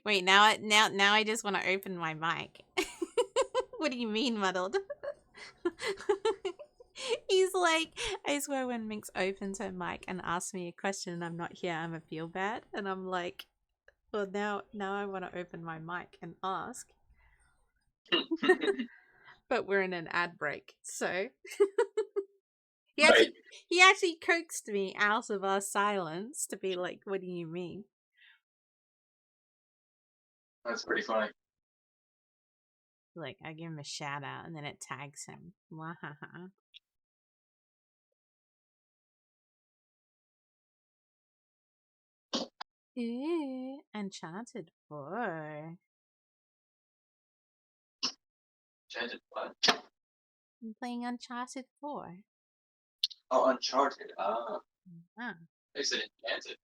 Wait, now I just want to open my mic. What do you mean muddled? He's like, I swear when Minx opens her mic and asks me a question and I'm not here, I'ma feel bad. And I'm like, well, now I want to open my mic and ask. But we're in an ad break, so he Right. actually coaxed me out of our silence to be like, what do you mean? That's pretty funny. Like, I give him a shout out and then it tags him. Wahaha. Ooh, Uncharted 4. Enchanted what? I'm playing Uncharted 4. Oh, Uncharted. Ah, Ah. they said Enchanted.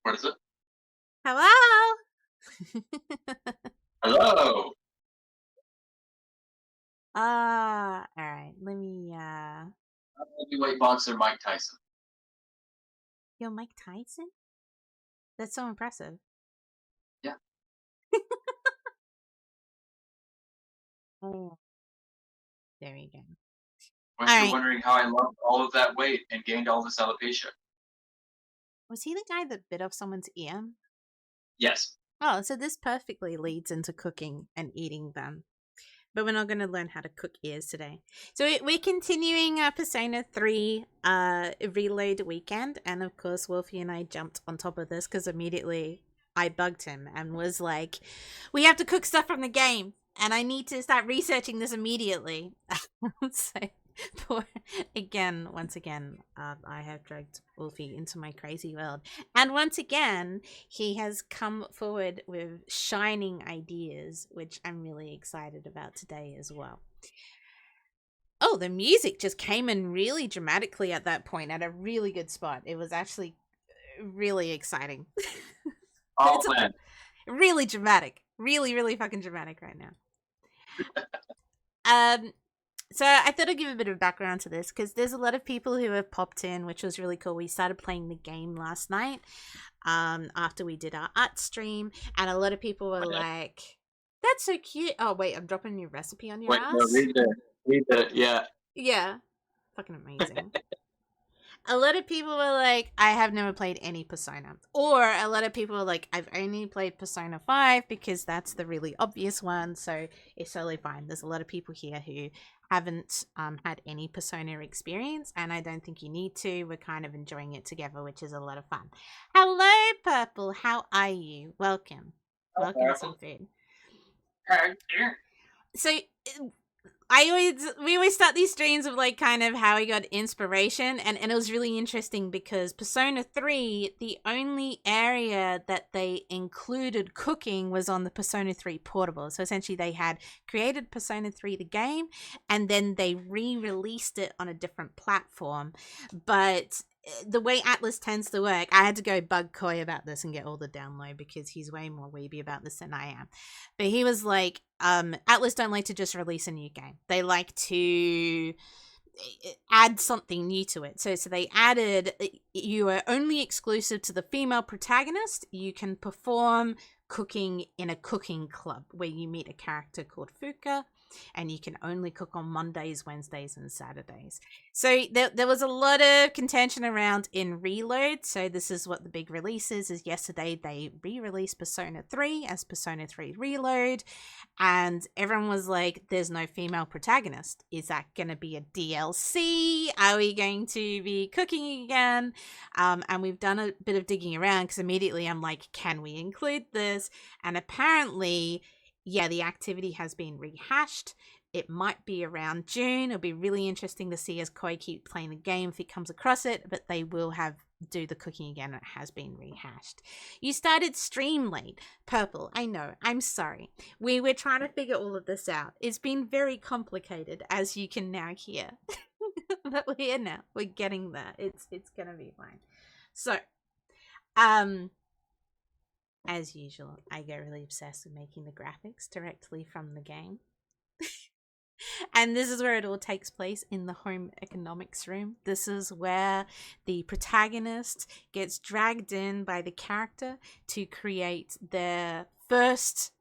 What is it? Hello? Hello. Alright, let me, Heavyweight boxer Mike Tyson. yo, Mike Tyson? That's so impressive. Yeah. Oh, there you go. Weren't you Alright, wondering how I lost all of that weight and gained all this alopecia? was he the guy that bit off someone's ear? Yes. Oh, so this perfectly leads into cooking and eating them. But we're not going to learn how to cook ears today. So we're continuing Persona 3 Reload Weekend. And of course, Wolfie and I jumped on top of this because immediately I bugged him and was like, we have to cook stuff from the game. And I need to start researching this immediately. So, for, once again, I have dragged Wolfie into my crazy world. And once again, he has come forward with shining ideas, which I'm really excited about today as well. Oh, the music just came in really dramatically at that point at a really good spot. It was actually really exciting. Oh It's man. really dramatic. Really, really fucking dramatic right now. Um, so I thought I'd give a bit of background to this because there's a lot of people who have popped in, which was really cool. We started playing the game last night, after we did our art stream, and a lot of people were like, "That's so cute." Oh wait, I'm dropping your recipe on your Wait, no, ass. read the, yeah. Yeah, fucking amazing. a lot of people were like, I have never played any Persona. Or a lot of people were like, I've only played Persona 5 because that's the really obvious one. So it's totally fine. There's a lot of people here who haven't had any Persona experience. And I don't think you need to. We're kind of enjoying it together, which is a lot of fun. Hello, Purple. How are you? Welcome. Welcome, Seafood. So we always start these streams of like kind of how we got inspiration, and it was really interesting because Persona 3, the only area that they included cooking was on the Persona 3 portable. So essentially they had created Persona 3 the game and then they re-released it on a different platform. But the way Atlas tends to work, I had to go bug Koi about this and get all the download because he's way more weeby about this than I am. But he was like, Atlas don't like to just release a new game. They like to add something new to it. So they added, you are only exclusive to the female protagonist. You can perform cooking in a cooking club where you meet a character called Fuka, and you can only cook on Mondays, Wednesdays, and Saturdays. So there was a lot of contention around in Reload. So this is what the big release is yesterday they re-released Persona 3 as Persona 3 Reload, and everyone was like, there's no female protagonist. Is that going to be a DLC? Are we going to be cooking again? And we've done a bit of digging around because immediately I'm like, can we include this? And apparently, yeah, the activity has been rehashed. It might be around June. It'll be really interesting to see as Koi keeps playing the game if he comes across it, but they will do the cooking again. It has been rehashed. You started stream late. Purple, I know. I'm sorry. We were trying to figure all of this out. It's been very complicated, as you can now hear. But we're here now. We're getting there. It's gonna be fine. So, as usual, I get really obsessed with making the graphics directly from the game. And this is where it all takes place, in the home economics room. This is where the protagonist gets dragged in by the character to create their first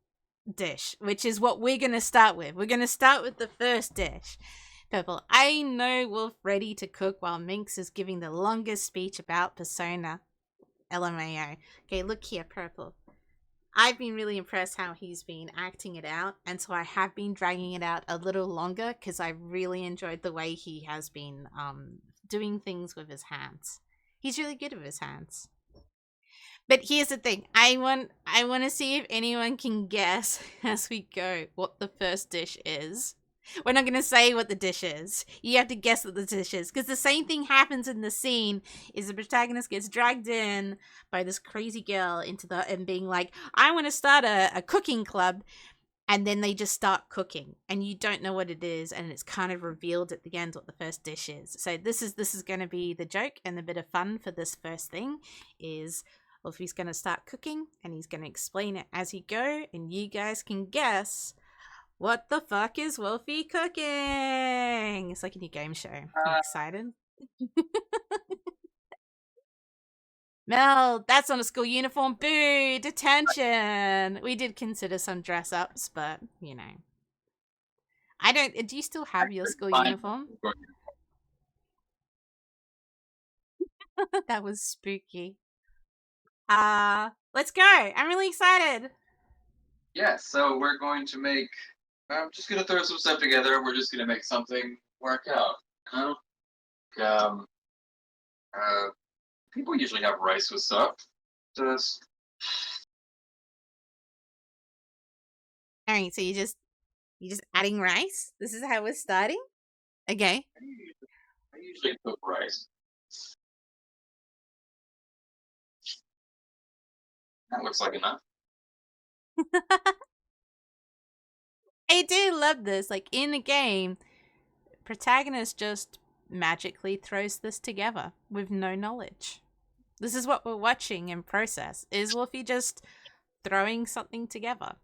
dish, which is what we're going to start with. We're going to start with the first dish. Purple, I know Wolf ready to cook while Minx is giving the longest speech about Persona. LMAO. Okay, look here, Purple. I've been really impressed how he's been acting it out, and so I have been dragging it out a little longer because I really enjoyed the way he has been doing things with his hands. He's really good with his hands. But here's the thing. I want to see if anyone can guess as we go what the first dish is. We're not going to say what the dish is. You have to guess what the dish is. Because the same thing happens in the scene is the protagonist gets dragged in by this crazy girl and being like, I want to start a cooking club. And then they just start cooking. And you don't know what it is. And it's kind of revealed at the end what the first dish is. So this is going to be the joke and the bit of fun for this first thing is... well, if he's going to start cooking and he's going to explain it as he go. And you guys can guess... what the fuck is Wolfie cooking? It's like a new game show. I'm excited. Mel, that's not a school uniform. Boo! Detention! We did consider some dress ups, but, you know. I don't... do you still have your school uniform? That was spooky. Let's go! I'm really excited! Yeah, so we're going to make... I'm just gonna throw some stuff together. We're just gonna make something work out. You know? People usually have rice with stuff. Just Alright, so you just adding rice? This is how we're starting? Okay. I usually cook rice. That looks like enough. I do love this. Like, in the game, protagonist just magically throws this together with no knowledge. This is what we're watching in process. Is Wolfie just throwing something together?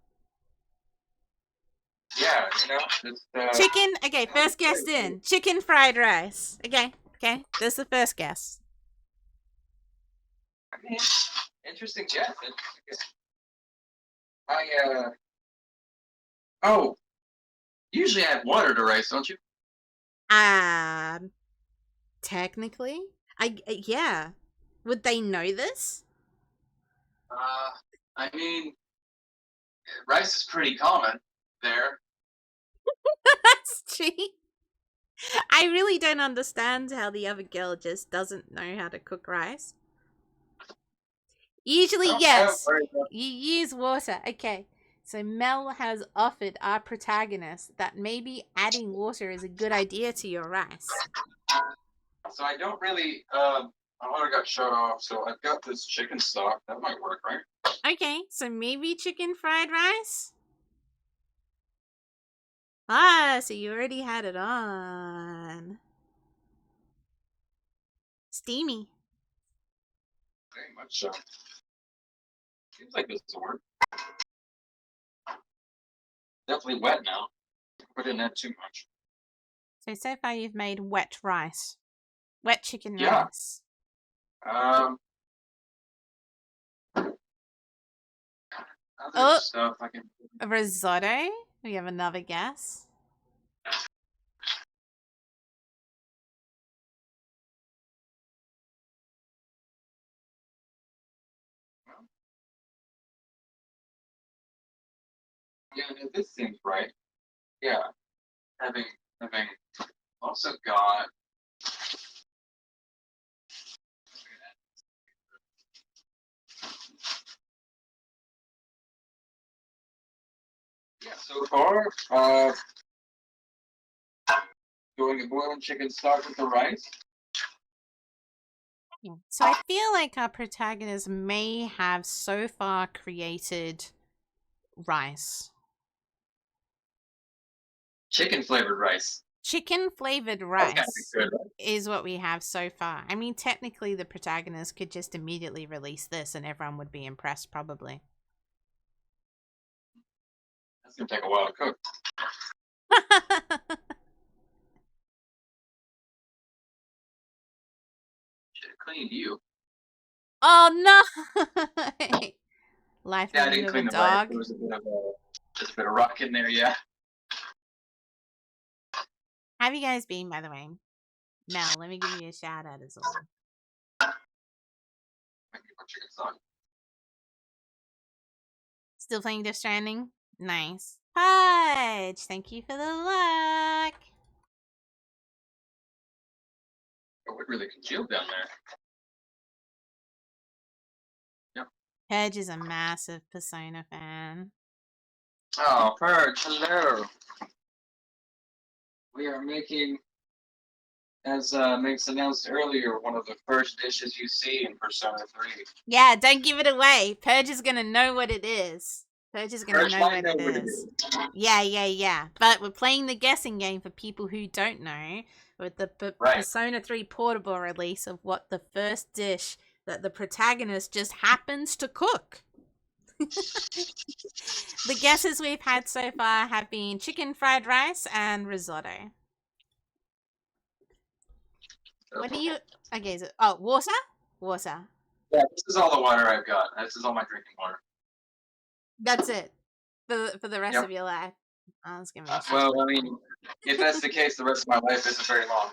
Yeah, you know, just, chicken. Okay, first guess in. Chicken fried rice. Okay, that's the first guess. I mean, interesting guess. Oh, usually add water to rice, don't you? Technically, Yeah. Would they know this? I mean, rice is pretty common there. That's true. I really don't understand how the other girl just doesn't know how to cook rice. I Usually, don't have yes. very much. You use water. Okay. So Mel has offered our protagonist that maybe adding water is a good idea to your rice. So I don't really. I already got shut off, so I've got this chicken stock. That might work, right? Okay, so maybe chicken fried rice? Ah, so you already had it on. Steamy. Very much so. Seems like this will work. Definitely wet now, but didn't add too much. So far you've made wet rice. Wet chicken Yeah. rice. Um. Other Oh, stuff I can. a risotto? We have another guess. Well, yeah, no, this seems right. Yeah. Having also got. Yeah. So far, doing a boiling chicken stock with the rice. So I feel like our protagonist may have so far created rice. Chicken flavored rice. Chicken flavored That's gotta be rice good, right? is what we have so far. I mean, technically, the protagonist could just immediately release this and everyone would be impressed, probably. That's gonna take a while to cook. Should have cleaned you. Oh no! Life Yeah, I living didn't with a clean the rice. dog. There was just a bit of rock in there. Yeah. How have you guys been, by the way? Mel, let me give you a shout out as well. Maybe more chicken stock. Still playing Death Stranding? Nice. Pudge, thank you for the luck. Oh, it really congealed down there. Yep. Pudge is a massive Persona fan. Oh, Purge, hello. We are making, as Max announced earlier, one of the first dishes you see in Persona 3. Yeah, don't give it away. Purge is gonna know what it is. Purge is gonna Purge know might what know it what it is. is. Yeah. But we're playing the guessing game for people who don't know with the Right. Persona 3 portable release of what the first dish that the protagonist just happens to cook. The guesses we've had so far have been chicken fried rice and risotto. What do you... Okay, so... Oh, water? Water. Yeah, this is all the water I've got. This is all my drinking water. That's it. For the rest Yep. of your life. I was gonna be Well, I mean, if that's the case, the rest of my life isn't very long.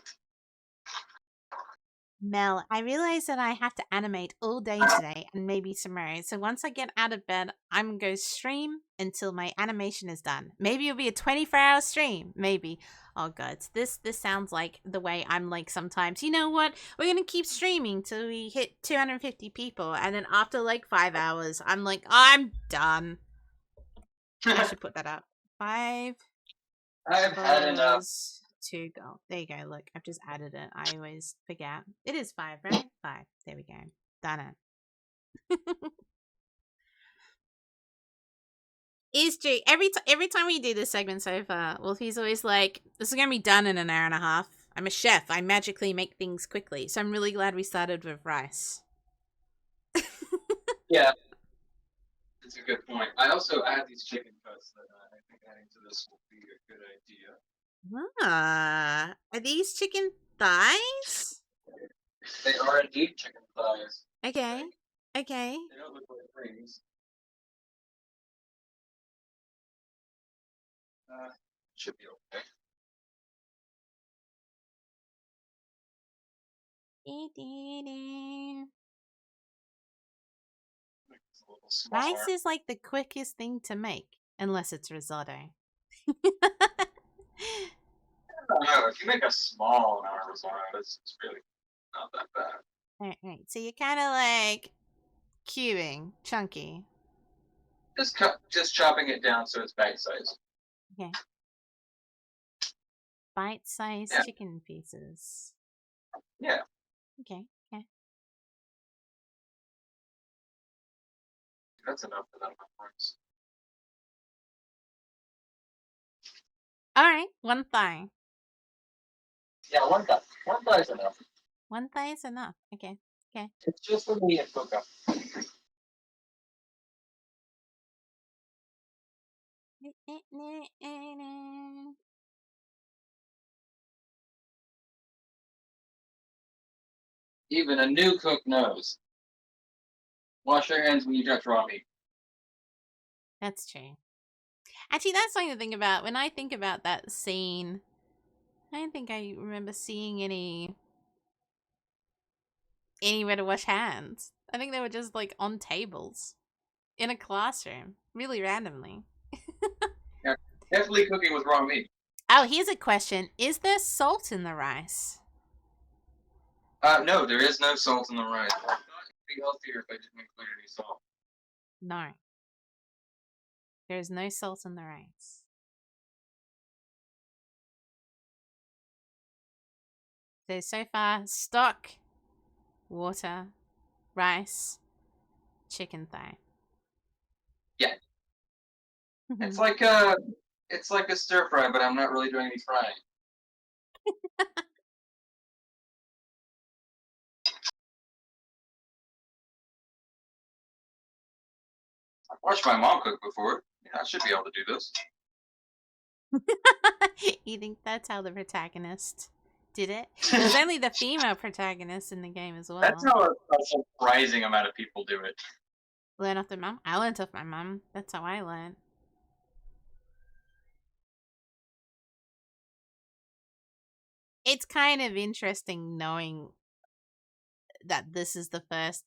Mel, I realize that I have to animate all day today and maybe tomorrow. So once I get out of bed, I'm going to stream until my animation is done. Maybe it'll be a 24-hour stream. Maybe. Oh god, this sounds like the way I'm like sometimes. You know what? We're going to keep streaming till we hit 250 people, and then after like 5 hours, I'm like, I'm done. I should put that up. 5 I've had enough. hours to go. There you go. Look, I've just added it. I always forget. It is 5, right? 5. There we go. Done it. Is true. Every time we do this segment so far, Wolfie's always like, "This is gonna be done in an hour and a half." I'm a chef. I magically make things quickly, so I'm really glad we started with rice. Yeah, that's a good point. I also add these chicken cuts that I think adding to this will be a good idea. Ah, are these chicken thighs? They are indeed chicken thighs. Okay. Okay. They don't look like rings. Should be okay. It's a little smaller. Rice is like the quickest thing to make, unless it's risotto. I don't know. If you make a small amount of risotto, it's really not that bad. Right. So you're kind of like cubing, chunky. Just chopping it down so it's bite size. Okay. Bite-sized Yeah. chicken pieces. Yeah. Okay. That's enough for that price. All right. One thigh. Yeah, one thigh. One thigh is enough. One thigh is enough. Okay. It's just for me and cook up. Even a new cook knows. Wash your hands when you touch raw meat. That's true. Actually, that's something to think about. When I think about that scene, I don't think I remember seeing anywhere to wash hands. I think they were just like on tables in a classroom, really randomly. Yeah, definitely cooking with raw meat. Oh, here's a question. Is there salt in the rice? No, there is no salt in the rice. I thought it'd be healthier if I didn't include any salt. No. There is no salt in the rice. So far, stock, water, rice, chicken thigh. Yeah. It's like a stir fry, but I'm not really doing any frying. I've watched my mom cook before. Yeah, I should be able to do this. You think that's how the protagonist did it? There's only the female protagonist in the game as well. That's how a surprising amount of people do it. Learn off their mum? I learned off my mum. That's how I learned. It's kind of interesting knowing that this is the first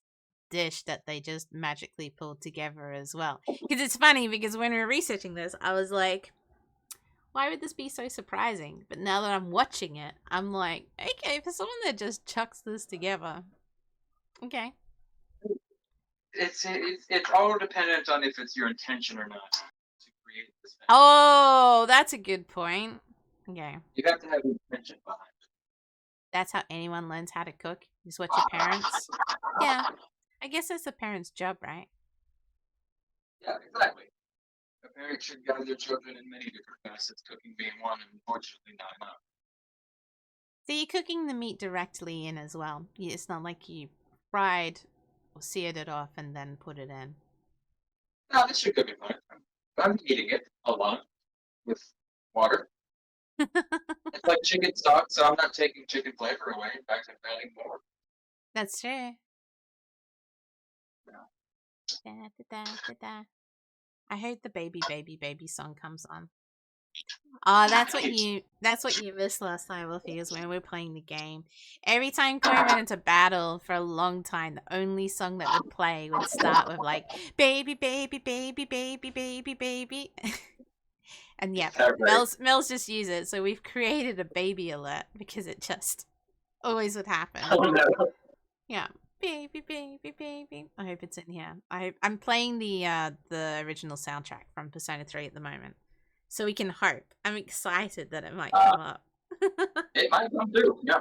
dish that they just magically pulled together as well. Because it's funny, because when we were researching this, I was like, why would this be so surprising? But now that I'm watching it, I'm like, okay, for someone that just chucks this together, okay. It's all dependent on if it's your intention or not to create this. Oh, that's a good point. Okay. You have to have intention behind it. That's how anyone learns how to cook, is what your parents... Yeah. I guess that's the parents' job, right? Yeah, exactly. A parent should guide their children in many different facets, cooking being one, and unfortunately not enough. So you're cooking the meat directly in as well. It's not like you fried or seared it off and then put it in. No, this should cook it fine. I'm eating it alone with water. It's like chicken stock, so I'm not taking chicken flavor away. In fact, I'm adding more. That's true. Yeah. I hope the baby song comes on. Oh, that's what you missed last time, Wolfie, is when we were playing the game. Every time Chloe went into battle for a long time, the only song that would play would start with like baby. And yeah, Right. Mel's just use it, so we've created a baby alert because it just always would happen. Oh no. Yeah. Baby. I hope it's in here. I'm playing the original soundtrack from Persona 3 at the moment. So we can hope. I'm excited that it might come up. It might come through, yeah.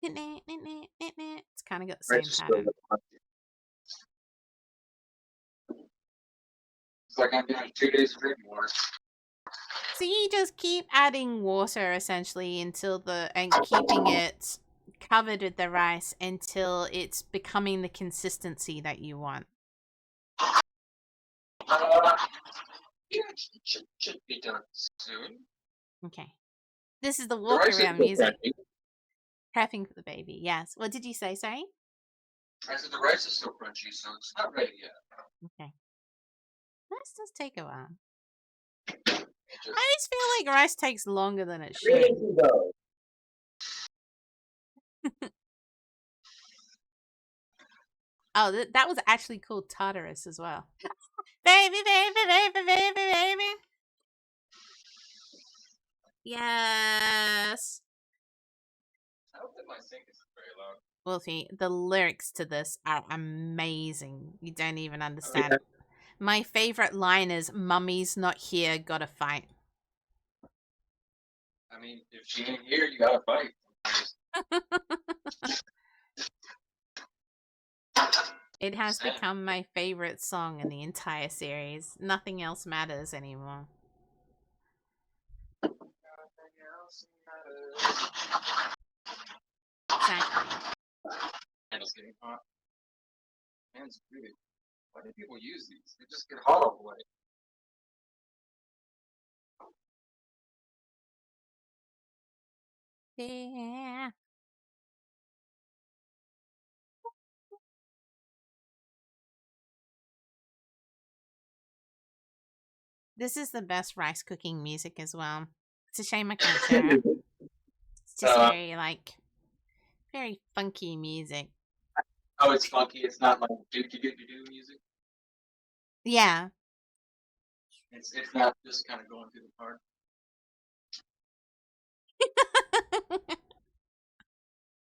It's kind of got the same pattern. It's like I'm doing 2 days of drinking water. So you just keep adding water essentially and keeping it covered with the rice until it's becoming the consistency that you want. Yeah, it should be done soon. Okay. This is the walk around music. Crunchy. Prepping for the baby, yes. What did you say, sorry? I said the rice is still crunchy, so it's not ready yet. Okay. Rice does take a while. I always feel like rice takes longer than it should. Oh, that was actually called Tartarus as well. Baby, baby, baby, baby, baby. Yes. I don't think my sink is very loud. Wolfie, the lyrics to this are amazing. You don't even Oh, understand. yeah. My favorite line is, "Mummy's not here, gotta fight." I mean, if she ain't here, you gotta fight. It has Sad. become my favorite song in the entire series. Nothing else matters anymore. Nothing else matters. Exactly. Candle's getting hot. Man's really. Why do people use these? They just get hot all the way. Yeah. This is the best rice cooking music as well. It's a shame I can't share it. It's just very funky music. Oh, it's funky. It's not like do music. Yeah. It's not just kind of going through the part.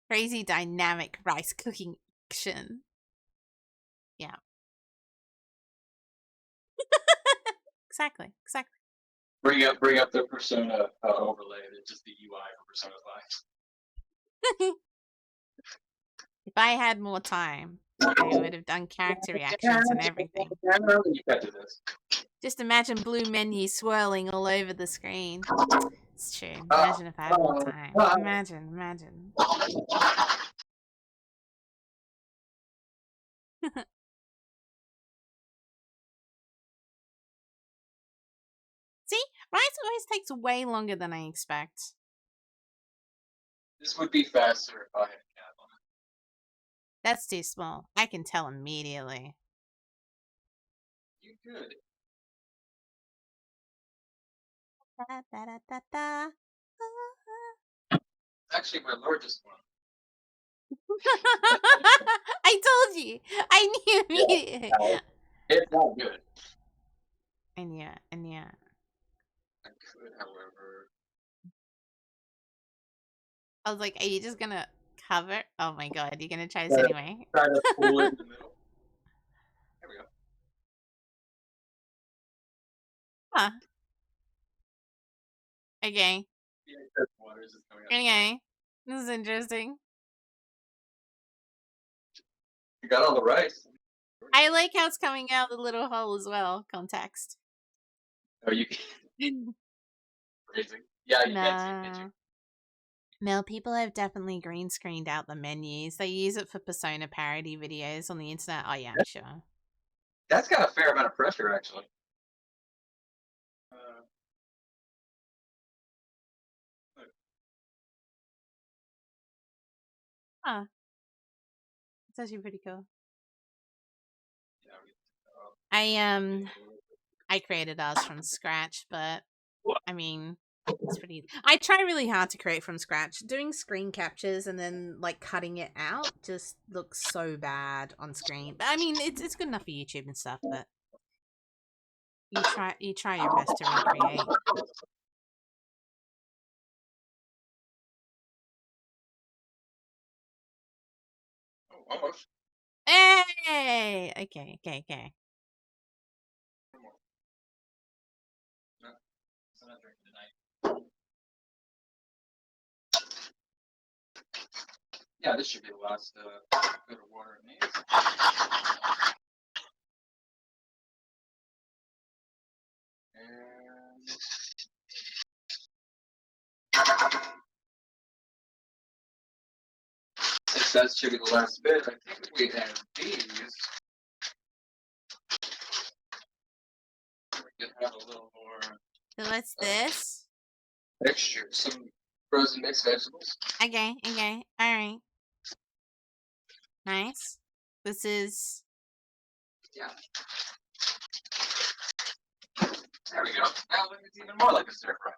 Crazy dynamic rice cooking action. Yeah. Exactly. Bring up the Persona overlay. That's just the UI for Persona 5. If I had more time, I would have done character reactions and everything. You got to this. Just imagine blue menus swirling all over the screen. It's true. Imagine if I had more time. Imagine. See? Rice always takes way longer than I expect. This would be faster if I had a cat on it. That's too small. I can tell immediately. You could. Da-da-da-da-da. It's actually my largest one. I told you. I knew immediately. It's not good. I knew it. I could, however. I was like, are you just gonna cover? Oh my god, you're gonna try this anyway. Try to pull it in the middle. There we go. Huh. Okay. Yeah, the water is just coming out. Okay. This is interesting. You got all the rice. I like how it's coming out the little hole as well. Context. Oh, you can. Crazy. Yeah, you can't see it, can you? No, people have definitely green screened out the menus. They use it for Persona parody videos on the internet. Oh yeah, I'm sure. That's got a fair amount of pressure, actually. Huh. It's actually pretty cool. I created ours from scratch, but I mean, it's pretty. I try really hard to create from scratch. Doing screen captures and then like cutting it out just looks so bad on screen. But I mean, it's good enough for YouTube and stuff. But you try your best to recreate. Oh, almost. Hey, okay. No, I'm not drinking tonight. Yeah, this should be the last bit of water it needs. And since that should be the last bit, I think we have these. We can have a little more So what's this? texture. Some frozen mixed vegetables. Okay. All right. Nice. This is. Yeah. There we go. Now it's even more like a stir fry.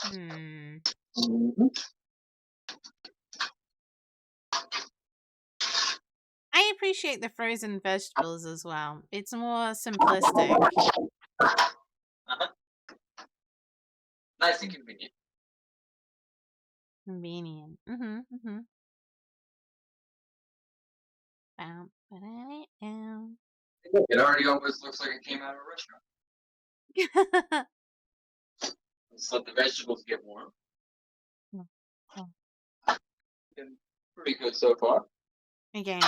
Hmm. Mm-hmm. I appreciate the frozen vegetables as well. It's more simplistic. Uh-huh. Nice and convenient. Convenient. Bam. It already almost looks like it came out of a restaurant. Let's let the vegetables get warm. Been pretty good so far. Okay.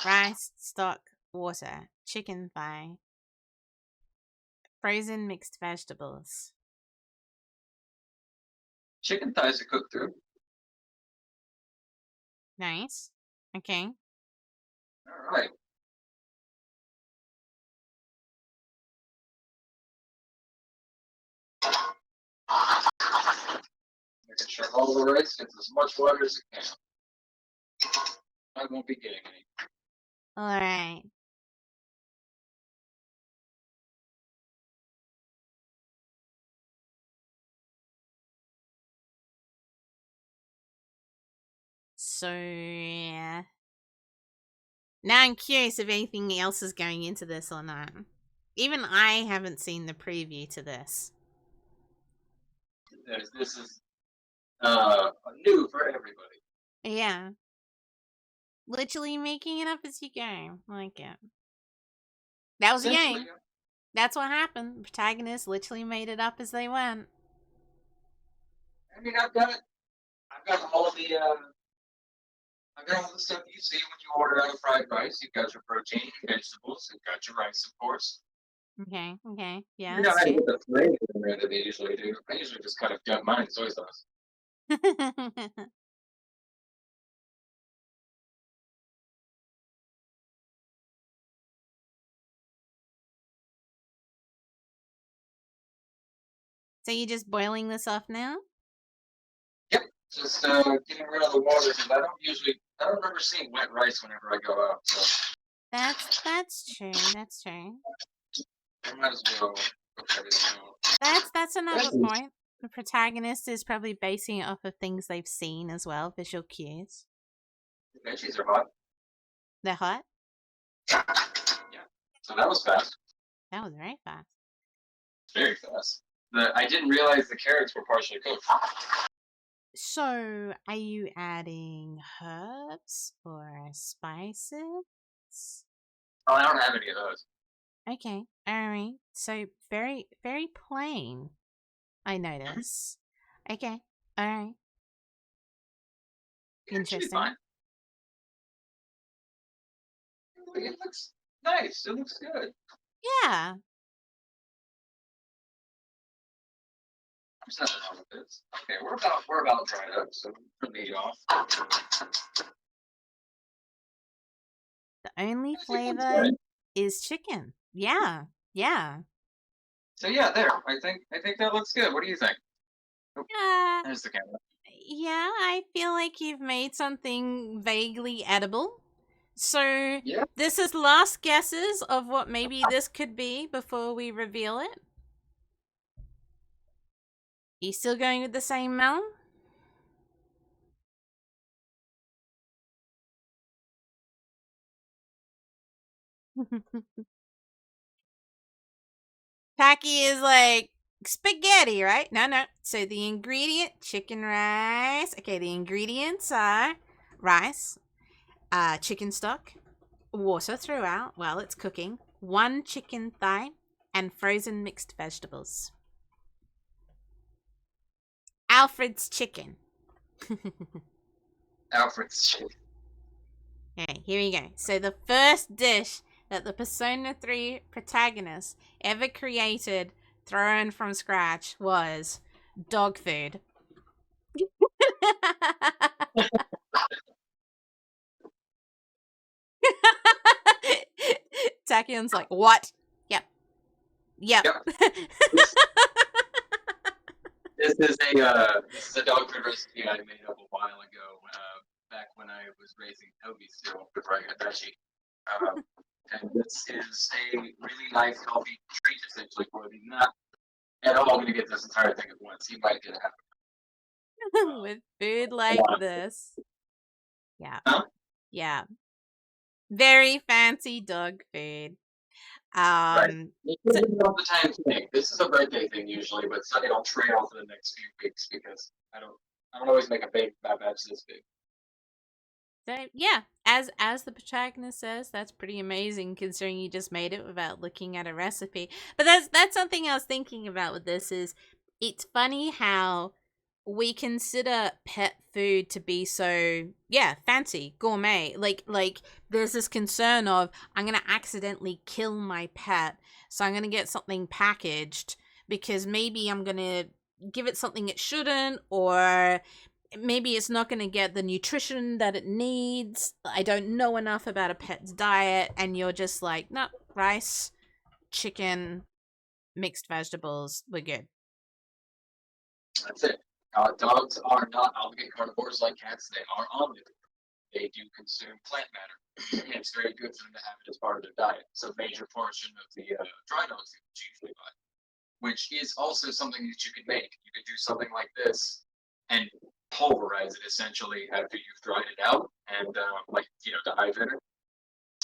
Rice, stock, water, chicken thigh, frozen mixed vegetables. Chicken thighs are cooked through. Nice. Okay. All right. Making sure all the rice gets as much water as it can. I won't be getting any. All right. So, yeah. Now I'm curious if anything else is going into this or not. Even I haven't seen the preview to this. This is new for everybody. Yeah. Literally making it up as you go. I like it. That was the Essentially, game. That's what happened. The protagonists literally made it up as they went. I mean, I've got all the I've got all the stuff you see when you order out of fried rice. You've got your protein, vegetables. You've got your rice, of course. Okay. Yeah, You know that's how to true. get the flavor in there that they usually do. I usually just kind of dump mine in soy sauce. So you're just boiling this off now? Yep, just getting rid of the water because I don't remember seeing wet rice whenever I go out. So That's true. That's true. I might as well cook everything out. That's another point. The protagonist is probably basing it off of things they've seen as well, visual cues. The veggies are hot. They're hot. Yeah, so that was fast. That was very fast. Very fast. I didn't realize the carrots were partially cooked. So, are you adding herbs or spices? Oh, I don't have any of those. Okay, alright. So, very, very plain, I notice. Okay, alright. It should be Interesting. fine. It looks nice. It looks good. Yeah. There's nothing wrong with this. Okay, we're about dried up, so turn the heat off. The only I think that's flavor good. is chicken. Yeah. So yeah, there. I think that looks good. What do you think? Yeah. There's the camera. Yeah, I feel like you've made something vaguely edible. So, Yeah. this is last guesses of what maybe this could be before we reveal it. You still going with the same Mel? Taki is like spaghetti, right? No. So the ingredient, chicken rice. Okay, the ingredients are rice, chicken stock, water throughout while it's cooking, 1 chicken thigh, and frozen mixed vegetables. Alfred's chicken. Alfred's chicken. Okay, here we go. So the first dish that the Persona 3 protagonist ever created, thrown from scratch, was dog food. Tachion's like, what? Yep. This is a dog food recipe I made up a while ago, back when I was raising Toby still before I got Dutchie. And this is a really nice healthy treat essentially for him. He's not at all going to get this entire thing at once. He might get half. With food like this. Yeah. Huh? Yeah. Very fancy dog food. Right. You So, can all the time to make. This is a birthday thing usually, but it'll trail for the next few weeks because I don't always make a big batch this big. so yeah, as the protagonist says, that's pretty amazing considering you just made it without looking at a recipe. But that's something I was thinking about with this is it's funny how we consider pet food to be so fancy gourmet like there's this concern of I'm gonna accidentally kill my pet, so I'm gonna get something packaged because maybe I'm gonna give it something it shouldn't, or maybe it's not going to get the nutrition that it needs. I don't know enough about a pet's diet, and you're just like, no, rice, chicken, mixed vegetables, we're good. That's it. Dogs are not obligate carnivores like cats. They are omnivores. They do consume plant matter. And it's very good for them to have it as part of their diet. It's a major portion of the dry dog food that you usually buy, which is also something that you could make. You could do something like this and pulverize it essentially after you've dried it out and dye vinegar,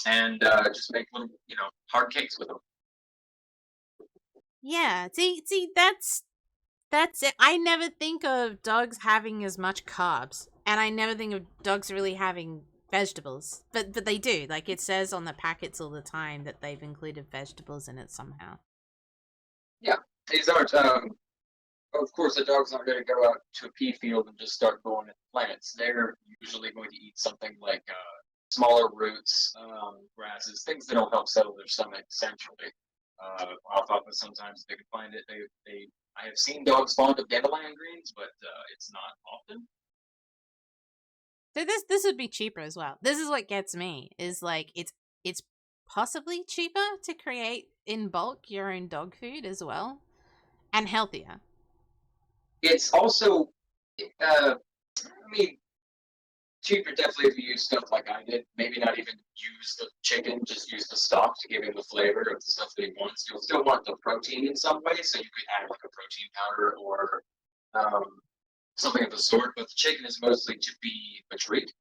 and just make little hard cakes with them. Yeah, see, that's it. I never think of dogs having as much carbs, and I never think of dogs really having vegetables, but they do. Like it says on the packets all the time that they've included vegetables in it somehow. Yeah, these aren't. Of course, a dog's not going to go out to a pea field and just start going at plants. They're usually going to eat something like smaller roots, grasses, things that'll help settle their stomach. Essentially, alfalfa sometimes they can find it. They I have seen dogs fond of dandelion greens, but it's not often. So this would be cheaper as well. This is what gets me is like it's possibly cheaper to create in bulk your own dog food as well, and healthier. It's also, I mean, cheaper definitely if you use stuff like I did. Maybe not even use the chicken, just use the stock to give him the flavor of the stuff that he wants. You'll still want the protein in some way, so you could add like a protein powder or um, something of the sort. But the chicken is mostly to be a treat.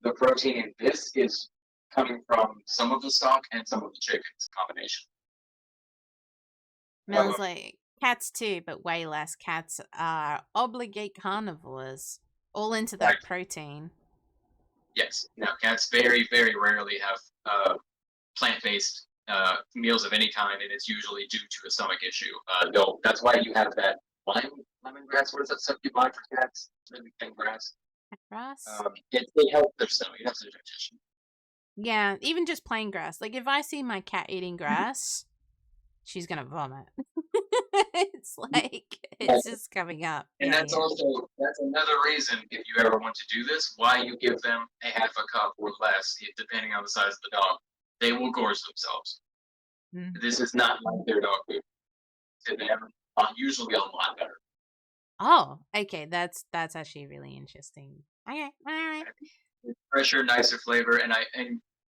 The protein in this is coming from some of the stock and some of the chicken. It's a combination. Smells like cats too, but way less. Cats are obligate carnivores, all into Right. that protein. Yes. Now, cats very, very rarely have plant-based meals of any kind, and it's usually due to a stomach issue. That's why you have that lemongrass. What is that stuff you buy for cats? Really thin grass. Grass? It helps their stomach. It helps their digestion. Yeah, even just plain grass. Like if I see my cat eating grass, she's gonna vomit. It's like Right. it's just coming up. And Yeah, that's yeah. also that's another reason if you ever want to do this, why you give them a half a cup or less, depending on the size of the dog. They will gorge themselves. Mm. This is not like their dog food. They're usually a lot better. Oh, okay. That's actually really interesting. Okay, all right. Fresher, nicer flavor, and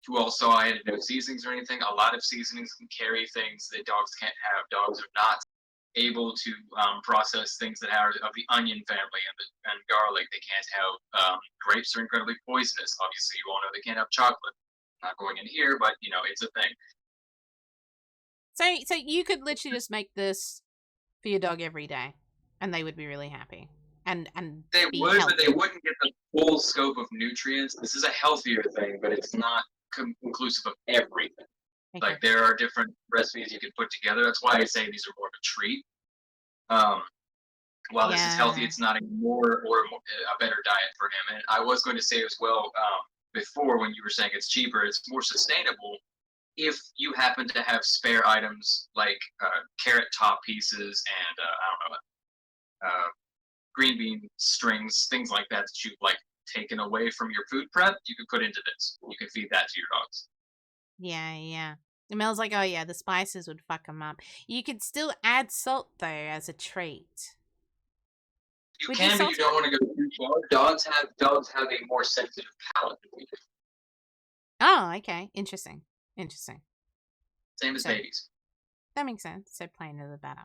to also I added no seasonings or anything. A lot of seasonings can carry things that dogs can't have. Dogs are not able to process things that are of the onion family and garlic. They can't have grapes are incredibly poisonous. Obviously, you all know they can't have chocolate. Not going in here, but it's a thing. So you could literally just make this for your dog every day, and they would be really happy and They be would, but healthy. they wouldn't get the full scope of nutrients. This is a healthier thing, but it's not inclusive of everything. Okay. Like there are different recipes you can put together. That's why I say these are more of a treat. Um, while this is healthy, it's not a more or a better diet for him. And I was going to say as well before when you were saying it's cheaper, it's more sustainable if you happen to have spare items like carrot top pieces and I don't know, green bean strings, things like that that you've like taken away from your food prep, you can put into this. You can feed that to your dogs. Yeah, yeah. It smells like, oh yeah, the spices would fuck them up. You could still add salt though as a treat. You Would you can, but you salt don't it? want to go too far. Dogs have a more sensitive palate than we do. Oh, okay. Interesting. Interesting. Same as So babies. that makes sense. So plainer the better.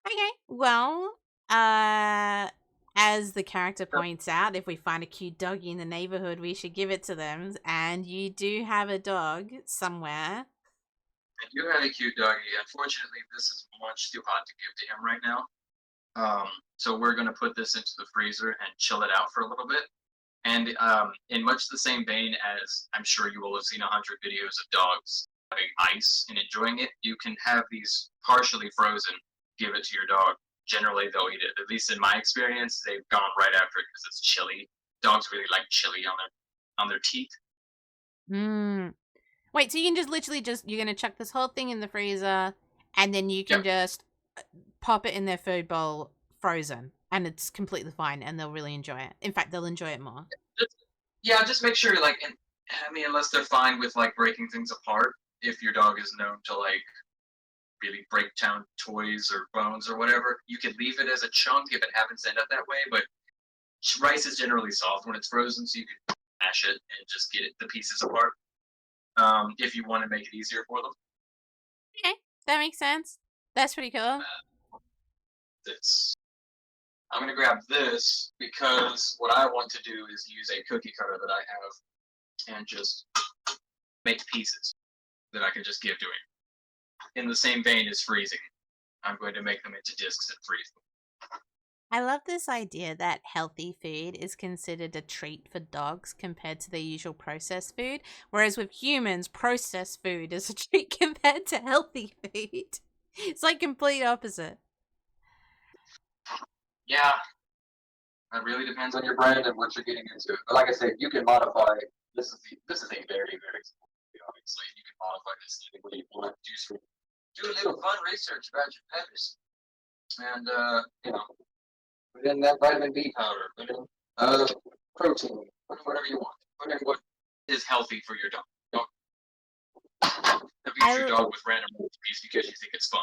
Okay. Well, uh as the character points out, if we find a cute doggy in the neighborhood, we should give it to them. And you do have a dog somewhere. I do have a cute doggy. Unfortunately, this is much too hot to give to him right now. So we're gonna put this into the freezer and chill it out for a little bit. And in much the same vein as I'm sure you will have seen 100 videos of dogs having ice and enjoying it, you can have these partially frozen, give it to your dog. Generally, they'll eat it. At least in my experience, they've gone right after it because it's chili. Dogs really like chili on their teeth. Hmm. Wait, so you can just literally you're gonna chuck this whole thing in the freezer, and then you can just pop it in their food bowl frozen, and it's completely fine, and they'll really enjoy it. In fact, they'll enjoy it more. Just make sure, like, I mean, unless they're fine with like breaking things apart. If your dog is known to like really break down toys or bones or whatever, you can leave it as a chunk if it happens to end up that way. But rice is generally soft when it's frozen, so you can mash it and just get the pieces apart. If you want to make it easier for them. Okay, that makes sense. That's pretty cool. I'm gonna grab this because what I want to do is use a cookie cutter that I have and just make pieces that I can just give to him. In the same vein as freezing, I'm going to make them into discs and freeze them. I love this idea that healthy food is considered a treat for dogs compared to their usual processed food, whereas with humans, processed food is a treat compared to healthy food. It's like complete opposite. Yeah, it really depends on your brand and what you're getting into. But like I said, you can modify. This is a very very simple food, obviously. You can modify this any way you want. Do a little fun research about your peppers, and put in that vitamin B powder, put in protein, put in whatever you want. Put in what is healthy for your dog. Don't abuse your dog with random recipes because you think it's fun.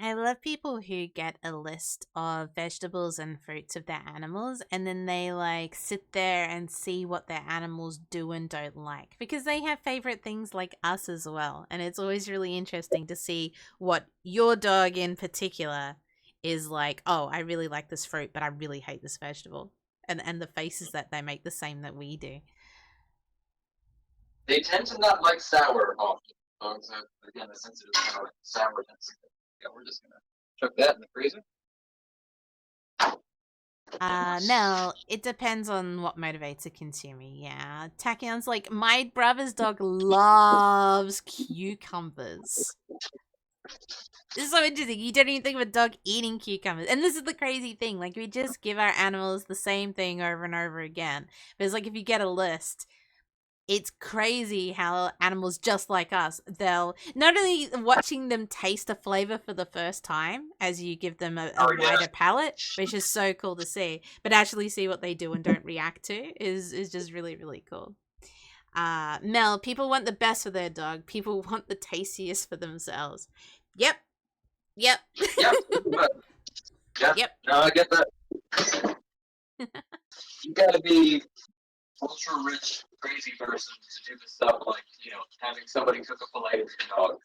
I love people who get a list of vegetables and fruits of their animals, and then they like sit there and see what their animals do and don't like, because they have favorite things like us as well. And it's always really interesting to see what your dog in particular is like. Oh, I really like this fruit, but I really hate this vegetable. And the faces that they make the same that we do. They tend to not like sour often. Dogs have, again, a sensitive sourness. Yeah, we're just gonna chuck that in the freezer. No, it depends on what motivates a consumer. Yeah, Tachyon's like, my brother's dog loves cucumbers. This is so interesting. You don't even think of a dog eating cucumbers. And this is the crazy thing. Like, we just give our animals the same thing over and over again. But it's like, if you get a list, it's crazy how animals just like us, they'll not only watching them taste a flavor for the first time as you give them a wider palate, which is so cool to see, but actually see what they do and don't react to is just really, really cool. Mel, people want the best for their dog. People want the tastiest for themselves. Yep. Yep. Yeah, no, I get that. You gotta be ultra rich, crazy person to do the stuff like, having somebody cook a fillet for your dog.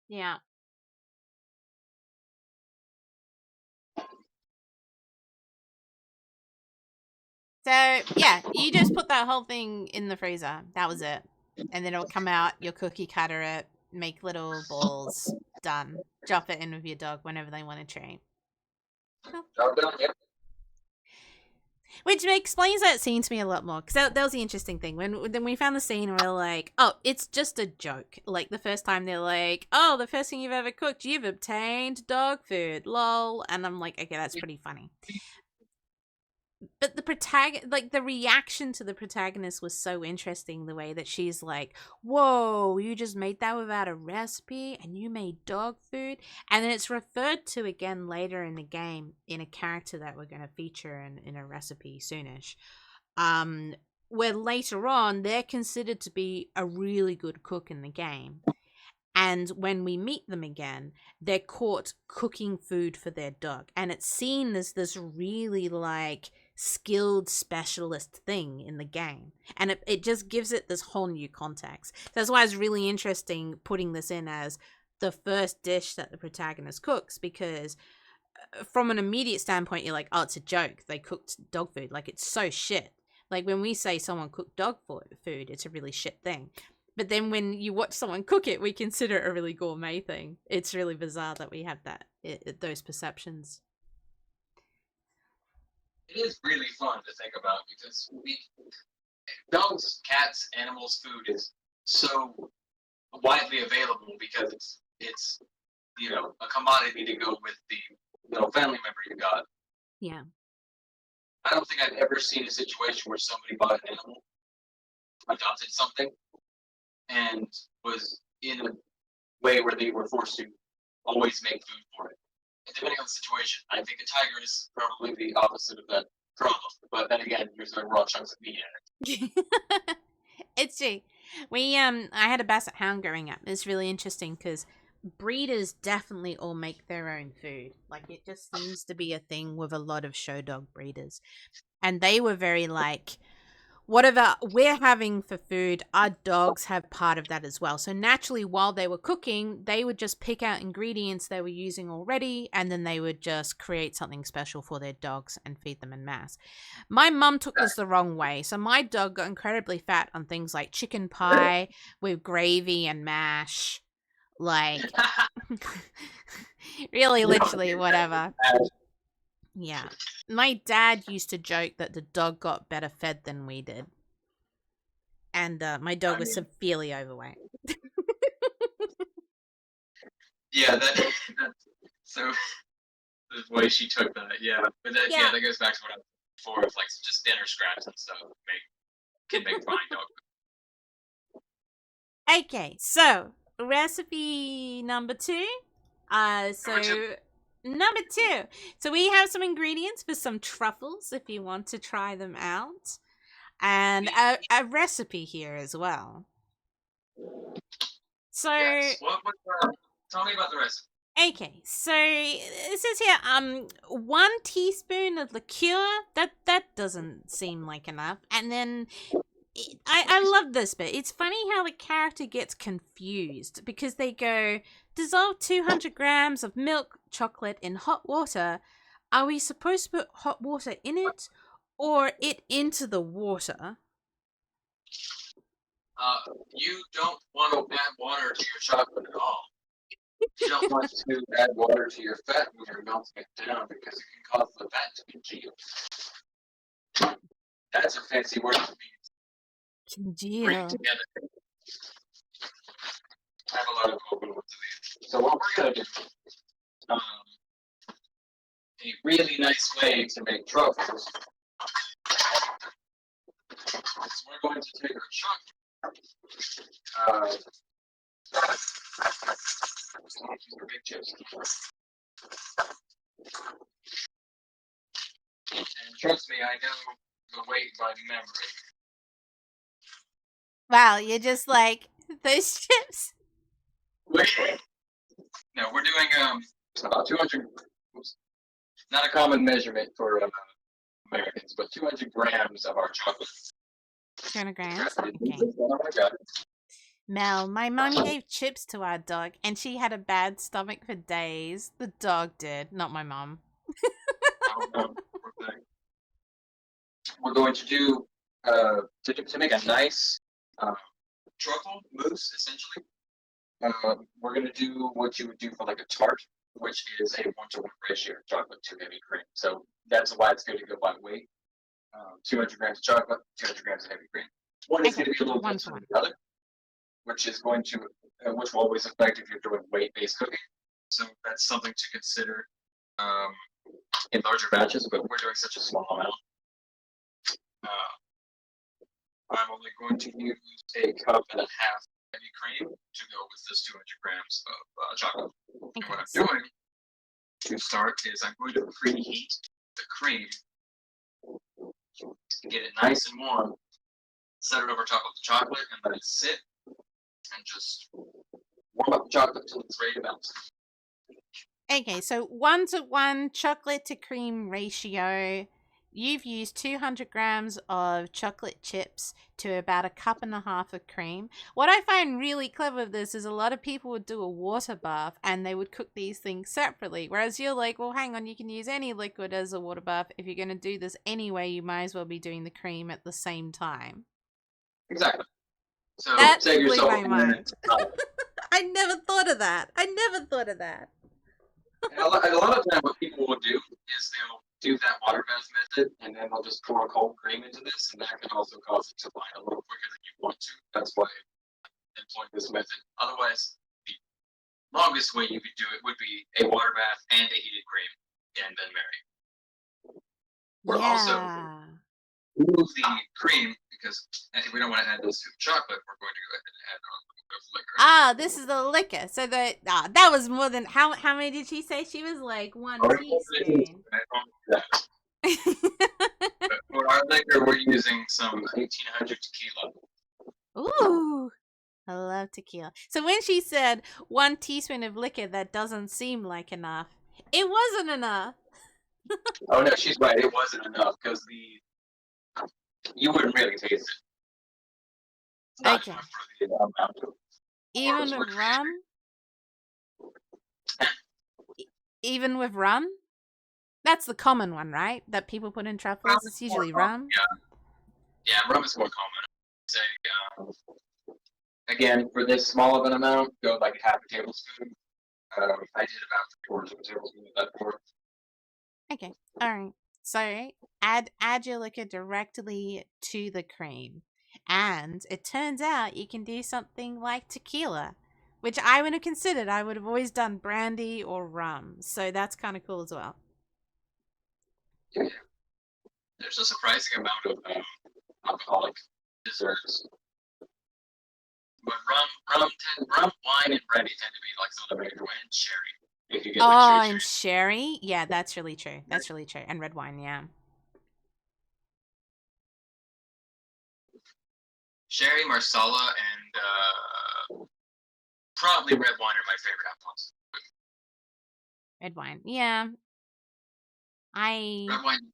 Yeah. So, yeah, you just put that whole thing in the freezer. That was it. And then it'll come out, your cookie cutter it, make little balls, done. Drop it in with your dog whenever they want to treat. Job done, yep. Which explains that scene to me a lot more. Because that was the interesting thing. When we found the scene, we we're like, oh, it's just a joke. Like, the first time they're like, oh, the first thing you've ever cooked, you've obtained dog food. Lol. And I'm like, okay, that's pretty funny. But the reaction to the protagonist was so interesting. The way that she's like, whoa, you just made that without a recipe and you made dog food. And then it's referred to again later in the game in a character that we're going to feature in a recipe soonish. Where later on, they're considered to be a really good cook in the game. And when we meet them again, they're caught cooking food for their dog. And it's seen as this really like skilled specialist thing in the game. And it just gives it this whole new context. That's why it's really interesting putting this in as the first dish that the protagonist cooks, because from an immediate standpoint, you're like, oh, it's a joke. They cooked dog food. Like, it's so shit. Like, when we say someone cooked dog food, it's a really shit thing. But then when you watch someone cook it, we consider it a really gourmet thing. It's really bizarre that we have those perceptions. It is really fun to think about because dogs, cats, animals' food is so widely available because it's a commodity to go with the family member you got. Yeah. I don't think I've ever seen a situation where somebody bought an animal, adopted something, and was in a way where they were forced to always make food for it. And depending on the situation, I think a tiger is probably the opposite of that problem. But then again, there's no raw chunks of meat in it. It's true. I had a basset hound growing up. It's really interesting because breeders definitely all make their own food. Like, it just seems to be a thing with a lot of show dog breeders. And they were very like, whatever we're having for food, our dogs have part of that as well. So naturally, while they were cooking, they would just pick out ingredients they were using already, and then they would just create something special for their dogs and feed them en masse. My mum took this the wrong way. So my dog got incredibly fat on things like chicken pie with gravy and mash. Like, really, literally, whatever. Yeah. My dad used to joke that the dog got better fed than we did. And my dog was severely overweight. Yeah, so the way she took that, yeah. But that goes back to what I was before of like just dinner scraps and stuff can make fine dog food. Okay, so recipe number 2. Number two. So we have some ingredients for some truffles if you want to try them out. And a recipe here as well. So yes. Tell me about the recipe. Okay, so it says here 1 teaspoon of liqueur. That doesn't seem like enough. And then I love this bit. It's funny how the character gets confused because they go, dissolve 200 grams of milk chocolate in hot water. Are we supposed to put hot water in it or it into the water? You don't want to add water to your chocolate at all. You don't want to add water to your fat when you're melting it down because it can cause the fat to congeal. That's a fancy word to Congeal. bring together. I have a lot of open ones of these. So what we're going to do, a really nice way to make truffles is we're going to take our chocolate. Big chips. And trust me, I know the weight by memory. Wow, you're just like, those chips? No, we're doing about 200. Not a common measurement for Americans, but 200 grams of our chocolate. 200 grams? Okay. Mel, my mom gave chips to our dog, and she had a bad stomach for days. The dog did, not my mom. We're going to do, to make a nice truffle mousse, essentially. We're going to do what you would do for like a tart, which is a 1-to-1 ratio of chocolate to heavy cream. So that's why it's going to go by weight. 200 grams of chocolate, 200 grams of heavy cream. One is going to be a little bit to the other, which will always affect if you're doing weight-based cooking. So that's something to consider in larger batches, but we're doing such a small amount. I'm only going to use a cup and a half heavy cream to go with this 200 grams of chocolate. And what I'm doing to start is I'm going to preheat the cream, get it nice and warm, set it over top of the chocolate, and let it sit, and just warm up the chocolate until it's ready to melt. Okay, so 1-to-1 chocolate to cream ratio. you've used 200 grams of chocolate chips to about a cup and a half of cream. What I find really clever with this is a lot of people would do a water bath and they would cook these things separately. Whereas you're like, well, hang on, you can use any liquid as a water bath. If you're going to do this anyway, you might as well be doing the cream at the same time. Exactly. So That save blew yourself my a mind. minute. I never thought of that. I never thought of that. And a lot of time, what people will do is they'll do that water bath method, and then they'll just pour a cold cream into this, and that can also cause it to line a little quicker than you want to. That's why I employ this method. Otherwise, the longest way you could do it would be a water bath and a heated cream, and then marry. We're also remove the cream because we don't want to add this to the chocolate. We're going to go ahead and add our liquor. Ah, this is the liquor. So that was more than how many did she say? She was like 1 teaspoon. For our liquor, we're using some 1800 tequila. Ooh, I love tequila. So when she said 1 teaspoon of liquor, that doesn't seem like enough. It wasn't enough. Oh no, she's right. It wasn't enough because you wouldn't really taste it. It's not Okay. enough for the amount of Even with rum? Even with rum? That's the common one, right? That people put in truffles. It's usually rum. Yeah, rum is more common. Say again, for this small of an amount, go like half a tablespoon. I did about 3/4 of a tablespoon of that for. Okay. All right. So add your liquor directly to the cream. And it turns out you can do something like tequila, which I would have considered. I would have always done brandy or rum. So that's kind of cool as well. Yeah. There's a surprising amount of alcoholic desserts. But rum, wine, and brandy tend to be like some of the major ones. And sherry. If you get like and sherry? Yeah, that's really true. That's really true. And red wine, yeah. Sherry, Marsala, and probably red wine are my favorite alcohols. Red wine, yeah. Red wine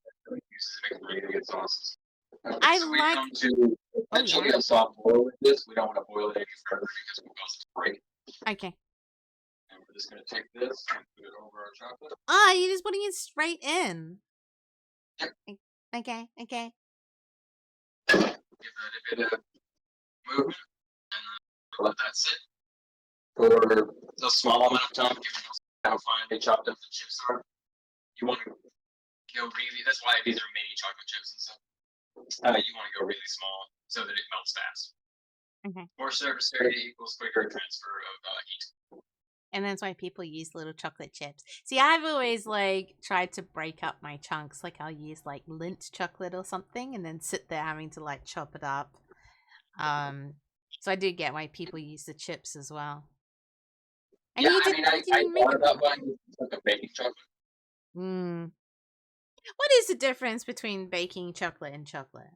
uses to make really good sauces. I so like. We come to essentially a soft boil with this. We don't want to boil it any further because we'll cause it to break. Okay. And we're just going to take this and put it over our chocolate. Ah, you're just putting it straight in. Yep. Okay. Give that a bit of movement and then let that sit for a small amount of time, given how fine they chopped up the chips are. You want to go really, that's why these are mini chocolate chips and stuff. You want to go really small so that it melts fast. Okay. More surface area equals quicker transfer of heat. And that's why people use little chocolate chips. See, I've always like tried to break up my chunks. Like I'll use like Lindt chocolate or something, and then sit there having to like chop it up. So I do get why people use the chips as well. And yeah, I thought about buying like a baking chocolate. What is the difference between baking chocolate and chocolate?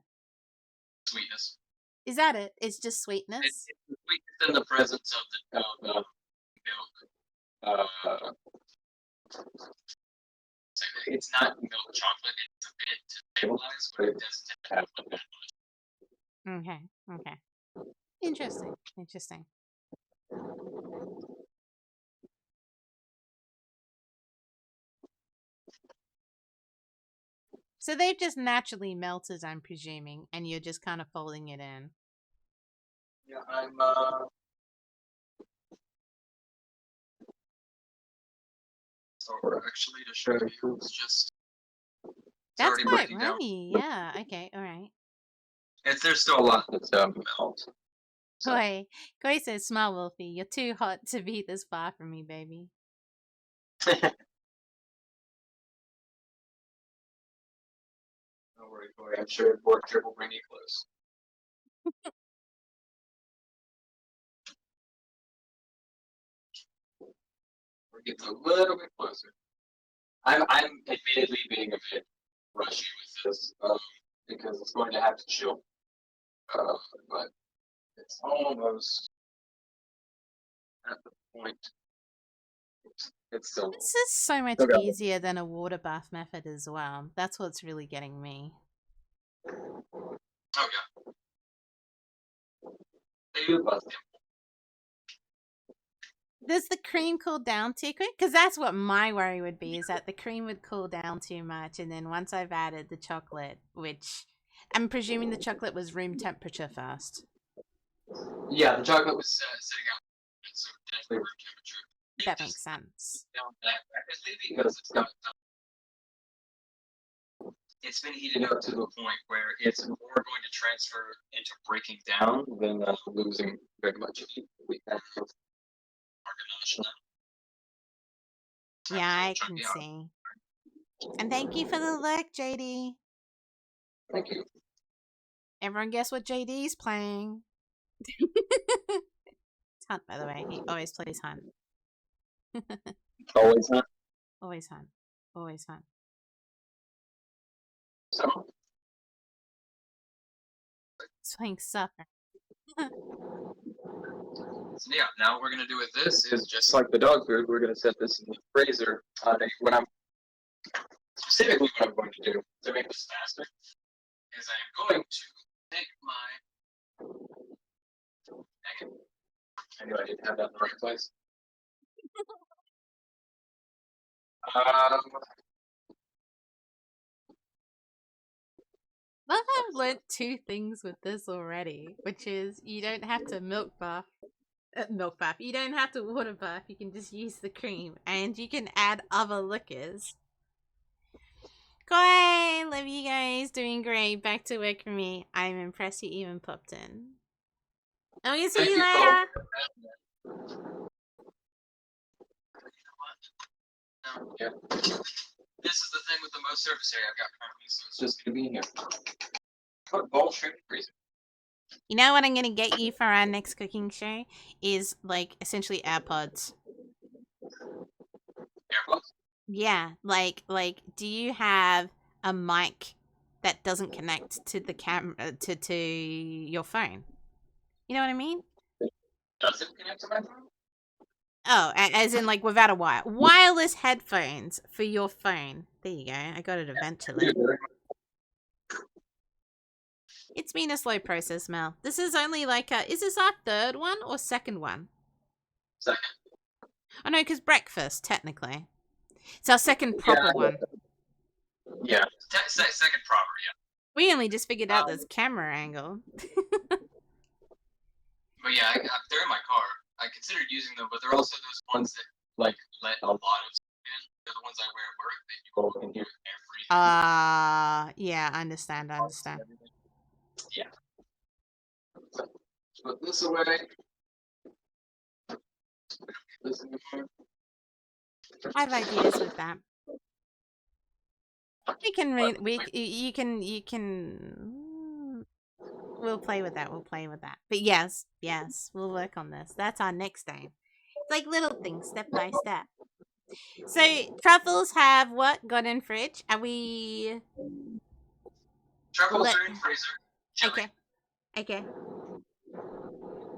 Sweetness. Is that it? It's just sweetness? It's the sweetness in the presence of milk. It's not milk chocolate. It's a bit to stabilize, but it doesn't tend to have like that much. Okay. Interesting. So they've just naturally melted, I'm presuming, and you're just kind of folding it in. Yeah, I'm so actually to show you, it's just that's quite runny. Yeah. Okay. All right. There's still a lot that's melt. So. Koi says, "Smile, Wolfie. You're too hot to be this far from me, baby." Don't worry, Koi. I'm sure Bork will bring you close. We're getting a little bit closer. I'm admittedly being a bit rushy with this because it's going to have to chill. But it's almost at the point It's still This is so much okay. easier than a water bath method as well. That's what's really getting me. Okay. They do bust him. Does the cream cool down too quick? Because that's what my worry would be, is that the cream would cool down too much, and then once I've added the chocolate, which I'm presuming the chocolate was room temperature first. Yeah, the chocolate was sitting out, so definitely room temperature. That makes sense. Down that rapidly because it's been heated up to the point where it's more going to transfer into breaking down than losing very much heat. We have our ganache now. Yeah, I can see. And thank you for the look, JD. Thank you. Everyone guess what JD's playing? It's Hunt, by the way. He always plays Hunt. Always not. Always Hunt. Always Hunt. So, He's playing Supper. so yeah, now what we're gonna do with this is just like the dog food. We're gonna set this in the freezer. What I'm going to do to make this faster is I am going to take my. Dang it. I knew I didn't have that in the right place. Love how I've learnt two things with this already, which is you don't have to milk bath. You don't have to water bath. You can just use the cream, and you can add other liquors. Koi, love you guys, doing great. Back to work for me. I'm impressed you even popped in. I'm gonna see you later. Yeah. This is the thing with the most surface area I've got currently, so it's just gonna be in here. Put bowl straight in the freezer. You know what I'm gonna get you for our next cooking show is like essentially AirPods. AirPods? Yeah, like do you have a mic that doesn't connect to the camera to your phone? You know what I mean? Does it connect to my phone? Oh, as in like without a wire. Wireless headphones for your phone. There you go. I got it eventually. It's been a slow process, Mel. This is only like is this our third one or second one? Second. Oh no, because breakfast, technically. It's our second proper one. Yeah, second proper, yeah. We only just figured out this camera angle. But yeah, they're in my car. I considered using them, but they're also those ones that like let a lot of stuff in. They're the ones I wear at work that you all can hear everything. Yeah, I understand. Yeah. So, put this away. This in here. I have ideas with that. You can. We'll play with that. But yes, we'll work on this. That's our next day. It's like little things, step by step. So truffles have what got in fridge? Are we? Truffles are in freezer. Chili. Okay.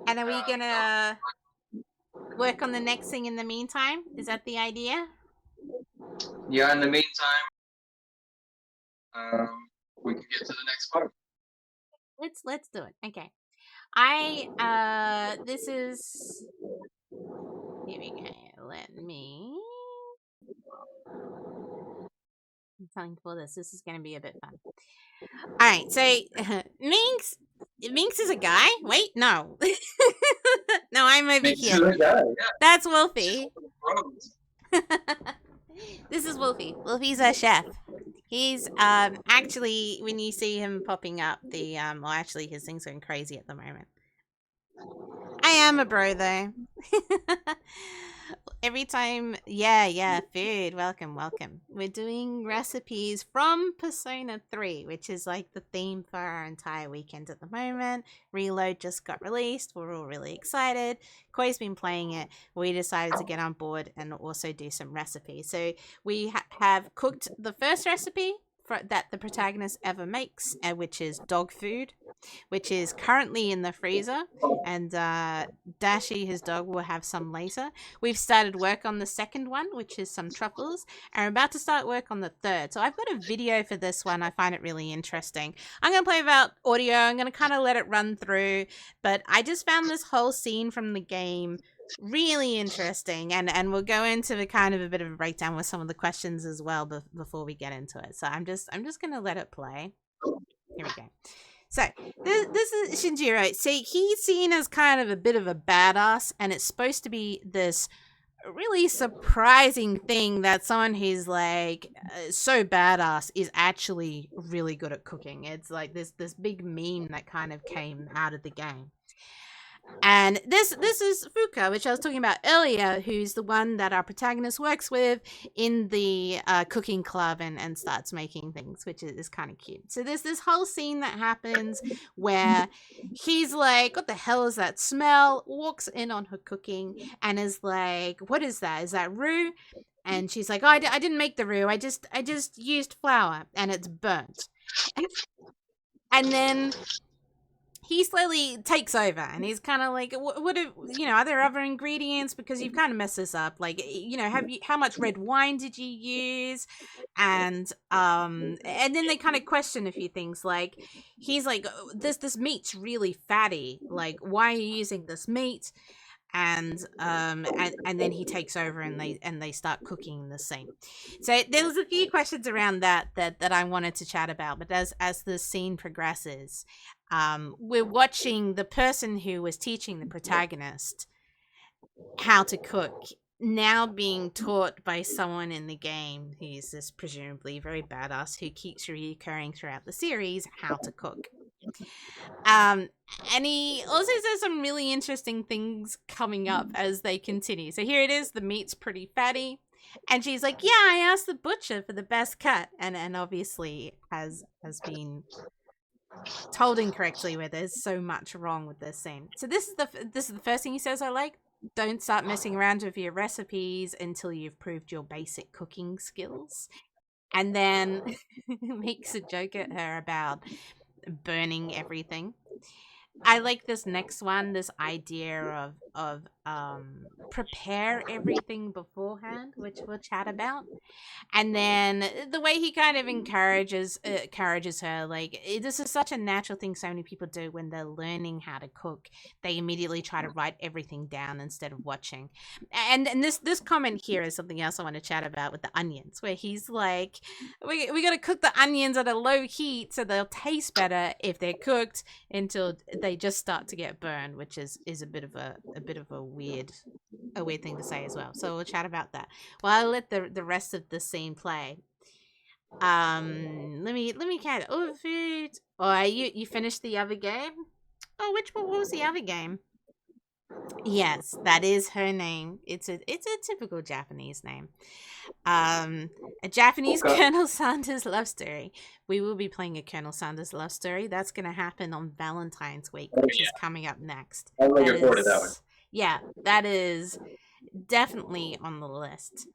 And are we gonna work on the next thing in the meantime? Is that the idea? Yeah. In the meantime, we can get to the next part. Let's do it. Okay. This is. Here we go. Let me. I'm telling for this. This is going to be a bit fun. All right. So, Minx is a guy. Wait, no. No, I'm over here. That's Wolfie. This is Wolfie. Wolfie's our chef. He's actually, when you see him popping up, actually his thing's going crazy at the moment. I am a bro though. Every time, yeah, food. Welcome. We're doing recipes from Persona 3, which is like the theme for our entire weekend at the moment. Reload just got released. We're all really excited. Koi's been playing it. We decided to get on board and also do some recipes. So we have cooked the first recipe that the protagonist ever makes, which is dog food, which is currently in the freezer, and Dashi, his dog, will have some later. We've started work on the second one, which is some truffles, and we're about to start work on the third. So I've got a video for this one. I find it really interesting. I'm going to play without audio. I'm going to kind of let it run through, but I just found this whole scene from the game really interesting, and we'll go into the kind of a bit of a breakdown with some of the questions as well before we get into it. So I'm just gonna let it play. Here we go. So this is Shinjiro. See, he's seen as kind of a bit of a badass, and it's supposed to be this really surprising thing that someone who's like so badass is actually really good at cooking. It's like this big meme that kind of came out of the game. And this is Fuka, which I was talking about earlier, who's the one that our protagonist works with in the cooking club and starts making things, which is kind of cute. So there's this whole scene that happens where he's like, what the hell is that smell? Walks in on her cooking and is like, what is that? Is that roux? And she's like, oh, I didn't make the roux. I just used flour and it's burnt. And then he slowly takes over and he's kind of like, what are there other ingredients? Because you've kind of messed this up. Like, how much red wine did you use? And then they kind of question a few things. Like, he's like, this meat's really fatty. Like, why are you using this meat? And then he takes over and they start cooking the same. So there was a few questions around that I wanted to chat about, but as the scene progresses, we're watching the person who was teaching the protagonist how to cook now being taught by someone in the game who's this presumably very badass who keeps recurring throughout the series how to cook. And he also says some really interesting things coming up as they continue. So here it is, the meat's pretty fatty. And she's like, yeah, I asked the butcher for the best cut. And obviously has been told incorrectly where there's so much wrong with this scene. So this is the first thing he says I like. Don't start messing around with your recipes until you've proved your basic cooking skills. And then makes a joke at her about burning everything. I like this next one, this idea of prepare everything beforehand, which we'll chat about. And then the way he kind of encourages her, like, this is such a natural thing so many people do when they're learning how to cook. They immediately try to write everything down instead of watching. And this comment here is something else I want to chat about with the onions, where he's like, we got to cook the onions at a low heat so they'll taste better if they're cooked until they just start to get burned, which is a bit of a weird thing to say as well. So we'll chat about that. Well, I'll let the rest of the scene play. Let me count. Oh, food. Oh, you finished the other game? Oh, what was the other game? Yes, that is her name. It's a typical Japanese name. A Japanese Colonel Sanders love story. We will be playing a Colonel Sanders love story. That's going to happen on Valentine's week, which is coming up next. I'm looking forward to that one. Yeah, that is definitely on the list.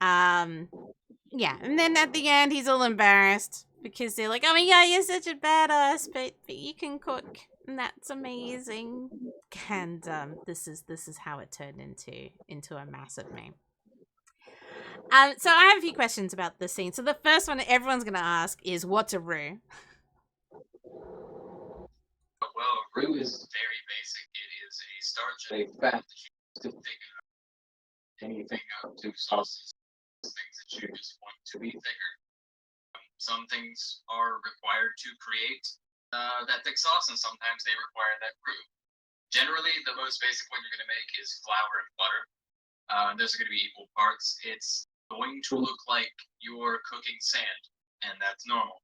Yeah, and then at the end, he's all embarrassed because they're like, "Oh my god, you're such a badass, but you can cook, and that's amazing." And this is how it turned into a massive meme. So I have a few questions about this scene. So the first one everyone's gonna ask is, "What's a roux?" Well, roux is very basic. It is a starch and a fat that you use to thicken anything up to sauces, things that you just want to be thicker. Some things are required to create that thick sauce, and sometimes they require that roux. Generally, the most basic one you're going to make is flour and butter. Those are going to be equal parts. It's going to look like you're cooking sand, and that's normal.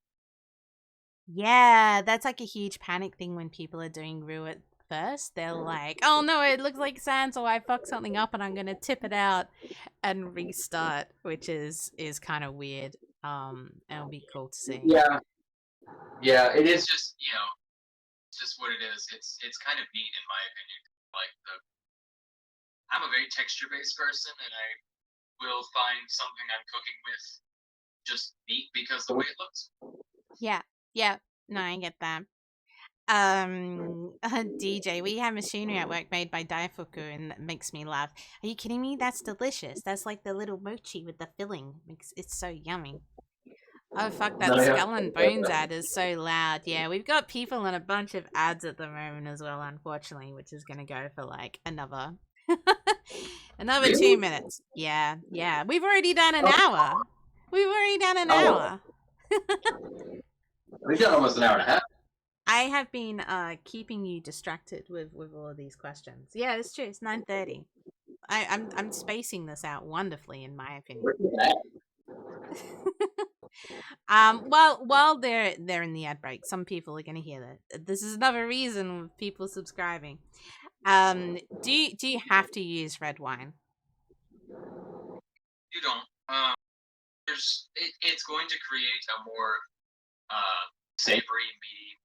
Yeah, that's like a huge panic thing when people are doing roux at first. They're like, "Oh no, it looks like sand, so I fucked something up and I'm gonna tip it out and restart," which is kind of weird. It'll be cool to see. Yeah, it is just it's just what it is. It's kind of neat in my opinion. Like I'm a very texture based person, and I will find something I'm cooking with just neat because the way it looks. Yeah. No, I get that. DJ, we have machinery at work made by Daifuku, and that makes me laugh. Are you kidding me? That's delicious. That's like the little mochi with the filling. Makes it's so yummy. Oh fuck, that No, yeah. Skull and Bones ad is so loud. Yeah, we've got people on a bunch of ads at the moment as well, unfortunately, which is gonna go for like another another Really? 2 minutes. Yeah. We've already done an Oh, hour. We've already done an oh, hour. we got almost an hour and a half. I have been keeping you distracted with all of these questions. Yeah, it's true. It's 9:30. I'm spacing this out wonderfully, in my opinion. While they're in the ad break, some people are gonna hear that. This is another reason of people subscribing. Do you have to use red wine? You don't. It's going to create a more savory, meaty,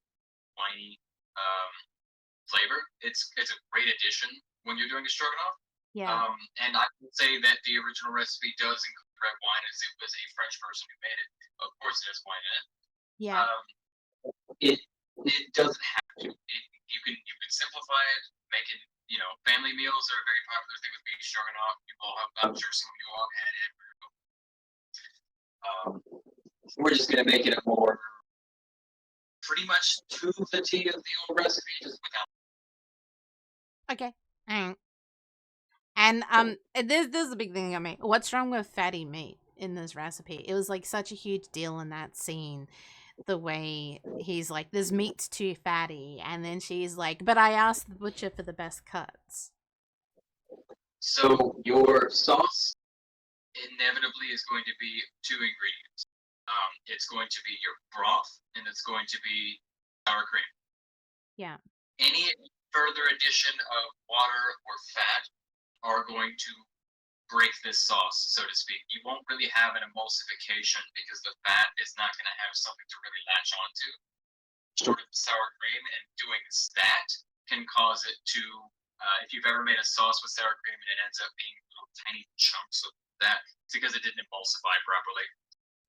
winey flavor. It's a great addition when you're doing a stroganoff. Yeah. And I would say that the original recipe does include red wine, as it was a French person who made it. Of course, it has wine in it. Yeah. It doesn't have to. You can simplify it. Make it. Family meals are a very popular thing with beef stroganoff. I'm sure some of you all had it. We're just gonna make it a more pretty much to the T of the old recipe, just without. Okay. And this is a big thing I mean. What's wrong with fatty meat in this recipe? It was like such a huge deal in that scene. The way he's like, this meat's too fatty, and then she's like, but I asked the butcher for the best cuts. So your sauce inevitably is going to be two ingredients. It's going to be your broth, and it's going to be sour cream. Yeah. Any further addition of water or fat are going to break this sauce, so to speak. You won't really have an emulsification because the fat is not going to have something to really latch onto. Short of the sour cream, and doing that can cause it to, if you've ever made a sauce with sour cream and it ends up being little tiny chunks of that, it's because it didn't emulsify properly.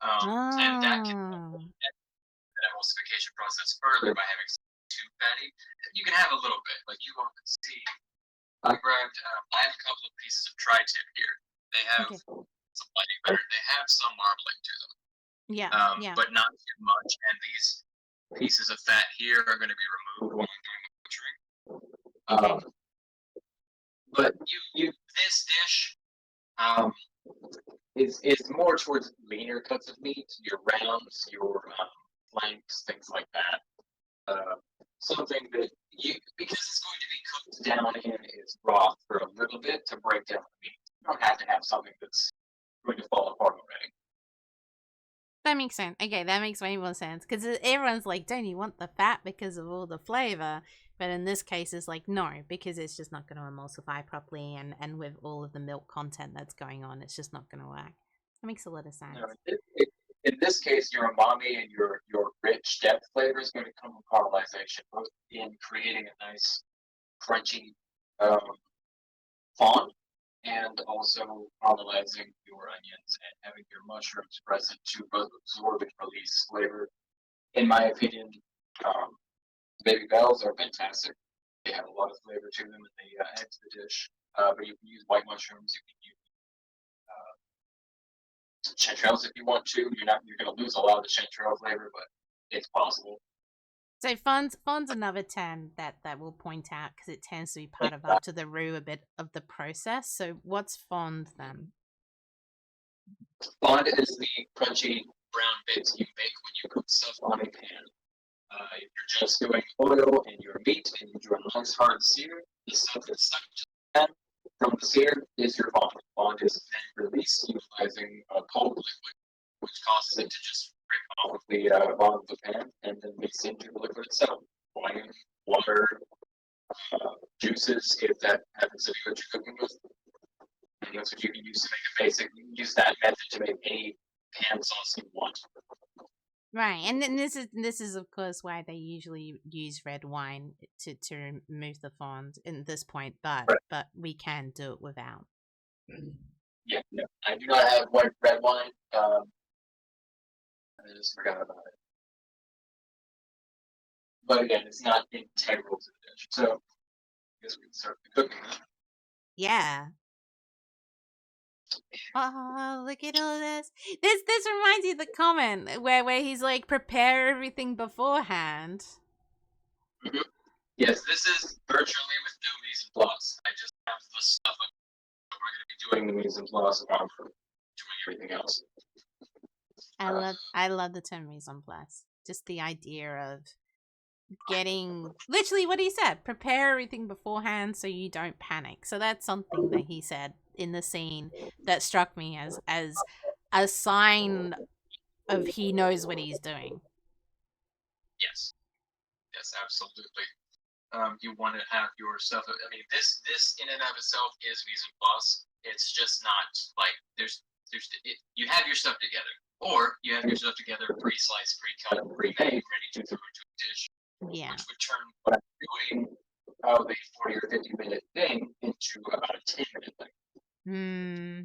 And that can that emulsification process further by having too fatty. You can have a little bit, like you all can see. I grabbed. I have a couple of pieces of tri-tip here. They have some lighting better. They have some marbling to them. Yeah. But not too much. And these pieces of fat here are going to be removed while I'm doing the butchering. But this dish is more towards leaner cuts of meat, your rounds, your flanks, things like that. Something that because it's going to be cooked down in its broth for a little bit to break down the meat. You don't have to have something that's going to fall apart already. That makes sense. Okay, that makes way more sense. Because everyone's like, don't you want the fat because of all the flavor? But in this case, it's like, no, because it's just not going to emulsify properly. And with all of the milk content that's going on, it's just not going to work. That makes a lot of sense. In this case, your umami and your rich depth flavor is going to come from caramelization, both in creating a nice crunchy fond, and also caramelizing your onions and having your mushrooms present to both absorb and release flavor. In my opinion, baby bells are fantastic. They have a lot of flavor to them, and they add to the dish. But you can use white mushrooms. You can use chanterelles if you want to. You're going to lose a lot of the chanterelle flavor, but it's possible. So fond's another term that we'll point out because it tends to be part of up to the roux a bit of the process. So what's fond then? Fond is the crunchy brown bits you make when you cook stuff on a pan. If you're just doing oil and your meat and you do a nice hard sear, the stuff that's stuck to the pan from the sear is your fond. Fond is then released utilizing a cold liquid, which causes it to just rip off the bottom of the pan and then mix into the liquid itself. Wine, water, juices, if that happens to be what you're cooking with. And that's what you can use to make a basic. You can use that method to make any pan sauce you want. Right, and then this is of course why they usually use red wine to remove the fond in this point, but we can do it without. Yeah, no, I do not have white red wine. I just forgot about it. But again, it's not integral to the dish. So I guess we can start the cooking. Yeah. Oh, look at all this. This reminds me of the comment where he's like, prepare everything beforehand. Mm-hmm. Yes, this is virtually with no mise en place. I just have the stuff. We're going to be doing the mise en place while we're doing everything else. I love the term mise en place. Just the idea of getting literally what he said, prepare everything beforehand so you don't panic. So that's something that he said in the scene that struck me as a sign of he knows what he's doing. Yes, absolutely. You want to have your stuff. I mean, this in and of itself is mise en place. It's just not like you have your stuff together, or you have your stuff together pre-sliced, pre-cut, pre-made, ready to throw into a dish. Yeah. Which would turn what I'm doing probably 40 or 50-minute thing into about a 10-minute thing. Hmm.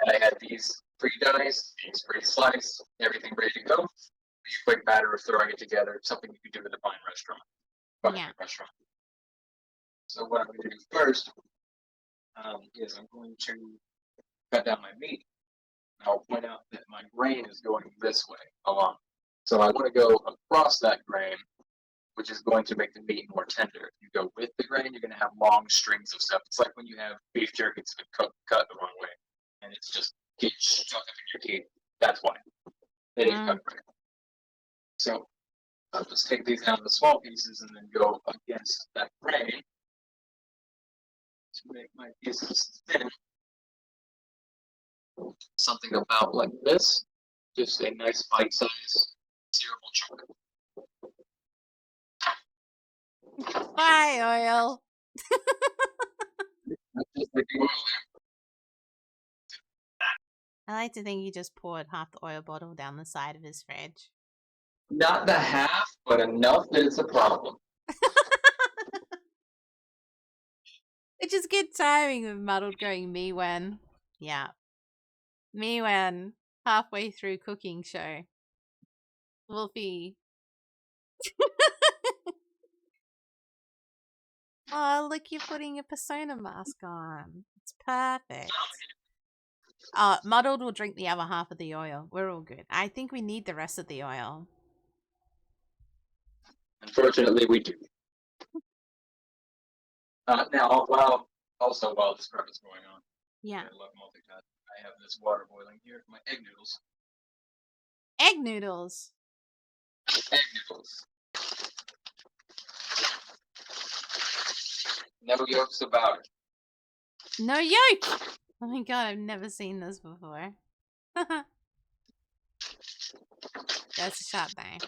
And I had these pre-diced, these pre-sliced, everything ready to go. Be a quick matter of throwing it together. Something you could do in a fine restaurant. Restaurant. So what I'm going to do first is I'm going to cut down my meat. I'll point out that my grain is going this way along. So I want to go across that grain, which is going to make the meat more tender. If you go with the grain, you're going to have long strings of stuff. It's like when you have beef jerky that's been cut the wrong way, and it's just get stuck up in your teeth. That's why it ain't cut right. So I'll just take these down to small pieces and then go against that grain to make my pieces thin. Something about like this, just a nice bite-sized searable chunk. Bye, oil. I like to think he just poured half the oil bottle down the side of his fridge. Not the half, but enough that it's a problem. Which is good timing with Muddled going me when. Yeah. Me when halfway through cooking show. Wolfie. Oh, look, you're putting a persona mask on. It's perfect. Muddled will drink the other half of the oil. We're all good. I think we need the rest of the oil. Unfortunately, we do. Now, while this prep is going on, yeah, I love multitasking. I have this water boiling here. My egg noodles. Egg noodles. Egg noodles. No yolks about it. No yolk. Oh my god, I've never seen this before. That's a shot knife.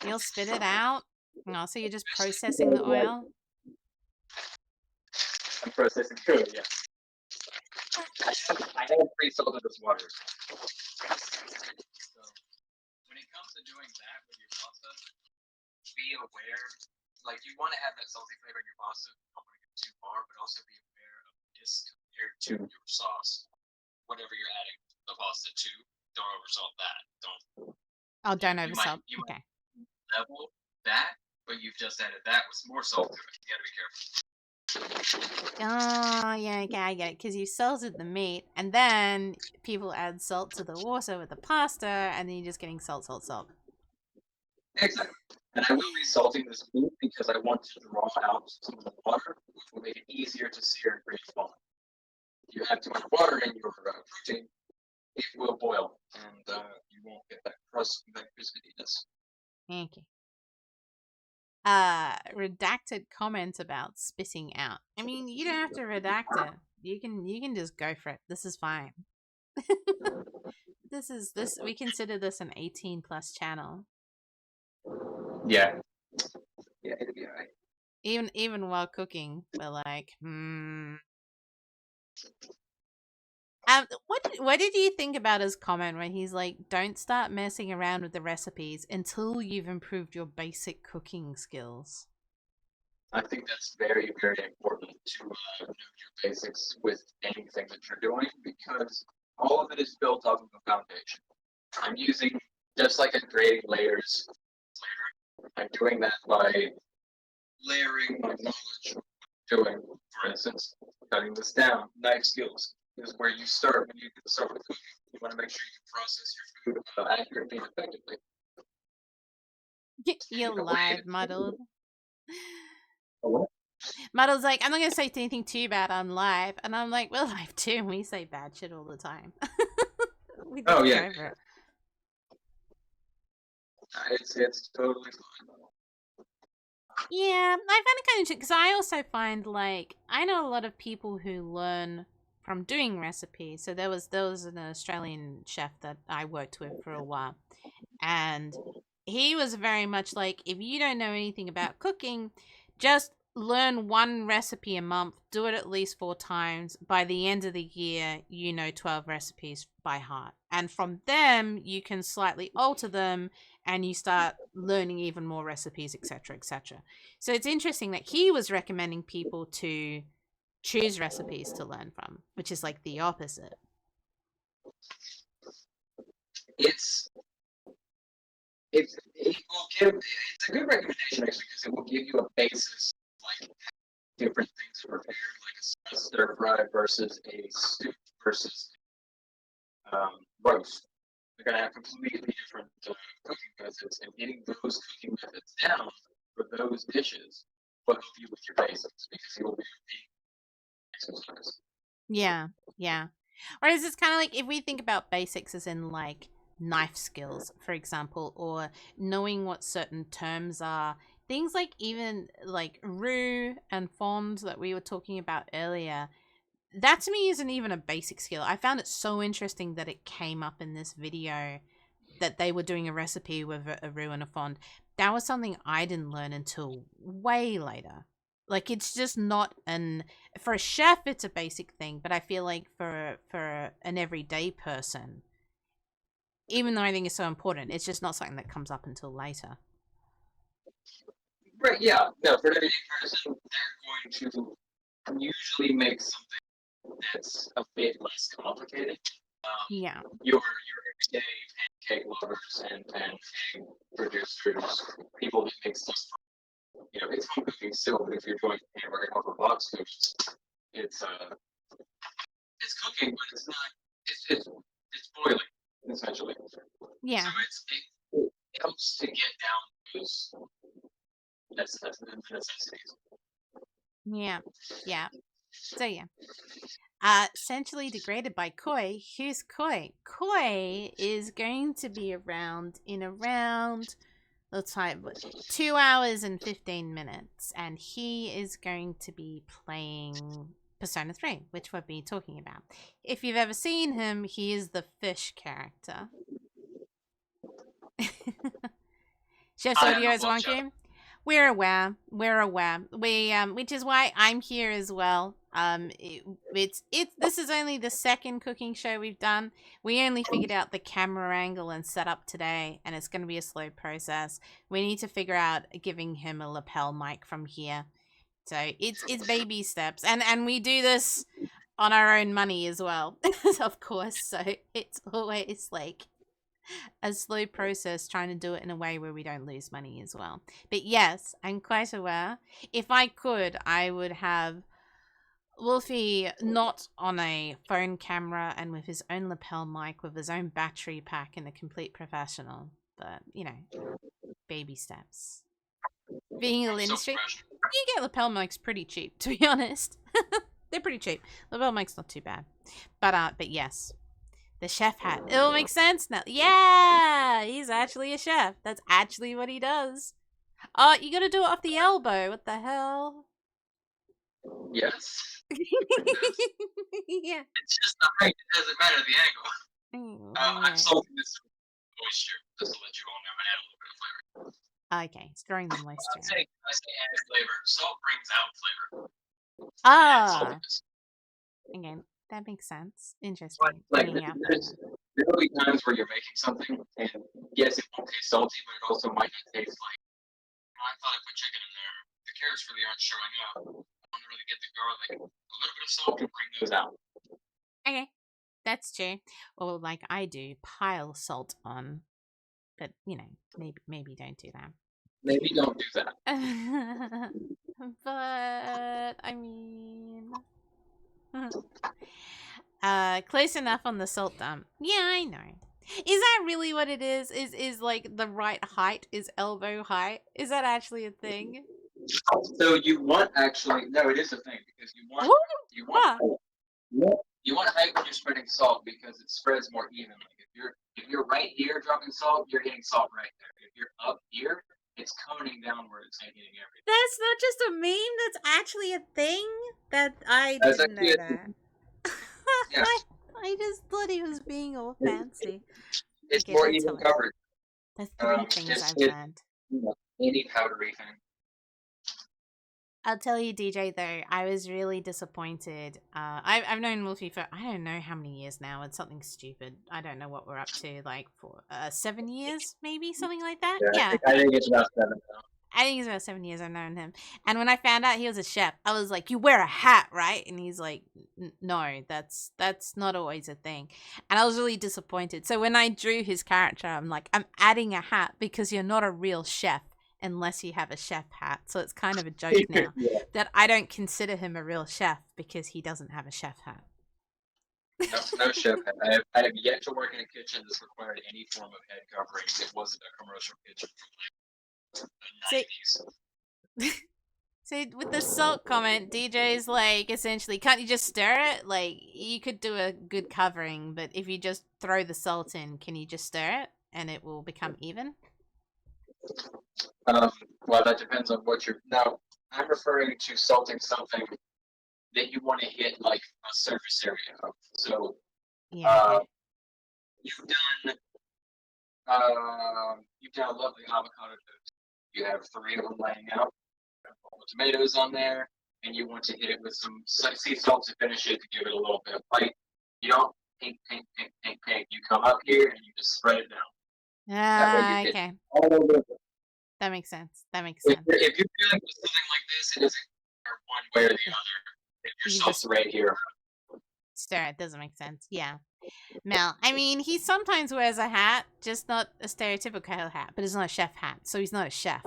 You'll spit it out? No, so you're just processing the oil? I'm processing food, yeah. I have pre-salted this water. So, when it comes to doing that with your pasta, be aware, like you want to have that salty flavor in your pasta. Don't want to get too far, but also be aware of this compared to your sauce. Whatever you're adding the pasta to, don't oversalt that. Don't oversalt. You might level that, but you've just added that with more salt to it. You gotta be careful. Oh, yeah, okay, I get it. Because you salted the meat, and then people add salt to the water with the pasta, and then you're just getting salt. Exactly. And I will be salting this meat because I want to draw out some of the water, which will make it easier to sear and create foam. If you add too much water in your protein, it will boil, and you won't get that crust, that crispiness. Okay. Redacted comment about spitting out. I mean, you don't have to redact it. You can just go for it. This is fine. We consider this an 18+ channel. Yeah. Yeah, it'll be alright. Even while cooking, we're like, what did you think about his comment when he's like, don't start messing around with the recipes until you've improved your basic cooking skills? I think that's very, very important to know your basics with anything that you're doing, because all of it is built off of a foundation. I'm using, just like I'm creating layers later, I'm doing that by layering my knowledge of doing. For instance, cutting this down, knife skills is where you start when you start with cooking. You want to make sure you can process your food accurately and effectively. You're live, Muddled. What? Muddled's like, I'm not going to say anything too bad on live. And I'm like, we're live too, and we say bad shit all the time. We just Oh, yeah. go for it. It's totally fine. Yeah, I find it kind of interesting because I also find like I know a lot of people who learn from doing recipes. So there was an Australian chef that I worked with for a while, and he was very much like, if you don't know anything about cooking, just learn one recipe a month, do it at least 4 times. By the end of the year, you know 12 recipes by heart, and from them you can slightly alter them and you start learning even more recipes, etc., etc. So it's interesting that he was recommending people to choose recipes to learn from, which is like the opposite. It will give. It's a good recommendation actually because it will give you a basis like different things prepared, like a stir fry versus a stew versus roast. They're gonna have completely different cooking methods, and getting those cooking methods down for those dishes will help you with your basics because you will be repeating exercise. Yeah, yeah. Whereas it's kind of like if we think about basics as in like knife skills, for example, or knowing what certain terms are, things like even like roux and fond that we were talking about earlier, that to me isn't even a basic skill. I found it so interesting that it came up in this video that they were doing a recipe with a roux and a fond. That was something I didn't learn until way later. Like it's just not an for a chef it's a basic thing, but I feel like for an everyday person, even though I think it's so important, it's just not something that comes up until later. Right? Yeah. No, for an everyday person, they're going to usually make something that's a bit less complicated. Yeah. Your everyday pancake lovers and egg producers, people that make stuff, it's home cooking still. But if you're doing hamburger off a box foods, it's cooking, but it's not. It's boiling essentially. Yeah. So it helps to get down those necessities. Yeah. Yeah. So yeah. Essentially degraded by Koi. Who's Koi? Koi is going to be around in around the time 2 hours and 15 minutes, and he is going to be playing Persona 3, which we've been talking about. If you've ever seen him, he is the fish character. Chef's audio is wonky. We're aware. Which is why I'm here as well. This is only the second cooking show we've done. We only figured out the camera angle and setup today, and it's going to be a slow process. We need to figure out giving him a lapel mic from here. So it's baby steps, and we do this on our own money as well, of course. So it's always like a slow process trying to do it in a way where we don't lose money as well. But yes, I'm quite aware. If I could, I would have Wolfie not on a phone camera and with his own lapel mic with his own battery pack and a complete professional. But, baby steps. Being in the industry, you get lapel mics pretty cheap, to be honest. They're pretty cheap. Lapel mic's not too bad. But yes. The chef hat. It'll make sense now. Yeah! He's actually a chef. That's actually what he does. Oh, you gotta do it off the elbow. What the hell? Yes. Yeah. It's just the height. It doesn't matter the angle. I'm salting this with moisture, just to let you all know I add a little bit of flavor. Okay, stirring the moisture. I say add flavor. Salt brings out flavor. Ah. Again, that makes sense. Interesting. Like there will be times where you're making something, and yes, it won't taste salty, but it also might not taste like. I thought I put chicken in there. The carrots really aren't showing up. I want to really get the garlic. A little bit of salt can bring those out. Okay, That's true. Or like I do, pile salt on. But maybe don't do that. Maybe don't do that. But I mean, close enough on the salt dump. Yeah, I know. Is that really what it is? Is like the right height is elbow height? Is that actually a thing? So you want actually no, it is a thing because Huh. you want height when you're spreading salt because it spreads more evenly. If you're right here dropping salt, you're hitting salt right there. If you're up here, it's coning downwards and hitting everything. That's not just a meme. That's actually a thing. That I That's didn't know actually that. Yeah. I just thought he was being all fancy. It's Okay, more that's even hilarious. coverage. The three things just I've hit- learned. Any powdery thing. I'll tell you, DJ, though, I was really disappointed. I've known Wolfie for, I don't know how many years now. It's something stupid. I don't know what we're up to, like, for 7 years, maybe? Something like that? Yeah. I think it's about 7 now. I think it's about 7 years I've known him. And when I found out he was a chef, I was like, you wear a hat, right? And he's like, no, that's not always a thing. And I was really disappointed. So when I drew his character, I'm like, I'm adding a hat because you're not a real chef unless you have a chef hat. So it's kind of a joke now that I don't consider him a real chef because he doesn't have a chef hat. No chef hat. I have yet to work in a kitchen that's required any form of head covering. It wasn't a commercial kitchen from the 90s. So with the salt comment, DJ's like, essentially, can't you just stir it? Like, you could do a good covering, but if you just throw the salt in, can you just stir it and it will become even? Well, that depends on what you're. Now, I'm referring to salting something that you want to hit like a surface area of. So, Yeah. you've done a lovely avocado toast. You have 3 of them laying out. All the tomatoes on there, and you want to hit it with some sea salt to finish it to give it a little bit of bite. You don't pink. You come up here and you just spread it down. Okay. All over. That makes sense. If you're feeling with something like this, it doesn't matter one way or the other. If your salt's right here. Stir it doesn't make sense. Yeah. Mel, I mean, he sometimes wears a hat, just not a stereotypical hat, but it's not a chef hat, so he's not a chef.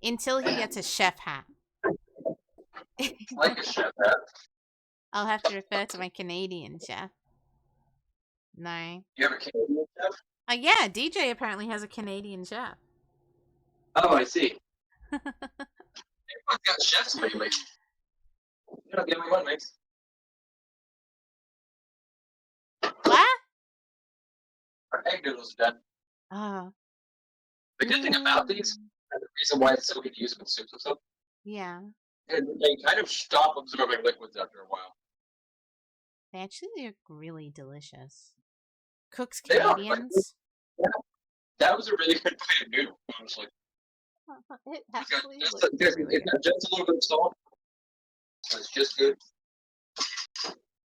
Until he gets a chef hat. Like a chef hat. I'll have to refer to my Canadian chef. No. You have a Canadian chef? Yeah, DJ apparently has a Canadian chef. Oh, I see. Everyone's got chefs lately. You're not the only one, mate. What? Our egg noodles are done. Oh. The good thing about these, and the reason why it's so good to use them in soups and stuff, Yeah. they kind of stop absorbing liquids after a while. They actually look really delicious. Cook's They are, Canadians? Yeah. That was a really good plate of noodle, honestly. It actually It's looks really good. got just a little bit of salt. So it's just good.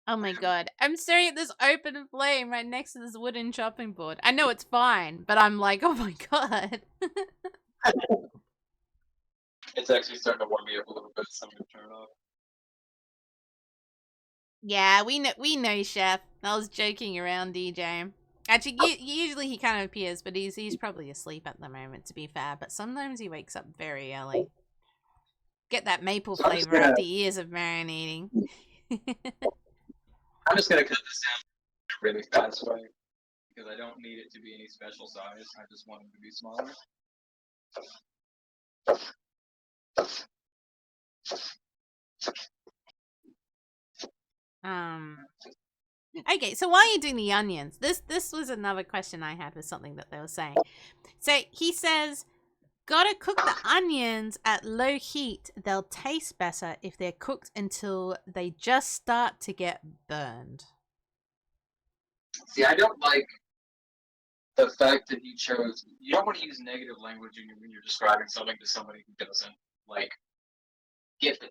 Oh my god. I'm staring at this open flame right next to this wooden chopping board. I know it's fine, but I'm like, oh my god. It's actually starting to warm me up a little bit, so I'm going to turn it off. Yeah, we know, Chef. I was joking around, DJ. Actually, usually he kind of appears, but he's probably asleep at the moment, to be fair. But sometimes he wakes up very early. Get that maple flavor after years of marinating. I'm just going to cut this down really fast way, because I don't need it to be any special size. I just want it to be smaller. Okay, so while you're doing the onions, this was another question I had with something that they were saying. So he says, gotta cook the onions at low heat. They'll taste better if they're cooked until they just start to get burned. See, I don't like the fact that he chose. You don't want to use negative language when you're describing something to somebody who doesn't like get the.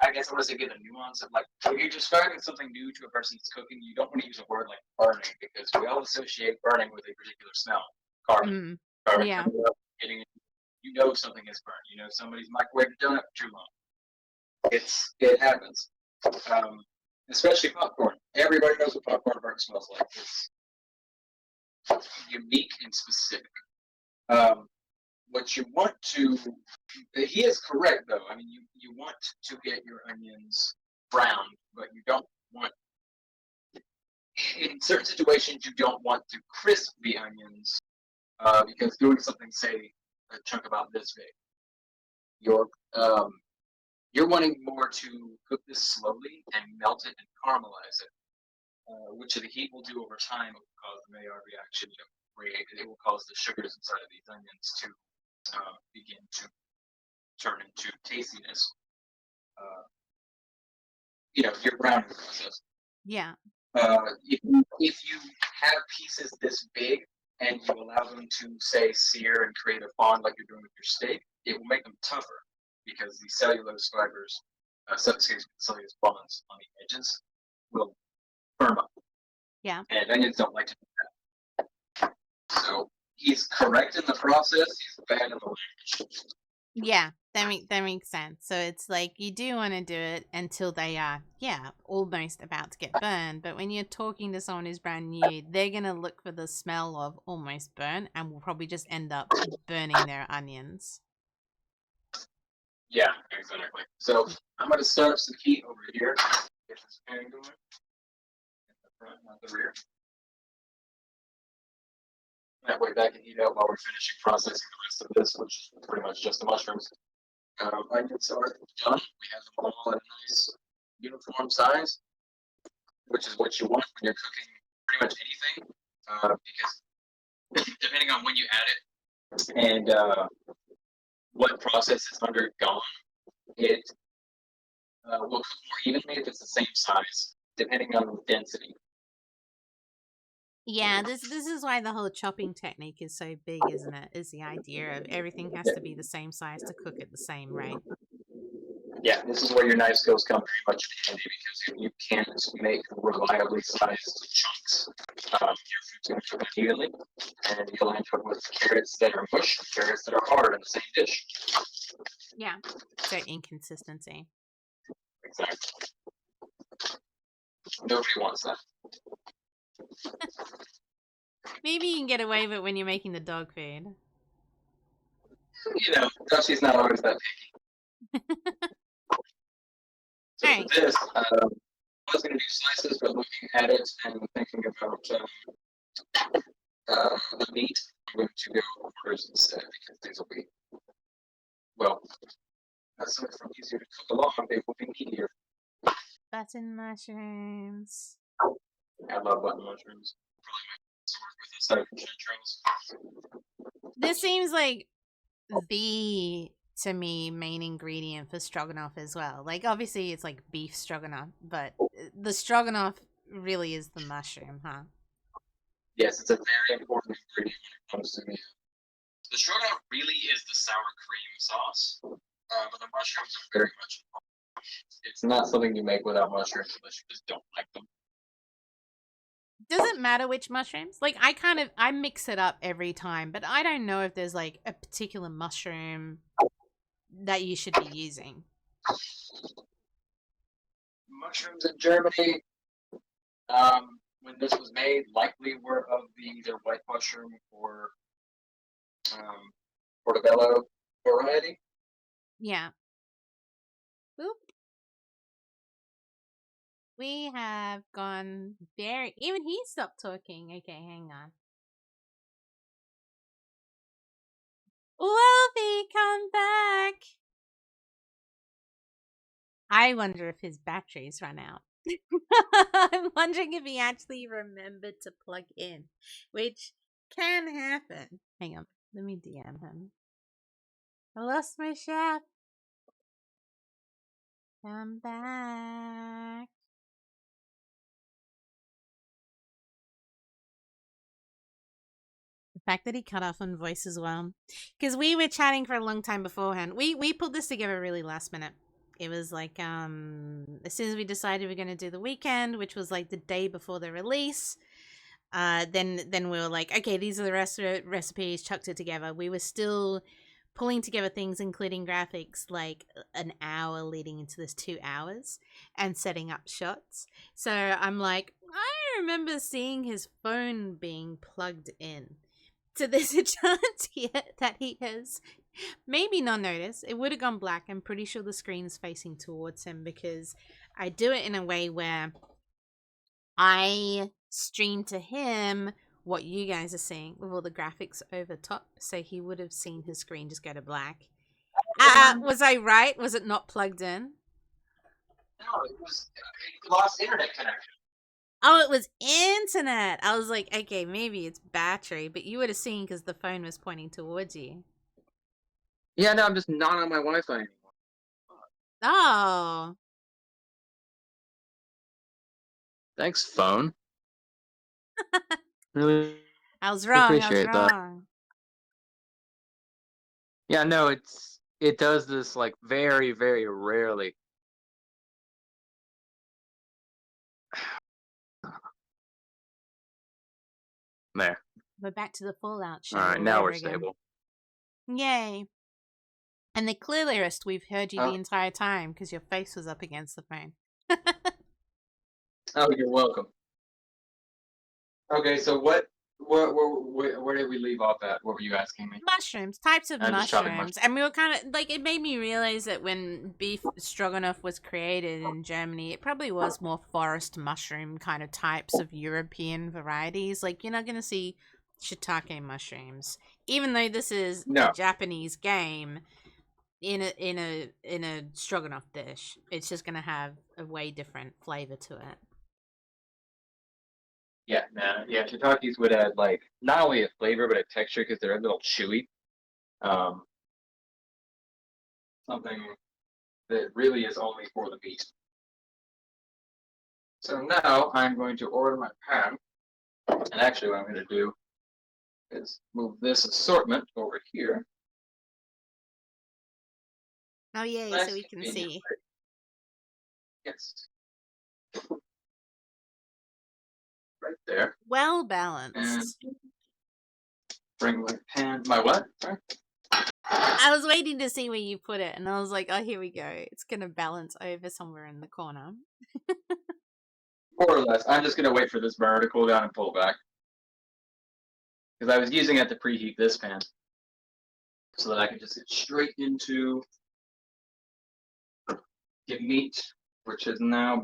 I guess I want to say get the nuance of like when you're describing something new to a person that's cooking. You don't want to use a word like burning because we all associate burning with a particular smell. Carbon. Carbon. Yeah. You know something is burned. You know somebody's microwaved a donut for too long. It happens. especially popcorn. Everybody knows what popcorn burnt smells like. It's unique and specific. What you want to, he is correct though. I mean, you want to get your onions browned, but you don't want, in certain situations, you don't want to crisp the onions because doing something, say, a chunk about this big, you're wanting more to cook this slowly and melt it and caramelize it, which the heat will do over time. It will cause the Maillard reaction to create. It will cause the sugars inside of these onions to begin to turn into tastiness. Your browning process. Yeah. If you have pieces this big and you allow them to, say, sear and create a bond like you're doing with your steak, it will make them tougher because the cellulose fibers, cellulose bonds on the edges will firm up. Yeah. And onions don't like to do that. So he's correct in the process. He's bad in the language. Yeah, that makes sense. So it's like you do want to do it until they are, almost about to get burned. But when you're talking to someone who's brand new, they're gonna look for the smell of almost burnt, and will probably just end up burning their onions. Yeah, exactly. So I'm gonna start some heat over here. Get this pan going. In the front, not the rear. That way that can heat out while we're finishing processing the rest of this, which is pretty much just the mushrooms. Onions are done. We have them all at a nice uniform size, which is what you want when you're cooking pretty much anything, because depending on when you add it and what process it's undergone, it will cook more evenly if it's the same size, depending on the density. Yeah, this is why the whole chopping technique is so big, isn't it? Is the idea of everything has to be the same size to cook at the same rate. Yeah, this is where your knife skills come very much in handy because if you can't make reliably sized chunks, your food's going to cook unevenly, and you'll end up with carrots that are mush and carrots that are hard in the same dish. Yeah, so inconsistency. Exactly. Nobody wants that. Maybe you can get away with it when you're making the dog food. Dushy's not always that picky. So Right. for this, I was going to do slices, but looking at it and thinking about the meat, I'm going to go quarters instead because these will be, aside from easier to cook along, they will be meatier. Button mushrooms. I love button mushrooms. Probably my favorite with aside from chanterelles. This seems like to me, main ingredient for stroganoff as well. Like, obviously, it's like beef stroganoff, but the stroganoff really is the mushroom, huh? Yes, it's a very important ingredient when it comes to meat. The stroganoff really is the sour cream sauce, but the mushrooms are very much involved. It's not something you make without mushrooms unless you just don't like them. Does it matter which mushrooms? Like, I mix it up every time, but I don't know if there's like a particular mushroom that you should be using. Mushrooms in Germany, when this was made, likely were of the either white mushroom or portobello variety. Yeah. Oop. We have gone very... Even he stopped talking. Okay, hang on. Wolfie, come back! I wonder if his batteries run out. I'm wondering if he actually remembered to plug in, which can happen. Hang on, let me DM him. I lost my chef. Come back. The fact that he cut off on voice as well. Because we were chatting for a long time beforehand. We pulled this together really last minute. It was like, as soon as we decided we are going to do the weekend, which was like the day before the release, then we were like, okay, these are the recipes, chucked it together. We were still pulling together things, including graphics, like an hour leading into this 2 hours, and setting up shots. So I'm like, I remember seeing his phone being plugged in. So there's a chance here that he has maybe not noticed. It would have gone black. I'm pretty sure the screen's facing towards him because I do it in a way where I stream to him what you guys are seeing with all the graphics over top. So he would have seen his screen just go to black. Was I right? Was it not plugged in? No, it lost internet connection. Oh, it was internet. I was like, okay, maybe it's battery, but you would have seen because the phone was pointing towards you. Yeah, no, I'm just not on my Wi-Fi anymore. Oh. Thanks, phone. Really I was wrong. appreciate that. Yeah, no, it does this like very, very rarely. There. We're back to the Fallout show. All right, now we're stable. Yay. And the clearest we've heard you the entire time because your face was up against the phone. Oh, you're welcome. Okay, so where did we leave off at? What were you asking me? Mushrooms, types of mushrooms. And we were kind of like, it made me realize that when beef stroganoff was created in Germany, it probably was more forest mushroom kind of types of European varieties. Like, you're not going to see shiitake mushrooms, even though this is a Japanese game. In a stroganoff dish, it's just going to have a way different flavor to it. Yeah, man. Yeah, shiitakes would add like not only a flavor but a texture because they're a little chewy. Something that really is only for the meat. So now I'm going to order my pan, and actually what I'm going to do is move this assortment over here. Oh yay! Nice, so we can see. Yes. Right there. Well balanced. And bring my pan. My what? Sorry? I was waiting to see where you put it, and I was like, oh, here we go. It's going to balance over somewhere in the corner. More or less. I'm just going to wait for this burner to cool down and pull back. Because I was using it to preheat this pan. So that I can just get straight into the meat, which has now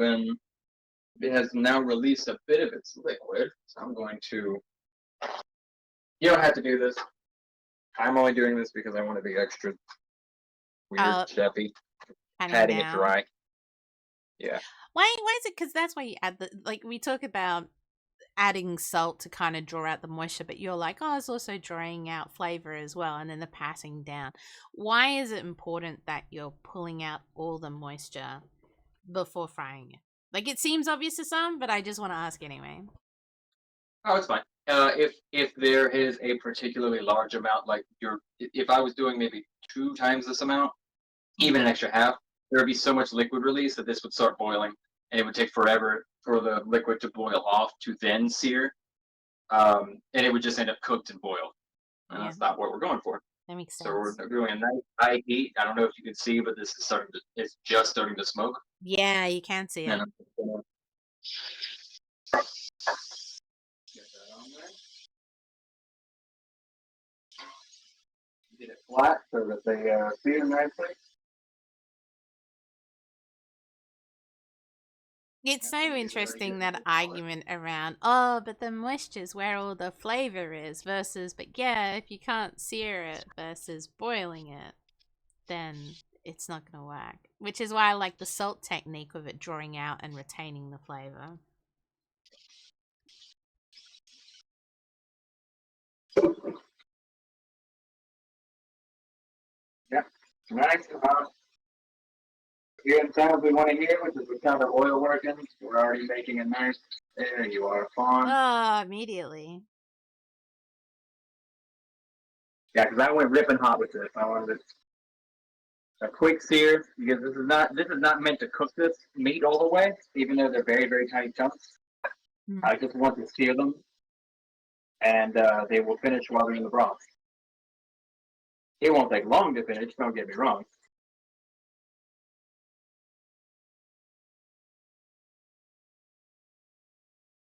released a bit of its liquid. So I'm going to, you don't have to do this. I'm only doing this because I want to be extra weird, chefy, patting it dry. Yeah. Why is it? Because that's why you add we talk about adding salt to kind of draw out the moisture, but you're like, oh, it's also drawing out flavor as well, and then the passing down. Why is it important that you're pulling out all the moisture before frying it? Like, it seems obvious to some, but I just want to ask anyway. Oh, it's fine. If there is a particularly large amount, like if I was doing maybe 2 times this amount, even an extra half, there would be so much liquid release that this would start boiling, and it would take forever for the liquid to boil off to then sear, and it would just end up cooked and boiled. And that's not what we're going for. That makes sense. So we're doing a nice high heat. I don't know if you can see, but this is it's just starting to smoke. Yeah, you can see it. Get it flat so that they sear nicely. It's so interesting, that argument around, oh, but the moisture's where all the flavor is versus, but yeah, if you can't sear it versus boiling it, then it's not going to work. Which is why I like the salt technique of it drawing out and retaining the flavor. Yeah, nice and hot. Here in town, we want to hear, which is the kind of oil working. We're already making a nice. There you are, Fawn. Oh, immediately. Yeah, because I went ripping hot with this. I wanted a quick sear because this is not meant to cook this meat all the way, even though they're very, very tiny chunks. I just want to sear them, and they will finish while they're in the broth. It won't take long to finish, don't get me wrong.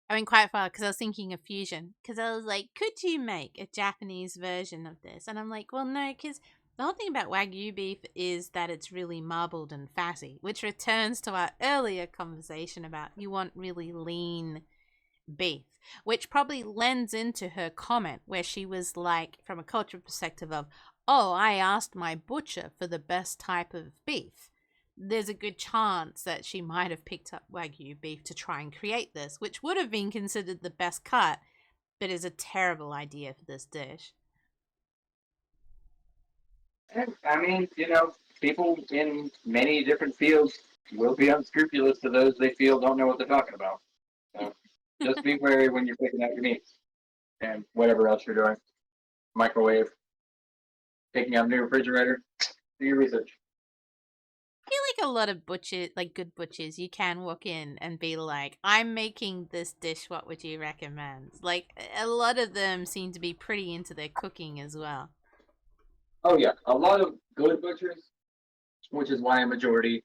I went quite far because I was thinking of fusion. Because I was like, could you make a Japanese version of this? And I'm like, well, no, because the whole thing about Wagyu beef is that it's really marbled and fatty, which returns to our earlier conversation about you want really lean beef, which probably lends into her comment where she was like, from a cultural perspective of, oh, I asked my butcher for the best type of beef. There's a good chance that she might have picked up Wagyu beef to try and create this, which would have been considered the best cut, but is a terrible idea for this dish. I mean, people in many different fields will be unscrupulous to those they feel don't know what they're talking about. So just be wary when you're picking out your meats and whatever else you're doing. Microwave, taking out a new refrigerator, do your research. I feel like a lot of butchers, like good butchers, you can walk in and be like, I'm making this dish, what would you recommend? Like, a lot of them seem to be pretty into their cooking as well. Oh yeah, a lot of good butchers, which is why a majority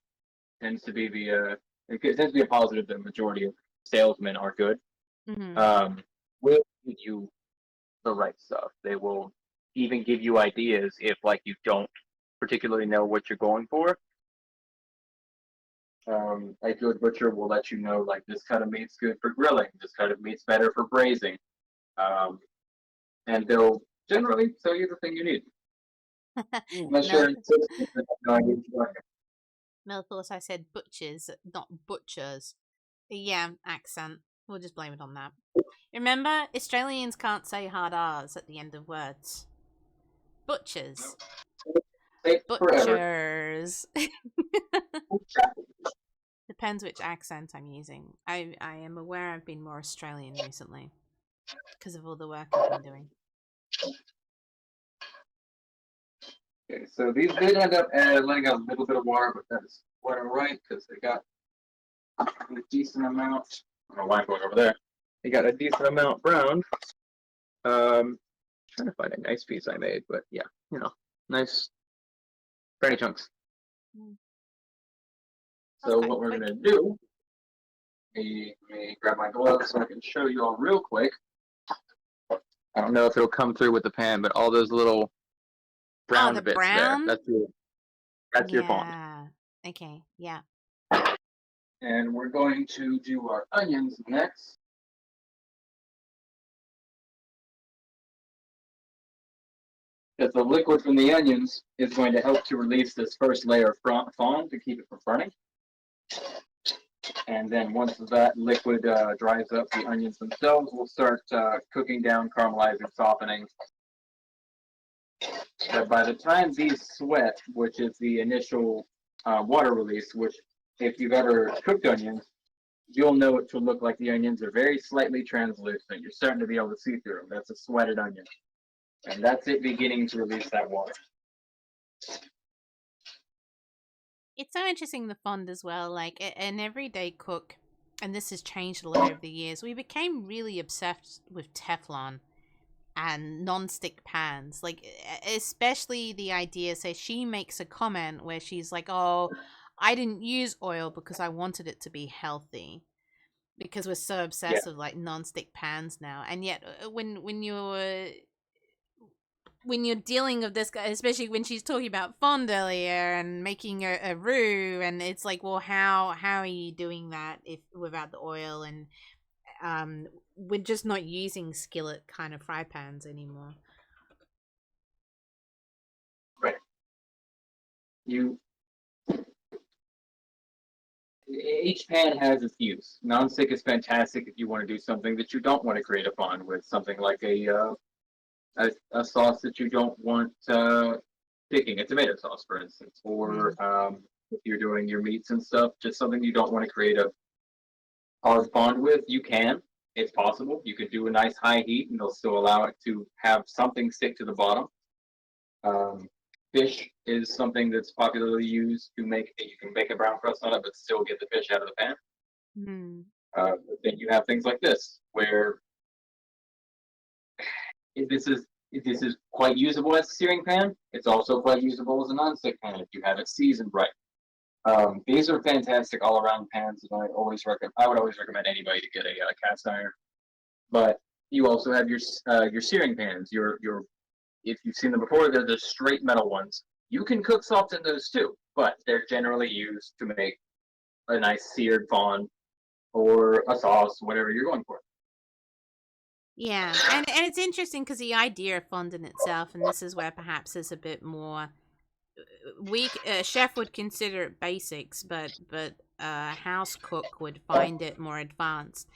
tends to be it tends to be a positive that a majority of salesmen are good. Mm-hmm. Will give you the right stuff. They will even give you ideas if like you don't particularly know what you're going for. A good butcher will let you know like this cut of meat's good for grilling, this cut of meat's better for braising, and they'll generally tell you the thing you need. Unless Mel, you're insistent that no idea what you're Mel thought I said butchers, not butchers. Yeah, accent. We'll just blame it on that. Remember, Australians can't say hard R's at the end of words. Butchers. Take forever. Butchers. Depends which accent I'm using. I am aware I've been more Australian recently because of all the work I've been doing. Okay, so these did end up letting out a little bit of water, but that's quite alright because they got a decent amount. I don't know why I'm going over there. They got a decent amount browned. Trying to find a nice piece I made, but yeah, nice granny chunks. So what we're gonna do, let me grab my gloves so I can show you all real quick. I don't know if it'll come through with the pan, but all those little brown bits brown? there, that's your fond. Okay, yeah. And we're going to do our onions next. Because the liquid from the onions is going to help to release this first layer of fond to keep it from burning. And then once that liquid dries up, the onions themselves will start cooking down, caramelizing, softening. But by the time these sweat, which is the initial water release, which if you've ever cooked onions, you'll know it to look like the onions are very slightly translucent. You're starting to be able to see through them. That's a sweated onion. And that's it beginning to release that water. It's so interesting, the fond as well. Like, an everyday cook, and this has changed a lot over the years, we became really obsessed with Teflon and non-stick pans. Like, especially the idea, so she makes a comment where she's like, oh, I didn't use oil because I wanted it to be healthy. Because we're so obsessed with like non-stick pans now. And yet when you're dealing with this guy, especially when she's talking about fond earlier and making a roux, and it's like, well, how are you doing that if without the oil? And we're just not using skillet kind of fry pans anymore. Right. Each pan has its use. Non-stick is fantastic if you want to do something that you don't want to create a fond with, something like a sauce that you don't want picking, a tomato sauce, for instance, or if you're doing your meats and stuff, just something you don't want to create a hard fond with. You can. It's possible. You could do a nice high heat, and they'll still allow it to have something stick to the bottom. Fish is something that's popularly used to make. You can make a brown crust on it, but still get the fish out of the pan. But then you have things like this, where this is this is quite usable as a searing pan. It's also quite usable as a non-stick pan if you have it seasoned right. These are fantastic all-around pans, and I would always recommend anybody to get a cast iron. But you also have your searing pans. Your if you've seen them before, they're the straight metal ones. You can cook soft in those too, but they're generally used to make a nice seared fawn or a sauce, whatever you're going for. Yeah, and it's interesting because the idea of fondant itself, and this is where perhaps is a bit more chef would consider it basics, but house cook would find it more advanced.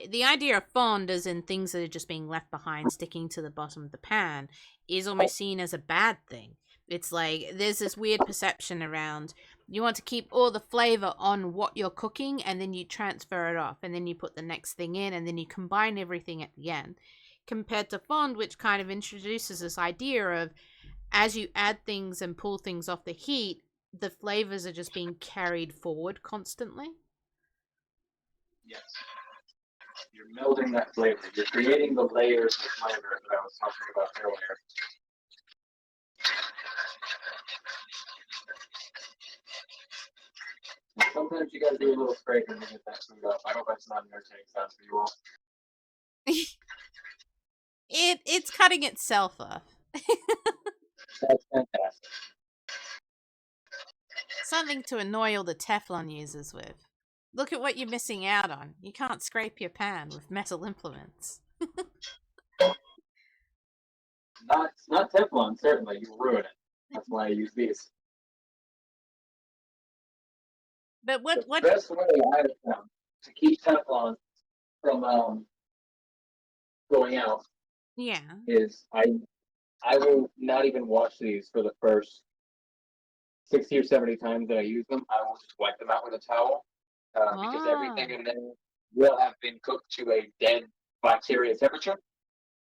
The idea of fond, as in things that are just being left behind, sticking to the bottom of the pan, is almost seen as a bad thing. It's like there's this weird perception around you want to keep all the flavor on what you're cooking, and then you transfer it off, and then you put the next thing in, and then you combine everything at the end. Compared to fond, which kind of introduces this idea of as you add things and pull things off the heat, the flavors are just being carried forward constantly. Yes. You're melding that flavor. You're creating the layers of flavor that I was talking about earlier. Sometimes you gotta do a little scraping to get that food up. I hope that's not an irritating sound for you all. It's cutting itself off. That's fantastic. Something to annoy all the Teflon users with. Look at what you're missing out on. You can't scrape your pan with metal implements. Not Teflon, certainly. You ruin it. That's why I use these. But what The best way I have found to keep Teflon from going out Yeah. is I will not even wash these for the first 60 or 70 times that I use them. I will just wipe them out with a towel because everything in there will have been cooked to a dead bacteria temperature,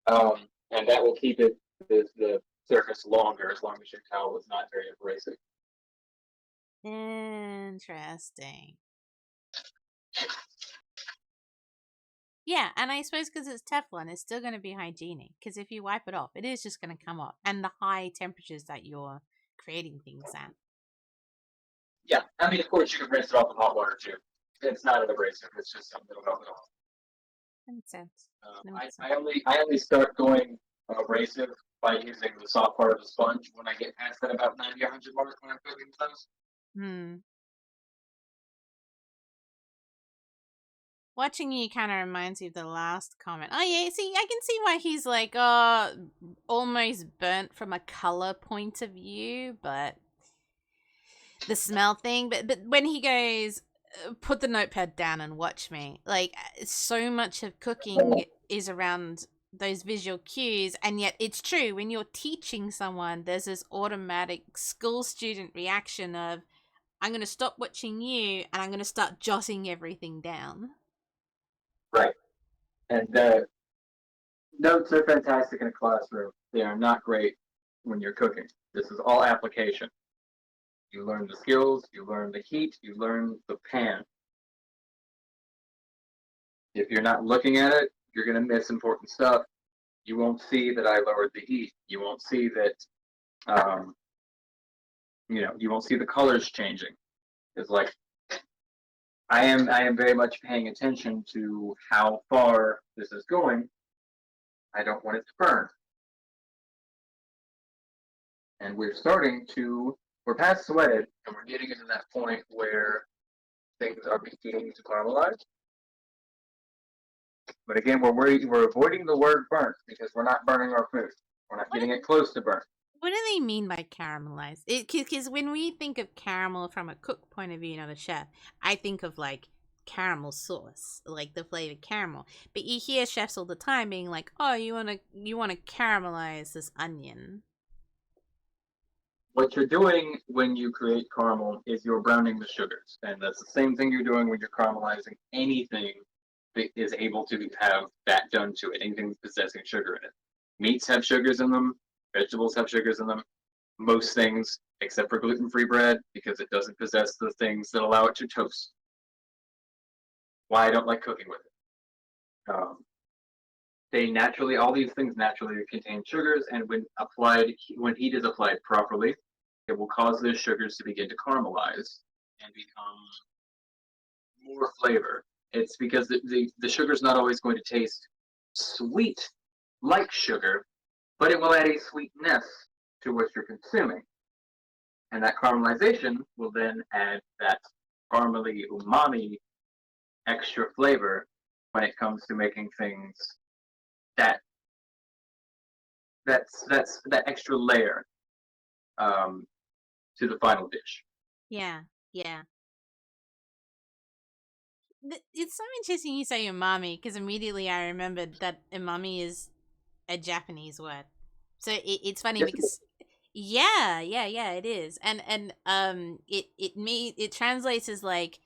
and that will keep the surface longer as long as your towel is not very abrasive. Interesting. Yeah, and I suppose because it's Teflon, it's still going to be hygienic. Because if you wipe it off, it is just going to come off. And the high temperatures that you're creating things at. Yeah, I mean, of course, you can rinse it off with hot water too. It's not an abrasive; it's just something that'll help it off. That makes sense. I only start going abrasive by using the soft part of the sponge when I get past that about 90 or 100 mark when I'm cooking those. Watching you kind of reminds me of the last comment. Oh yeah, see, I can see why he's like, almost burnt from a color point of view, but the smell thing. But when he goes, put the notepad down and watch me. Like, so much of cooking is around those visual cues, and yet it's true when you're teaching someone, there's this automatic school student reaction of, I'm going to stop watching you and I'm going to start jotting everything down. Right. And the notes are fantastic in a classroom. They are not great when you're cooking. This is all application. You learn the skills, you learn the heat, you learn the pan. If you're not looking at it, you're going to miss important stuff. You won't see that I lowered the heat. You won't see that, you won't see the colors changing. It's like, I am very much paying attention to how far this is going. I don't want it to burn. And we're past sweated, and we're getting into that point where things are beginning to caramelize. But again, we're avoiding the word burnt because we're not burning our food. We're not getting it close to burnt. What do they mean by caramelize? Because when we think of caramel from a cook point of view, not a chef, I think of like caramel sauce, like the flavored caramel. But you hear chefs all the time being like, "Oh, you wanna caramelize this onion." What you're doing when you create caramel is you're browning the sugars, and that's the same thing you're doing when you're caramelizing anything that is able to have that done to it. Anything possessing sugar in it. Meats have sugars in them. Vegetables have sugars in them. Most things, except for gluten-free bread, because it doesn't possess the things that allow it to toast. Why I don't like cooking with it. all these things naturally contain sugars, and when heat is applied properly, it will cause those sugars to begin to caramelize and become more flavor. It's because the sugar is not always going to taste sweet like sugar, but it will add a sweetness to what you're consuming. And that caramelization will then add that caramely umami extra flavor when it comes to making things that that extra layer um, to the final dish. Yeah, yeah. It's so interesting you say umami because immediately I remembered that umami is a Japanese word. So it's funny Yes, because yeah, it is. And it translates as like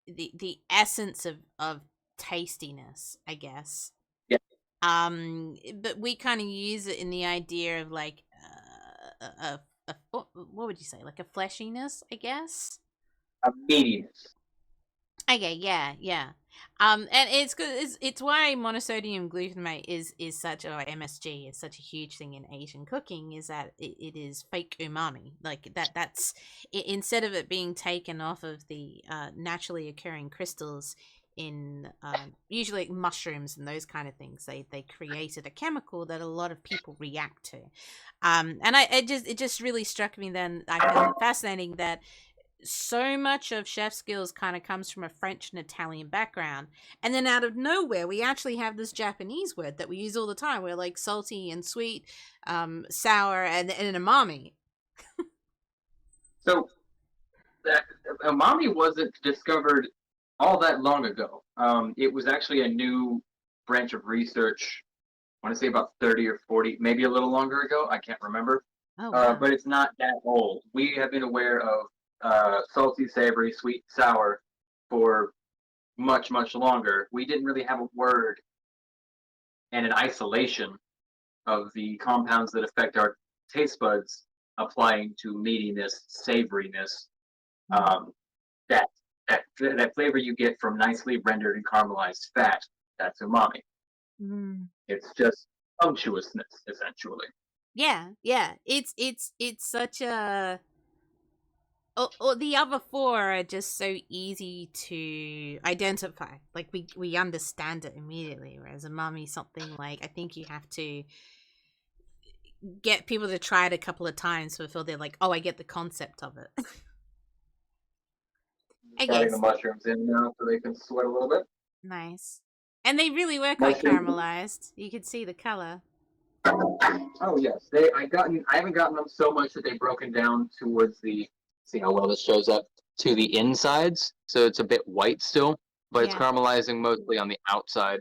the essence of tastiness, I guess. yeah, But we kind of use it in the idea of like what would you say? Like a fleshiness, I guess. a meatiness. Okay, yeah. And it's good. It's why monosodium glutamate is such, or MSG is such a huge thing in Asian cooking. Is that it is fake umami, like that. That's instead of it being taken off of the naturally occurring crystals in usually like mushrooms and those kind of things. They created a chemical that a lot of people react to. And it just really struck me then. I found it fascinating that so much of chef skills kind of comes from a French and Italian background. And then out of nowhere, we actually have this Japanese word that we use all the time. We're like salty and sweet, sour, and umami. So that umami wasn't discovered all that long ago. It was actually a new branch of research. I want to say about 30 or 40, maybe a little longer ago. I can't remember. Oh, wow. But it's not that old. We have been aware of salty, savory, sweet, sour for much, much longer. We didn't really have a word and an isolation of the compounds that affect our taste buds applying to meatiness, savoriness, um, that that flavor you get from nicely rendered and caramelized fat. That's umami. Mm. It's just unctuousness, essentially. Yeah. It's such a. Or the other four are just so easy to identify. Like we understand it immediately. Whereas umami, something like I think you have to get people to try it a couple of times before they're like, oh, I get the concept of it. I Adding the guess. mushrooms in now so they can sweat a little bit. Nice. And they really were quite Mushrooms. caramelized. You could see the color. Oh yes, I haven't gotten them so much that they've broken down towards the. See how well this shows up to the insides, so it's a bit white still, but it's Yeah. caramelizing mostly on the outside.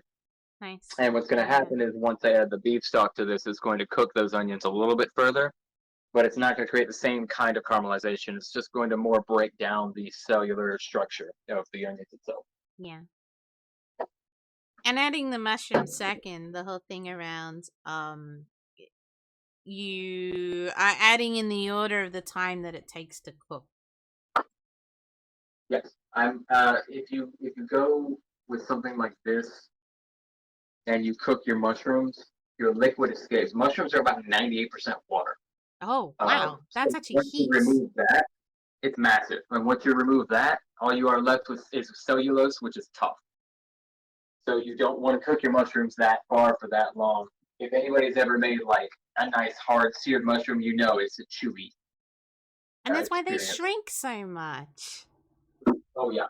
Nice. And what's going to happen is once I add the beef stock to this, it's going to cook those onions a little bit further, but it's not going to create the same kind of caramelization. It's just going to more break down the cellular structure of the onions itself. Yeah. And adding the mushroom second, the whole thing around you are adding in the order of the time that it takes to cook. Yes, I'm. If you go with something like this and you cook your mushrooms, your liquid escapes. Mushrooms are about 98% water. Oh, wow. That's So actually once you heaps. remove that, it's massive. And once you remove that, all you are left with is cellulose, which is tough. So you don't want to cook your mushrooms that far for that long. If anybody's ever made like a nice hard seared mushroom, you know it's a chewy And that's why they experience. shrink so much. Oh yeah.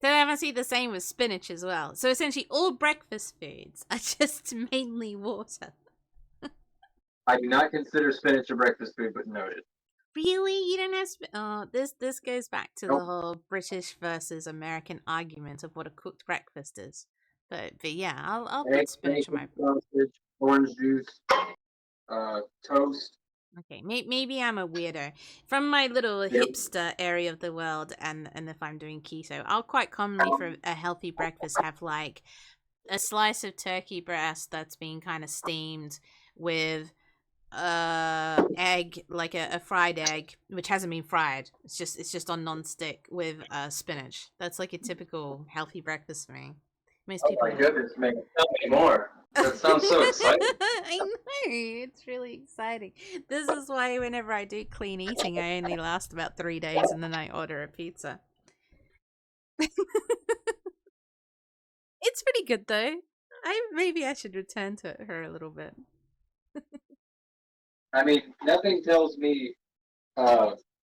So I must see the same with spinach as well. So essentially, all breakfast foods are just mainly water. I do not consider spinach a breakfast food, but noted. Really, you don't have oh, this goes back to the Nope. whole British versus American argument of what a cooked breakfast is. But yeah, I'll put Eggs, spinach on my. bacon, sausage, orange juice, toast. Okay, maybe I'm a weirdo. From my little Yep. hipster area of the world, and if I'm doing keto, I'll quite commonly for a healthy breakfast have like a slice of turkey breast that's been kind of steamed with egg, like a fried egg, which hasn't been fried. It's just on non-stick with spinach. That's like a typical healthy breakfast for me. Most Oh people my would. goodness, man! Tell me more. That sounds so exciting. I know, it's really exciting. This is why whenever I do clean eating, I only last about 3 days and then I order a pizza. It's pretty good though. Maybe I should return to her a little bit. I mean, nothing tells me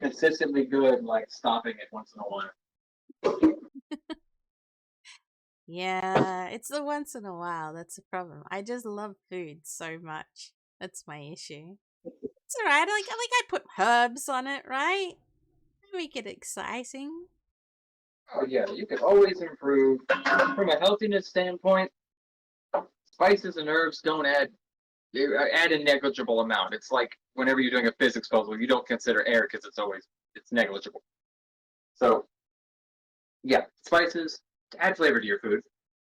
consistently good like stopping it once in a while. Yeah, it's the once in a while. That's the problem. I just love food so much. That's my issue. It's alright. I put herbs on it, right? Make it exciting. Oh yeah, you can always improve. From a healthiness standpoint, spices and herbs don't add a negligible amount. It's like whenever you're doing a physics puzzle, you don't consider air because it's negligible. So yeah, spices to add flavor to your food.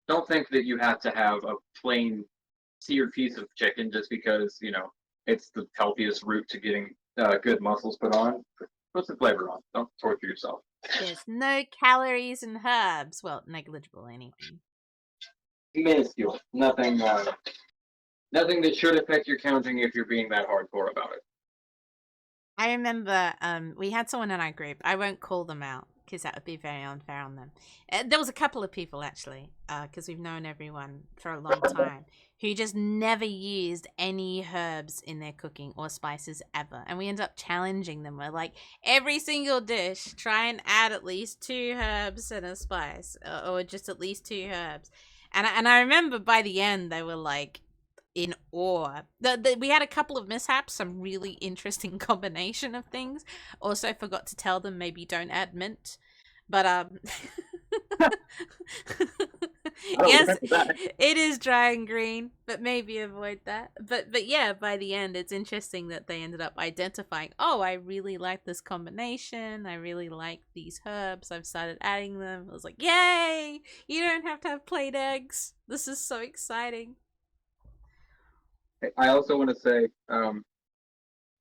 Don't think that you have to have a plain seared piece of chicken just because it's the healthiest route to getting good muscles put on. Put some flavor on. Don't torture yourself. There's no calories in herbs. Well, negligible anyway. Minuscule. Nothing that should affect your counting if you're being that hardcore about it. I remember we had someone in our group. I won't call them out because that would be very unfair on them. There was a couple of people actually, because we've known everyone for a long time, who just never used any herbs in their cooking or spices ever. And we ended up challenging them. We're like, every single dish, try and add at least 2 herbs and a spice, or just at least 2 herbs. And I remember by the end they were like in awe. We had a couple of mishaps, some really interesting combination of things. Also forgot to tell them maybe don't add mint. But yes, it is dry and green, but maybe avoid that. But yeah, by the end it's interesting that they ended up identifying, oh, I really like this combination. I really like these herbs. I've started adding them. I was like, yay! You don't have to have plain eggs. This is so exciting. I also want to say,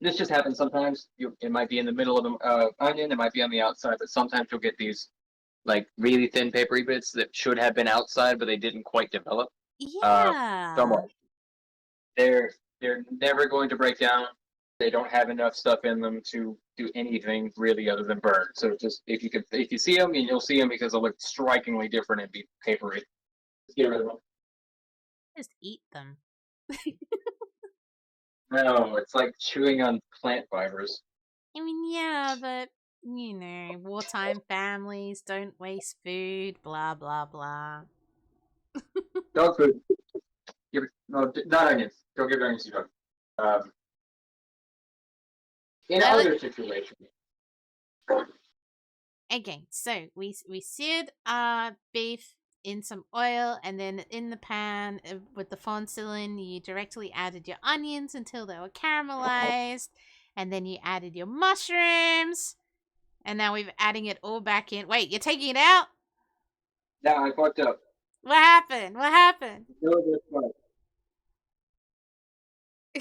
this just happens sometimes. It might be in the middle of the onion, it might be on the outside, but sometimes you'll get these like really thin papery bits that should have been outside, but they didn't quite develop. Don't Yeah. worry. They're never going to break down. They don't have enough stuff in them to do anything really other than burn. So just if you see them, and you'll see them because they'll look strikingly different and be papery. Just get rid of them. Just eat them. No, it's like chewing on plant fibers. I mean, yeah, but wartime families don't waste food, blah blah blah. Dog food. No, not onions. Don't give onions to your dog. In I other situations, Okay, so we seared beef in some oil, and then in the pan with the fond you directly added your onions until they were caramelized, and then you added your mushrooms, and now we're adding it all back in. Wait, you're taking it out? now I fucked up. What happened? What happened?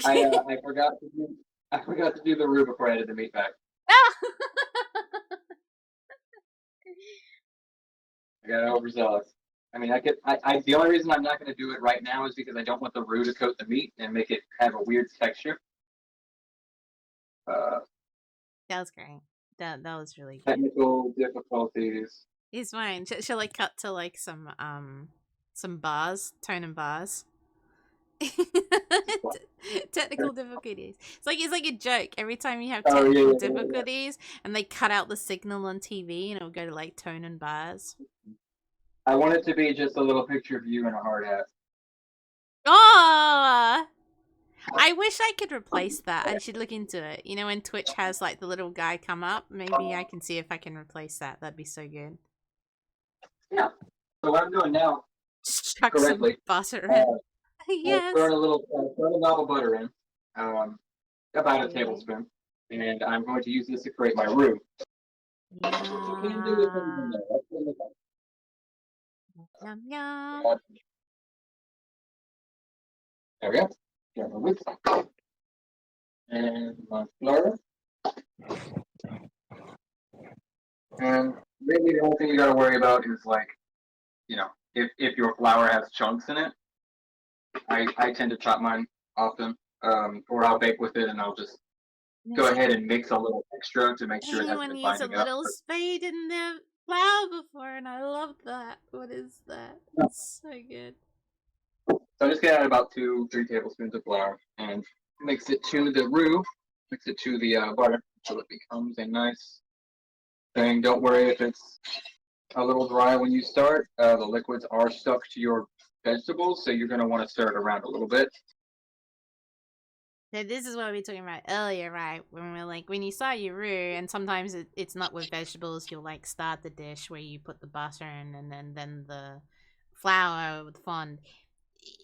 I forgot to do the roux before I added the meat back. I got overzealous. I mean, the only reason I'm not going to do it right now is because I don't want the roux to coat the meat and make it have a weird texture. That was great. That was really good. Technical difficulties. It's fine. Shall I cut to like some bars, tone and bars? Technical difficulties. It's like a joke. Every time you have technical difficulties and they cut out the signal on TV and it'll go to like tone and bars. I want it to be just a little picture of you in a hard hat. Oh, I wish I could replace that. I should look into it. You know, when Twitch has like the little guy come up, maybe I can see if I can replace that. That'd be so good. Yeah. So what I'm doing now, just chuck some butter in. Yes. Throw a knob of butter in, about a tablespoon, and I'm going to use this to create my roux. Yeah. You can do it in there. Yum yum. There we go. Got my whip. And my flour. And really the only thing you gotta worry about is like, if your flour has chunks in it, I tend to chop mine often, or I'll bake with it, and I'll just And go it's like, ahead and mix a little extra to make sure it hasn't anyone been used a binding up. little spade in their flour before, and I love that. What is that? It's so good. So I'm just gonna add about 2-3 tablespoons of flour and mix it to the roux, mix it to the butter until it becomes a nice thing. Don't worry if it's a little dry when you start. The liquids are stuck to your vegetables, so you're gonna want to stir it around a little bit. So this is what we were talking about earlier, right? When we're like, when you start your roux, and sometimes it's not with vegetables, you'll like start the dish where you put the butter in and then the flour with fond.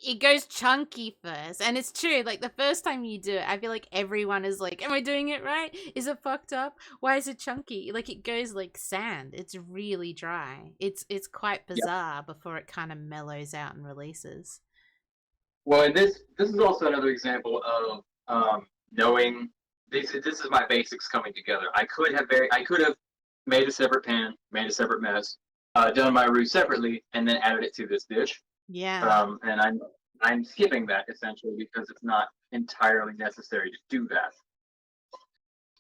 It goes chunky first, and it's true. Like the first time you do it, I feel like everyone is like, "Am I doing it right? Is it fucked up? Why is it chunky?" Like it goes like sand. It's really dry. It's quite Yep. bizarre before it kind of mellows out and releases. Well, and this is also another example of knowing this is my basics coming together. I could have made a separate pan, made a separate mess, done my roux separately, and then added it to this dish. Yeah. And I'm skipping that essentially because it's not entirely necessary to do that.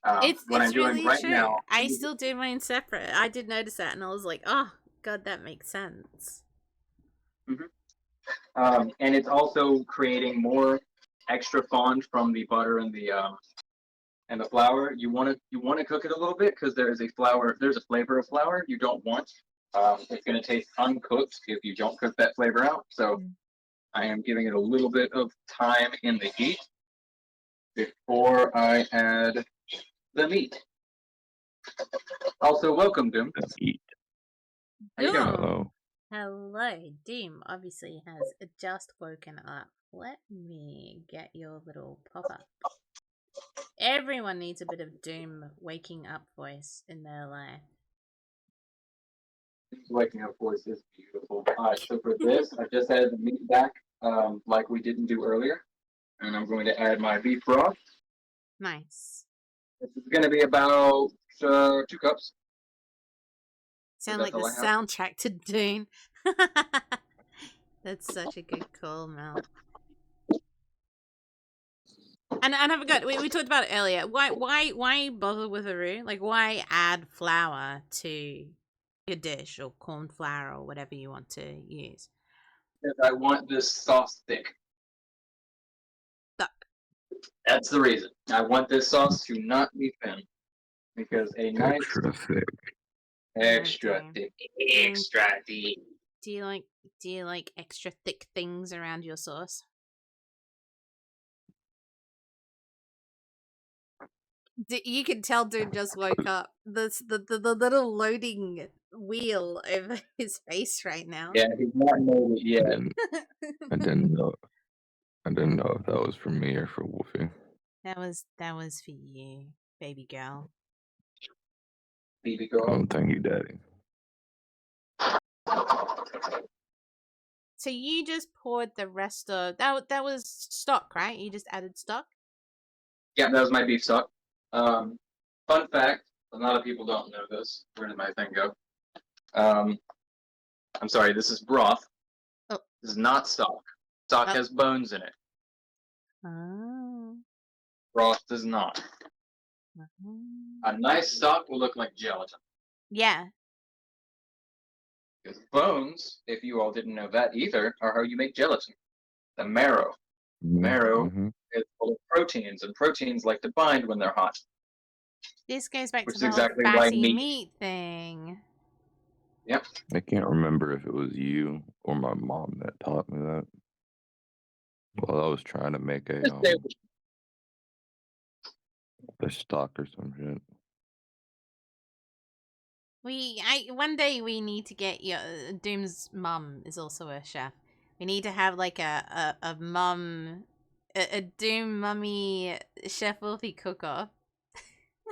What I'm It's doing really right true. now, I still do mine separate. I did notice that, and I was like, "Oh God, that makes sense." and it's also creating more extra fond from the butter and the flour. You want to cook it a little bit because there's a flavor of flour you don't want. It's going to taste uncooked if you don't cook that flavor out. So I am giving it a little bit of time in the heat before I add the meat. Also, welcome, Doom. Eat. How you doing? Hello. Hello, Doom obviously has just woken up. Let me get your little pop up. Everyone needs a bit of Doom waking up voice in their life. Waking up voice is beautiful. All right, so for this, I just added the meat back, like we didn't do earlier, and I'm going to add my beef broth. Nice. This is going to be about 2 cups. Sound like the soundtrack to Dune. That's such a good call, Mel. And I forgot, we talked about it earlier. Why bother with a roux? Like, why add flour to your dish or corn flour or whatever you want to use? Because I want this sauce thick. Stuck. That's the reason. I want this sauce to not be thin. Because a nice Extra thick. extra Okay. thick, extra thick. Do you like extra thick things around your sauce? You can tell Dude just woke up. The little loading wheel over his face right now. Yeah, he's not made it yet. I didn't know. I didn't know if that was for me or for Wolfie. That was for you, baby girl. Baby girl. Oh, thank you, Daddy. So you just poured the rest of that was stock, right? You just added stock? Yeah, that was my beef stock. Fun fact, a lot of people don't know this. Where did my thing go? I'm sorry, this is broth. Oh. This is not stock. Stock has bones in it. Oh. Broth does not. A nice stock will look like gelatin. Yeah. Because bones, if you all didn't know that either, are how you make gelatin. The marrow. Marrow is full of proteins, and proteins like to bind when they're hot. This goes back Which to the is whole exactly why fatty meat- meat thing. Yep. I can't remember if it was you or my mom that taught me that. Well, I was trying to make a stock or some shit. One day we need to get your Doom's mum is also a chef. We need to have like a mum, a Doom mummy Chef Wolfie cook-off.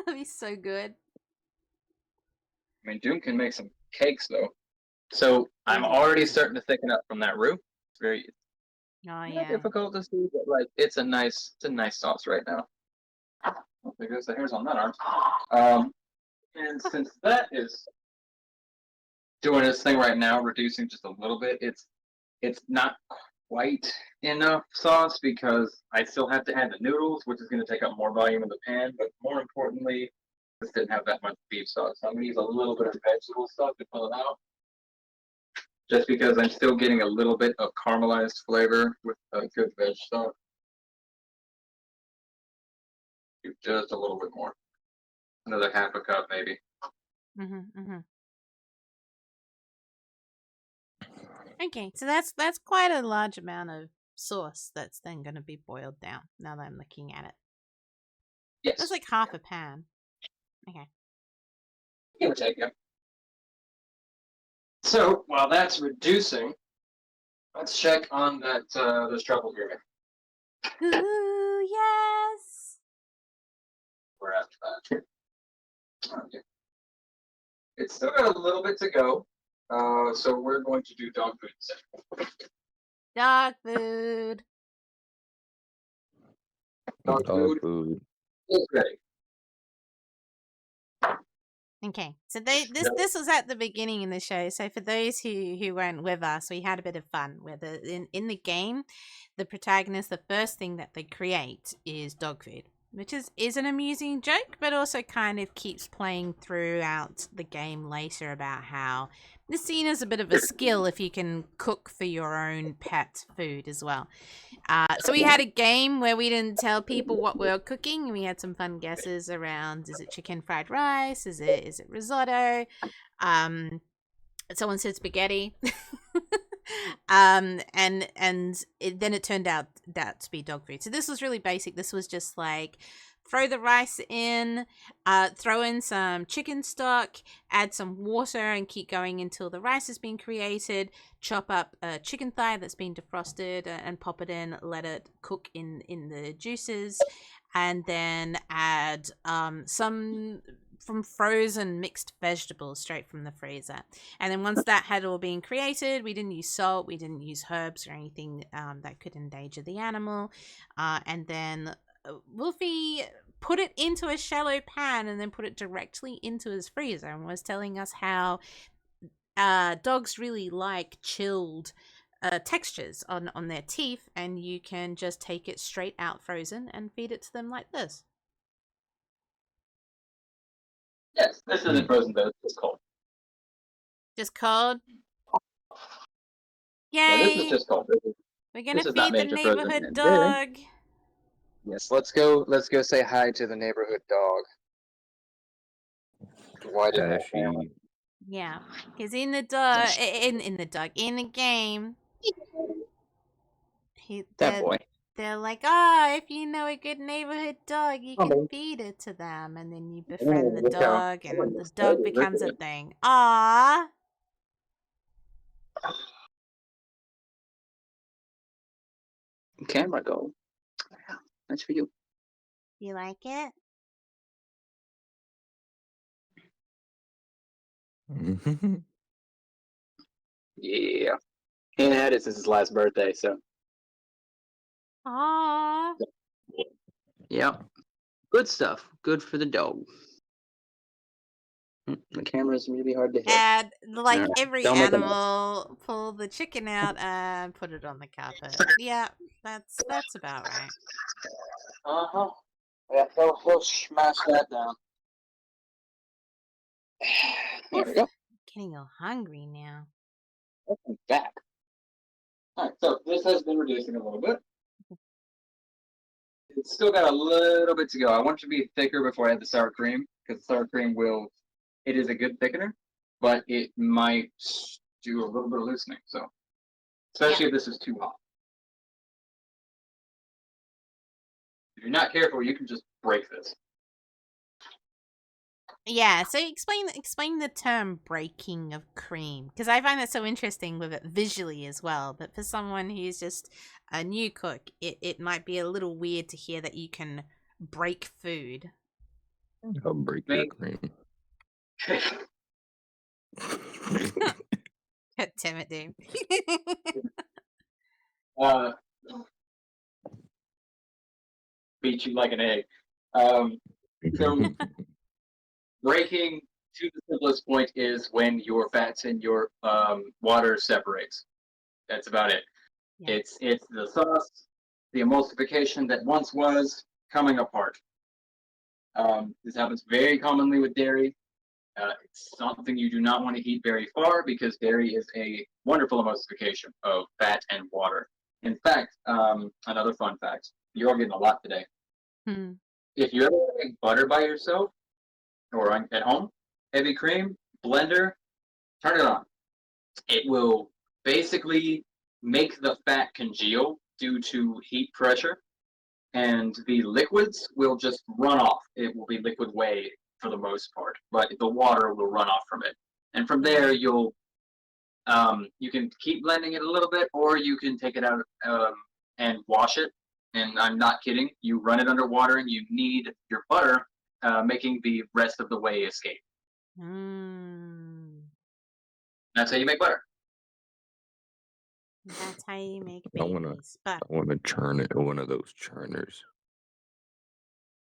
That'd be so good. I mean, Doom can make some cakes though. So I'm already starting to thicken up from that roux. It's very difficult to see, but like it's a nice sauce right now. Oh, there goes the hairs on that arm. And since that is doing this thing right now, reducing just a little bit. It's not quite enough sauce because I still have to add the noodles, which is going to take up more volume in the pan. But more importantly, this didn't have that much beef sauce. So I'm going to use a little bit of vegetable stuff to fill it out, just because I'm still getting a little bit of caramelized flavor with a good veg stuff. Just a little bit more, another half a cup maybe. Okay, so that's quite a large amount of sauce that's then going to be boiled down. Now that I'm looking at it, Yes. that's like half a pan. Okay. Give or take, yeah. So while that's reducing, let's check on that this truffle here. Ooh, yes. We're after that. Okay. It's still got a little bit to go. So we're going to do dog food instead. Dog food. Dog food is ready. Okay, so this was at the beginning in the show. So for those who weren't with us, we had a bit of fun with it. In the game, the protagonist, the first thing that they create is dog food, which is an amusing joke, but also kind of keeps playing throughout the game later about how it's seen as a bit of a skill if you can cook for your own pet food as well. So we had a game where we didn't tell people what we were cooking. We had some fun guesses around: is it chicken fried rice? Is it risotto? Someone said spaghetti. And then it turned out that to be dog food. So this was really basic. This was just like throw the rice in, throw in some chicken stock, add some water, and keep going until the rice has been created. Chop up a chicken thigh that's been defrosted and pop it in. Let it cook in the juices, and then add some from frozen mixed vegetables straight from the freezer. And then once that had all been created, we didn't use salt, we didn't use herbs or anything that could endanger the animal. And then Wolfie put it into a shallow pan and then put it directly into his freezer and was telling us how dogs really like chilled textures on their teeth, and you can just take it straight out frozen and feed it to them like this. Yes, this isn't frozen though. It's cold. Just cold. Yay! Yeah, this is just cold. We're gonna this is feed not the made to frozen. neighborhood And dog. Yes, let's go say hi to the neighborhood dog. Why did that family? Dashy. Yeah, he's in the dog. In the game. That boy. They're like, if you know a good neighborhood dog, you can feed it to them, and then you befriend the dog, and the dog becomes a thing. Aww. Camera go. That's for you. You like it? Yeah. He had it since his last birthday, so. Aww. Yep. Good stuff. Good for the dog. The camera's really hard to hit. And like every Don't make a animal, pull the chicken out and put it on the carpet. Yeah, that's about right. Uh-huh. Yeah, he'll smash that down. There we go. Getting all hungry now. Welcome back. Alright, so this has been reducing a little bit. It's still got a little bit to go. I want it to be thicker before I add the sour cream, because the sour cream it is a good thickener, but it might do a little bit of loosening, so. Especially if this is too hot. If you're not careful, you can just break this. Yeah, so explain the term breaking of cream, because I find that so interesting with it visually as well. But for someone who's just a new cook, it might be a little weird to hear that you can break food. I'll break your cream. Damn it, Dave. Beat you like an egg. So breaking to the simplest point is when your fats and your water separates. That's about it. Yeah. It's the sauce, the emulsification that once was coming apart. This happens very commonly with dairy. It's something you do not want to heat very far because dairy is a wonderful emulsification of fat and water. In fact, another fun fact, you're all getting a lot today. Hmm. If you ever make butter by yourself or at home, heavy cream, blender, turn it on. It will basically make the fat congeal due to heat pressure, and the liquids will just run off. It will be liquid whey for the most part, but the water will run off from it. And from there, you can keep blending it a little bit, or you can take it out and wash it. And I'm not kidding. You run it under water, and you knead your butter, making the rest of the whey escape. That's how you make butter. That's how you make I wanna- babies. But I want to churn it in one of those churners.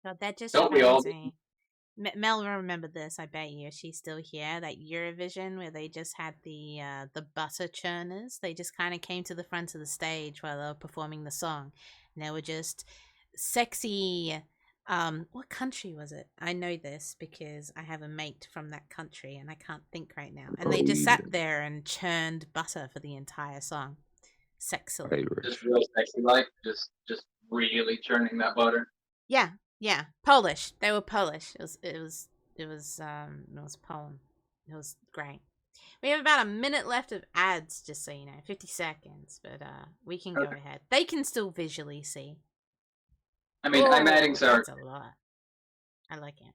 God, that just Don't we all? reminds me. Mel will remember this, I bet you. She's still here. That Eurovision where they just had the butter churners. They just kind of came to the front of the stage while they were performing the song, and they were just sexy. What country was it? I know this because I have a mate from that country, and I can't think right now. And they just sat there and churned butter for the entire song, sexily. Irish. Just real sexy, like just really churning that butter. Yeah, yeah, Polish. They were Polish. It was Poland. It was great. We have about a minute left of ads, just so you know, 50 seconds, but we can go ahead. They can still visually see. I mean, I'm adding sour. That's a lot. I like it.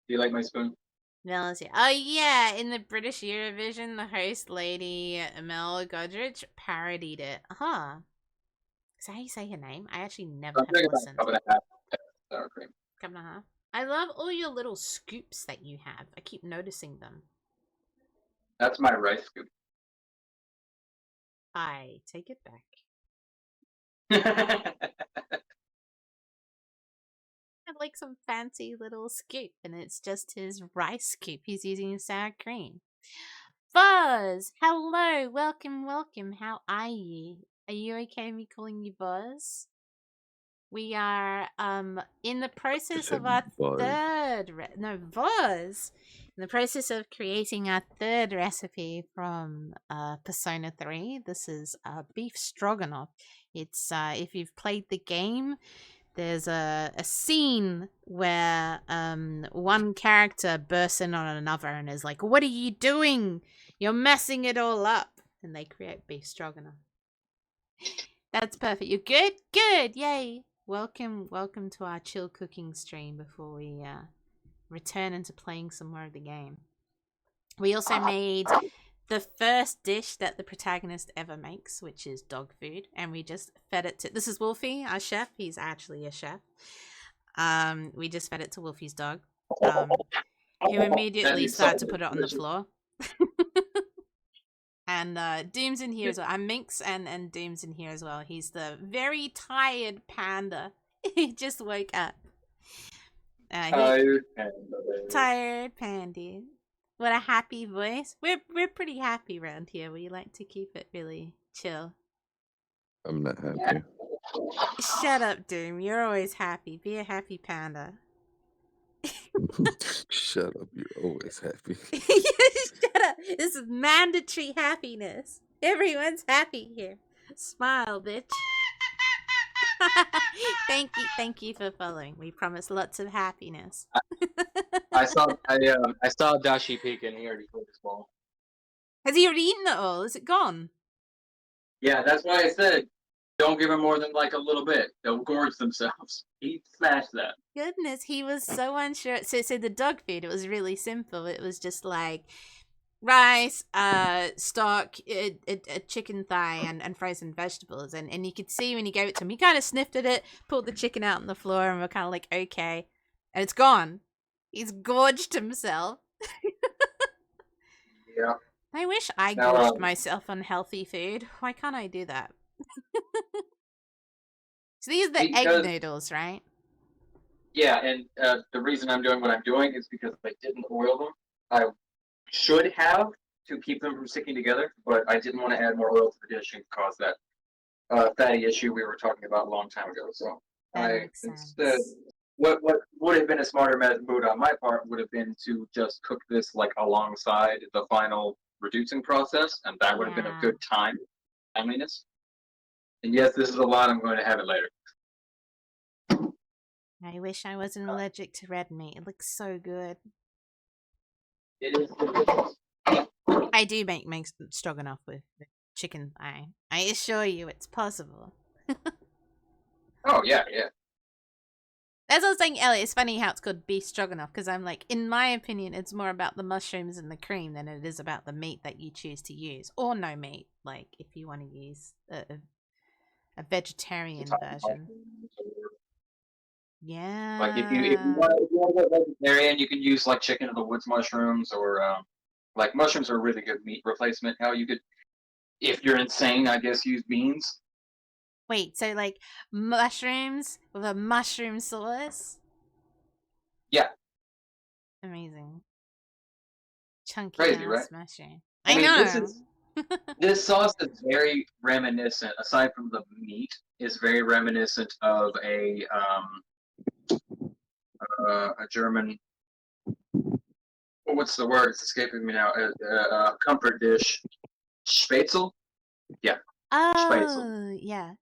Do you like my spoon? Mel, oh yeah, in the British Eurovision, the host lady Mel Godrich parodied it. Huh. Is that how you say her name? I actually never have listened. Cup and a half sour cream. Cup and a half. I love all your little scoops that you have. I keep noticing them. That's my rice scoop. I take it back. I have like some fancy little scoop, and it's just his rice scoop. He's using sour cream. Buzz, hello, welcome. How are you? Are you okay with me calling you Buzz? We are in the process of our Buzz. In the process of creating our third recipe from Persona 3. This is beef stroganoff. It's if you've played the game, there's a scene where one character bursts in on another and is like, "What are you doing? You're messing it all up." And they create beef stroganoff. That's perfect. You're good? Good. Yay. Welcome to our chill cooking stream before we return into playing some more of the game. We also made the first dish that the protagonist ever makes, which is dog food, and we just fed it to... This is Wolfie, our chef. He's actually a chef. We just fed it to Wolfie's dog, who immediately started to put it on the floor. And Doom's in here as well. And Minx and Doom's in here as well. He's the very tired panda. He just woke up. Tired panda. Tired panda. What a happy voice. We're pretty happy around here. We like to keep it really chill. I'm not happy. Shut up, Doom. You're always happy. Be a happy panda. Shut up. You're always happy. Shut up. This is mandatory happiness. Everyone's happy here. Smile, bitch. Thank you for following. We promise lots of happiness. I saw Dashi peek and he already put his ball. Has he already eaten it all? Is it gone? Yeah, that's why I said don't give him more than like a little bit. They'll gorge themselves. He smashed that. Goodness, he was so unsure. So the dog food, it was really simple. It was just like rice, stock, a chicken thigh, and frozen vegetables. And you could see when he gave it to him, he kind of sniffed at it, pulled the chicken out on the floor, and we're kind of like, okay. And it's gone. He's gorged himself. Yeah. I wish I gorged myself on healthy food. Why can't I do that? So these are the egg noodles, right? Yeah, and the reason I'm doing what I'm doing is because I didn't oil them. I should have to keep them from sticking together, but I didn't want to add more oil to the dish and cause that fatty issue we were talking about a long time ago. So That I makes instead, sense. what would have been a smarter move on my part would have been to just cook this like alongside the final reducing process, and that would have been a Yeah. good timeliness. And yes, this is a lot. I'm going to have it later. I wish I wasn't allergic to red meat. It looks so good. It is delicious. I do make stroganoff with chicken thigh. I assure you, it's possible. Oh yeah, yeah. As I was saying, Elliot, it's funny how it's called beef stroganoff because I'm like, in my opinion, it's more about the mushrooms and the cream than it is about the meat that you choose to use, or no meat. Like if you want to use a vegetarian version. Yeah. Like if you want to go vegetarian, you can use like chicken of the woods mushrooms or like mushrooms are a really good meat replacement. How you could, if you're insane, I guess use beans. Wait, so like mushrooms with a mushroom sauce? Yeah, Amazing. Chunky crazy, ass right? mushroom. I I mean, know. this sauce is very reminiscent. Aside from the meat, is very reminiscent of a German. What's the word? It's escaping me now. Comfort dish, Spätzle. Yeah, Spätzle. Oh, yeah.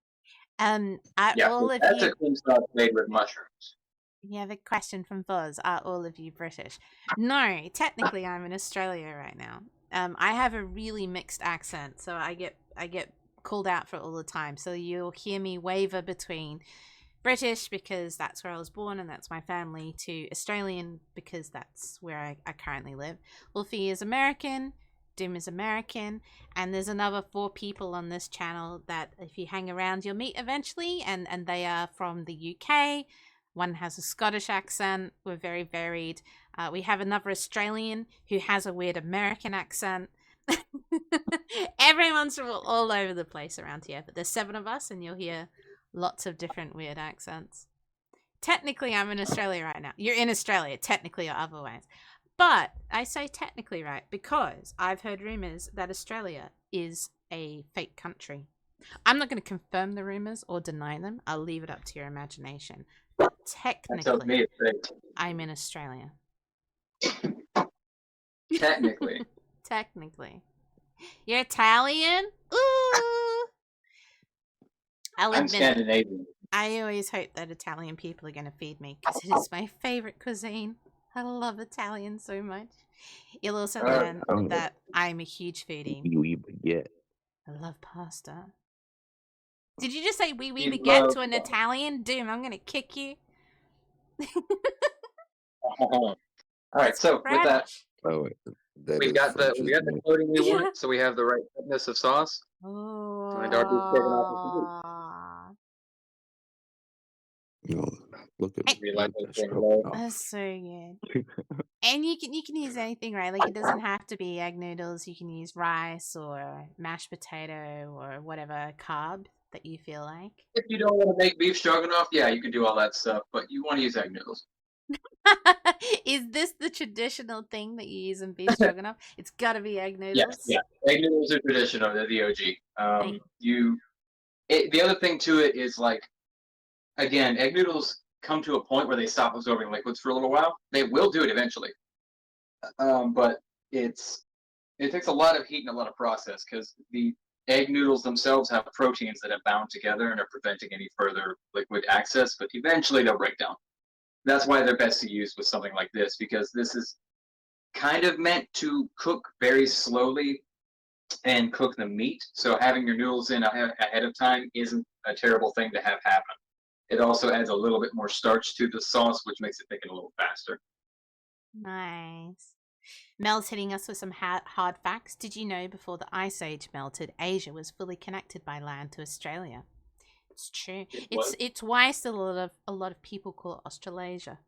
Are Yeah, all of that's a you? cream sauce made with mushrooms. You have a question from Buzz. Are all of you British? No, technically I'm in Australia right now. I have a really mixed accent, so I get called out for it all the time. So you'll hear me waver between British because that's where I was born and that's my family, to Australian because that's where I currently live. Wolfie is American, Doom is American, and there's another 4 people on this channel that if you hang around you'll meet eventually, and they are from the UK. One has a Scottish accent. We're very varied. We have another Australian who has a weird American accent. Everyone's from all over the place around here, but there's 7 of us, and you'll hear lots of different weird accents. Technically, I'm in Australia right now. You're in Australia, technically or otherwise. But I say technically right because I've heard rumors that Australia is a fake country. I'm not going to confirm the rumors or deny them. I'll leave it up to your imagination. But That tells me technically, it's fake. I'm in Australia. Technically. Technically. You're Italian? Ooh! I'll I'm admit it. Scandinavian. I always hope that Italian people are going to feed me because it is my favorite cuisine. I love Italian so much. You'll also learn Oh, that I'm a huge foodie. we baguette. I love pasta. Did you just say wee You baguette love to an Italian? Doom, I'm going to kick you. All right, That's so with that, French. Oh, wait, that we is got French, the isn't it? coating we Yeah. want, so we have the right thickness of sauce. Oh. And Darby's taking off his You know, look at We me. like That's those things, stroganoff. That's so good. And you can use anything, right? Like it doesn't have to be egg noodles. You can use rice or mashed potato or whatever carb that you feel like. If you don't want to make beef stroganoff, yeah, you can do all that stuff, but you want to use egg noodles. Is this the traditional thing that you use in beef stroganoff? It's got to be egg noodles. Yes, yeah. Egg noodles are traditional. They're the OG. Hey. The other thing to it is like, again, egg noodles come to a point where they stop absorbing liquids for a little while. They will do it eventually, but it takes a lot of heat and a lot of process because the egg noodles themselves have proteins that have bound together and are preventing any further liquid access. But eventually they'll break down. That's why they're best to use with something like this because this is kind of meant to cook very slowly and cook the meat. So having your noodles in ahead of time isn't a terrible thing to have happen. It also adds a little bit more starch to the sauce, which makes it thicken a little faster. Nice. Mel's hitting us with some hard facts. Did you know before the Ice Age melted, Asia was fully connected by land to Australia? It's true. It's why still a lot of people call it Australasia,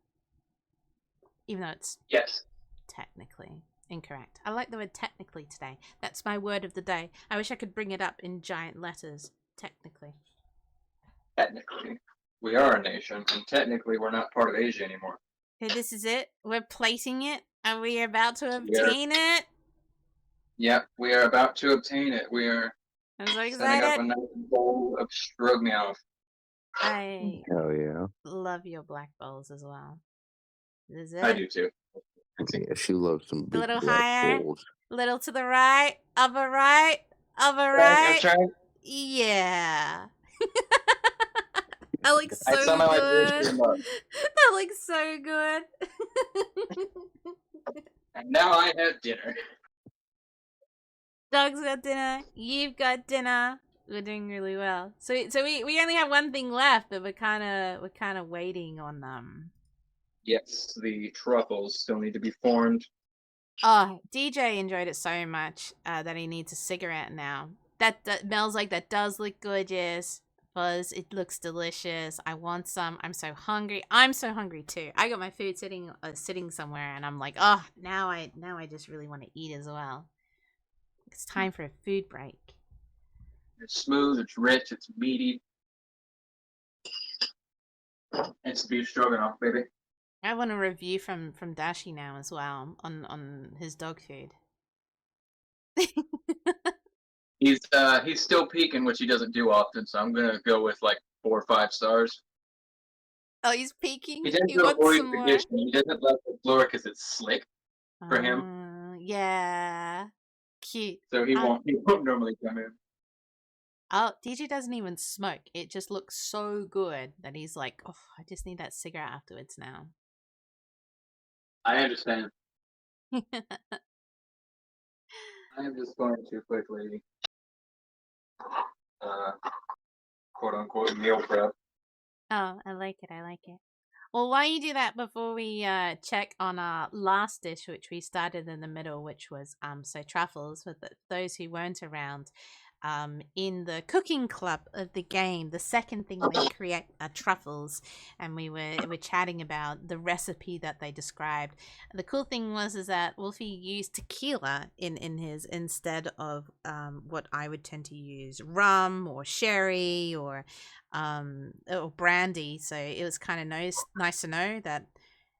even though it's Yes. technically incorrect. I like the word technically today. That's my word of the day. I wish I could bring it up in giant letters. Technically. Technically. we are a nation, and technically we're not part of Asia anymore. Okay, this is it. We're plating it. Are we about to We are, obtain it? yep, we are about to obtain it. We are I'm so setting up excited. a nice bowl of stroganoff. I Hell yeah. love your black bowls as well. This is it. I do too. Yeah, she loves some A big little black higher. bowls. Little to the right. Upper right. Upper I'm right. trying. Yeah. That looks I so somehow I good. did up. That looks so good. And now I have dinner. Dog's got dinner. You've got dinner. We're doing really well. So we only have one thing left, but we're kind of waiting on them. Yes, the truffles still need to be formed. Oh, DJ enjoyed it so much that he needs a cigarette now. That smells like that does look gorgeous. Fuzz, it looks delicious. I want some. I'm so hungry. I'm so hungry too. I got my food sitting somewhere, and I'm like, oh, now I just really want to eat as well. It's time for a food break. It's smooth, it's rich, it's meaty. It's beef stroganoff, baby. I want a review from Dashi now as well on his dog food. He's still peaking, which he doesn't do often, so I'm gonna go with like 4 or 5 stars. Oh, he's peeking. He tends He to wants avoid some the more. dish, and he doesn't love the floor because it's slick, for him. Yeah, cute. so he won't normally come in. Oh, DJ doesn't even smoke. It just looks so good that he's like, oh, I just need that cigarette afterwards now. I understand. I am just going to quickly, quote unquote, meal prep. Oh, I like it. I like it. Well, why don't you do that before we check on our last dish, which we started in the middle, which was so truffles. For those who weren't around, in the cooking club of the game, the second thing they create are truffles, and we were chatting about the recipe that they described. The cool thing was is that Wolfie used tequila in his instead of what I would tend to use, rum or sherry or brandy. So it was kind of nice to know that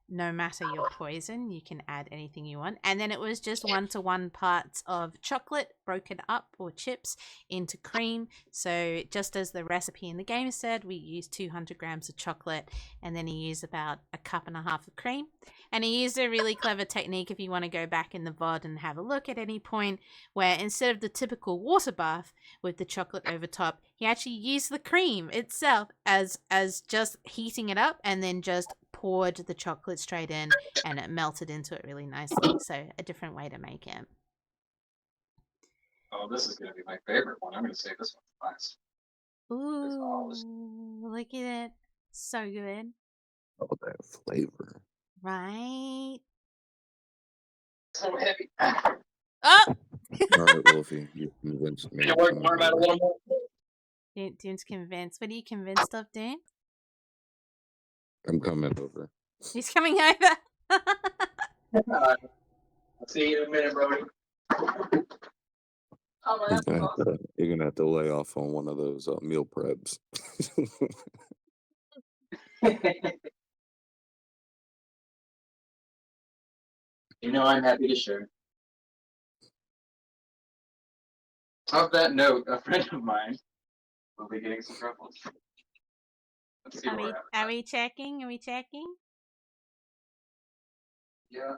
no matter your poison, you can add anything you want. And then it was just 1-to-1 parts of chocolate broken up or chips into cream. So just as the recipe in the game said, we used 200 grams of chocolate, and then he used about 1.5 cups of cream. And he used a really clever technique if you want to go back in the VOD and have a look at any point, where instead of the typical water bath with the chocolate over top, he actually used the cream itself as just heating it up, and then just poured the chocolate straight in, and it melted into it really nicely. So a different way to make it. Oh, this is going to be my favorite one. I'm going to save this one for last. Ooh, look at it. So good. Oh, that flavor. Right? So heavy. Oh! All right, Wolfie, you convinced me. Can you work more about a little more? Dune's convinced. What are you convinced of, Dune? I'm coming over. He's coming over. I'll see you in a minute, Brody. Oh, You're gonna have to lay off on one of those meal preps. You know, I'm happy to share. Of that note, a friend of mine will be getting some truffles. Let's see where we're at. Are we checking? Are we checking? Yeah.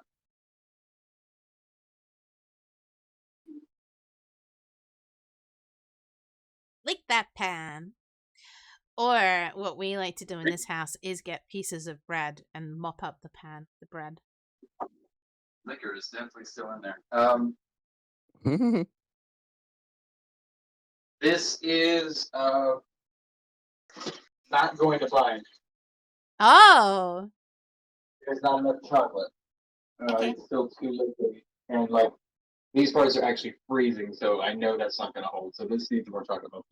Lick that pan. Or what we like to do in this house is get pieces of bread and mop up the pan, the bread. Liquor is definitely still in there. This is not going to bind. Oh! There's not enough chocolate. Okay. It's still too liquidy. And like these parts are actually freezing, so I know that's not gonna hold. So this needs more chocolate milk.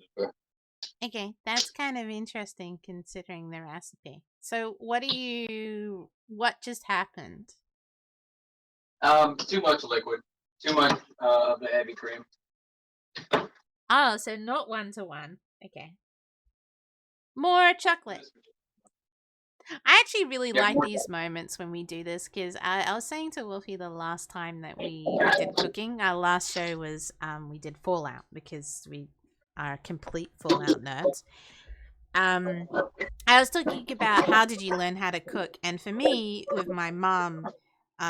Okay, that's kind of interesting considering the recipe. So what just happened? Too much liquid. Too much of the heavy cream. Oh, so not 1-to-1. Okay. More chocolate. I actually really Yeah, like more- these moments when we do this because I was saying to Wolfie the last time that we did cooking. Our last show was we did Fallout because we are complete Fallout nerds. I was talking about how did you learn how to cook, and for me, with my mom,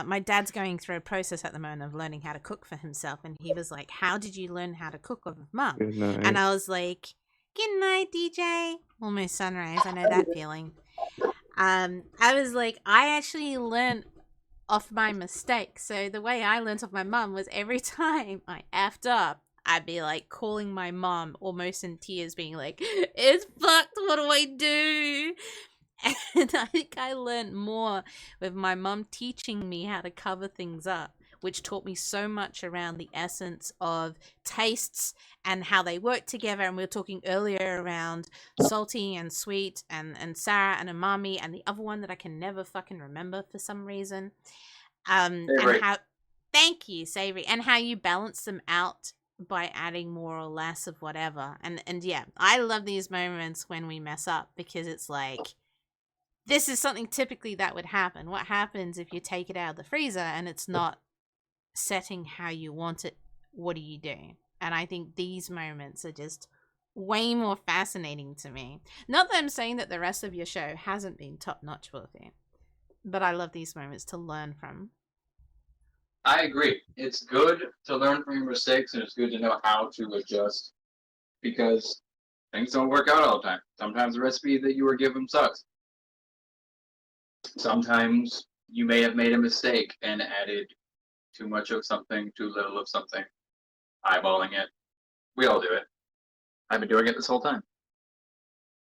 my dad's going through a process at the moment of learning how to cook for himself, and he was like, "How did you learn how to cook with mom?" Good night. And I was like, "Good night, DJ." Almost sunrise. I know that feeling. I was like, I actually learned off my mistakes. So the way I learned off my mom was every time I effed up, I'd be like calling my mom almost in tears, being like, "It's fucked. What do I do?" And I think I learned more with my mom teaching me how to cover things up, which taught me so much around the essence of tastes and how they work together. And we were talking earlier around salty and sweet and sour and umami and the other one that I can never fucking remember for some reason. And Savory. how, thank you, savory, and how you balance them out by adding more or less of whatever. And yeah, I love these moments when we mess up because it's like, this is something typically that would happen. What happens if you take it out of the freezer and it's not setting how you want it? What do you do? And I think these moments are just way more fascinating to me. Not that I'm saying that the rest of your show hasn't been top notch with you, but I love these moments to learn from. I agree. It's good to learn from your mistakes, and it's good to know how to adjust because things don't work out all the time. Sometimes the recipe that you were given sucks. Sometimes you may have made a mistake and added too much of something, too little of something, eyeballing it. We all do it. I've been doing it this whole time.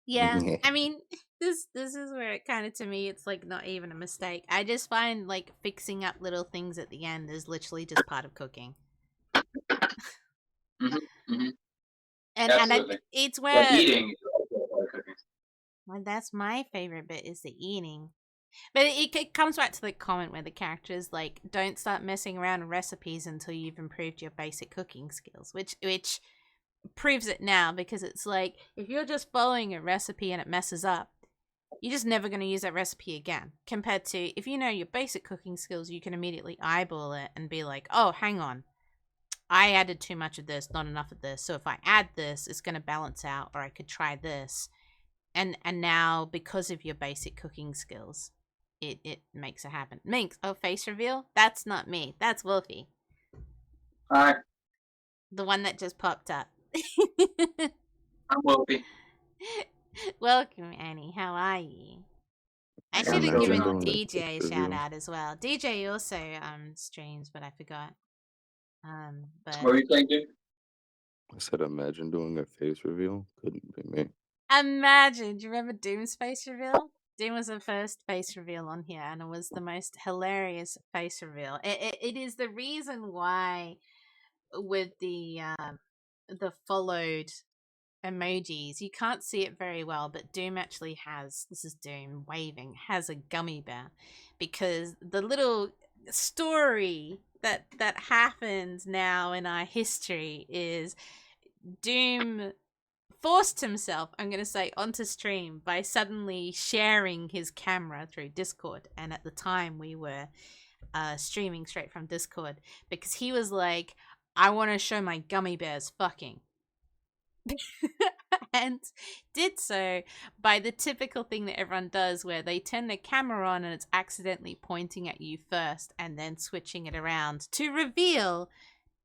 Yeah, I mean, this is where it kind of, to me, it's like not even a mistake. I just find like fixing up little things at the end is literally just part of cooking. Mhm, mhm. And Absolutely. it's But where eating is also part of cooking. well, that's my favorite bit is the eating. But it comes back to the comment where the character is like, don't start messing around with recipes until you've improved your basic cooking skills, which proves it now because it's like, if you're just following a recipe and it messes up, you're just never going to use that recipe again. Compared to if you know your basic cooking skills, you can immediately eyeball it and be like, oh, hang on. I added too much of this, not enough of this. So if I add this, it's going to balance out, or I could try this. And now, because of your basic cooking skills, it makes it happen. Minx, oh, face reveal? That's not me. That's Wolfie. Hi, The one that just popped up. I'm Wolfie. Welcome, Annie. How are you? I I should have am given doing DJ a shout out as well. DJ also streams, but I forgot. What But were you saying, dude? I said, imagine doing a face reveal. Couldn't be me. imagine, do you remember Doom's face reveal? Doom was the first face reveal on here, and it was the most hilarious face reveal. It is the reason why with the followed emojis, you can't see it very well, but Doom actually has, this is Doom waving, has a gummy bear, because the little story that happens now in our history is Doom forced himself, I'm going to say, onto stream by suddenly sharing his camera through Discord. And at the time, we were streaming straight from Discord because he was like, I want to show my gummy bears fucking. And did so by the typical thing that everyone does where they turn their camera on and it's accidentally pointing at you first and then switching it around to reveal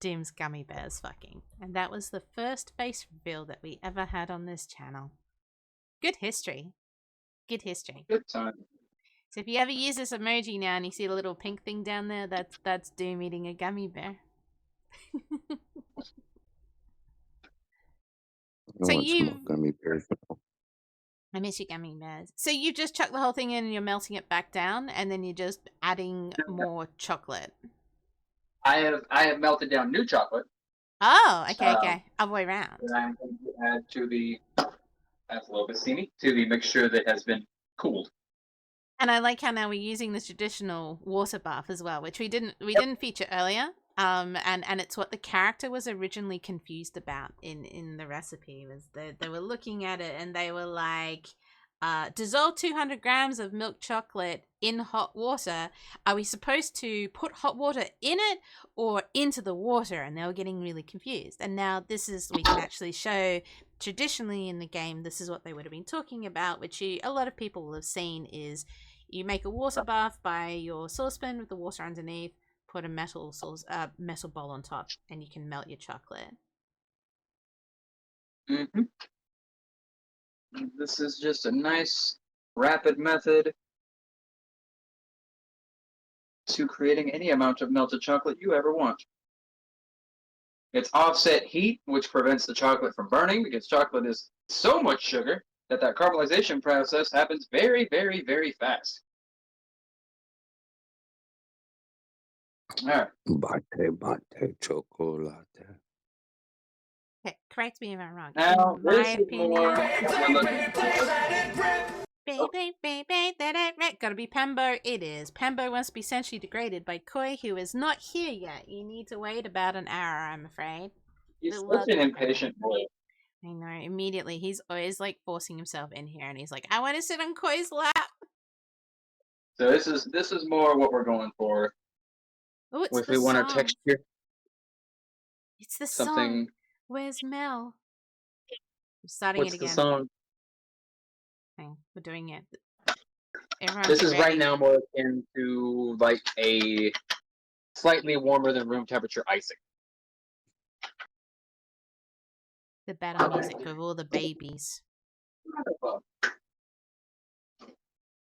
Doom's gummy bears fucking. And that was the first face reveal that we ever had on this channel. Good history. Good history. Good time. So if you ever use this emoji now and you see the little pink thing down there, that's Doom eating a gummy bear. I So want some more you, gummy bears. I miss your gummy bears. So you just chuck the whole thing in and you're melting it back down, and then you're just adding more chocolate. I have melted down new chocolate Oh, okay. Other way around. that I'm going to add to the. That's a little bit steamy to the mixture that has been cooled. And I like how now we're using the traditional water bath as well, which we didn't feature earlier. And it's what the character was originally confused about in the recipe was they were looking at it and they were like, dissolve 200 grams of milk chocolate in hot water. Are we supposed to put hot water in it or into the water? And they were getting really confused. And now we can actually show traditionally in the game, this is what they would have been talking about, which a lot of people will have seen is you make a water bath by your saucepan with the water underneath, put a metal bowl on top, and you can melt your chocolate. Mm-hmm. This is just a nice, rapid method to creating any amount of melted chocolate you ever want. It's offset heat, which prevents the chocolate from burning because chocolate is so much sugar that caramelization process happens very, very, very fast. All right. Bate chocolate. Okay, correct me if I'm wrong. Now, In my this is opinion, more. gotta be Pembo. It is. Pembo wants to be essentially degraded by Koi, who is not here yet. You need to wait about an hour, I'm afraid. He's Good such luck, an Pembo. impatient boy. I know. Immediately, he's always like forcing himself in here, and he's like, "I want to sit on Koi's lap." So this is more what we're going for. Oh, it's If the we want song. our texture, It's the something. song. Where's Mel? I'm starting What's it the again. song? Okay, we're doing it. Everyone This get is ready. right now more akin to like a slightly warmer than room temperature icing. The battle music of all the babies.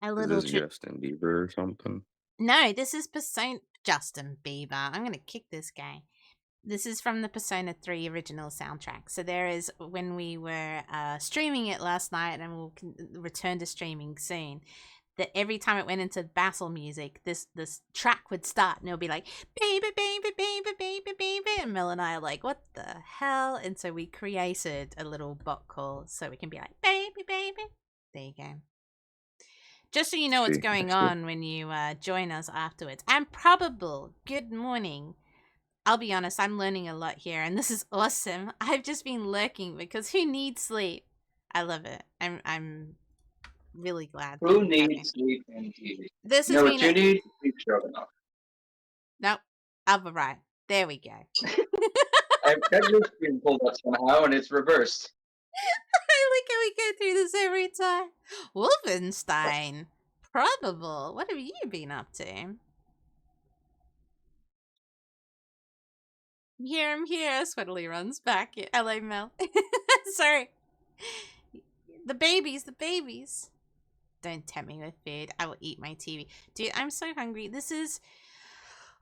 A Is little this Justin Bieber or something? No, this is Justin Bieber. I'm gonna kick this guy. This is from the Persona 3 original soundtrack. So there is, when we were streaming it last night, and we'll return to streaming soon, that every time it went into battle music, this track would start, and it'll be like, baby, baby, baby, baby, baby, and Mel and I are like, what the hell? And so we created a little bot call so we can be like, baby, baby. There you go. Just so you know what's going on when you join us afterwards. And Probable, good morning. I'll be honest, I'm learning a lot here, and this is awesome. I've just been lurking because who needs sleep? I love it. I'm really glad. Who needs sleep and TV? This You has know been what you need? Sleep stroganoff. Nope. Other right. There we go. I've got your screen pulled up somehow, and it's reversed. I like how we go through this every time. Wolfenstein. Probable. What have you been up to? I'm here. Sweatily runs back. Hello, Mel. Sorry. The babies. Don't tempt me with food. I will eat my TV. Dude, I'm so hungry. This is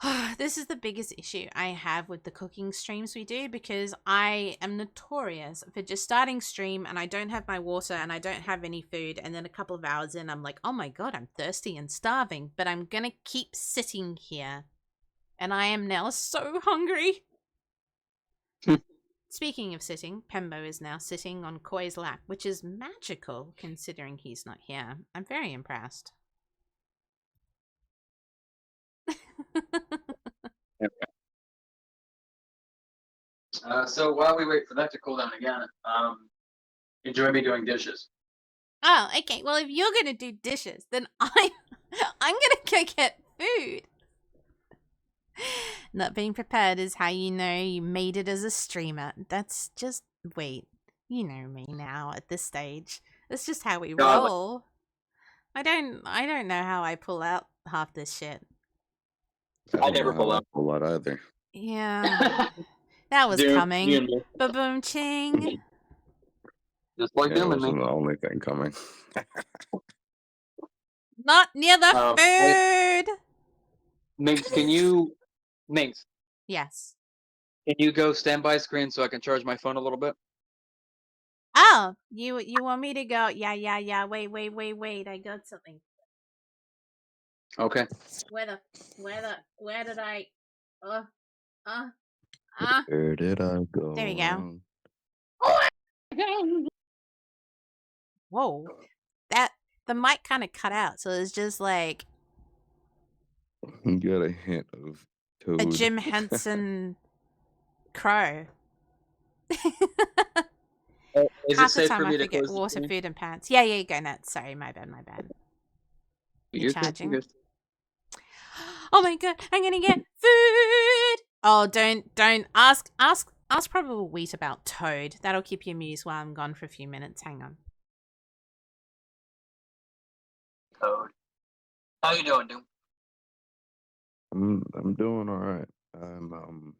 the biggest issue I have with the cooking streams we do, because I am notorious for just starting stream and I don't have my water and I don't have any food, and then a couple of hours in I'm like, oh my god, I'm thirsty and starving, but I'm gonna keep sitting here. And I am now so hungry. Speaking of sitting, Pembo is now sitting on Koi's lap, which is magical considering he's not here. I'm very impressed. So while we wait for that to cool down again, enjoy me doing dishes. Oh, okay. Well, if you're gonna do dishes, then I'm gonna go get food. Not being prepared is how you know you made it as a streamer. That's just wait. You know me now at this stage. That's just how we roll. I don't know how I pull out half this shit. I never pull out a lot either. Yeah. That was coming. Ba-boom ching. Just like them and me. Wasn't the only thing coming. Not near the food. Minx, Minx, Yes. can you go standby screen so I can charge my phone a little bit? Oh, you want me to go? Yeah. Wait. I got something. Okay. Where did I? Where did I go? There we go. Whoa, the mic kind of cut out, so it's just like You got a hint of Toad. a Jim Henson crow. Is it Half the safe time for I me to forget close the water, stream? food, and pants. Yeah, you go nuts. Sorry, my bad, my bad. You're You're good, charging. you're good. Oh my god, I'm gonna get food. Oh, don't ask probable wheat about Toad. That'll keep you amused while I'm gone for a few minutes. Hang on. Code. How you doing, Doom? I'm doing all right. I'm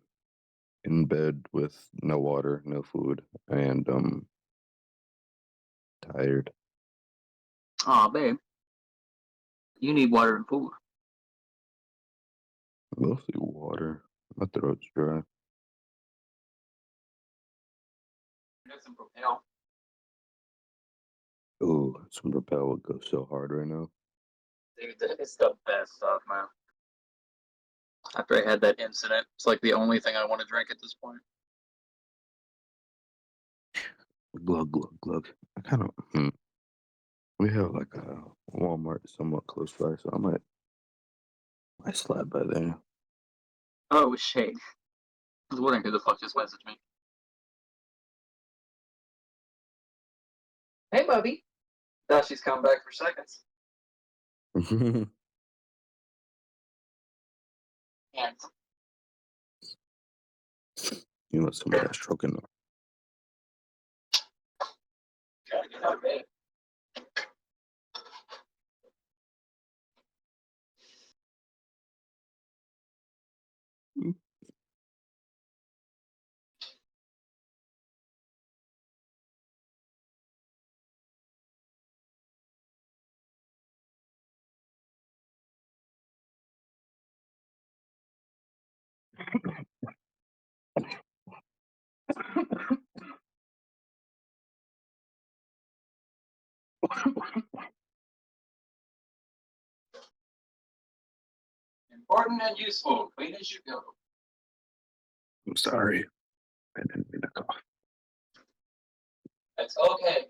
in bed with no water, no food, and tired. Aw, babe. You need water and food. Mostly water. My throat's dry. Get some Propel. Ooh, some Propel would go so hard right now. Dude, it's the best stuff, man. After I had that incident, it's like the only thing I want to drink at this point. Glug glug glug. I kind of. We have like a Walmart somewhat close by, so I might slide by there. Oh, shit. I was wondering who the fuck just messaged me. Hey, Bubby. Thought she's coming back for seconds. Handsome. You want some of that stroking? Gotta get out of bed. Important and useful. Clean as you go. I'm sorry. I didn't mean to cough. That's okay.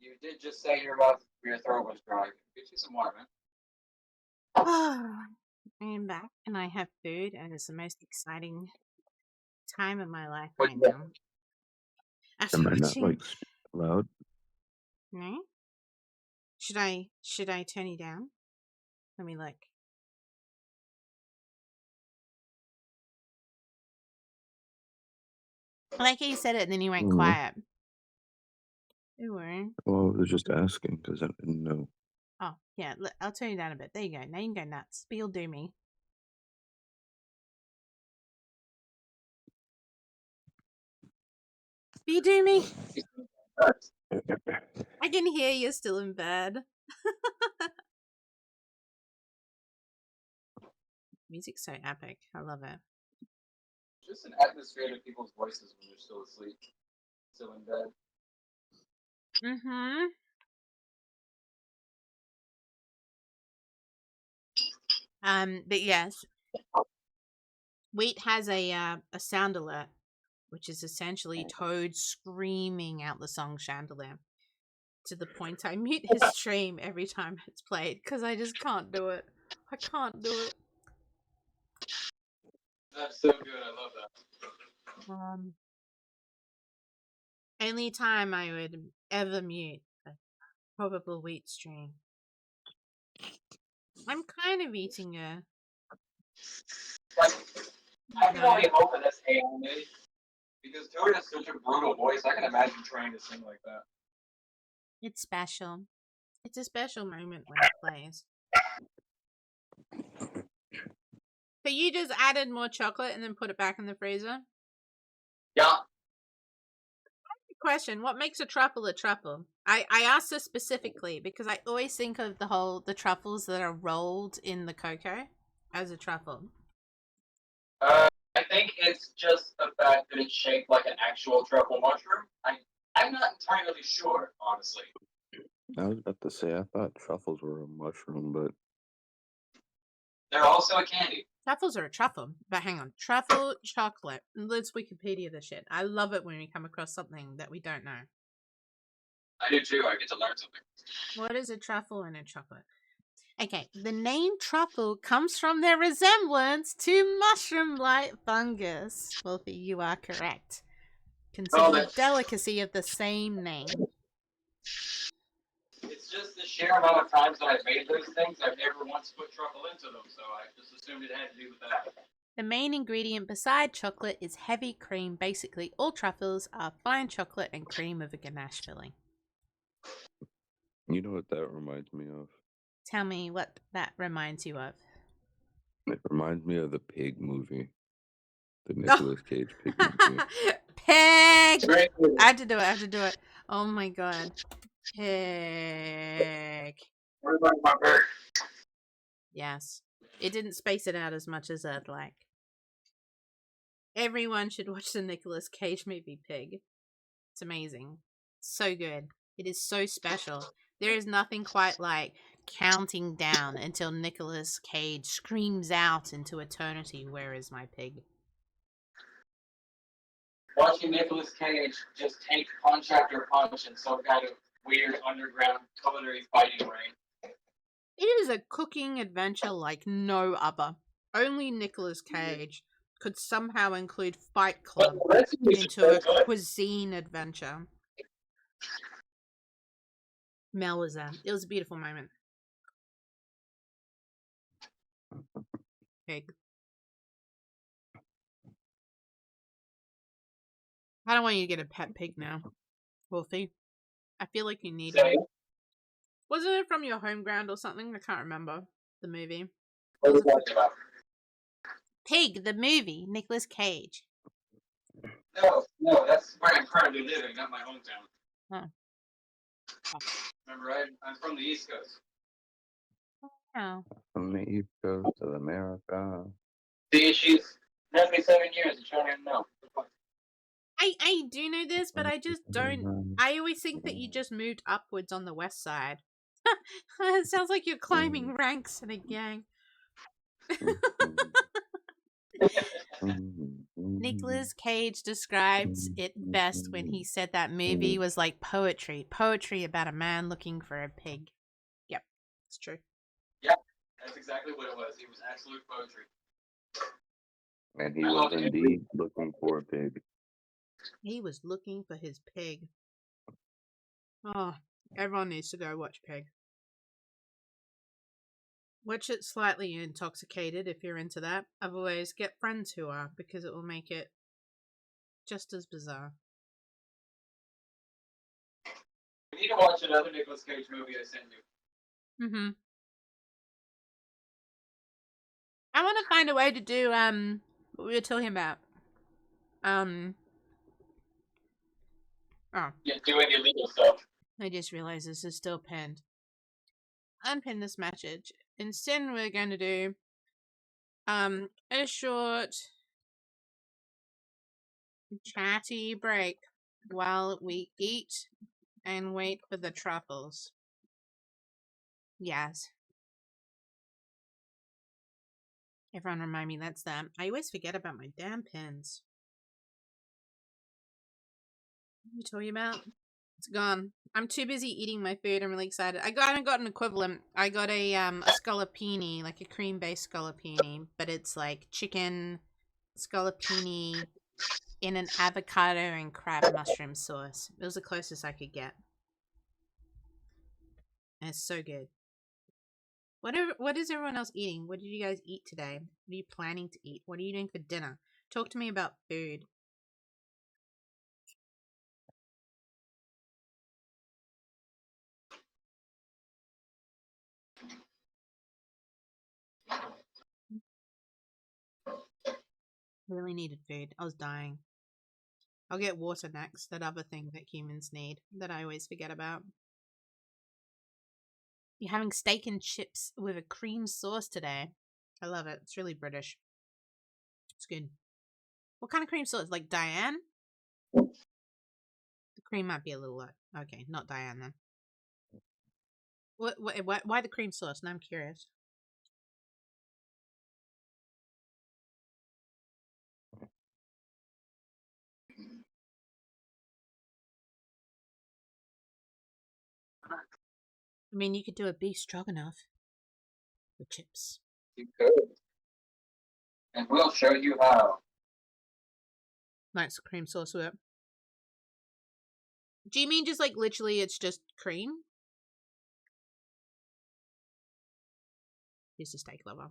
You did just say your throat was dry. Get you some water, man. I am back and I have food, and it's the most exciting time of my life What right you got? now. After Am I not watching, like loud? no? Should I turn you down? Let me look. I like how you said it and then you went Mhm. quiet. Don't worry. Well, I was just asking because I didn't know. Oh, yeah, I'll turn you down a bit. There you go. Now you can go nuts. But you'll do me. But you do me. I can hear you're still in bed. Music's so epic. I love it. Just an atmosphere to people's voices when you're still asleep, still in bed. Mm-hmm. But yes, Wheat has a sound alert, which is essentially Toad screaming out the song Chandelier. To the point I mute his stream every time it's played because I just can't do it. I can't do it. That's so good. I love that. Only time I would ever mute a probable Wheat stream. I'm kind of eating a. Like, I can No. only hope that that's AI because Toad has such a brutal voice. I can imagine trying to sing like that. It's special. It's a special moment when it plays. But you just added more chocolate and then put it back in the freezer? Yeah. Question: what makes a truffle a truffle? I asked this specifically because I always think of the truffles that are rolled in the cocoa as a truffle. I think it's just the fact that it's shaped like an actual truffle mushroom. I'm not entirely sure, honestly. I was about to say I thought truffles were a mushroom, but They're also a candy. Truffles are a truffle, but hang on, truffle chocolate. Let's Wikipedia this shit. I love it when we come across something that we don't know. I do too. I get to learn something. What is a truffle and a chocolate? Okay, the name truffle comes from their resemblance to mushroom-like fungus. Wolfie, you are correct. Considered a that's- delicacy of the same name. It's just the sheer amount of times that I've made those things, I've never once put truffle into them, so I just assumed it had to do with that. The main ingredient beside chocolate is heavy cream. Basically, all truffles are fine chocolate and cream with a ganache filling. You know what that reminds me of? Tell me what that reminds you of. It reminds me of the Pig movie, the Oh. Nicolas Cage Pig movie. Pig! Great. I have to do it. I have to do it. Oh my god. Pig. What about my bird? Yes. It didn't space it out as much as I'd like. Everyone should watch the Nicolas Cage movie Pig. It's amazing. So good. It is so special. There is nothing quite like counting down until Nicolas Cage screams out into eternity, "Where is my pig?" Watching Nicolas Cage just take punch after punch in some kind of weird underground culinary fighting ring. It is a cooking adventure like no other. Only Nicolas Cage could somehow include Fight But Club the recipes are into so a good. cuisine adventure. Mel was there. It was a beautiful moment. Pig. I don't want you to get a pet pig now, Wolfie. I feel like you need Say, one. Wasn't it from your home ground or something? I can't remember the movie. what are you talking about? Pig, the movie, Nicolas Cage. No, that's where I'm currently living, not my hometown. Huh. Oh. Remember, I'm from the East Coast. Oh. From the East Coast of America. See, she's 97 years and she don't even know. I do know this, but I just don't. I always think that you just moved upwards on the west side. It sounds like you're climbing ranks in a gang. Nicolas Cage describes it best when he said that movie was like poetry. Poetry about a man looking for a pig. Yep, it's true. That's exactly what it was. It was absolute poetry. And he I was love it. indeed looking for a pig. He was looking for his pig. Oh, everyone needs to go watch Pig. Watch it slightly intoxicated if you're into that. Otherwise, get friends who are, because it will make it just as bizarre. We need to watch another Nicolas Cage movie I sent you. Mm-hmm. I want to find a way to do what we were talking about. Oh, Yeah, doing illegal stuff. I just realized this is still pinned. Unpin this message. Instead, we're going to do a short chatty break while we eat and wait for the truffles. Yes. Everyone remind me that's that. I always forget about my damn pins. What are you talking about? It's gone. I'm too busy eating my food. I'm really excited. I haven't got an equivalent. I got a scallopini, like a cream-based scallopini, but it's like chicken scallopini in an avocado and crab mushroom sauce. It was the closest I could get. And it's so good. What is everyone else eating? What did you guys eat today? What are you planning to eat? What are you doing for dinner? Talk to me about food. I really needed food. I was dying. I'll get water next, that other thing that humans need that I always forget about. You're having steak and chips with a cream sauce today. I love it. It's really British. It's good. What kind of cream sauce? Like Diane? The cream might be a little low. Okay, not Diane then. Why the cream sauce? Now I'm curious. I mean, you could do a beef stroganoff. with chips. You could. And we'll show you how. Nice cream sauce with it. Do you mean just like literally it's just cream? He's a steak lover.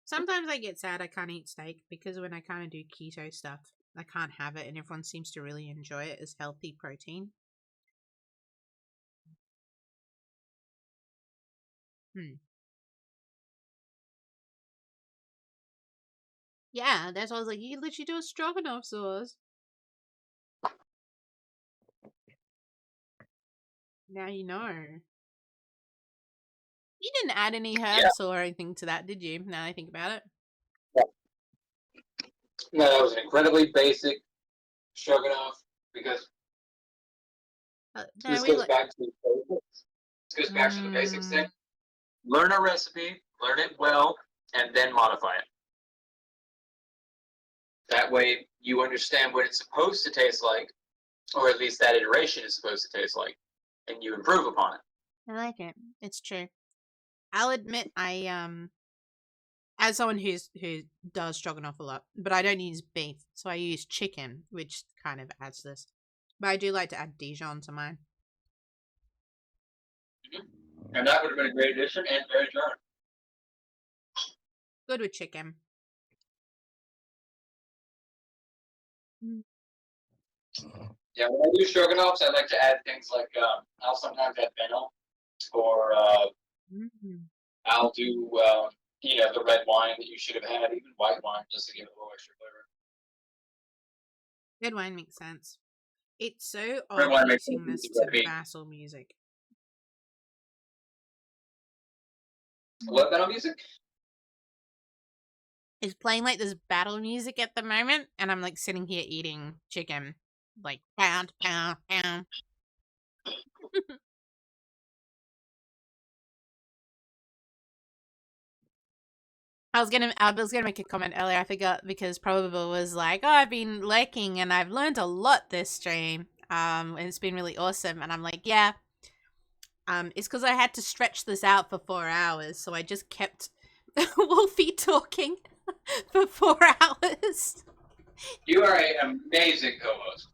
Sometimes I get sad I can't eat steak because when I kind of do keto stuff, I can't have it and everyone seems to really enjoy it as healthy protein. Yeah, that's why I was like, you can literally do a stroganoff sauce. Now you know. You didn't add any herbs or anything to that, did you? Now I think about it. No, that was an incredibly basic stroganoff because this goes back to the basics. This goes back to the basics thing. Learn a recipe, learn it well, and then modify it. That way you understand what it's supposed to taste like, or at least that iteration is supposed to taste like, and you improve upon it. I like it. It's true. I'll admit as someone who does stroganoff a lot, but I don't use beef, so I use chicken, which kind of adds this. But I do like to add Dijon to mine. And that would have been a great addition and very dry. Good with chicken. Yeah, when I do stroganoffs, I like to add things like I'll sometimes add fennel, or I'll do the red wine that you should have had, even white wine, just to give it a little extra flavor. Red wine makes sense. It's so Red wine odd makes mixing sense this with to beef. vassal music. What battle music? It's playing like this battle music at the moment, and I'm like sitting here eating chicken, like pound, pound, pound. I was gonna make a comment earlier. I forgot because Probable was like, "Oh, I've been lurking and I've learned a lot this stream. And it's been really awesome." And I'm like, "Yeah, it's because I had to stretch this out for 4 hours, so I just kept Wolfie talking for 4 hours." You are an amazing co-host.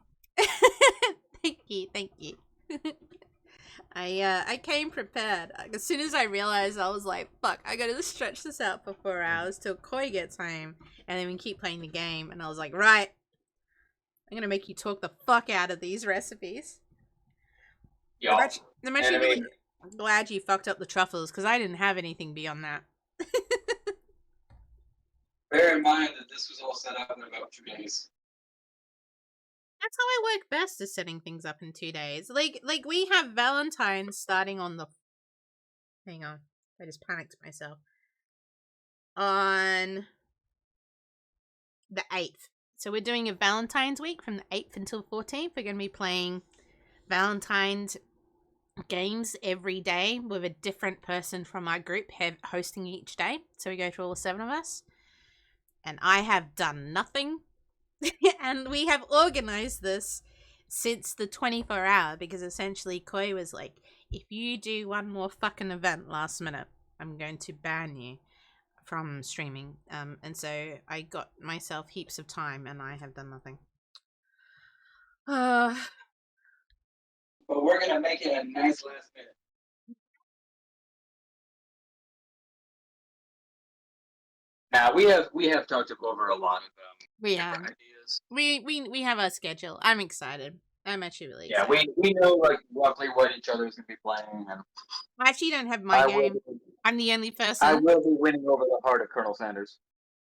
Thank you. I came prepared. As soon as I realized, I was like, fuck, I gotta stretch this out for 4 hours till Koi gets home, and then we keep playing the game, and I was like, right, I'm gonna make you talk the fuck out of these recipes. Y'all. I'm actually really glad you fucked up the truffles, because I didn't have anything beyond that. Bear in mind that this was all set up in about 2 days. That's how I work best, is setting things up in 2 days. Like we have Valentine's starting on the... Hang on. I just panicked myself. On the 8th. So we're doing a Valentine's week from the 8th until 14th. We're going to be playing Valentine's games every day with a different person from our group hosting each day. So we go through all 7 of us. And I have done nothing. And we have organized this since the 24 hour, because essentially Koi was like, if you do one more fucking event last minute, I'm going to ban you from streaming. And so I got myself heaps of time and I have done nothing. But we're gonna make it a nice last minute. Now we have talked over a lot of different ideas. We have our schedule. I'm excited. I'm actually really excited. Yeah, we know like roughly what each other's gonna be playing. And I actually don't have my game. I'm the only person. I will be winning over the heart of Colonel Sanders.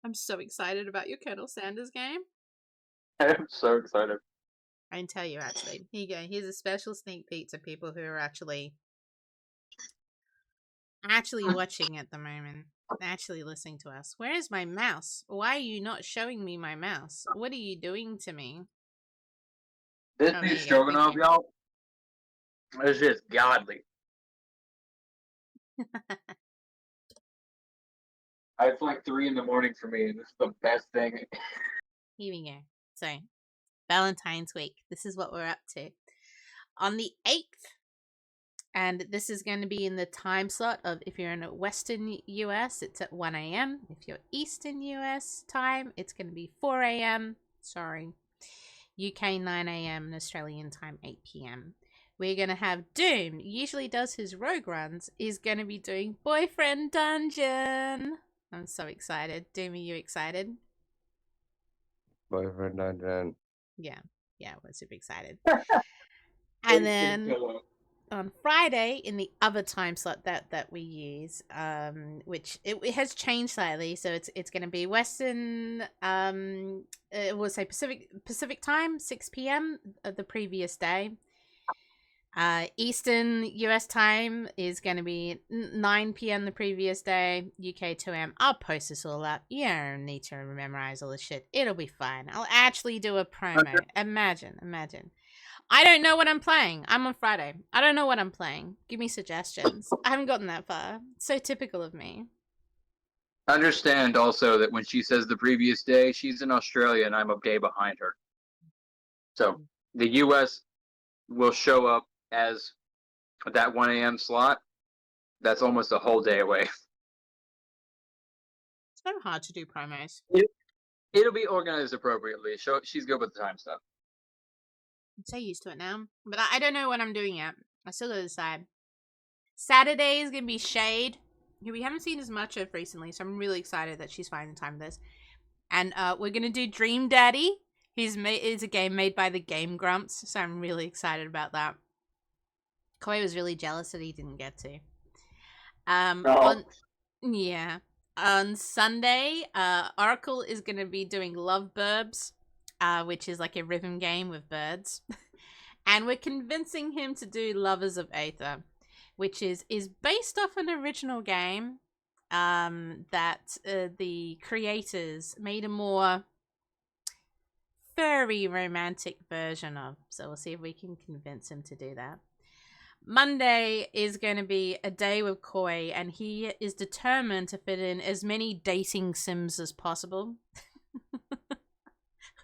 I'm so excited about your Colonel Sanders game. I'm so excited. I can tell you, actually. Here you go. Here's a special sneak peek to people who are actually watching at the moment. Actually listening to us. Where is my mouse? Why are you not showing me my mouse? What are you doing to me? This beef stroganoff, y'all, is just godly. It's like 3 in the morning for me, and this is the best thing. Here we go. So, Valentine's week. This is what we're up to. On the 8th, And this is going to be in the time slot of, if you're in a Western US, it's at 1 a.m. If you're Eastern US time, it's going to be 4 a.m. Sorry. UK 9 a.m. and Australian time 8 p.m. We're going to have Doom, usually does his rogue runs, is going to be doing Boyfriend Dungeon. I'm so excited. Doom, are you excited? Boyfriend dungeon. Yeah, we're super excited. And then on Friday, in the other time slot that we use, which it has changed slightly, so it's going to be Western, we'll say Pacific time, 6 p.m. the previous day. Eastern US time is going to be 9 p.m. the previous day. UK 2 a.m. I'll post this all up. You don't need to memorize all this shit. It'll be fine. I'll actually do a promo. Imagine. I don't know what I'm playing. I'm on Friday. I don't know what I'm playing. Give me suggestions. I haven't gotten that far. So typical of me. Understand also that when she says the previous day, she's in Australia and I'm a day behind her. So the US will show up as that 1 a.m. slot. That's almost a whole day away. It's so hard to do promos. It'll be organized appropriately. She's good with the time stuff. I'm so used to it now. But I don't know what I'm doing yet. I still gotta decide. Saturday is gonna be Shade, who we haven't seen as much of recently, so I'm really excited that she's finding time for this. And we're gonna do Dream Daddy. It's a game made by the Game Grumps, so I'm really excited about that. Koi was really jealous that he didn't get to. On Sunday, Oracle is going to be doing Love Burbs, which is like a rhythm game with birds. And we're convincing him to do Lovers of Aether, which is based off an original game that the creators made a more furry romantic version of. So we'll see if we can convince him to do that. Monday is going to be a day with Koi, and he is determined to fit in as many dating sims as possible.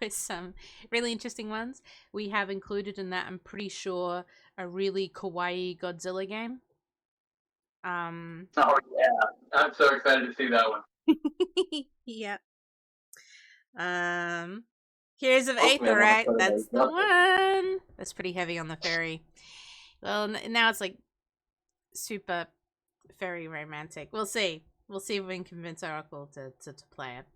With some really interesting ones. We have included in that, I'm pretty sure, a really kawaii Godzilla game. Oh yeah, I'm so excited to see that one. Yeah. Heroes of Aether, right? That's the one. That's pretty heavy on the fairy. Well, now it's like super fairy romantic. We'll see. We'll see if we can convince Oracle to play it.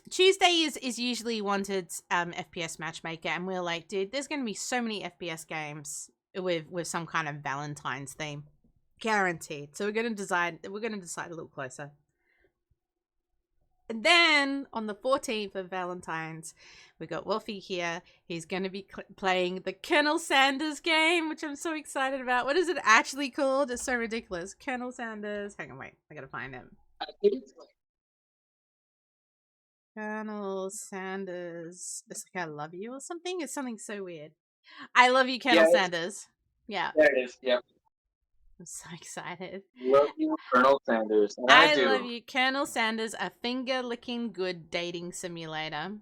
Tuesday is usually wanted FPS matchmaker, and we're like, dude, there's gonna be so many FPS games with some kind of Valentine's theme, guaranteed. So we're gonna decide a little closer. And then on the 14th of Valentine's, we got Wolfie here. He's going to be playing the Colonel Sanders game, which I'm so excited about. What is it actually called? It's so ridiculous. Colonel Sanders. Hang on, wait. I got to find him. Colonel Sanders. It's like I love you or something? It's something so weird. I love you, Colonel Sanders. Yeah. There it is. Yep. I'm so excited. Love you, Colonel Sanders. And I do. love you, Colonel Sanders, a finger-licking good dating simulator.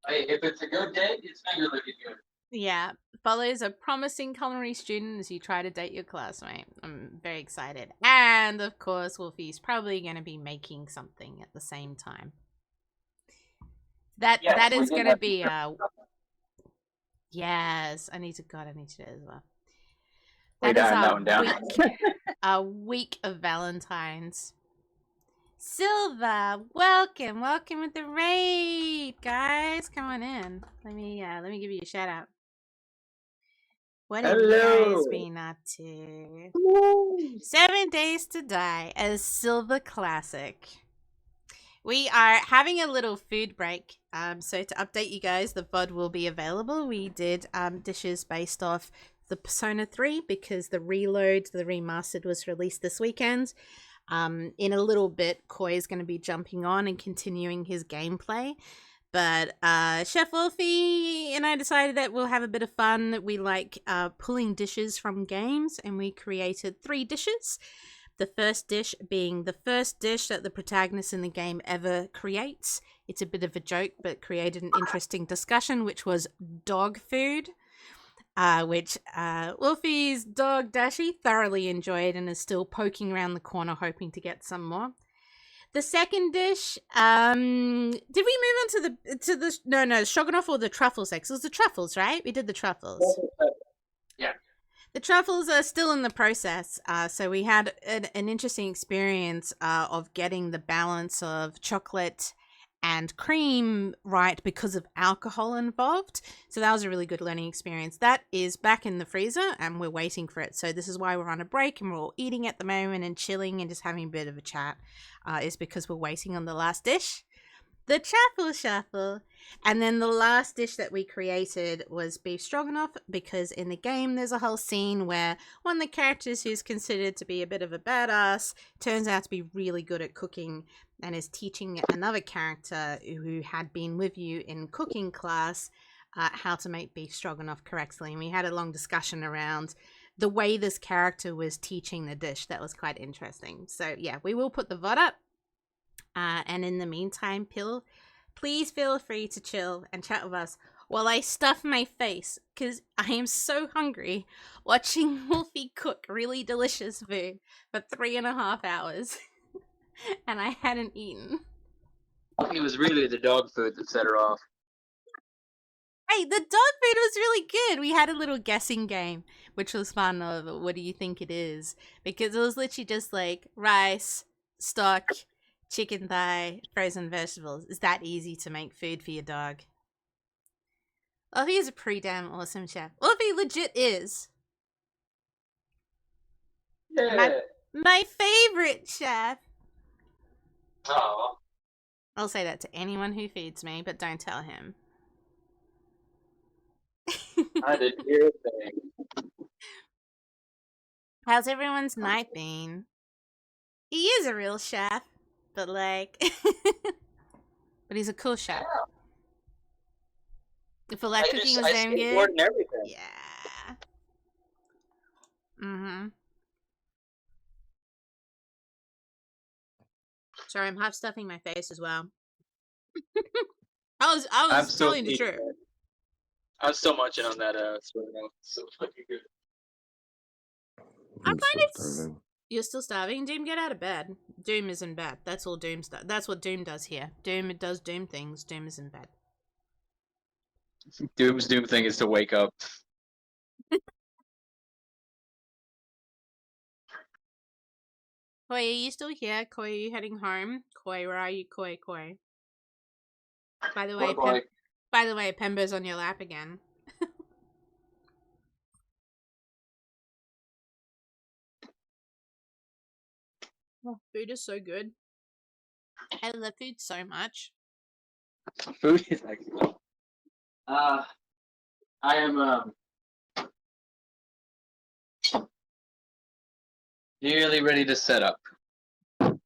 Hey, if it's a good date, it's finger licking good. Yeah. Follows a promising culinary student as you try to date your classmate. I'm very excited. And, of course, Wolfie's probably going to be making something at the same time. That is going to be... Yes, I need to do it as well. That is our week of Valentine's. Silva, welcome with the raid, guys. Come on in. Let me give you a shout out. What have you guys been up to? Hello. 7 Days to Die, a Silva classic. We are having a little food break. So to update you guys, the VOD will be available. We did dishes based off the Persona 3 because the remastered was released this weekend. In a little bit, Koi is going to be jumping on and continuing his gameplay. But Chef Wolfie and I decided that we'll have a bit of fun. We like pulling dishes from games, and we created 3 dishes. The first dish being the first dish that the protagonist in the game ever creates. It's a bit of a joke, but created an interesting discussion, which was dog food. which Wolfie's dog Dashi thoroughly enjoyed and is still poking around the corner hoping to get some more. The second dish, did we move on to the stroganoff or the truffles next? It was the truffles, right? We did the truffles. Yeah. The truffles are still in the process, so we had an interesting experience of getting the balance of chocolate and cream right because of alcohol involved. So that was a really good learning experience. That is back in the freezer and we're waiting for it. So this is why we're on a break and we're all eating at the moment and chilling and just having a bit of a chat, is because we're waiting on the last dish. The truffle shuffle. And then the last dish that we created was beef stroganoff, because in the game there's a whole scene where one of the characters who's considered to be a bit of a badass turns out to be really good at cooking and is teaching another character who had been with you in cooking class how to make beef stroganoff correctly. And we had a long discussion around the way this character was teaching the dish. That was quite interesting. So yeah, we will put the VOD up. And in the meantime, please feel free to chill and chat with us while I stuff my face, because I am so hungry watching Wolfie cook really delicious food for 3.5 hours. And I hadn't eaten. It was really the dog food that set her off. Hey, the dog food was really good. We had a little guessing game, which was fun of what do you think it is? Because it was literally just like rice, stock, chicken thigh, frozen vegetables. It's that easy to make food for your dog. Wolfie is a pretty damn awesome chef. Wolfie legit is. Yeah. My favorite chef. Oh. I'll say that to anyone who feeds me, but don't tell him. I didn't hear a thing. How's everyone's night been? He is a real chef, but like, but he's a cool chef. If the cooking was damn good. And everything. Yeah. Mm-hmm. Sorry, I'm half stuffing my face as well. I was telling the truth. I'm still munching on that so fucking good. I I'm find still it's. starving. You're still starving? Doom, get out of bed. Doom is in bed. That's all Doom does. That's what Doom does here. Doom does Doom things. Doom is in bed. Doom's doom thing is to wake up. Koi, are you still here? Koi, are you heading home? Koi, where are you? Koi. By the way, Pembo's on your lap again. Oh, food is so good. I love food so much. Food is excellent. I am nearly ready to set up. That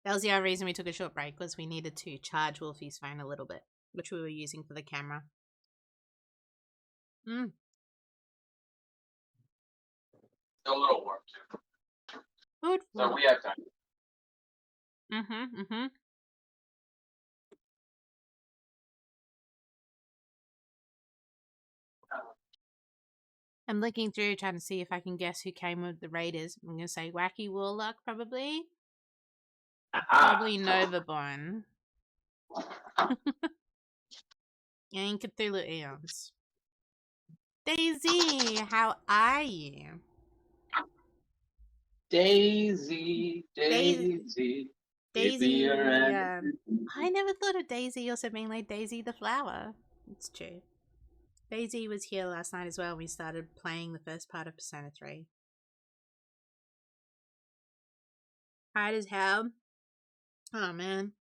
was the other reason we took a short break, was we needed to charge Wolfie's phone a little bit, which we were using for the camera. Still a little warm too. Good. So we have time. Mm-hmm. I'm looking through trying to see if I can guess who came with the Raiders. I'm going to say Wacky Warlock, probably. Probably Novaborn. And Cthulhu Eons. Daisy, how are you? Daisy. Daisy, I never thought of Daisy also being like Daisy the flower. It's true. Daisy was here last night as well. We started playing the first part of Persona 3. Hard as hell. Oh man.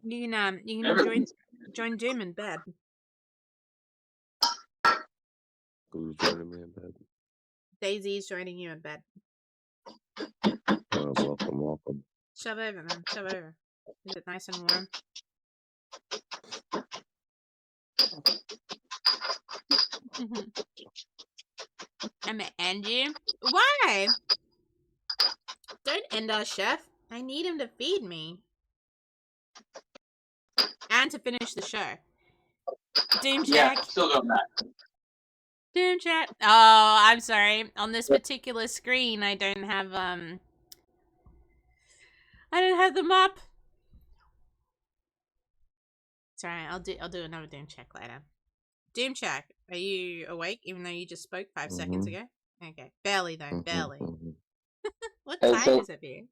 You can join Doom in bed. Who's joining me in bed? Daisy's joining you in bed. Welcome. Shove over, man. Shove over. Is it nice and warm? I'm gonna end you. Why? Don't end our chef. I need him to feed me. And to finish the show. Doom Yeah, check. still doing that. Doom check. Oh, I'm sorry. On this particular screen, I don't have them up. It's alright. I'll do another Doom check later. Doom check. Are you awake? Even though you just spoke 5 seconds ago. Okay, barely though. Barely. What Hey, time so- is it for you?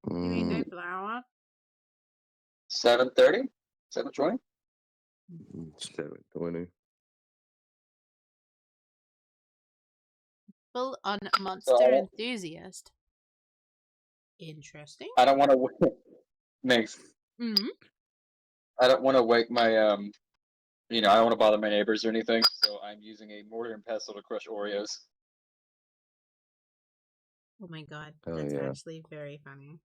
You ain't no flower. 7:30? 7:20? 7:20. Full on monster So- enthusiast. Interesting. I don't want to Mix. Mm-hmm. I don't want to wake my I don't want to bother my neighbors or anything, so I'm using a mortar and pestle to crush Oreos. Oh my god, Oh, that's yeah. actually very funny.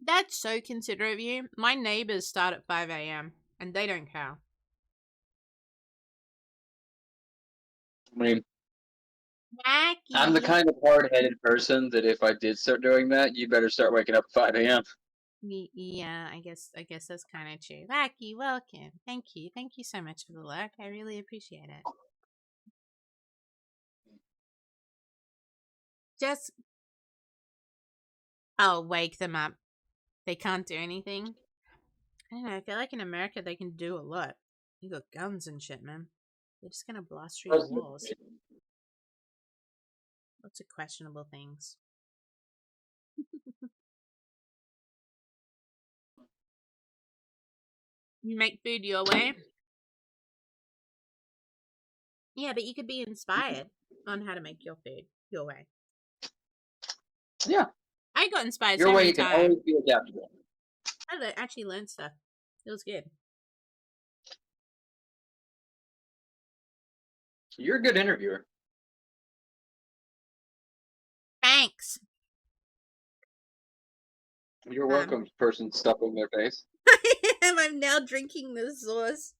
That's so considerate of you. My neighbors start at 5 a.m. and they don't care. I mean, Wacky. I'm the kind of hard-headed person that if I did start doing that, you better start waking up at 5 a.m. Yeah, I guess that's kind of true. Wacky, welcome. Thank you so much for the lurk. I really appreciate it. Just, I'll wake them up. They can't do anything. I don't know. I feel like in America they can do a lot. You got guns and shit, man. They're just gonna blast through the walls. Lots of questionable things. You make food your way. Yeah, but you could be inspired on how to make your food your way. Yeah, I got inspired your so way many you can times. always be adaptable. I actually learned stuff. It was good. You're a good interviewer. Thanks. You're welcome, person stuffing their face. I'm now drinking the sauce.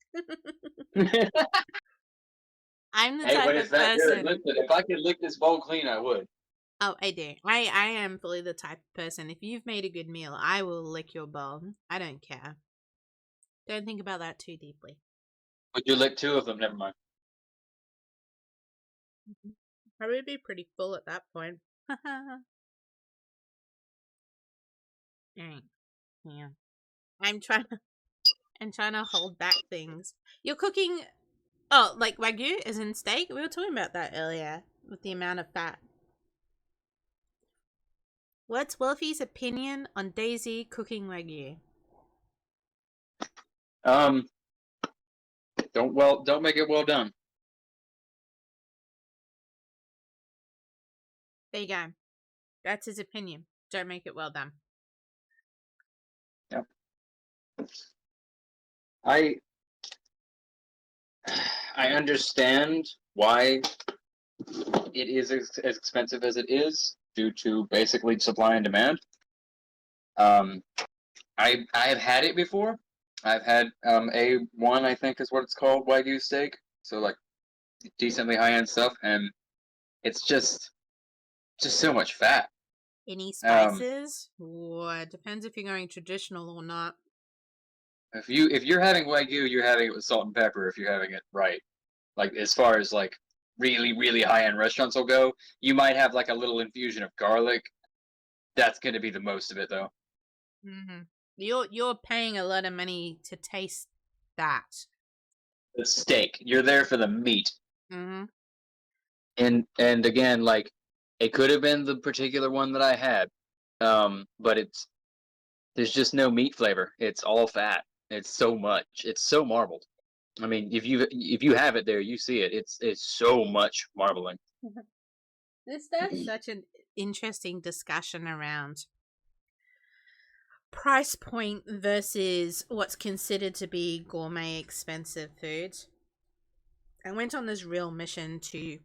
I'm the Hey, type when of it's that good, person. listen, if I could lick this bowl clean, I would. Oh, I do. I am fully the type of person. If you've made a good meal, I will lick your bowl. I don't care. Don't think about that too deeply. Would you lick 2 of them? Never mind. Probably be pretty full at that point. Dang. Yeah. I'm trying to hold back things. You're cooking like Wagyu as in steak? We were talking about that earlier with the amount of fat. What's Wolfie's opinion on Daisy cooking Wagyu? Don't make it well done. There you go. That's his opinion. Don't make it well done. Yeah. I understand why it is as expensive as it is due to basically supply and demand. I have had it before. I've had A1, I think is what it's called, Wagyu steak. So like decently high end stuff, and it's just so much fat. Any spices? It depends if you're going traditional or not. If you're having Wagyu, you're having it with salt and pepper. If you're having it right, like as far as like really high end restaurants will go, you might have like a little infusion of garlic. That's going to be the most of it, though. Mm-hmm. You're paying a lot of money to taste that. The steak, you're there for the meat. Mm-hmm. And again, like it could have been the particular one that I had, but there's just no meat flavor. It's all fat. It's so much. It's so marbled. I mean, if you have it there, you see it. It's so much marbling. That's such an interesting discussion around price point versus what's considered to be gourmet expensive foods. I went on this real mission to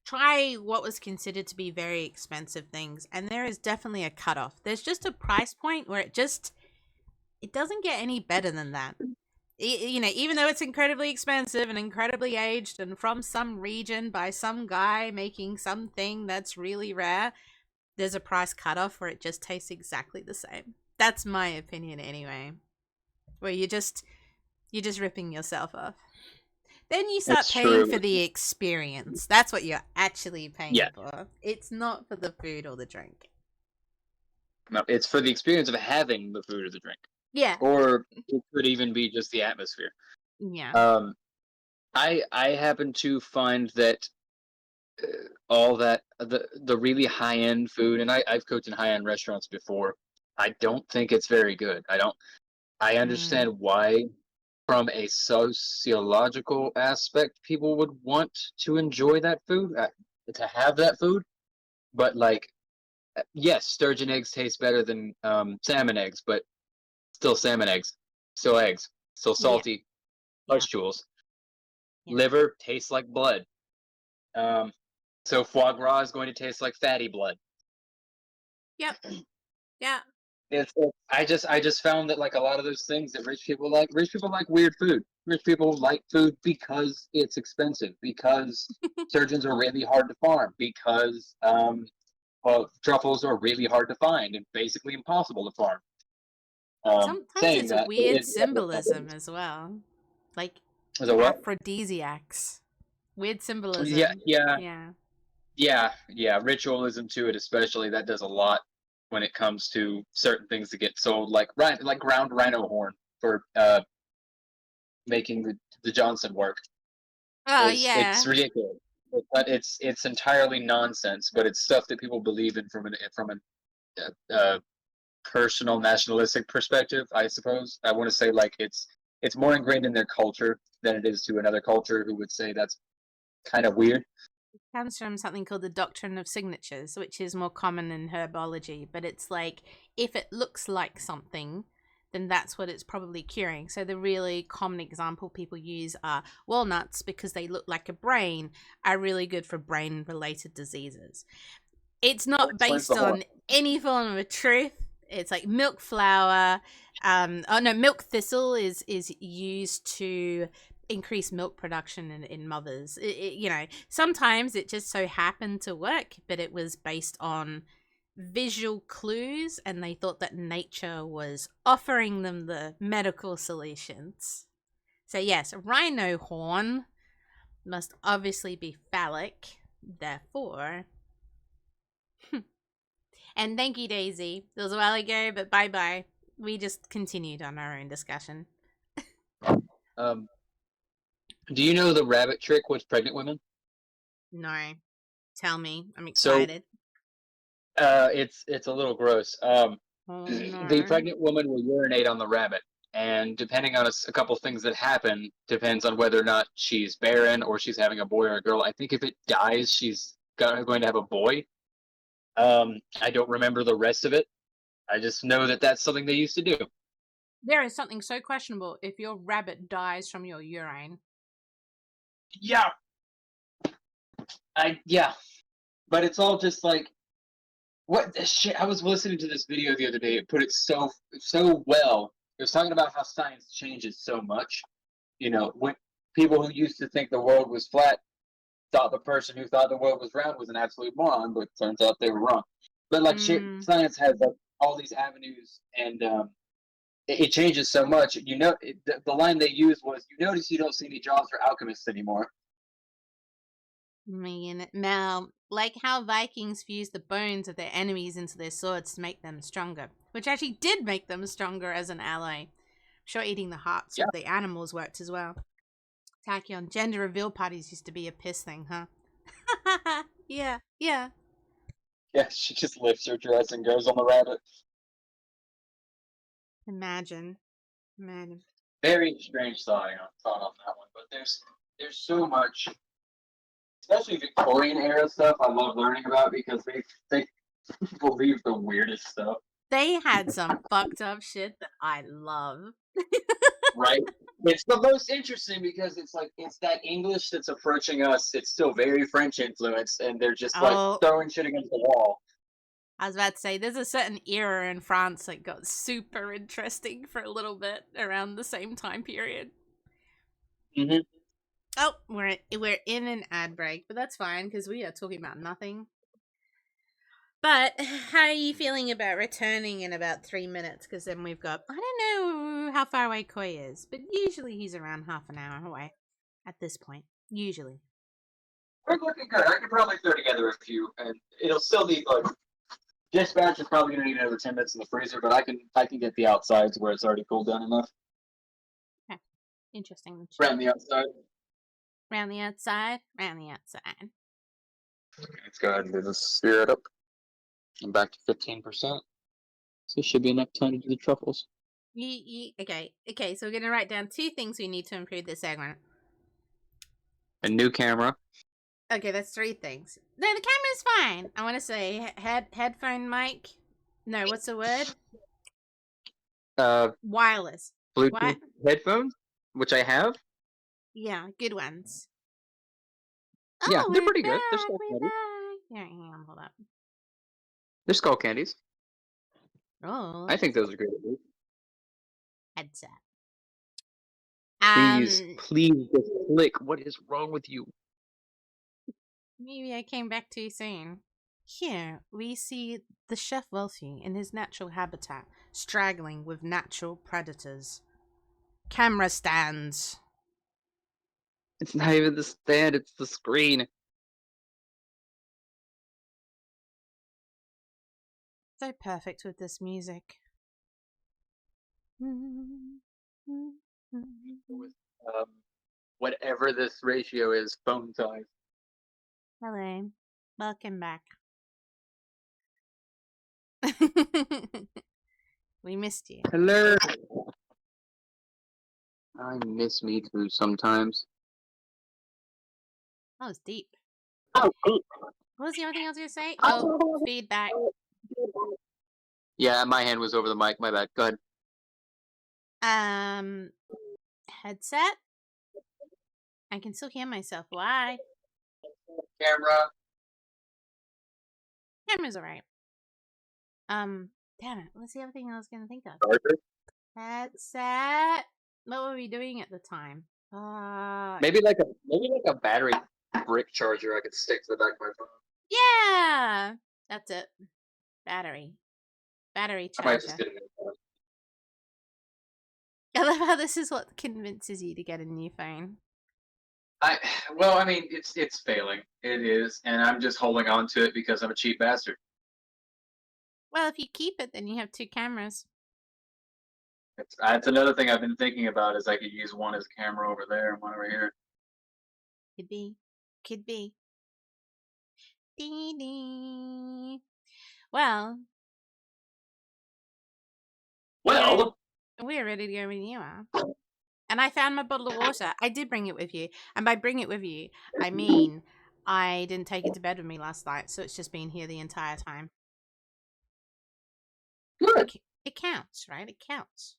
try what was considered to be very expensive things, and there is definitely a cutoff. There's just a price point where it doesn't get any better than that. you know, even though it's incredibly expensive and incredibly aged and from some region by some guy making something that's really rare, there's a price cutoff where it just tastes exactly the same. That's my opinion anyway. Where you're just ripping yourself off. Then you start It's paying true. for the experience. That's what you're actually paying Yeah. for. It's not for the food or the drink. No, it's for the experience of having the food or the drink, Yeah. or it could even be just the atmosphere. Yeah. I happen to find that all that the really high end food, and I've cooked in high end restaurants before. I don't think it's very good. I understand why, from a sociological aspect, people would want to enjoy that food, to have that food. But like, yes, sturgeon eggs taste better than salmon eggs, but still salmon eggs, still eggs, still salty pustules. Yeah. Liver tastes like blood. So foie gras is going to taste like fatty blood. Yep. Yeah. I just found that like a lot of those things that rich people like weird food. Rich people like food because it's expensive, because surgeons are really hard to farm, because truffles are really hard to find and basically impossible to farm. Sometimes saying it's a that, weird symbolism as well. Like Is it what? aphrodisiacs. Weird symbolism. Yeah. Ritualism to it, especially, that does a lot when it comes to certain things that get sold, like ground rhino horn for making the Johnson work. Oh, It's ridiculous, but it's entirely nonsense. But it's stuff that people believe in from a personal nationalistic perspective, I suppose. I want to say like it's more ingrained in their culture than it is to another culture who would say that's kind of weird. It comes from something called the doctrine of signatures, which is more common in herbology. But it's like, if it looks like something, then that's what it's probably curing. So the really common example people use are walnuts, because they look like a brain, are really good for brain-related diseases. It's not based on any form of truth. It's like milk flour. Milk thistle is used to increase milk production in mothers. Sometimes it just so happened to work, but it was based on visual clues, and they thought that nature was offering them the medical solutions. So yes, rhino horn must obviously be phallic, therefore. And thank you, Daisy. It was a while ago, but bye-bye. We just continued on our own discussion. Do you know the rabbit trick with pregnant women? No. Tell me. I'm excited. It's a little gross. No. The pregnant woman will urinate on the rabbit, and depending on a couple things that happen, depends on whether or not she's barren or she's having a boy or a girl. I think if it dies, she's going to have a boy. I don't remember the rest of it. I just know that that's something they used to do. There is something so questionable if your rabbit dies from your urine. Yeah. But it's all just like, what the shit? I was listening to this video the other day. It put it so well. It was talking about how science changes so much. You know, when people who used to think the world was flat thought the person who thought the world was round was an absolute moron, but turns out they were wrong. But like science has like all these avenues, and it changes so much. You know, the line they used was, "You notice you don't see any jobs for alchemists anymore." Now, like how Vikings fused the bones of their enemies into their swords to make them stronger, which actually did make them stronger as an ally. I'm sure eating the hearts of the animals worked as well. Tachyon, gender reveal parties used to be a piss thing, huh? Yeah. Yeah, she just lifts her dress and goes on the rabbit. Imagine. Very strange thought on that one, but there's so much, especially Victorian era stuff, I love learning about, because they believe the weirdest stuff. They had some fucked up shit that I love. Right? It's the most interesting because it's like, it's that English that's approaching us. It's still very French influenced, and they're just like throwing shit against the wall. I was about to say, there's a certain era in France that got super interesting for a little bit around the same time period. Mm-hmm. Oh, we're in an ad break, but that's fine because we are talking about nothing. But how are you feeling about returning in about 3 minutes? Because then we've got, I don't know how far away Koi is, but usually he's around half an hour away at this point. Usually. We're looking good. I could probably throw together a few, and it'll still need like dispatch is probably gonna need another 10 minutes in the freezer, but I can get the outsides where it's already cooled down enough. Okay. Interesting. Around the outside. Round the outside. Round the outside. Okay, let's go ahead and do this. Stir it up. I'm back to 15%. So this should be enough time to do the truffles. Okay. So we're gonna write down 2 things we need to improve this segment. A new camera. Okay, that's 3 things. No, the camera's fine. I want to say headphone mic. No, what's the word? Wireless. Bluetooth What? headphones, which I have. Yeah, good ones. Yeah, they're we're pretty good. They're back, skull we're candy. back. Yeah, hang on, hold up. They're skull candies. Oh, I think those are great. headset. Please just click. What is wrong with you? Maybe I came back too soon. Here, we see the chef Wealthy in his natural habitat, straggling with natural predators. Camera stands. It's not even the stand, it's the screen. So perfect with this music. Whatever this ratio is, phone size. Hello. Welcome back. We missed you. Hello. I miss me too sometimes. That was deep. Oh, cool. What was the other thing I was going to say? Oh, feedback. Yeah, my hand was over the mic. My bad. Go ahead. Headset? I can still hear myself. Why? Camera. Camera's alright. Damn it. What's the other thing I was going to think of? Charger. Headset? What were we doing at the time? Maybe like a battery brick charger I could stick to the back of my phone. Yeah! That's it. Battery I might charger. just get a new phone. I love how this is what convinces you to get a new phone. I mean, it's failing. It is, and I'm just holding on to it because I'm a cheap bastard. Well, if you keep it, then you have 2 cameras. That's another thing I've been thinking about is I could use one as a camera over there and one over here. Could be. Dee-dee. Well, we're ready to go when you are. And I found my bottle of water. I did bring it with you. And by bring it with you, I mean I didn't take it to bed with me last night, so it's just been here the entire time. Good. It counts, right? It counts.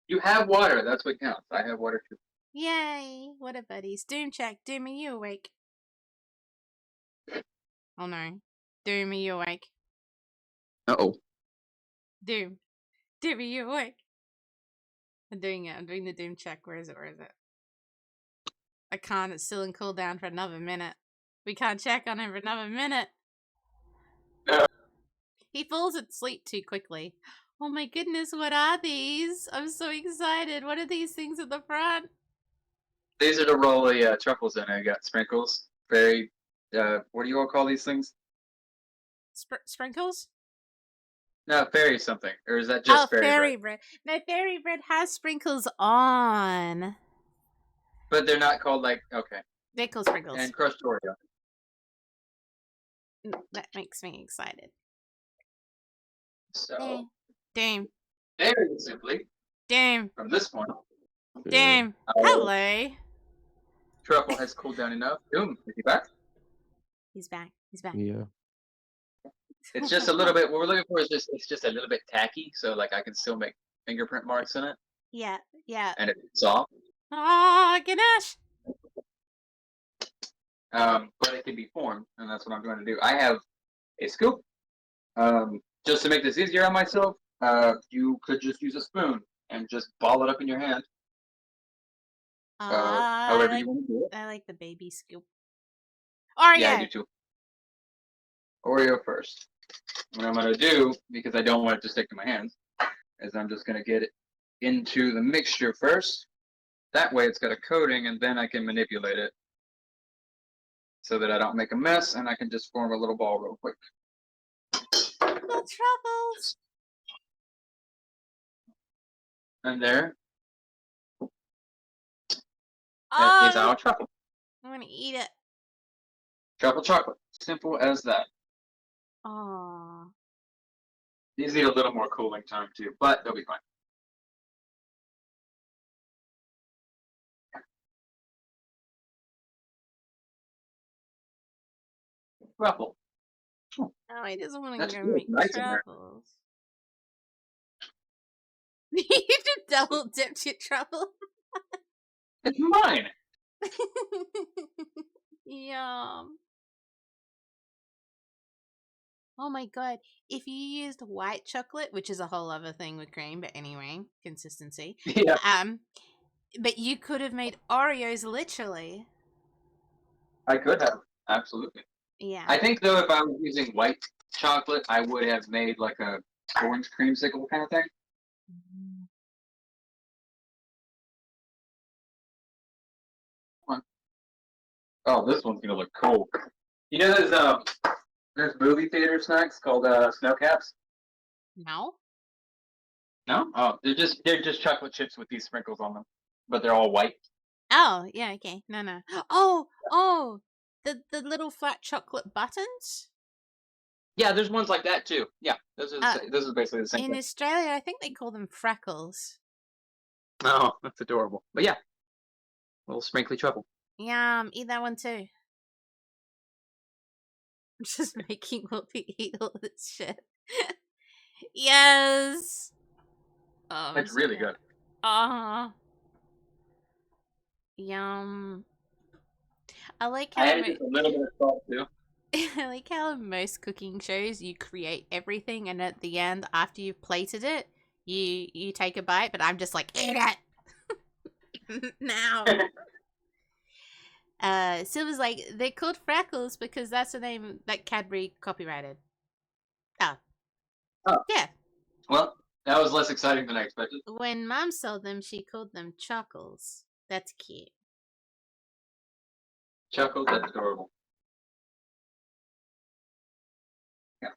You have water. That's what counts. I have water too. Yay! What a buddies. Doom check. Doom, are you awake? Oh no. Doom, are you awake? Uh-oh. Doom. Doom, are you awake? I'm doing it. I'm doing the Doom check. Where is it? I can't. It's still in cooldown for another minute. We can't check on him for another minute. He falls asleep too quickly. Oh my goodness, what are these? I'm so excited. What are these things at the front? These are to roll the truffles in. I got sprinkles. Very, what do you all call these things? Sprinkles? No, fairy something. Or is that just fairy bread? No, fairy bread has sprinkles on. But they're not called like, okay. They're called sprinkles. And crushed Oreo. That makes me excited. So, Damn. very simply, Damn. from this point, Damn. Hello. truffle has cooled down enough. Boom, is he back? He's back. Yeah. It's just a little bit. What we're looking for is it's just a little bit tacky, so like I can still make fingerprint marks in it, Yeah. and it's soft. Oh, Ganesh. But it can be formed, and that's what I'm going to do. I have a scoop, Just to make this easier on myself, you could just use a spoon and just ball it up in your hand. However you want to do it. I like the baby scoop. Yeah, I Oreo. do too. Oreo first. What I'm gonna do, because I don't want it to stick to my hands, is I'm just gonna get it into the mixture first. That way it's got a coating, and then I can manipulate it so that I don't make a mess, and I can just form a little ball real quick. Little truffles. And there Oh, is our truffle. I want to eat it. Truffle chocolate. Simple as that. Oh. These need a little more cooling time too, but they'll be fine. Truffle. Oh, he doesn't want to That's go good. make Nice in there. truffles. You just double dipped your truffle. It's mine. Yum. Oh my god. If you used white chocolate, which is a whole other thing with cream, but anyway, consistency. Yeah. But you could have made Oreos literally. I could have. Absolutely. Yeah. I think though, if I was using white chocolate, I would have made like a orange creamsicle kind of thing. Oh, this one's gonna look cool. You know there's movie theater snacks called snow caps? No? No? Oh, they're just chocolate chips with these sprinkles on them. But they're all white. Oh, yeah, okay. No. Oh, the little flat chocolate buttons? Yeah, there's ones like that too. Yeah, this is basically the same In thing. Australia, I think they call them freckles. Oh, that's adorable. But yeah. Little sprinkly truffle. Yum, eat that one too. I'm just making Whoopi eat all this shit. Yes. Oh, It's really good. Ah. Yum. I like I how added just a little bit of salt too. I like how in most cooking shows you create everything and at the end after you've plated it, you take a bite, but I'm just like, eat it now. Silver's like, they're called freckles because that's the name that Cadbury copyrighted. Oh. Yeah. Well, that was less exciting than I expected. When Mom sold them, she called them chuckles. That's cute. Chuckles, that's adorable. Yeah.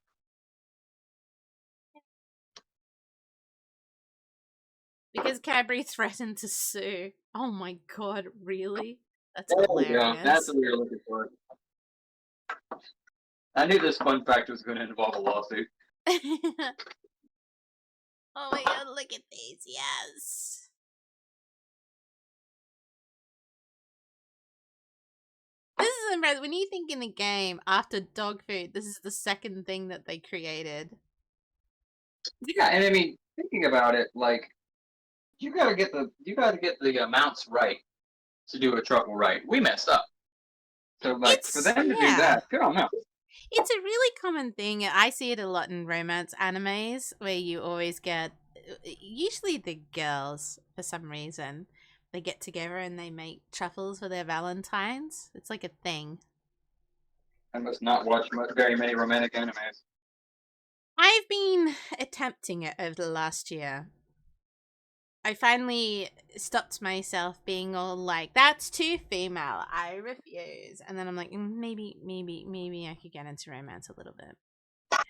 Because Cadbury threatened to sue. Oh my god, really? That's There we go. hilarious. That's what we were looking for. I knew this fun fact was going to involve a lawsuit. Oh my god, look at these, yes. This is impressive. When you think in the game, after dog food, this is the second thing that they created. Yeah, and I mean, thinking about it, like, you gotta get the amounts right to do a truffle right. We messed up. So like for them to do that, good on them. It's a really common thing. I see it a lot in romance animes where you always get, usually the girls, for some reason, they get together and they make truffles for their Valentines. It's like a thing. I must not watch very many romantic animes. I've been attempting it over the last year. I finally stopped myself being all like, that's too female, I refuse. And then I'm like, maybe I could get into romance a little bit.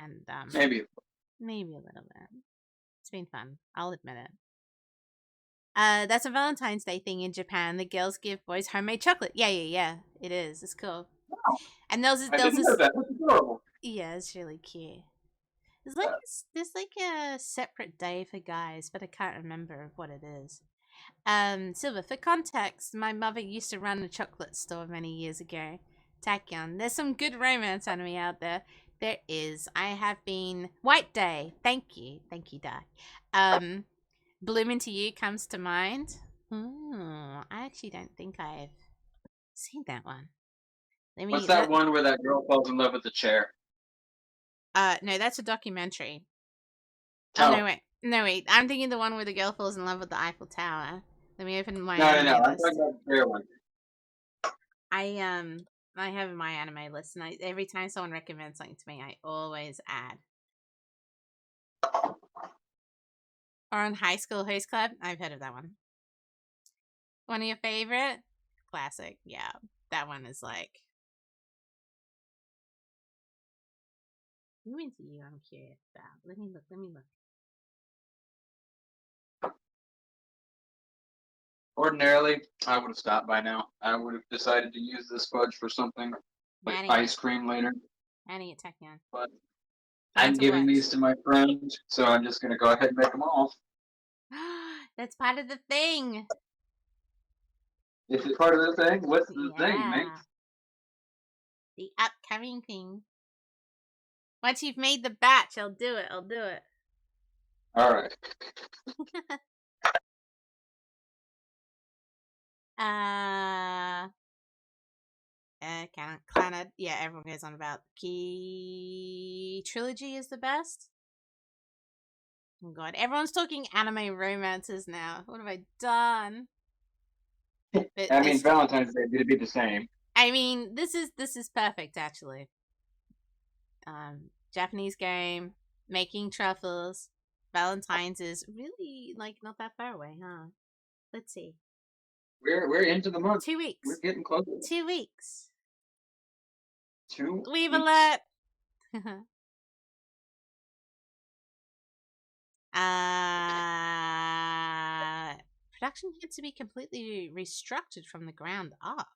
And Maybe a little bit. It's been fun, I'll admit it. That's a Valentine's Day thing in Japan. The girls give boys homemade chocolate. Yeah. It is. It's cool. Wow. And there's I didn't know that. That's adorable. Yeah, it's really cute. There's like a separate day for guys, but I can't remember what it is. Silver, for context, my mother used to run a chocolate store many years ago. Tachyon, there's some good romance anime out there. There is. I have been White Day. Thank you, Doc. Bloom Into You comes to mind. I actually don't think I've seen that one. What's that one where that girl falls in love with the chair? No, that's a documentary. Oh. No, wait. I'm thinking the one where the girl falls in love with the Eiffel Tower. Let me open my No. anime I'm list. talking about the fair one. I have my anime list, and every time someone recommends something to me, I always add. Or on High School Host Club, I've heard of that one. One of your favorite? Classic, yeah. That one is like. Who into you? I'm curious about. Let me look. Ordinarily, I would have stopped by now. I would have decided to use this fudge for something like Manny, ice cream later. Annie at Technion. But Plan I'm to giving what? these to my friend, so I'm just gonna go ahead and make them all. That's part of the thing. Is it part of the thing? What's the thing, mate? Yeah. The upcoming thing. Once you've made the batch, I'll do it. All right. Kind of, yeah, everyone goes on about Key Trilogy is the best. Oh god, everyone's talking anime romances now. What have I done? I mean, Valentine's Day would be the same. I mean, this is perfect actually. Japanese game, making truffles. Valentine's is really like not that far away, huh? Let's see. We're into the month. 2 weeks. We're getting closer. 2 weeks. 2 Leave weeks. alert. Production had to be completely restructured from the ground up.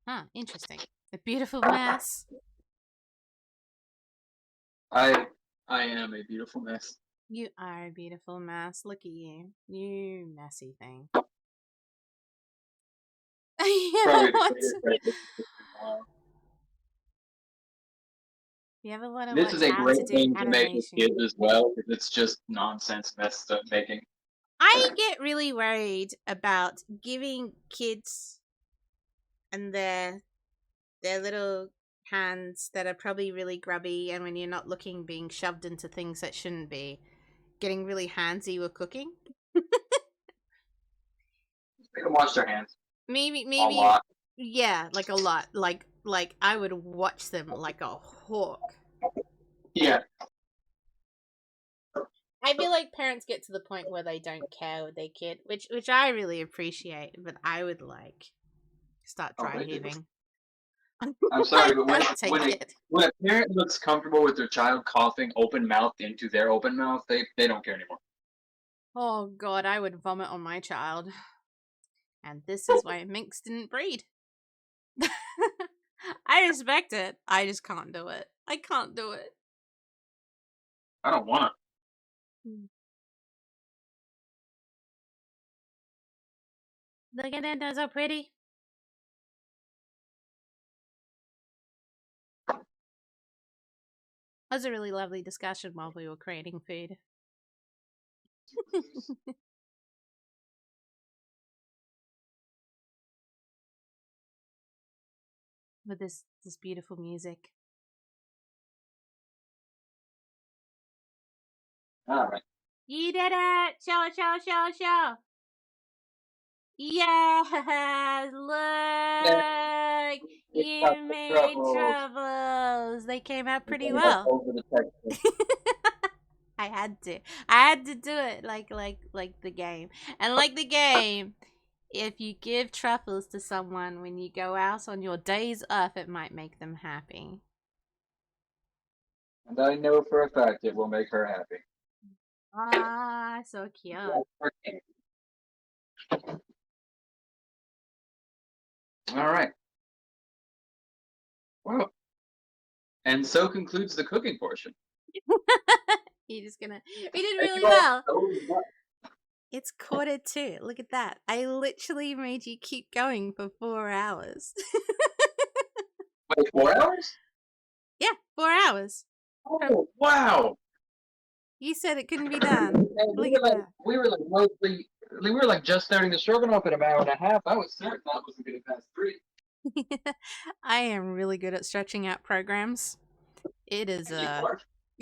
Huh, interesting. A beautiful mess. I am a beautiful mess. You are a beautiful mess. Look at you. You messy thing. Probably What? the greatest You ever want to This watch is a how great to do thing to make with animation? kids as well, because it's just nonsense mess stuff making. I get really worried about giving kids and their little hands that are probably really grubby, and when you're not looking, being shoved into things that shouldn't be, getting really handsy with cooking. Make them wash their hands. Maybe, A lot. yeah, like a lot. Like I would watch them like a hawk. Yeah. I feel like parents get to the point where they don't care with their kid, which I really appreciate, but I would like start dry heaving. I'm sorry, but when a parent looks comfortable with their child coughing open mouthed into their open mouth, they don't care anymore. Oh god, I would vomit on my child. And this is why minks didn't breed. I respect it. I just can't do it. I can't do it. I don't want to. Look at it, they're so pretty. That was a really lovely discussion while we were creating food. With this beautiful music. All right. You did it! Show. Yes! Look! You made truffles! They came out pretty well. I had to do it like the game. And like the game, if you give truffles to someone when you go out on your days off, it might make them happy. And I know for a fact it will make her happy. Ah, so cute. All right. Well, and so concludes the cooking portion. You're just gonna. We did really well. It's 1:45. Look at that. I literally made you keep going for 4 hours. Wait, 4 hours? Yeah, 4 hours. Oh, wow. You said it couldn't be done. We were like just starting the stroganoff in an hour and a half. I was certain that wasn't going to pass 3. I am really good at stretching out programs. It is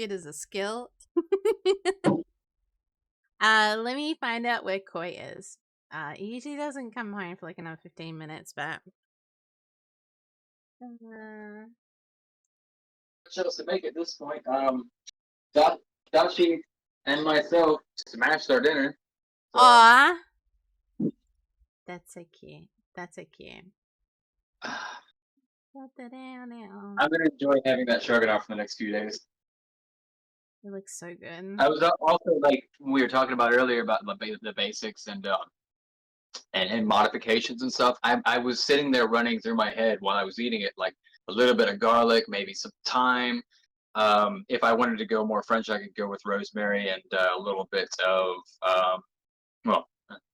It is a skill. Let me find out where Koi is. He usually doesn't come home for like another 15 minutes, but Chose to make at this point. Dashi and myself smashed our dinner. So, aw, that's so cute. That's so cute. I'm gonna enjoy having that stroganoff for the next few days. It looks so good. I was also like we were talking about earlier about the basics and modifications and stuff. I was sitting there running through my head while I was eating it, like a little bit of garlic, maybe some thyme. If I wanted to go more French, I could go with rosemary and a little bit of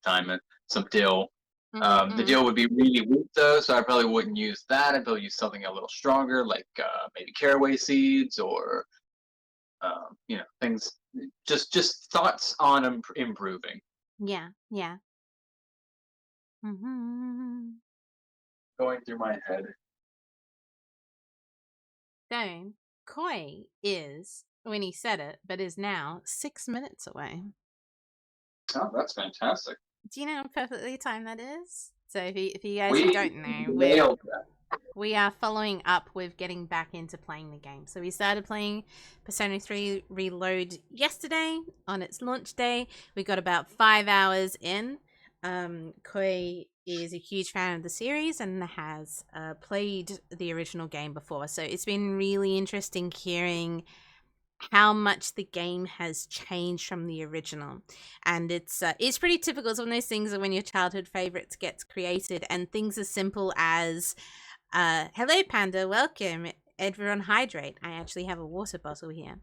thyme and some dill. The dill would be really weak though, so I probably wouldn't use that. I'd probably use something a little stronger, like maybe caraway seeds or things. Just thoughts on improving. Yeah. Going through my head. So, Koi is, when he said it, but is now 6 minutes away. Oh, that's fantastic. Do you know how perfectly timed that is? So if you guys We don't know, nailed that. we are following up with getting back into playing the game. So we started playing Persona 3 Reload yesterday on its launch day. We got about 5 hours in. Koi is a huge fan of the series and has played the original game before. So it's been really interesting hearing how much the game has changed from the original, and it's pretty typical. It's one of those things that when your childhood favorites gets created, and things as simple as hello Panda, welcome, everyone hydrate. I actually have a water bottle here.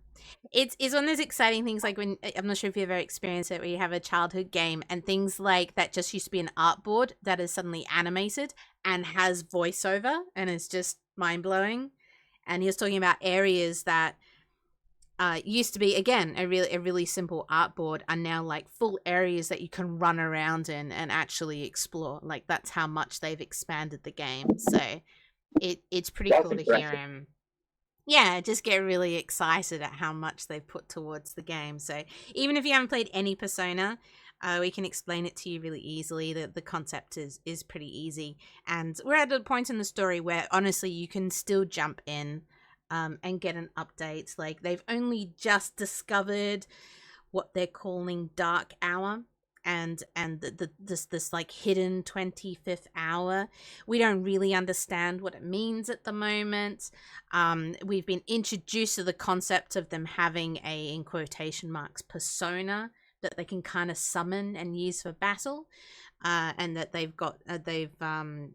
It's one of those exciting things, like when, I'm not sure if you've ever experienced it, where you have a childhood game and things like that just used to be an artboard that is suddenly animated and has voiceover, and it's just mind-blowing. And he was talking about areas that used to be, again, a really simple artboard, are now like full areas that you can run around in and actually explore. Like, that's how much they've expanded the game. So it's pretty That's cool impressive. to hear him. Yeah, just get really excited at how much they've put towards the game. So even if you haven't played any Persona, we can explain it to you really easily. The concept is pretty easy, and we're at a point in the story where honestly you can still jump in and get an update. Like, they've only just discovered what they're calling Dark Hour, and this like hidden 25th hour. We don't really understand what it means at the moment. We've been introduced to the concept of them having a, in quotation marks, persona that they can kind of summon and use for battle. And that they've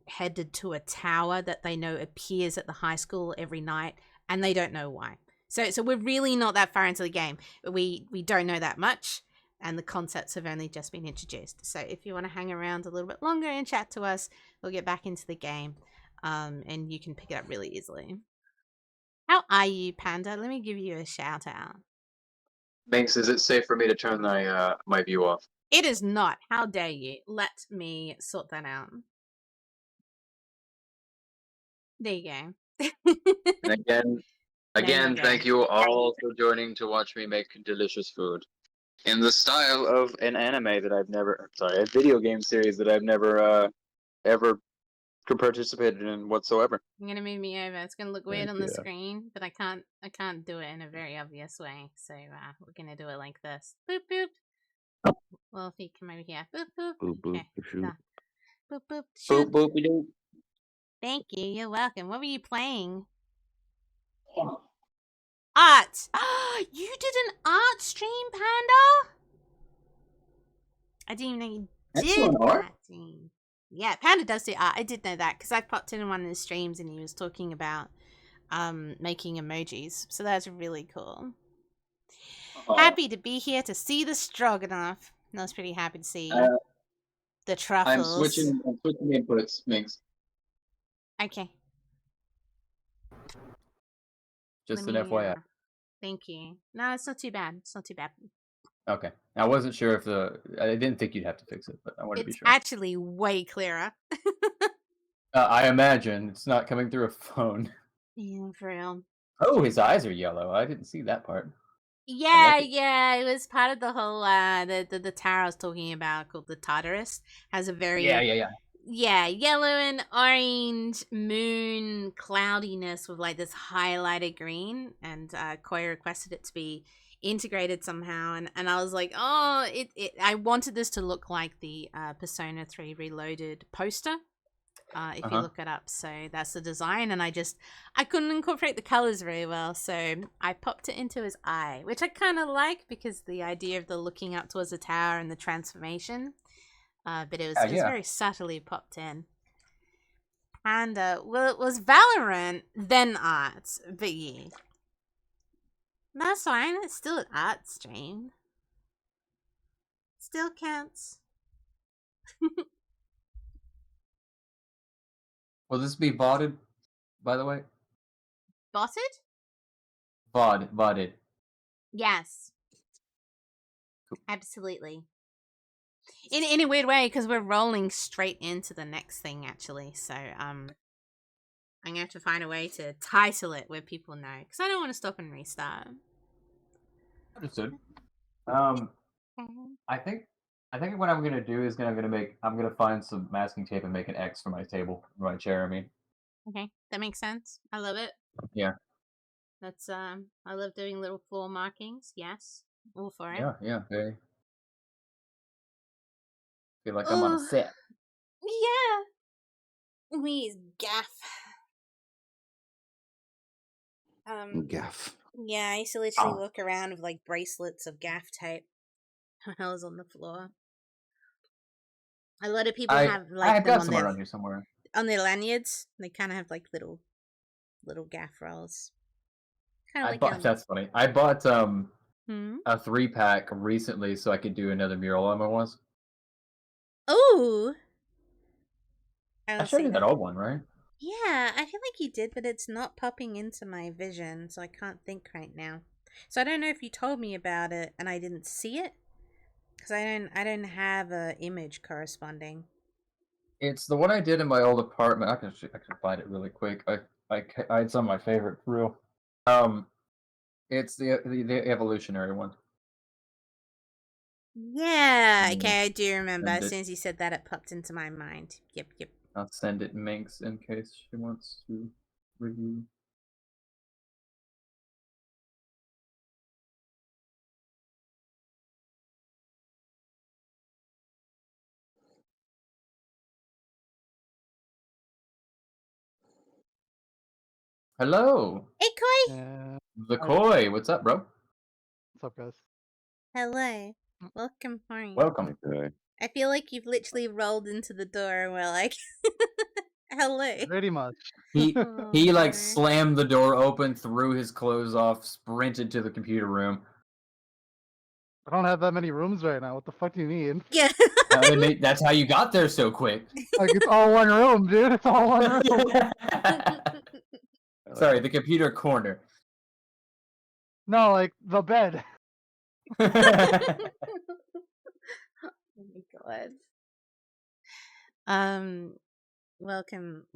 headed to a tower that they know appears at the high school every night, and they don't know why. So we're really not that far into the game. We don't know that much, and the concepts have only just been introduced. So if you want to hang around a little bit longer and chat to us, we'll get back into the game, and you can pick it up really easily. How are you, Panda? Let me give you a shout out. Minx, is it safe for me to turn my view off? It is not. How dare you? Let me sort that out. There you go. And again, thank you all for joining to watch me make delicious food in the style of an anime that I've never, a video game series that I've never ever participated in whatsoever. I'm gonna move me over. It's gonna look weird on the Yeah. screen, but I can't do it in a very obvious way. So we're gonna do it like this. Boop boop. Well, if you come over here, boop boop. Boop, boop, Okay. shoot. Done. Boop boop. Boop Shoot. boopy doo. Thank you. You're welcome. What were you playing? Art. You did an art stream, Panda? I didn't even know you did art? that thing. Yeah, Panda does do art. I did know that because I popped in one of his streams and he was talking about making emojis. So that's really cool. Happy to be here to see the stroganoff. I was pretty happy to see the truffles. I'm switching inputs, Minx. Okay. Just Let an me, FYI. Thank you. No, it's not too bad. It's not too bad. Okay. I wasn't sure if I didn't think you'd have to fix it, but I wanted to be It's sure. actually way clearer. I imagine it's not coming through a phone. Yeah, for real. Oh, his eyes are yellow. I didn't see that part. Yeah, like it. yeah, it was part of the whole the tower I was talking about called the Tartarus has a very Yeah. yellow and orange moon cloudiness with like this highlighted green, and Koi requested it to be integrated somehow, and I was like, oh, I wanted this to look like the Persona 3 Reloaded poster. If you Uh-huh. look it up, so that's the design, and I couldn't incorporate the colors very well, so I popped it into his eye, which I kind of like because the idea of the looking up towards the tower and the transformation, but it was Yeah. very subtly popped in. And well, it was Valorant then art, but yeah, that's fine. It's still an art stream. Still counts. Will this be VODed, by the way? Botted? VODed. Yes. Absolutely. In a weird way, because we're rolling straight into the next thing, actually. So, I'm gonna have to find a way to title it where people know, because I don't want to stop and restart. Understood. I think what I'm gonna do is I'm gonna find some masking tape and make an X for my table, my chair. I mean, Okay, that makes sense. I love it. yeah, That's I love doing little floor markings. Yes, all for it. yeah. Okay. Feel like I'm on a Oh, set. yeah. We gaff. Gaff. Yeah, I used to literally walk around with like bracelets of gaff tape when I was on the floor. A lot of people have like I've them got on some their around here somewhere. lanyards. They kind of have like little gaff rolls. Kind of I like bought. That's funny. I bought a 3-pack recently so I could do another mural on my once. Oh, I showed you that old one, right? Yeah, I feel like you did, but it's not popping into my vision, so I can't think right now. So I don't know if you told me about it and I didn't see it, because I don't have a image corresponding. It's the one I did in my old apartment. I can find it really quick. I it's on my favorite for real. It's the evolutionary one. Yeah, okay, I do remember. Send As it. soon as you said that, it popped into my mind. Yep. I'll send it Minx in case she wants to review. Hello, Hey, Koi! Yeah. the Koi. What's up, bro? What's up, guys? Hello. Welcome home. Welcome. Okay. I feel like you've literally rolled into the door and we're like, hello. Pretty much. He Oh, he like no. slammed the door open, threw his clothes off, sprinted to the computer room. I don't have that many rooms right now. What the fuck do you mean? Yeah. That's how you got there so quick. Like, it's all one room, dude. It's all one room. Sorry, the computer corner. No, like, the bed. Oh my god. Welcome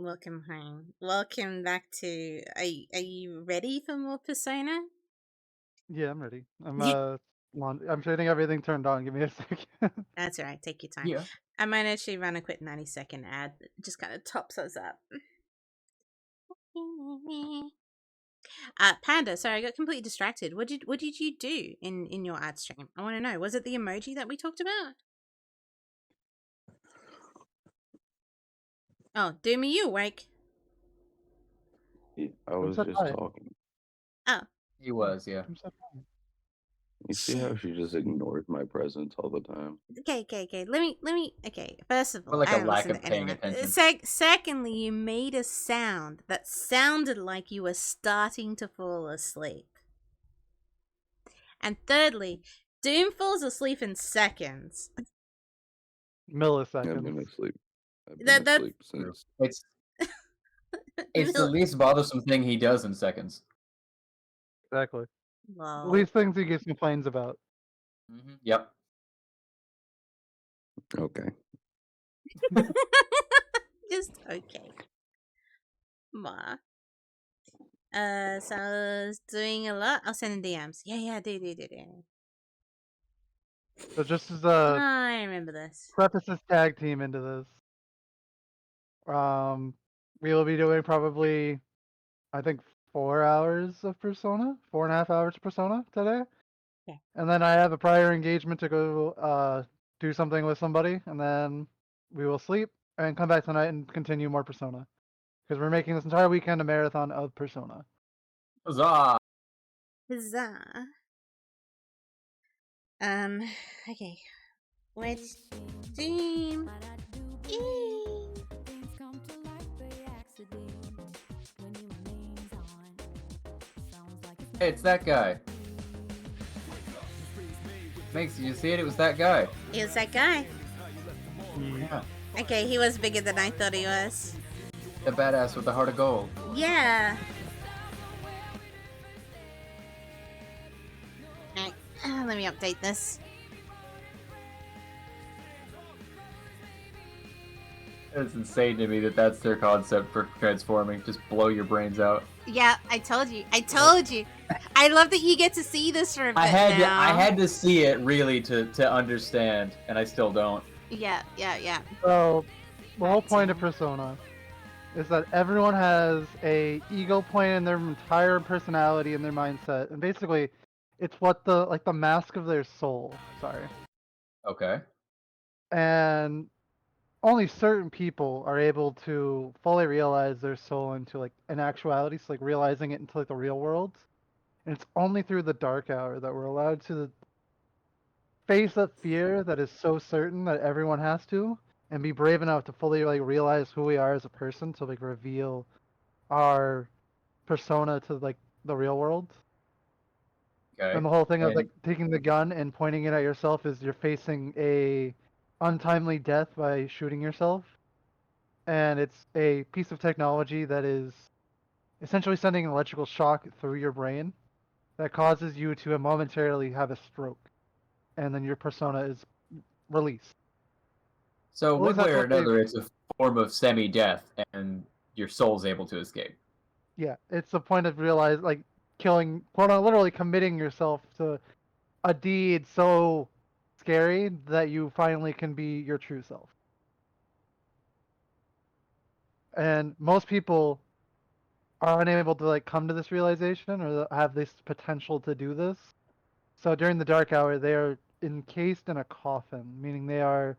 home. Welcome back to. Are you ready for more Persona? Yeah, I'm ready. Yeah. I'm getting everything turned on. Give me a second. That's alright. Take your time. Yeah. I might actually run a quick 90-second ad that just kind of tops us up. Panda, sorry, I got completely distracted. What did you do in your ad stream? I want to know. Was it the emoji that we talked about? Oh, Doom, are you awake? I was said just hi? talking. Oh, He was, yeah. I'm so fine. You see how she just ignores my presence all the time? okay. Let me. Okay, first of all, Or like I a don't lack listen of to paying anyone. attention. Secondly, you made a sound that sounded like you were starting to fall asleep. And thirdly, Doom falls asleep in seconds. Milliseconds. I've been asleep. I've been That- asleep since. It's the least bothersome thing he does in seconds. Exactly. Lol. The least things he gets complains about. Yep. Okay. Just okay. Ma. So I was doing a lot. I'll send in DMs. Yeah, do. So just as Oh, a I remember this. preface this tag team into this, we will be doing probably, I think, 4 hours of Persona, 4.5 hours of Persona today. Okay. And then I have a prior engagement to go do something with somebody, and then we will sleep and come back tonight and continue more Persona. Because we're making this entire weekend a marathon of Persona. Huzzah! Huzzah. Okay. Which team? Hey, it's that guy. Thanks, did you see it? It was that guy. It was that guy. Yeah. Okay, he was bigger than I thought he was. The badass with the heart of gold. Yeah. Alright, let me update this. It's insane to me that that's their concept for transforming. Just blow your brains out. Yeah, I told you. I love that you get to see this for a bit I now. had to see it really to understand, and I still don't. Yeah. So, the whole point of Persona is that everyone has a ego point in their entire personality and their mindset, and basically, it's what the mask of their soul. Sorry, Okay. and only certain people are able to fully realize their soul into an actuality, so realizing it into the real world. And it's only through the dark hour that we're allowed to face that fear that is so certain that everyone has to, and be brave enough to fully realize who we are as a person to reveal our persona to the real world. Okay. And the whole thing of And- taking the gun and pointing it at yourself is you're facing a untimely death by shooting yourself. And it's a piece of technology that is essentially sending an electrical shock through your brain that causes you to momentarily have a stroke, and then your persona is released. So At one least way that's or what they- another, it's a form of semi-death, and your soul's able to escape. Yeah, it's the point of killing, literally committing yourself to a deed so scary that you finally can be your true self. And most people are unable to come to this realization or have this potential to do this. So during the dark hour, they are encased in a coffin, meaning they are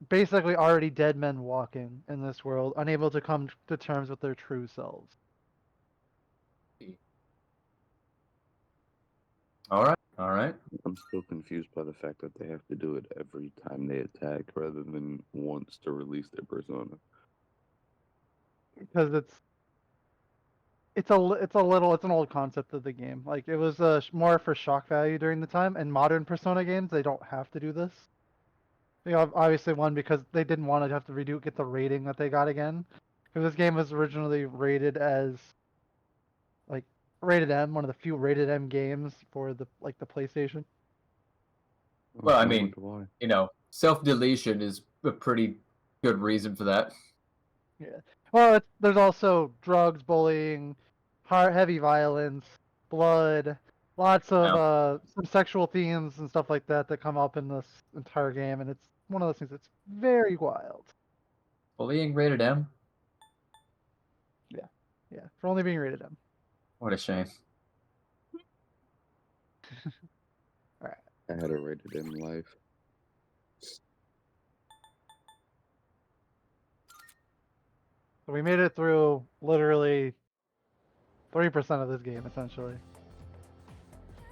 basically already dead men walking in this world, unable to come to terms with their true selves. All right. I'm still confused by the fact that they have to do it every time they attack rather than once to release their persona. Because it's an old concept of the game. It was more for shock value during the time. In modern Persona games, they don't have to do this. Obviously, one, because they didn't want to have to get the rating that they got again. Because this game was originally rated as rated M, one of the few rated M games for the PlayStation. Well, I I mean, wonder why. Self-deletion is a pretty good reason for that. Yeah. Well, there's also drugs, bullying, heavy violence, blood, lots of some sexual themes and stuff like that come up in this entire game, and it's one of those things that's very wild. Bullying rated M? Yeah, for only being rated M. What a shame. I had a rated M life. So we made it through literally 3% of this game, essentially.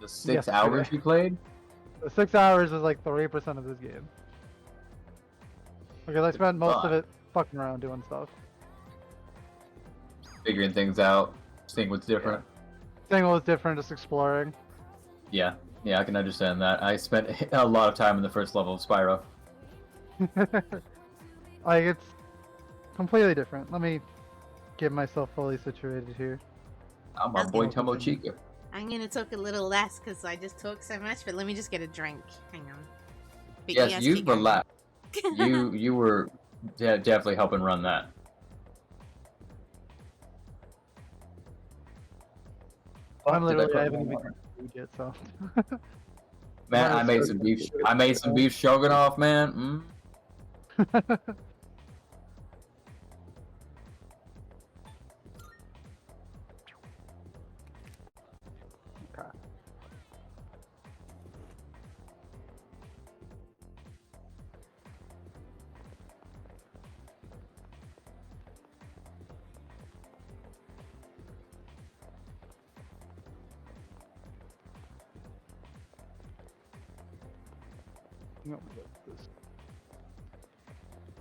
The 6 Yes, hours okay. you played? The 6 hours is 3% of this game. Because I spent most of it fucking around doing stuff. Figuring things out, seeing what's different. Seeing what was different, just exploring. Yeah, I can understand that. I spent a lot of time in the first level of Spyro. It's completely different. Let me get myself fully situated here. I'm my That's boy good. Tomo Chica. I'm gonna talk a little less because I just talk so much, but let me just get a drink. Hang on. But Yes, you keep going. relax. You were definitely helping run that. I'm did I literally, put I haven't more? even eaten food yet, so. Man, I Mine's made so some beef. good. I made some beef stroganoff, man. Okay. No, this-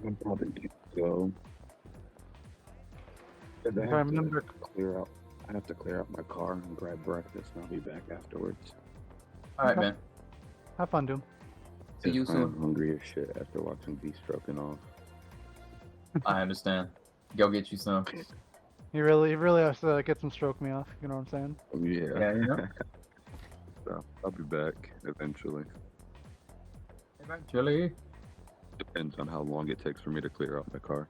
I'm probably need to go. 'Cause I If have I to remember, clear out. I have to clear out my car and grab breakfast, and I'll be back afterwards. All right, Okay. man. have fun, Doom. See you Yes, I am soon. hungry as shit after watching Beast stroking off. I understand. Go get you some. He really has to get some stroke me off. You know what I'm saying? Yeah. Yeah, you know. So I'll be back eventually. Eventually. Depends on how long it takes for me to clear out my car.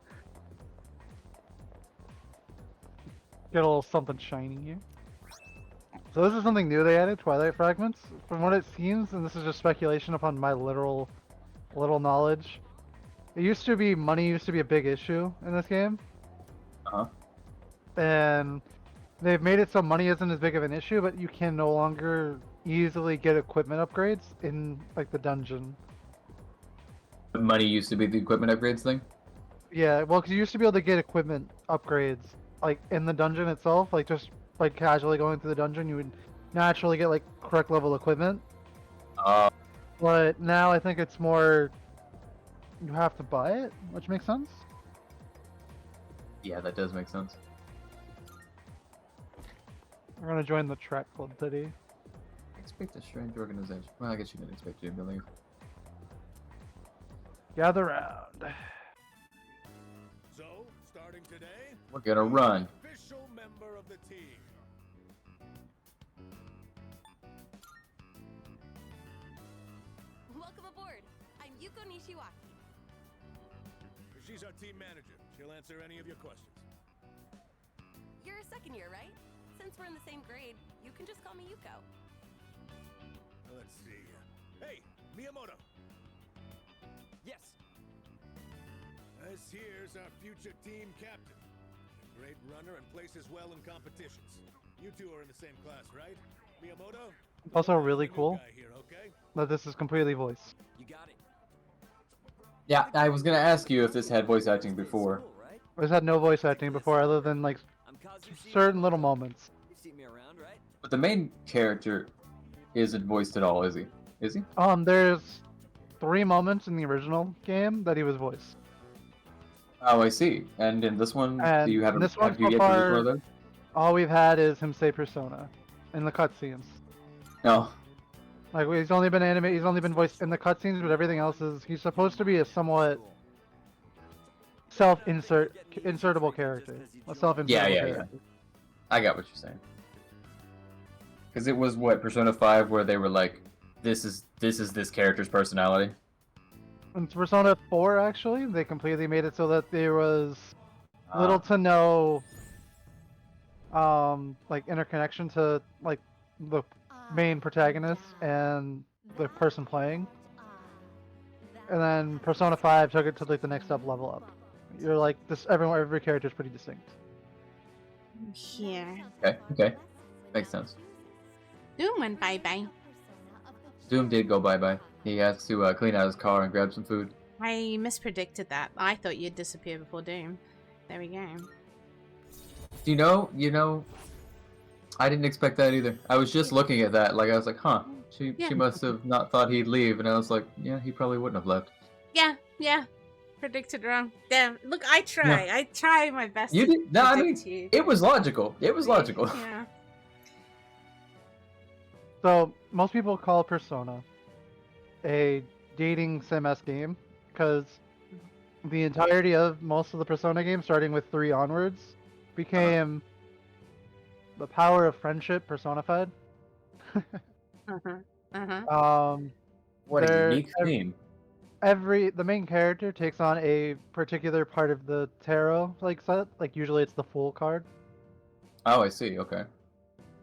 Get a little something shiny here. So this is something new they added, Twilight Fragments. From what it seems, and this is just speculation upon my little knowledge, it used to be money used to be a big issue in this game, Uh-huh. and they've made it so money isn't as big of an issue, but you can no longer easily get equipment upgrades in like the dungeon. Money used to be the equipment upgrades thing. Yeah, well, because you used to be able to get equipment upgrades like in the dungeon itself, like just like casually going through the dungeon, you would naturally get like correct level equipment. But now I think it's more you have to buy it, which makes sense. Yeah, that does make sense. We're gonna join the track club today. Expect a strange organization. Well, I guess you can expect you to believe. Gather round. So, starting today, We're gonna run. official member of the team. Welcome aboard. I'm Yuko Nishiwaki. She's our team manager. She'll answer any of your questions. You're a second year, right? Since we're in the same grade, you can just call me Yuko. Let's see. Hey, Miyamoto. Yes. This here's our future team captain. A great runner and places well in competitions. You two are in the same class, right? Miyamoto? Also really The new cool guy here, okay? that this is completely voice. You got it. Yeah, I was gonna ask you if this had voice acting before. Cool, right? I've had no voice acting before other than like I'm Kazushi. certain little moments. You've seen me around, right? But the main character isn't voiced at all, is he? Is he? There's 3 moments in the original game that he was voiced. Oh, I see. And in this one, And do you have this one have you so yet to use far- one of those? All we've had is him say persona in the cutscenes. No. Like he's only been animated, he's only been voiced in the cutscenes, but everything else is he's supposed to be a somewhat Cool. insertable character. A self-insertable Yeah. character. I got what you're saying. Because it was what Persona 5 where they were like, this is this character's personality. In Persona 4, actually, they completely made it so that there was Ah. little to no, like interconnection to like the main protagonist and the person playing. And then Persona 5 took it to like the next level up. You're like this. Every character is pretty distinct. Here. Okay. Makes sense. Doom went bye-bye. Doom did go bye-bye. He has to clean out his car and grab some food. I mispredicted that. I thought you'd disappear before Doom. There we go. You know, I didn't expect that either. I was just looking at that, like I was like, huh, she Yeah. must have not thought he'd leave, and I was like, yeah, he probably wouldn't have left. Yeah. Predicted wrong. Damn. Look, I try. I try my best You to did no, I mean, predict you. it was logical. It was logical. Yeah. So most people call Persona a dating sim-esque game because the entirety of most of the Persona games, starting with 3 onwards, became the power of friendship personified. What a There- unique theme. The main character takes on a particular part of the tarot like set. Like usually it's the Fool card. Oh, I see. Okay.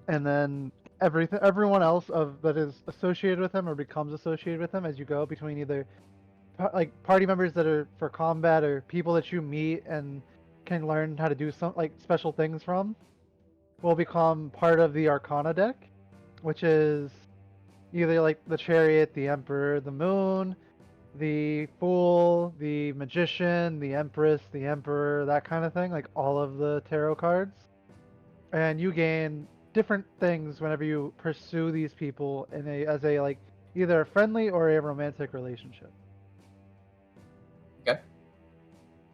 and then everyone else that is associated with him or becomes associated with him as you go between either like party members that are for combat or people that you meet and can learn how to do some like special things from, will become part of the Arcana deck, which is either like the Chariot, the Emperor, the Moon, the Fool, the Magician, the Empress, the Emperor, that kind of thing, like all of the tarot cards. And you gain different things whenever you pursue these people in as a like either a friendly or a romantic relationship. Okay.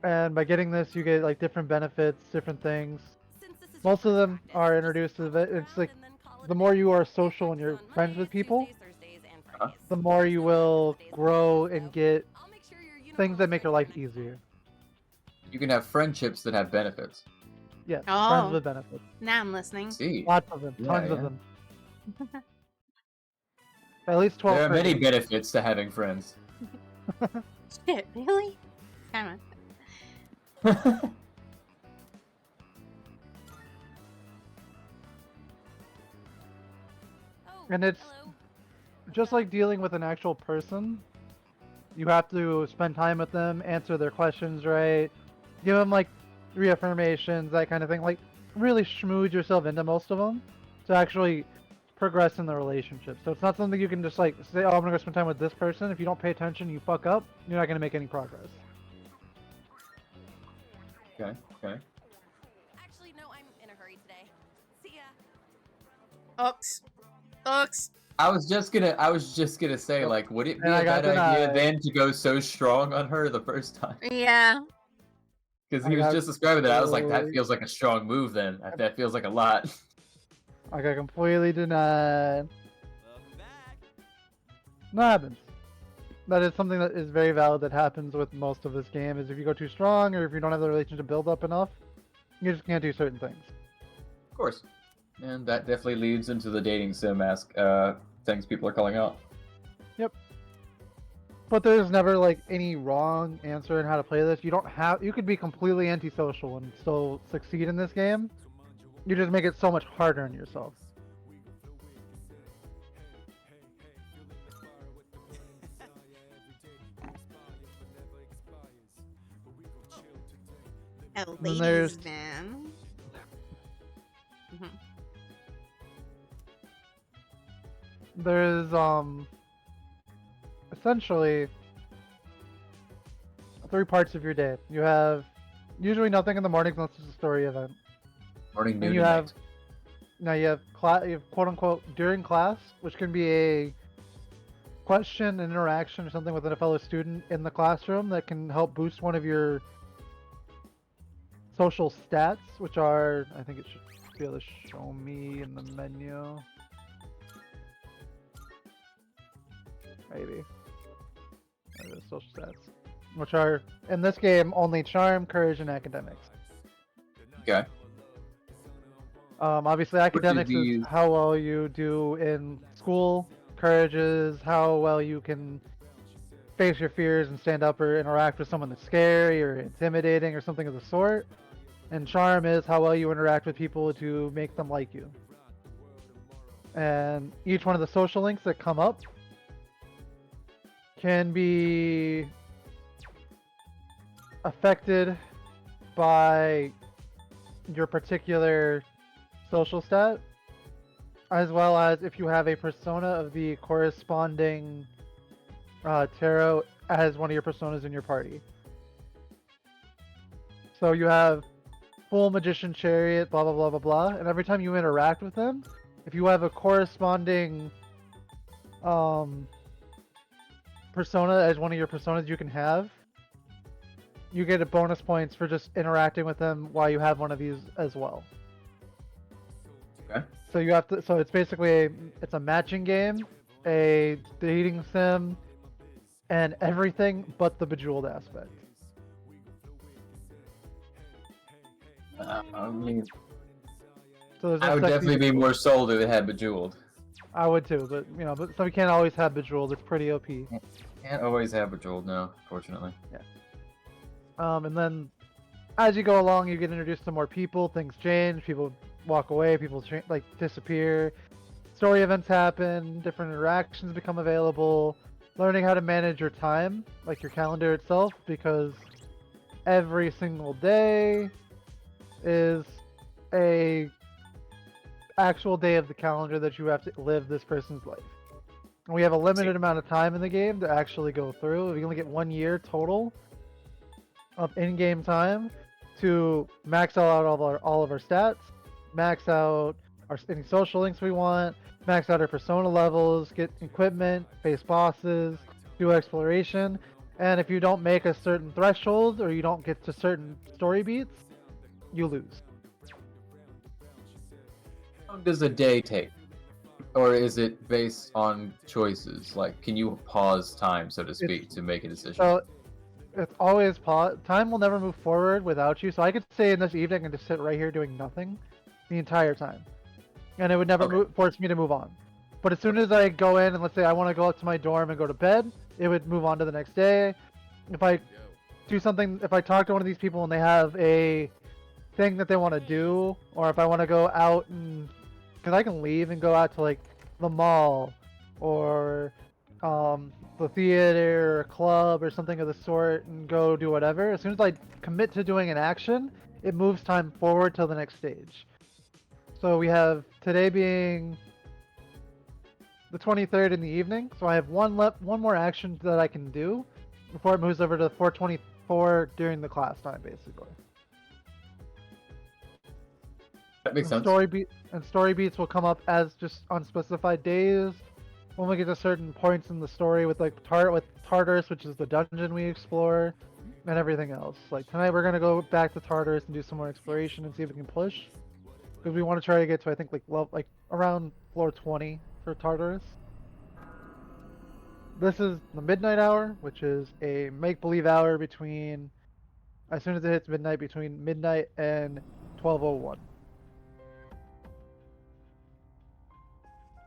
And by getting this, you get like different benefits, different things. Since this is Most your of first them practice, are just introduced to look it. It's around like and then call it the a more day. you are social and Practice you're on friends with Mondays, people, Tuesdays, Thursdays, and Uh-huh. Fridays. the more you There's no will Wednesdays and grow Thursdays, and though. get I'll make sure your things uniform that is make your ready life for next easier. You can have friendships that have benefits. Yes, Oh. friends with benefits. Now I'm listening. See, Lots of them, Yeah, tons of yeah. them. At least 12 there are per many day. benefits to having friends. Shit, really? Come on. Oh, And it's hello. just like dealing with an actual person. You have to spend time with them, answer their questions right, give them like reaffirmations, that kind of thing. Like really schmooze yourself into most of them to actually progress in the relationship. So it's not something you can just like say, "Oh, I'm gonna go spend time with this person." If you don't pay attention, you fuck up. You're not gonna make any progress. Okay. Actually, no, I'm in a hurry today. See ya. Ox. Ox. I was just gonna say, Yep. like, would it be And I a got bad idea denied. then to go so strong on her the first time? Yeah. Because I he was got just describing that. I was like, that totally- feels like a strong move then. That feels like a lot. I got completely denied. Welcome back. That happens. That is something that is very valid that happens with most of this game, is if you go too strong or if you don't have the relationship build up enough, you just can't do certain things. Of course. And that definitely leads into the dating sim things people are calling out. But there's never like any wrong answer in how to play this. You could be completely antisocial and still succeed in this game. You just make it so much harder on yourself. A then ladies' there's- man. Mhm. There's essentially 3 parts of your day. You have usually nothing in the morning unless it's a story event. Morning, And noon, you and have night. now you have quote unquote during class, which can be a question, an interaction, or something with a fellow student in the classroom that can help boost one of your social stats, which are, I think it should be able to show me in the menu. Maybe. There it is, social stats. Which are, in this game, only charm, courage, and academics. Okay. Obviously, academics these- is how well you do in school. Courage is how well you can face your fears and stand up or interact with someone that's scary or intimidating or something of the sort. And charm is how well you interact with people to make them like you. And each one of the social links that come up can be affected by your particular social stat, as well as if you have a persona of the corresponding tarot as one of your personas in your party. So you have Fool, Magician, Chariot, blah blah blah blah blah, and every time you interact with them, if you have a corresponding persona as one of your personas you can have, you get a bonus points for just interacting with them while you have one of these as well. Okay. So you have to. So it's basically it's a matching game, a dating sim, and everything but the Bejeweled aspect. I mean, So there's no I would sexy definitely be Bejeweled. more sold if it had Bejeweled. I would too, but but so we can't always have Bejeweled. It's pretty OP. Can't always have Bejeweled, no, fortunately. And then as you go along, you get introduced to more people. Things change. People walk away, people like disappear, story events happen, different interactions become available, learning how to manage your time, like your calendar itself, because every single day is a actual day of the calendar that you have to live this person's life. And we have a limited amount of time in the game to actually go through. We only get 1 year total of in-game time to max out all of our stats, max out any social links we want, max out our persona levels, get equipment, face bosses, do exploration. And if you don't make a certain threshold or you don't get to certain story beats, you lose. How long does a day take? Or is it based on choices? Like, can you pause time, so to speak, to make a decision? So it's always pause. Time will never move forward without you. So I could stay in this evening and just sit right here doing nothing the entire time. And it would never force me to move on. But as soon as I go in and let's say I want to go up to my dorm and go to bed, it would move on to the next day. If I do something, if I talk to one of these people and they have a thing that they want to do, or if I want to go out and, because I can leave and go out to like the mall or the theater or club or something of the sort and go do whatever. As soon as I commit to doing an action, it moves time forward to the next stage. So we have today being the 23rd in the evening, so I have one more action that I can do before it moves over to 424 during the class time, basically. That makes sense. Story beats will come up as just unspecified days when we get to certain points in the story with like Tartarus, which is the dungeon we explore, and everything else. Like tonight we're gonna go back to Tartarus and do some more exploration and see if we can push, because we want to try to get to I think like around floor 20 for Tartarus. This is the midnight hour, which is a make-believe hour between, as soon as it hits midnight, between midnight and 12:01.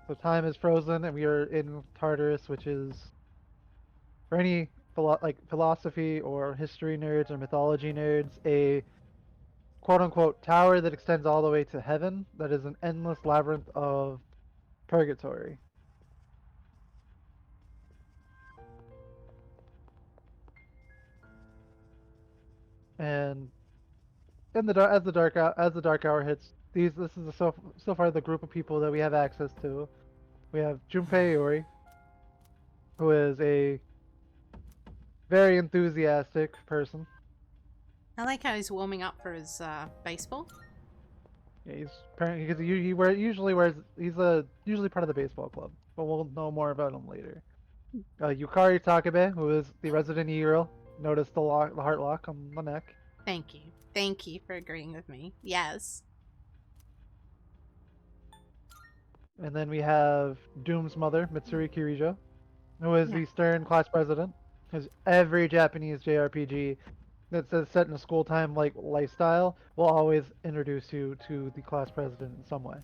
So time is frozen, and we are in Tartarus, which is, for any philosophy or history nerds or mythology nerds, a quote-unquote tower that extends all the way to heaven. That is an endless labyrinth of purgatory. And as the dark hour hits, this is so far the group of people that we have access to. We have Junpei Iori, who is a very enthusiastic person. I like how he's warming up for his baseball. Yeah, he's apparently because he usually usually part of the baseball club, but we'll know more about him later. Yukari Takabe, who is the resident E-girl. Notice the heart lock on the neck. Thank you for agreeing with me. Yes. And then we have Doom's mother, Mitsuri Kirijo, who is the stern class president. Because every Japanese JRPG that says set in a school time like lifestyle will always introduce you to the class president in some way.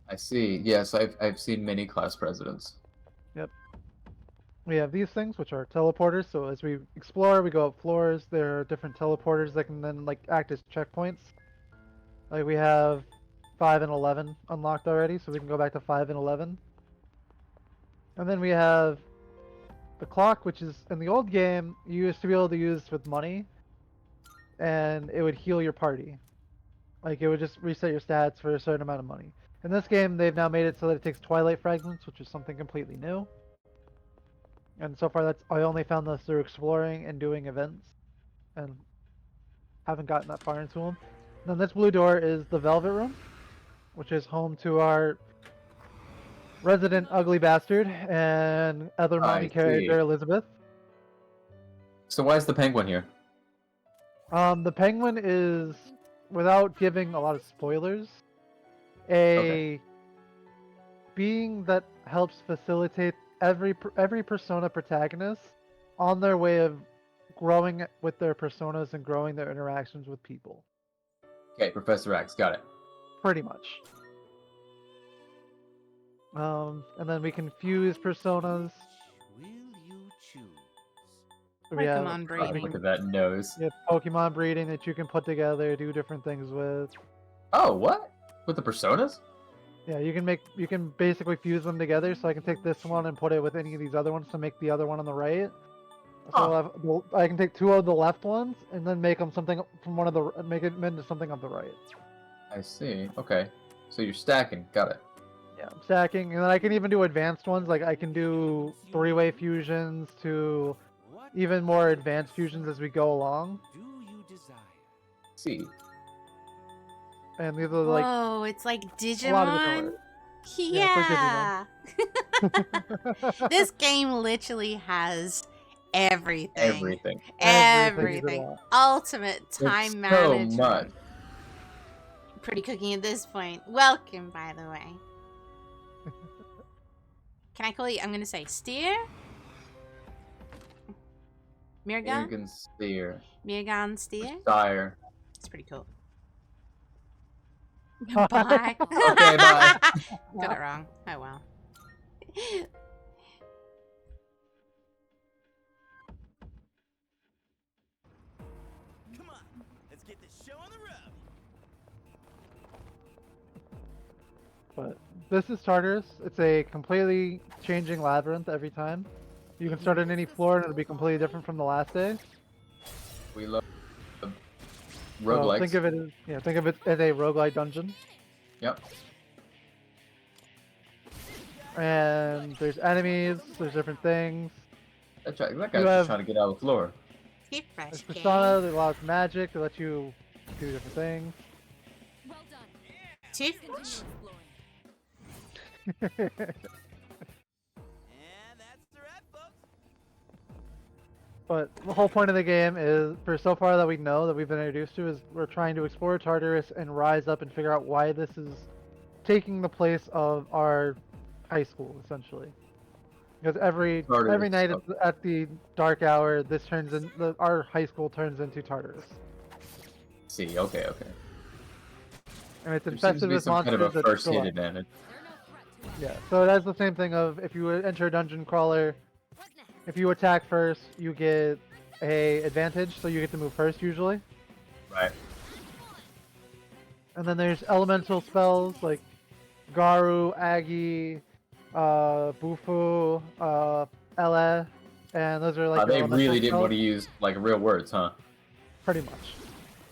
I see. Yes, I've seen many class presidents. Yep. We have these things, which are teleporters. So as we explore, we go up floors. There are different teleporters that can then like act as checkpoints. Like we have 5 and 11 unlocked already, so we can go back to 5 and 11. And then we have the clock, which is in the old game you used to be able to use with money, and it would heal your party. Like it would just reset your stats for a certain amount of money. In this game, they've now made it so that it takes Twilight Fragments, which is something completely new. And so far, I only found this through exploring and doing events, and haven't gotten that far into them. Then this blue door is the Velvet Room, which is home to our resident ugly bastard and other mommy character Elizabeth. So why is the penguin here? The penguin is, without giving a lot of spoilers, a being that helps facilitate every Persona protagonist on their way of growing with their personas and growing their interactions with people. Okay, Professor X, got it. Pretty much. And then we can fuse personas. Will you choose? We have, Pokemon breeding. Look at that nose. we have Pokemon breeding that you can put together, do different things with. Oh, what? With the personas? Yeah, you can basically fuse them together. So I can take this one and put it with any of these other ones to make the other one on the right. So I can take two of the left ones and then make them something from one of the make it into something on the right. I see. Okay. So you're stacking. Got it. Yeah, I'm stacking, and then I can even do advanced ones. Like I can do three-way fusions to What even more advanced fusions as we go along. do you desire? See. And these are like Whoa, it's like a lot of Digimon. different Yeah. ways. This game literally has everything. Everything. Everything. Everything. Ultimate time It's so management. much. Pretty cooking at this point. Welcome, by the way. Can I call you? I'm gonna say Steer. Mirgan. Arrogant steer. Mirgan Steer. Sire. It's pretty cool. Bye. Bye. Okay, bye. Got it wrong. Oh well. Come on, let's get this show on the road. But this is Tartarus. It's a completely changing labyrinth every time. You can start on any floor and it'll be completely different from the last day. We love So roguelikes. think of it as a roguelite dungeon. Yep. And there's enemies, there's different things. That guy's You just have- trying to get out of the floor. Keep fresh. There's game. persona that allows magic to let you do different things. Well done. Too Continue fresh. exploring. And that's the wrap, folks. But the whole point of the game is, for so far that we know that we've been introduced to, is we're trying to explore Tartarus and rise up and figure out why this is taking the place of our high school, essentially. Because every Tartarus, night okay. at the dark hour, our high school turns into Tartarus, See, okay. and it's There seems infested to be with some kind monsters of a that first fill hit up. advantage. They're no threat to us. Yeah, so it has the same thing of if you enter a dungeon crawler, What next? if you attack first, you get a advantage, so you get to move first usually. Right. And then there's elemental spells like Garu, Agi, Bufu, Ele, and those are like they elemental really didn't spells, want to use like real words, huh? pretty much.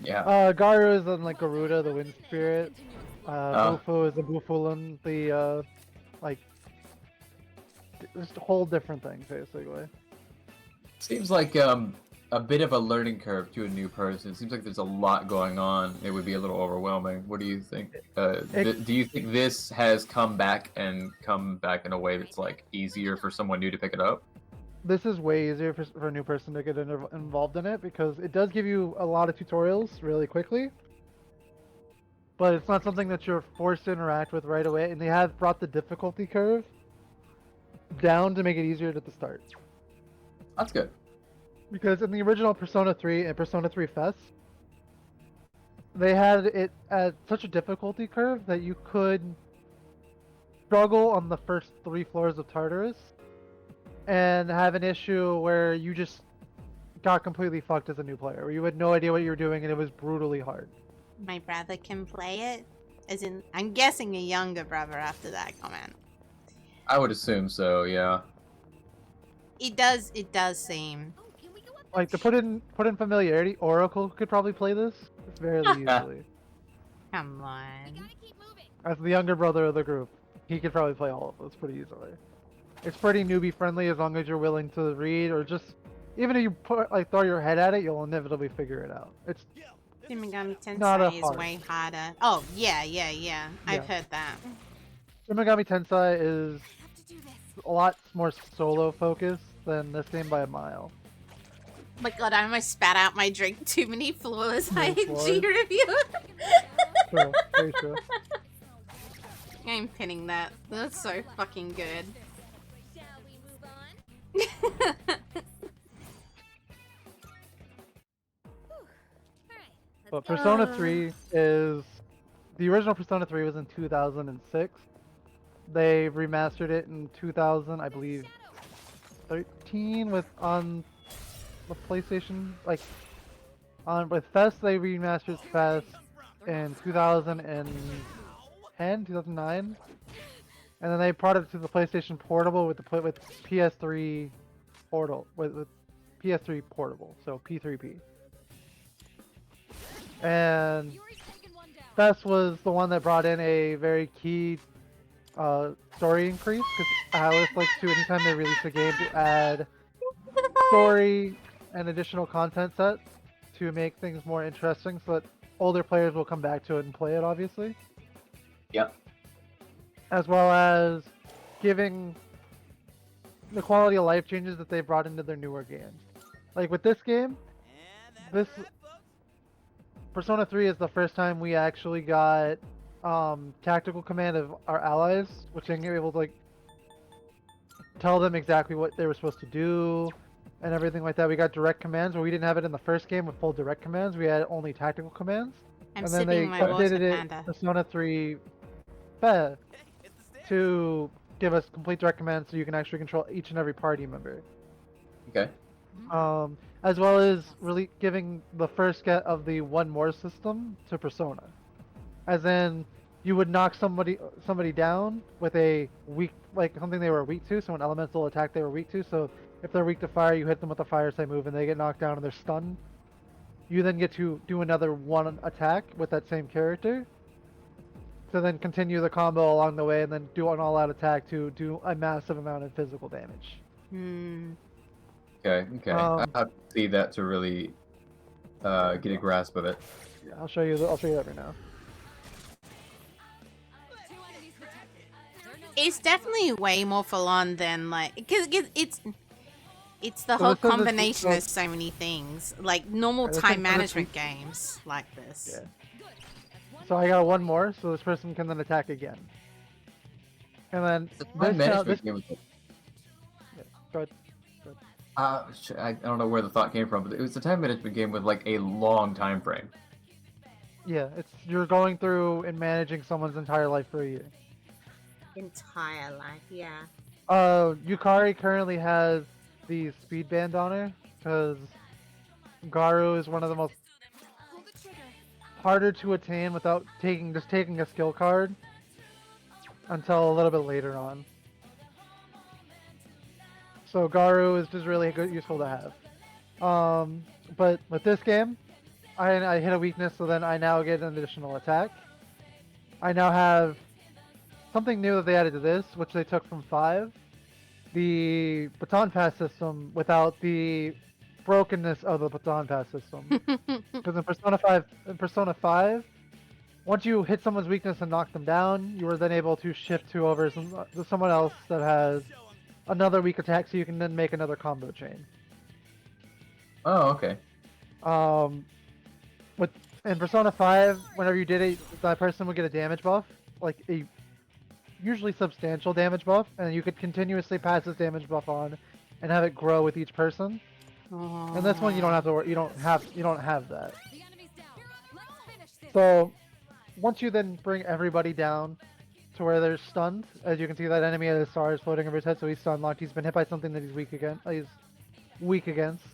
Yeah. Garu is like Garuda, the wind spirit. Continue exploring. Bufu is the Bufulin, the like just whole different things basically. Seems like a bit of a learning curve to a new person. It seems like there's a lot going on. It would be a little overwhelming. What do you think? Do you think this has come back in a way that's like easier for someone new to pick it up? This is way easier for a new person to get involved in it because it does give you a lot of tutorials really quickly. But it's not something that you're forced to interact with right away, and they have brought the difficulty curve down to make it easier at the start. That's good. Because in the original Persona 3 and Persona 3 Fest, they had it at such a difficulty curve that you could struggle on the first 3 floors of Tartarus and have an issue where you just got completely fucked as a new player, where you had no idea what you were doing and it was brutally hard. My brother can play it. As in, I'm guessing a younger brother after that comment. I would assume so. Yeah. It does seem. Oh, can we go up Like to put in familiarity, Oracle could probably play this fairly easily. Come We on. gotta keep moving. As the younger brother of the group, he could probably play all of those pretty easily. It's pretty newbie friendly as long as you're willing to read, or just even if you throw your head at it, you'll inevitably figure it out. It's Shin Megami Not a Tensei is hard. way harder. Oh, yeah. I've heard that. Shin Megami Tensei is Have to do this. a lot more solo focused than this game by a mile. My god, I almost spat out my drink. Too many floors. Many ING floors. review. True, very true. I'm pinning that. That's so fucking good. Shall we move on? Alright. But Persona 3 is the original Persona 3 was in 2006. They remastered it in 2000, I believe, 13 with on the PlayStation. Like with Fest, they remastered Fest in 2000 and 2010, 2009, and then they brought it to the PlayStation Portable with with PS3 Portal with PS3 Portable, so P3P. And Fest was the one that brought in a very key story increase, because Alice likes to, anytime they release a game, to add story and additional content sets to make things more interesting, so that older players will come back to it and play it, obviously. Yep. As well as giving the quality of life changes that they brought into their newer games. Like with this game, this Persona 3 is the first time we actually got tactical command of our allies, which then you're able to like tell them exactly what they were supposed to do and everything like that. We got direct commands, where we didn't have it in the first game with full direct commands. We had only tactical commands. I'm And then they sipping my water, updated it Panda. Persona 3 Fest to give us complete direct commands, so you can actually control each and every party member. Okay. As well as really giving the first get of the one more system to Persona. As in, you would knock somebody down with a weak, like something they were weak to, so an elemental attack they were weak to. So if they're weak to fire, you hit them with a fire type move and they get knocked down and they're stunned. You then get to do another one attack with that same character, to then continue the combo along the way, and then do an all-out attack to do a massive amount of physical damage. Okay. I have to see that to really get a grasp of it. Yeah, I'll show you that right now. It's definitely way more full on than like, because it's the So whole this is- combination of so many things, like normal this time is- management games like this. Yeah. So I got one more, so this person can then attack again. And then The this, time management this game was go ahead. I don't know where the thought came from, but it was a time management game with like a long time frame. Yeah, you're going through and managing someone's entire life for a year. Entire life, yeah. Yukari currently has the speed band on her, because Garu is one of the most harder to attain without taking a skill card until a little bit later on. So Garu is just really good, useful to have. But with this game, I hit a weakness, so then I now get an additional attack. I now have something new that they added to this, which they took from 5. The baton pass system without the brokenness of the baton pass system. Because in Persona 5, once you hit someone's weakness and knock them down, you were then able to shift to someone else that has another weak attack, so you can then make another combo chain. Oh, okay. In Persona 5, whenever you did it, that person would get a damage buff, like a usually substantial damage buff, and you could continuously pass this damage buff on and have it grow with each person. And this one you don't have to worry, you don't have that. So once you then bring everybody down to where they're stunned, as you can see that enemy has stars floating over his head, so he's stun locked. He's been hit by something that he's weak against.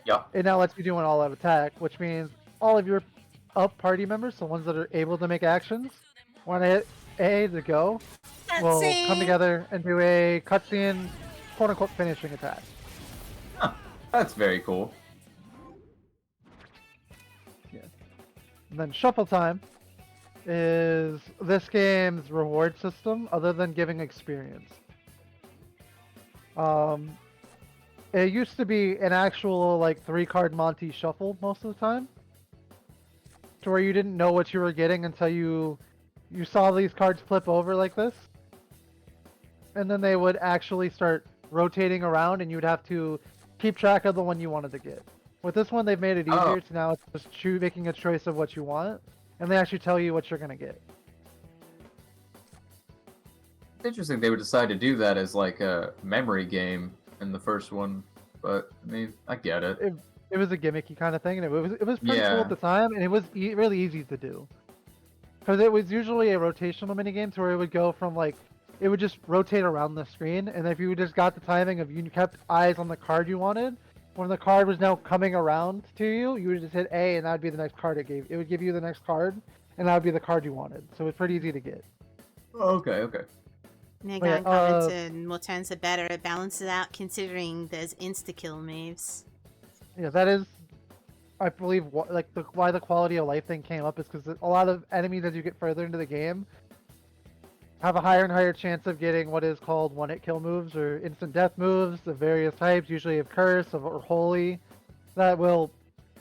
Yeah. It now lets you do an all-out attack, which means all of your up party members, the ones that are able to make actions, when I hit A to go, will come together and do a cutscene, quote-unquote, finishing attack. Huh. That's very cool. Yeah. And then Shuffle Time is this game's reward system, other than giving experience. It used to be an actual, like, 3-card Monty shuffle most of the time, to where you didn't know what you were getting until you saw these cards flip over like this. And then they would actually start rotating around, and you'd have to keep track of the one you wanted to get. With this one, they've made it easier, so now it's just making a choice of what you want, and they actually tell you what you're going to get. It's interesting they would decide to do that as like a memory game in the first one, but I mean, I get it. It was a gimmicky kind of thing, and it was pretty cool at the time, and it was really easy to do. Because it was usually a rotational minigame, to where it would go from like, it would just rotate around the screen, and if you just got the timing of you kept eyes on the card you wanted, when the card was now coming around to you, you would just hit A, and that would be the next card it gave. It would give you the next card, and that would be the card you wanted. So it's pretty easy to get. Okay, okay. Now But yeah, going comments and more turns are better. It balances out considering there's insta-kill moves. Yeah, that is, I believe, why the quality of life thing came up is because a lot of enemies, as you get further into the game, have a higher and higher chance of getting what is called one-hit kill moves or instant death moves of various types, usually of curse or holy, that will,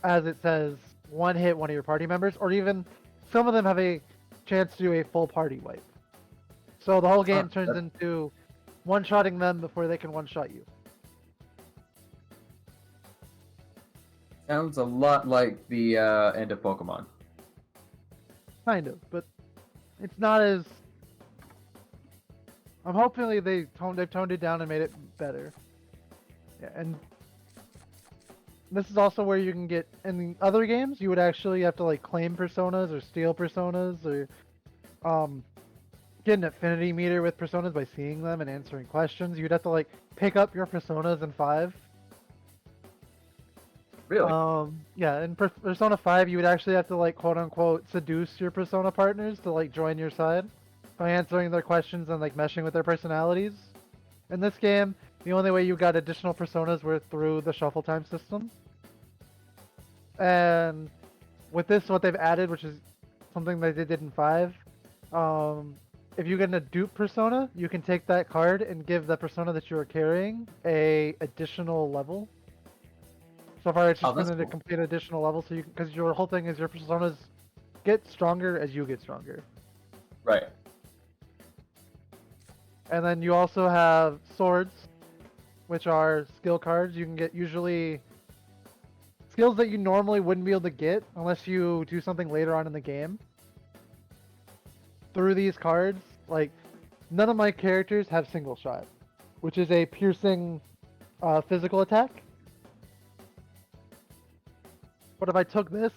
as it says, one-hit one of your party members, or even some of them have a chance to do a full party wipe. So the whole game turns into one-shotting them before they can one-shot you. Sounds a lot like the end of Pokemon. Kind of, but it's not as. I'm hopefully they've toned it down and made it better. Yeah, and this is also where you can get in the other games. You would actually have to like claim personas or steal personas or get an affinity meter with personas by seeing them and answering questions. You'd have to like pick up your personas in 5. Really? Yeah, in Persona 5, you would actually have to like quote unquote seduce your Persona partners to like join your side by answering their questions and like meshing with their personalities. In this game, the only way you got additional personas were through the shuffle time system. And with this, what they've added, which is something that they did in 5, if you get a dupe persona, you can take that card and give the persona that you are carrying a additional level. So far, it's just going to complete an additional level, so you because your whole thing is your personas get stronger as you get stronger. Right. And then you also have swords, which are skill cards. You can get usually skills that you normally wouldn't be able to get unless you do something later on in the game. Through these cards, like none of my characters have single shot, which is a piercing physical attack. But if I took this,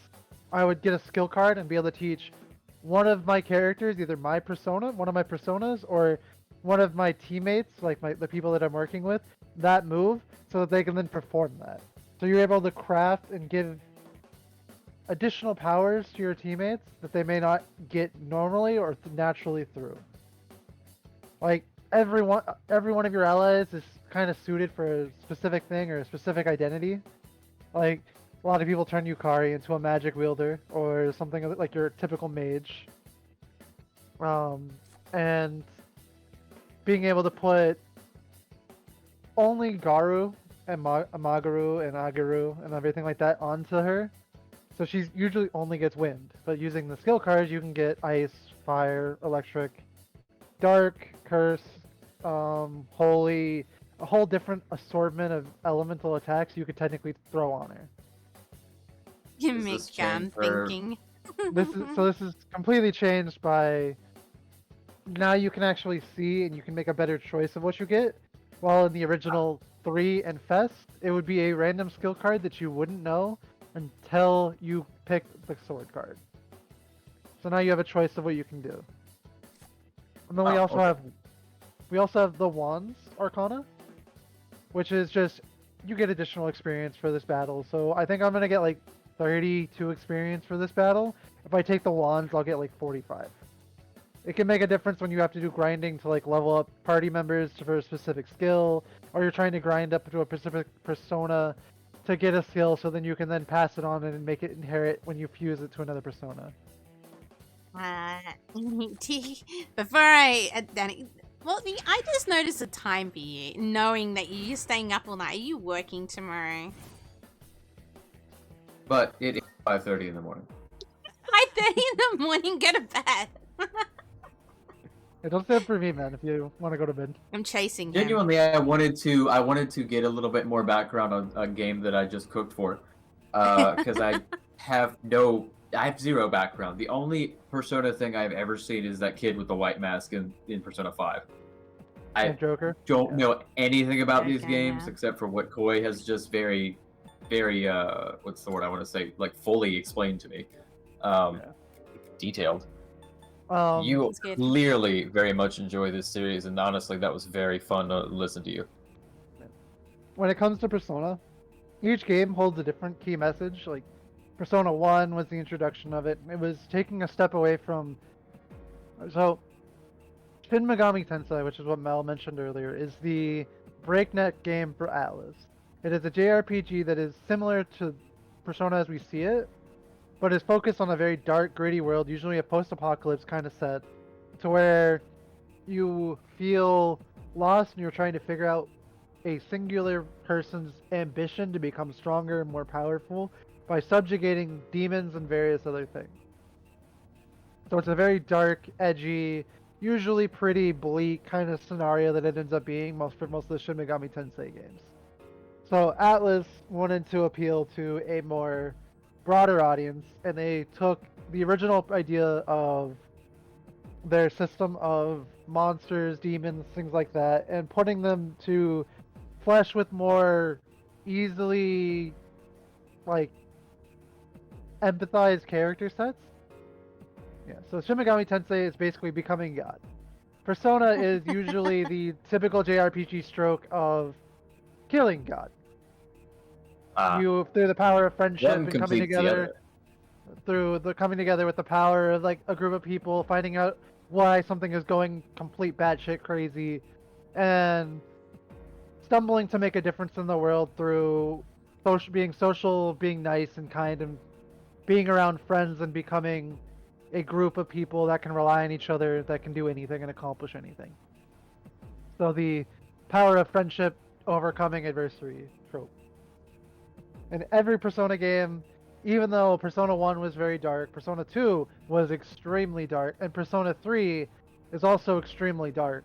I would get a skill card and be able to teach one of my characters, either my persona, one of my personas, or one of my teammates, like the people that I'm working with, that move, so that they can then perform that. So you're able to craft and give additional powers to your teammates that they may not get normally or naturally through. Like every one of your allies is kind of suited for a specific thing or a specific identity. Like a lot of people turn Yukari into a magic wielder or something like your typical mage. And being able to put only Garu and Amagaru and Agaru and everything like that onto her. So she usually only gets wind, but using the skill cards you can get ice, fire, electric, dark, curse, holy, a whole different assortment of elemental attacks you could technically throw on her. You make John thinking. This is completely changed by now you can actually see and you can make a better choice of what you get. While in the original 3 and Fest, it would be a random skill card that you wouldn't know until you pick the sword card. So now you have a choice of what you can do. And then we also have the Wands Arcana, which is just you get additional experience for this battle. So I think I'm gonna get like 32 experience for this battle. If I take the Wands, I'll get like 45. It can make a difference when you have to do grinding to like level up party members for a specific skill, or you're trying to grind up to a specific persona to get a skill, so then you can then pass it on and make it inherit when you fuse it to another persona. Before I just noticed the time for you, knowing that you're staying up all night. Are you working tomorrow? But it is 5:30 in the morning. 5:30 in the morning, go to bed. Hey, don't say it for me, man, if you want to go to bed. I'm chasing him. Genuinely, I wanted to get a little bit more background on a game that I just cooked for, because I have 0 background. The only Persona thing I've ever seen is that kid with the white mask in Persona 5. I Joker? don't know anything about these Joker, games yeah. except for what Koi has just very, very what's the word I want to say, like fully explained to me, detailed. You That's good. clearly very much enjoy this series, and honestly, that was very fun to listen to you. When it comes to Persona, each game holds a different key message. Like, Persona 1 was the introduction of it. It was taking a step away from. So, Shin Megami Tensei, which is what Mel mentioned earlier, is the breakneck game for Atlas. It is a JRPG that is similar to Persona as we see it, but is focused on a very dark, gritty world, usually a post-apocalypse kind of set, to where you feel lost and you're trying to figure out a singular person's ambition to become stronger and more powerful by subjugating demons and various other things. So it's a very dark, edgy, usually pretty bleak kind of scenario that it ends up being for most of the Shin Megami Tensei games. So Atlas wanted to appeal to a more broader audience, and they took the original idea of their system of monsters, demons, things like that, and putting them to flesh with more easily, like, empathized character sets. Yeah, so Shin Megami Tensei is basically becoming God. Persona is usually the typical JRPG stroke of killing God. You, through the power of friendship Them and coming complete together, through the coming together with the power of like a group of people, finding out why something is going complete batshit crazy, and stumbling to make a difference in the world through being social, being nice and kind, and being around friends and becoming a group of people that can rely on each other, that can do anything and accomplish anything. So the power of friendship overcoming adversity trope. In every Persona game, even though Persona 1 was very dark, Persona 2 was extremely dark, and Persona 3 is also extremely dark.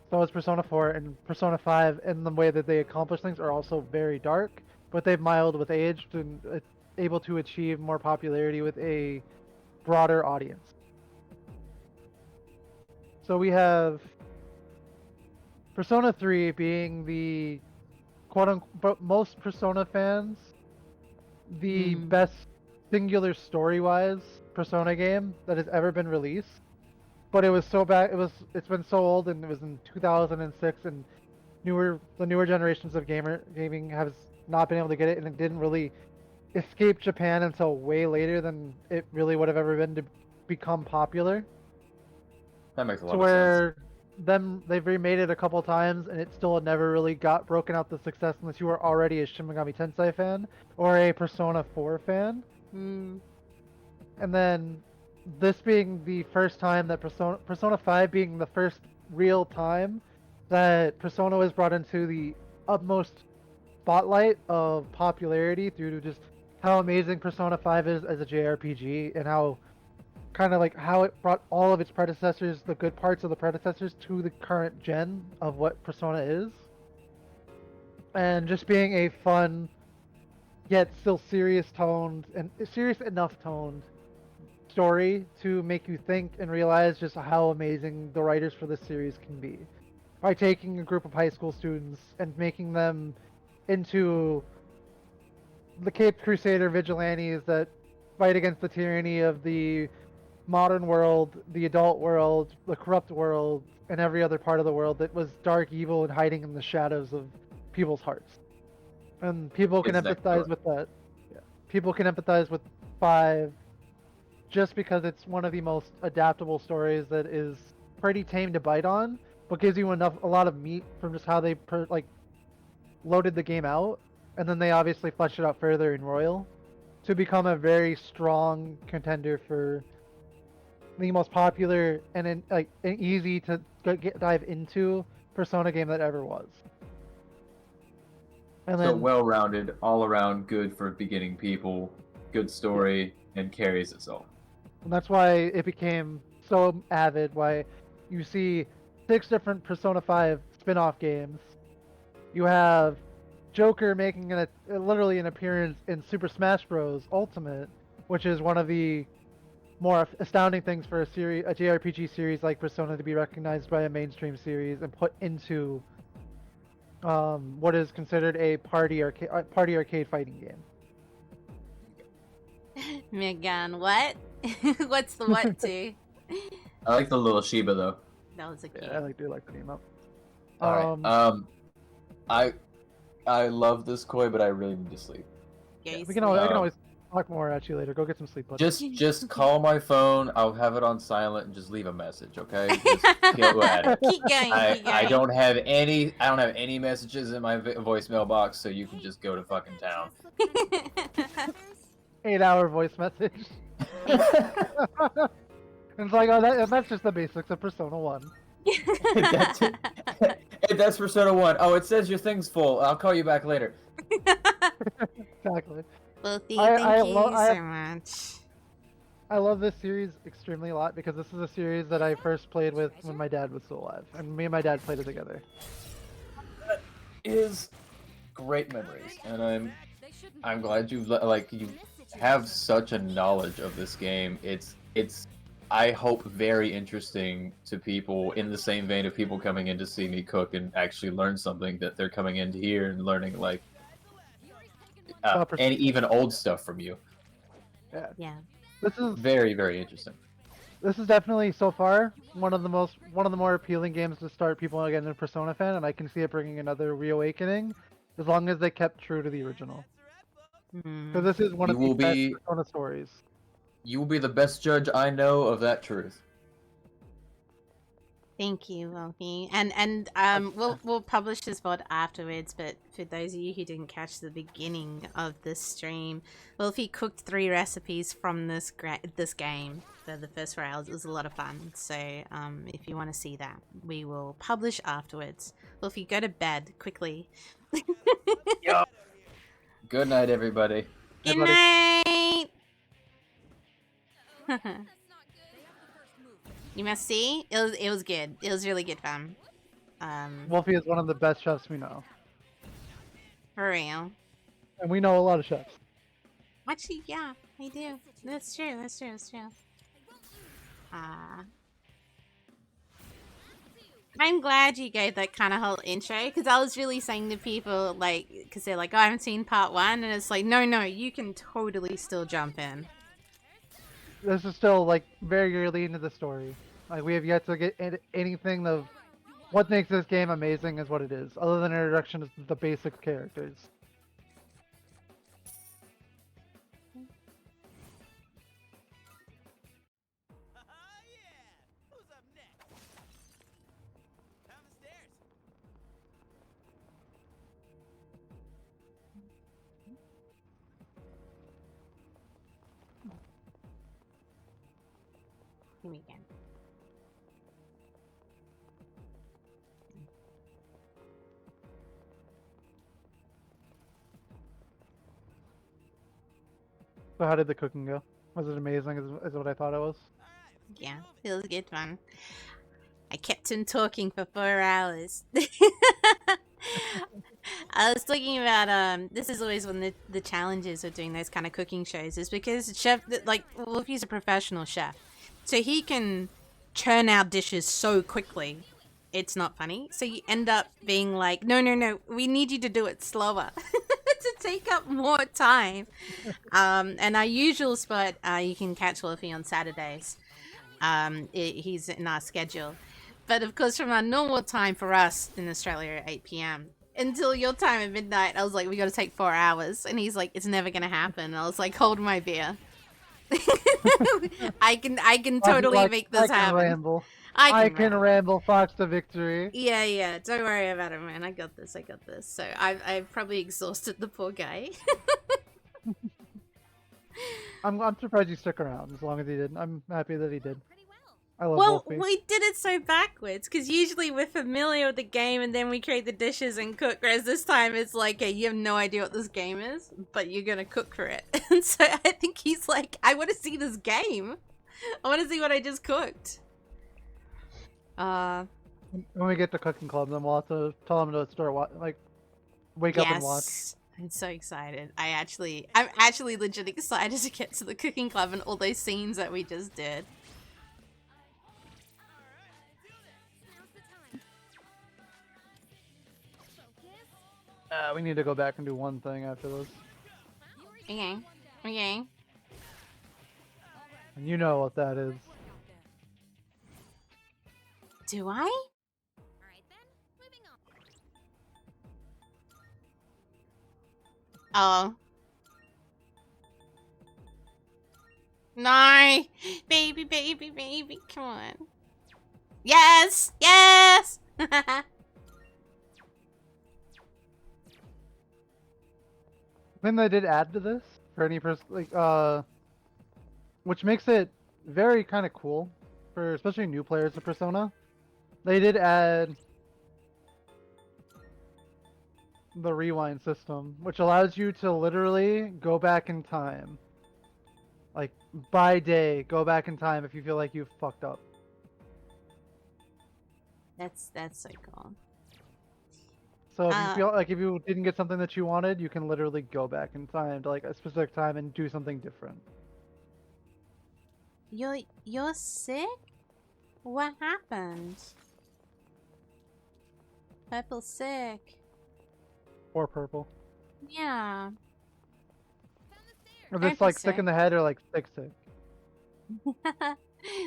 So is Persona 4, and Persona 5, in the way that they accomplish things, are also very dark, but they've mild with age and able to achieve more popularity with a broader audience. So we have Persona 3 being the quote-unquote most Persona fans, the best singular story-wise Persona game that has ever been released. But it was so bad. It's been so old, and it was in 2006, and the newer generations of gaming has not been able to get it, and it didn't really escape Japan until way later than it really would have ever been to become popular. That makes a lot To of where they've remade it a couple times, and it still never really got broken out the success unless you were already a Shin Megami Tensei fan or a Persona 4 fan. And then this being the first time that Persona 5 being the first real time that Persona was brought into the utmost spotlight of popularity due to just how amazing Persona 5 is as a JRPG, and how kind of like how it brought all of its predecessors, the good parts of the predecessors, to the current gen of what Persona is. And just being a fun, yet still serious toned, and serious enough toned story to make you think and realize just how amazing the writers for this series can be. By taking a group of high school students and making them into the Caped Crusader vigilantes that fight against the tyranny of the modern world, the adult world, the corrupt world, and every other part of the world that was dark, evil, and hiding in the shadows of people's hearts. And people can empathize with that. Yeah. People can empathize with 5 just because it's one of the most adaptable stories that is pretty tame to bite on, but gives you a lot of meat from just how they loaded the game out, and then they obviously fleshed it out further in Royal to become a very strong contender for the most popular and an easy to dive into Persona game that ever was. And so then, well-rounded, all-around good for beginning people, good story, and carries itself. and that's why it became so avid. Why you see 6 different Persona 5 spin-off games. You have Joker making literally an appearance in Super Smash Bros. Ultimate, which is one of the more astounding things for a JRPG series like Persona to be recognized by a mainstream series and put into what is considered a party arcade fighting game. Megan, what? What's the what to? I like the little Shiba though. That was a cute. Yeah, I do like the name up. Alright. I love this Koi, but I really need to sleep. Yeah, I can always talk more at you later. Go get some sleep, buddy. Just call my phone. I'll have it on silent and just leave a message, okay? Just go at it. Keep going. I don't have any messages in my voicemail box, so you can just go to fucking town. 8-hour voice message. It's like, oh, that's just the basics of Persona 1. That's it. Hey, that's Persona 1. Oh, it says your thing's full. I'll call you back later. Exactly. Wolfie, I thank you lo- I- so much. I love this series extremely a lot because this is a series that I first played with when my dad was still alive, and me and my dad played it together. Is great memories, and I'm glad you have such a knowledge of this game. It's I hope very interesting to people in the same vein of people coming in to see me cook and actually learn something that they're coming in to hear and learning and even old stuff from you. Yeah. This is Very, very interesting. This is definitely so far one of the more appealing games to start people getting a Persona fan, and I can see it bringing another reawakening as long as they kept true to the original. Because this is one of the best Persona stories. You will be the best judge I know of that truth. Thank you, Wolfie. And we'll publish this VOD afterwards, but for those of you who didn't catch the beginning of this stream, Wolfie cooked 3 recipes from this game for the first 4 hours. It was a lot of fun. So if you want to see that, we will publish afterwards. Wolfie, go to bed quickly. Yep. Good night, everybody. Good night. You must see. It was good. It was really good fun. Wolfie is one of the best chefs we know. For real. And we know a lot of chefs. Actually, yeah, I do. That's true. I'm glad you gave that kind of whole intro, because I was really saying to people, like, because they're like, oh, I haven't seen part 1, and it's like, no, you can totally still jump in. This is still like very early into the story. Like we have yet to get anything of what makes this game amazing is what it is, other than introduction of the basic characters. Who's up next? Down the stairs. Here we go. So how did the cooking go? Was it amazing? Is what I thought it was? Yeah, it was good fun. I kept him talking for 4 hours. I was talking about this is always one of the challenges of doing those kind of cooking shows, is because Wolfie's a professional chef, so he can churn out dishes so quickly it's not funny. So you end up being like, no, we need you to do it slower to take up more time. And our usual spot, you can catch Wolfie on Saturdays. He's in our schedule. But of course, from our normal time for us in Australia at 8 p.m. until your time at midnight, I was like, we got to take 4 hours. And he's like, it's never going to happen. And I was like, hold my beer. I can totally make this happen. Ramble. I can ramble Fox to victory. Yeah. Don't worry about it, man. I got this. So I've probably exhausted the poor guy. I'm surprised he stuck around as long as he did. I'm happy that he did. I love Well, Wolfie. we did it so backwards, because usually we're familiar with the game and then we create the dishes and cook, whereas this time it's like, hey, you have no idea what this game is, but you're gonna cook for it. And so I think he's like, I want to see this game. I want to see what I just cooked. When we get to cooking club, then we'll have to tell him to start wake up and watch. I'm so excited. I'm actually legit excited to get to the cooking club and all those scenes that we just did. We need to go back and do one thing after this. Okay. And you know what that is. Do I? Oh. No! Baby, baby, baby, come on. Yes! Yes! Thing they did add to this for any person, like, which makes it very kind of cool for especially new players of Persona. They did add the rewind system, which allows you to literally go back in time. Like, by day, go back in time if you feel like you've fucked up. That's so cool. So if you feel like if you didn't get something that you wanted, you can literally go back in time to like a specific time and do something different. You're sick? What happened? Purple's sick. Or purple. Yeah. If it's like sick in the head or like sick.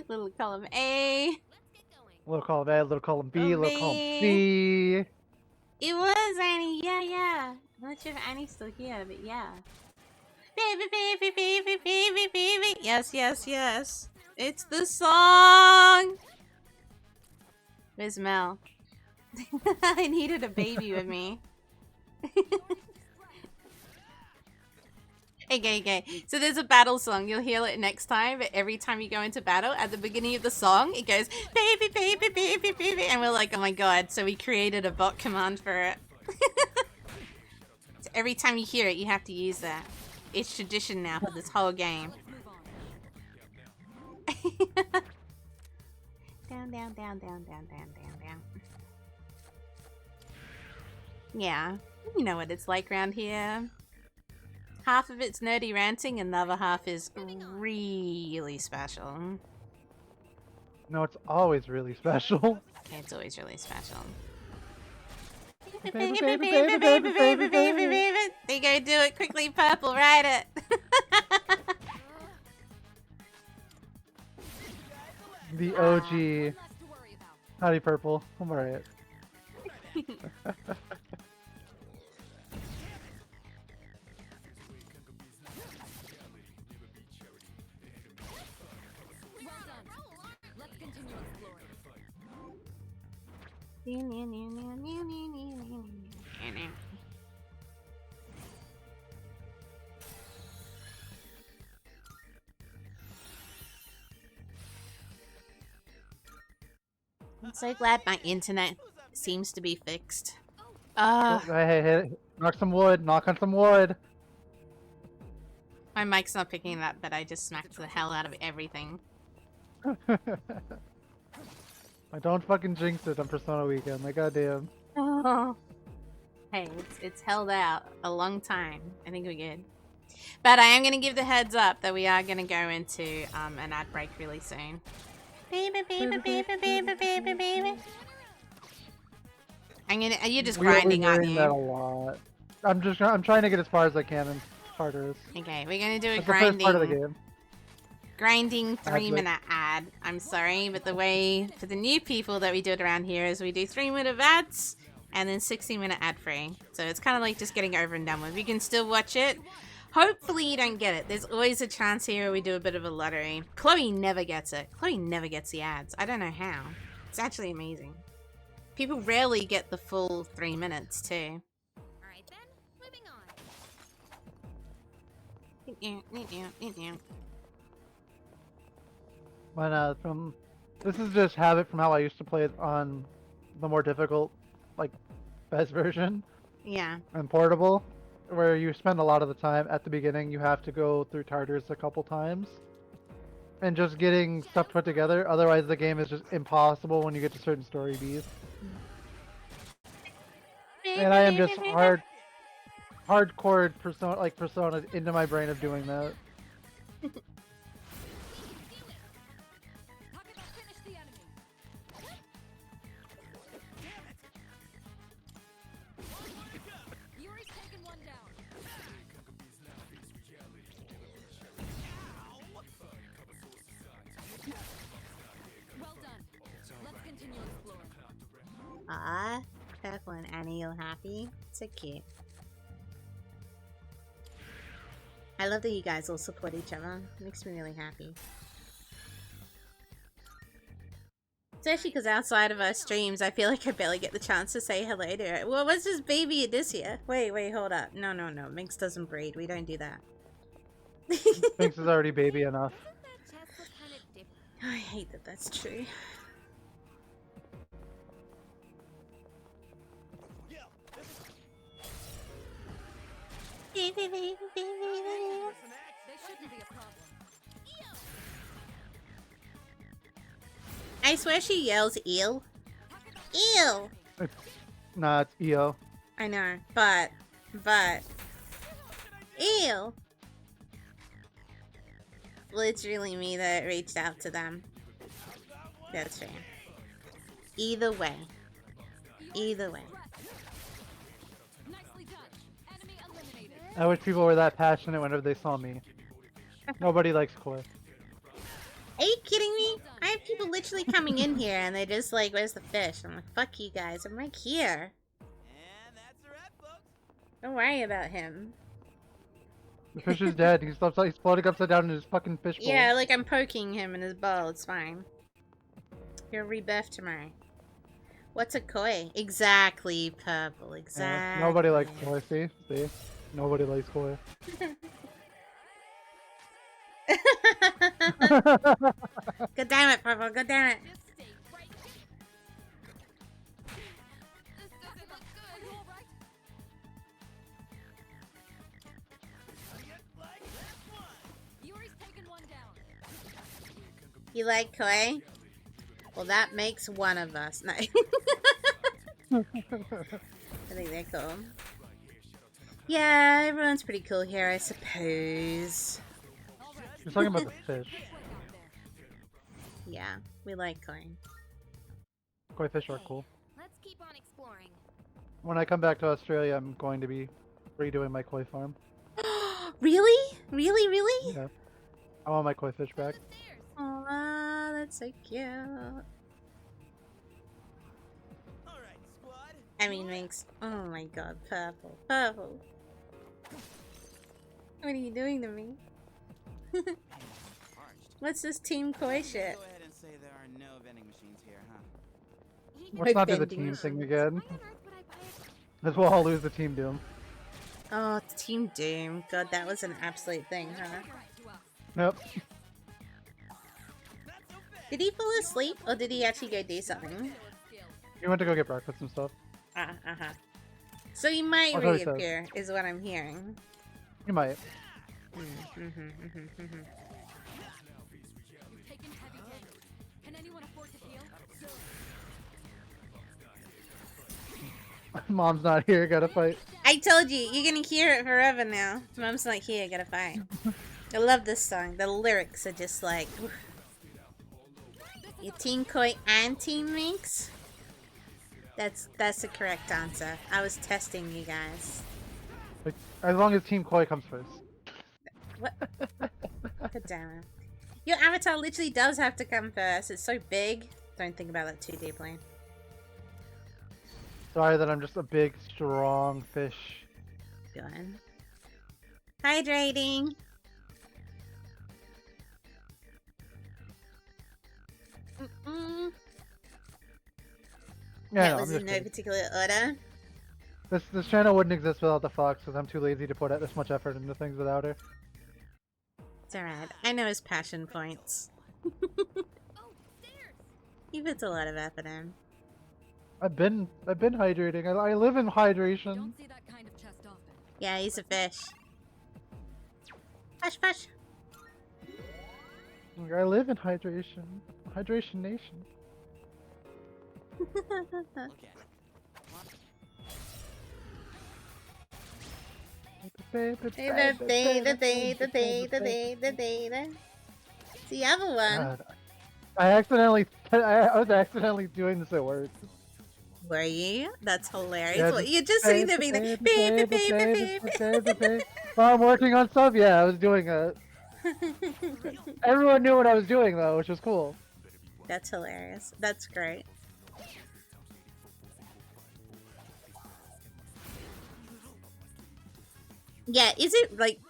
Little column A. Little column A, little column B, little column C. It was Annie, yeah. I'm not sure if Annie's still here, but yeah. Baby, baby, baby, baby, baby. Yes. It's the song. Where's Mel? I needed a baby with me. Okay. So there's a battle song. You'll hear it next time, but every time you go into battle, at the beginning of the song, it goes, baby, baby, baby, baby. And we're like, oh my god. So we created a bot command for it. So every time you hear it, you have to use that. It's tradition now for this whole game. Down. Yeah. You know what it's like around here. Half of it's nerdy ranting, and the other half is really special. No, it's always really special. Okay, it's always really special. Baby. There you go, do it quickly, Purple, write it. The OG. Howdy, Purple. I'm alright. I'm so glad my internet seems to be fixed. Hey, knock some wood. Knock on some wood. My mic's not picking it up, but I just smacked the hell out of everything. I don't fucking jinx it on Persona Weekend. Like, goddamn. Oh. Hey, it's held out a long time. I think we're good. But I am going to give the heads up that we are going to go into an ad break really soon. Baby. You're just grinding, aren't you? That a lot. I'm trying to get as far as I can in Tartarus. Okay, we're gonna do a That's grinding. the first part of the game. Grinding 3-minute ad. I'm sorry, but the way for the new people that we do it around here is we do 3-minute ads and then 60-minute ad free. So it's kind of like just getting over and done with. You can still watch it. Hopefully you don't get it. There's always a chance here where we do a bit of a lottery. Chloe never gets it. Chloe never gets the ads. I don't know how. It's actually amazing. People rarely get the full 3 minutes too. Alright then, moving on. But this is just habit from how I used to play it on the more difficult, like, best version. Yeah. And portable, where you spend a lot of the time at the beginning. You have to go through Tartarus a couple times, and just getting stuff put together. Otherwise, the game is just impossible when you get to certain story beats. And I am just hardcore Persona into my brain of doing that. Ah, Purple and Annie, you're happy? So cute. I love that you guys all support each other. It makes me really happy. Especially because outside of our streams, I feel like I barely get the chance to say hello to her. Well, what's this baby Odysseus? Wait, hold up. No. Minx doesn't breed. We don't do that. Minx is already baby enough. I hate that that's true. They shouldn't be a problem. I swear she yells eel. Eel! Nah, it's EO. I know, but eel! Literally me that reached out to them. That's fair. Either way. Nicely done. Enemy eliminated. I wish people were that passionate whenever they saw me. Nobody likes Koi. Are you kidding me? I have people literally coming in here and they're just like, where's the fish? I'm like, fuck you guys, I'm right here. And that's a wrap, folks. Don't worry about him. The fish is dead. He's floating upside down in his fucking fish bowl. Yeah, like I'm poking him in his bowl, it's fine. He'll rebirth tomorrow. What's a koi? Exactly, Purple, Yeah, exactly. nobody likes Koi, see? Nobody likes Koi. God damn it, Purple, god damn it. Just stay right there. This doesn't look good. Are you all right? Yuri's taken one down. You like koi? Well, that makes one of us. No. I think they're cool. Yeah, everyone's pretty cool here, I suppose. You're talking about the fish. Yeah, we like koi. Koi fish are cool. Let's keep on exploring. When I come back to Australia, I'm going to be redoing my koi farm. Really? Really? Yeah. I want my koi fish back. The stairs. Aw, that's so cute. All right, squad. I mean, makes. Oh my god, Purple. Purple. What are you doing to me? Parched. What's this team koi shit? Go ahead and say there are no vending machines here, huh? Let's not do the vending team machines. thing again. Why on earth would I buy it? Because we'll all lose the team doom. Oh, it's Team Doom. God, that was an absolute thing, huh? Nope. Did he fall asleep, or did he actually go do something? You went to go get breakfast and stuff. Uh-huh. So he might I'll tell you so. reappear, is what I'm hearing. You might. You've taken heavy damage. Can anyone afford to heal? Mom's not here, gotta fight. I told you, you're gonna hear it forever now. Mom's not here, gotta fight. I love this song. The lyrics are just like... oof. You Team Koi and Team Minx? That's the correct answer. I was testing you guys. Like, as long as Team Koi comes first. What? God damn it. Your avatar literally does have to come first. It's so big. Don't think about that too deeply. Sorry that I'm just a big, strong fish. Go on. Hydrating. Mm-mm. Yeah, That no, was I'm in just no kidding. particular order. This channel wouldn't exist without the fox, because I'm too lazy to put this much effort into things without her. It's alright. I know his passion points. Oh, stairs. He puts a lot of effort in. I've been hydrating. I live in hydration. Don't see that kind of chest often. Yeah, he's a fish. Fish. I live in hydration. Hydration nation. Look at it. It's the other one. God. I was accidentally doing this at work. Were you? That's hilarious. Yeah, What, you're just sitting there being like, While I'm working on stuff, yeah, I was doing it. Everyone knew what I was doing though, which was cool. That's hilarious. That's great. Yeah, is it like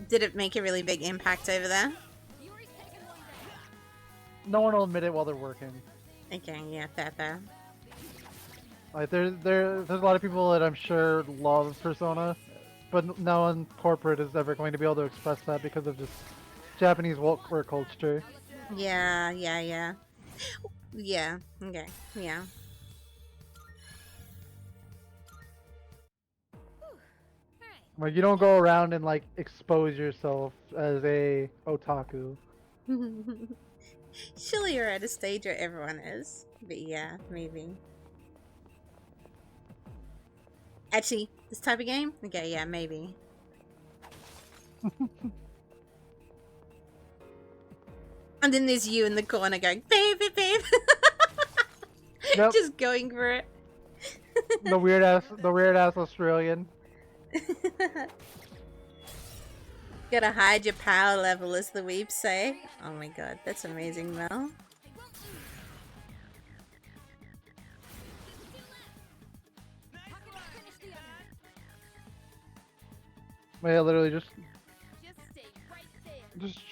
Did it make a really big impact over there? No one will admit it while they're working. Okay, yeah, fair. Like there's a lot of people that I'm sure love Persona, but no one corporate is ever going to be able to express that because of just Japanese work culture. Yeah. Yeah, okay, yeah. Like you don't go around and like expose yourself as a otaku. Surely you're at a stage where everyone is. But yeah, maybe. Actually, this type of game? Okay, yeah, maybe. And then there's you in the corner going, baby, babe. Yep. Just going for it. The weird ass Australian. Gotta hide your power level, as the weeps say. Oh my god, that's amazing, Mel. Yeah, literally just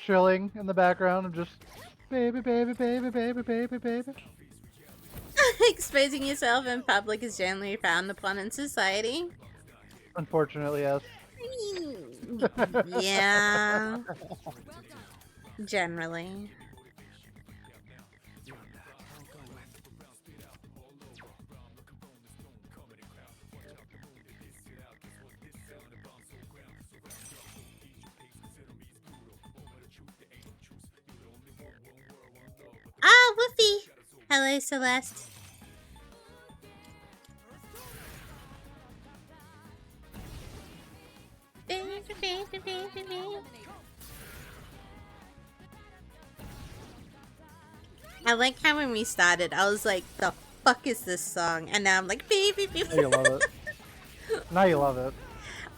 chilling in the background and just baby. Exposing yourself in public is generally frowned upon in society. Unfortunately, yes. Yeah. Generally. Ah, Woofy! Hello, Celeste. I like how when we started, I was like, the fuck is this song? And now I'm like, baby, baby. Now you love it. Now you love it.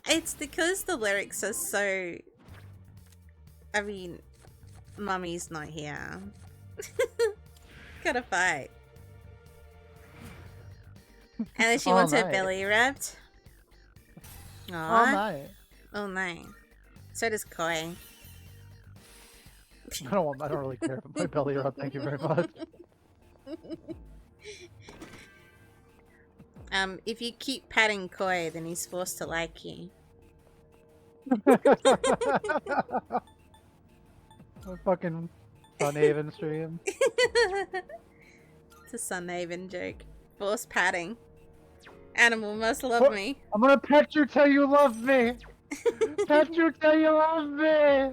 It's because the lyrics are so... I mean, Mummy's not here. Gotta fight. And then she All wants her night. belly rubbed. All Aww. night. Oh, night. So does Koi. I don't really care about my belly rub. Thank you very much. If you keep patting Koi, then he's forced to like you. A fucking Sunhaven stream. It's a Sunhaven joke. Forced patting. Animal must love What? me. I'm gonna pet you till you love me. Pet you till you love me.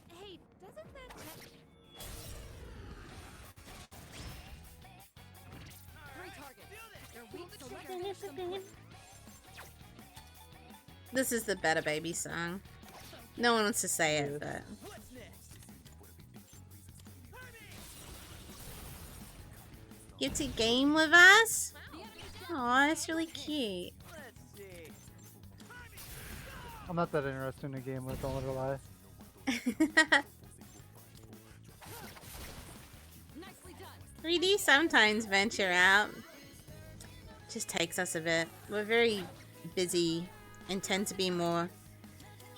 Hey, doesn't that three targets. They're weak, so let's finish them quick. This is the Better Baby song. No one wants to say it, but... What's next? Get to game with us? Aw, that's really cute. Let's see. I'm not that interested in a game with, don't let her lie. Nicely done. 3D sometimes venture out. Just takes us a bit. We're very busy and tend to be more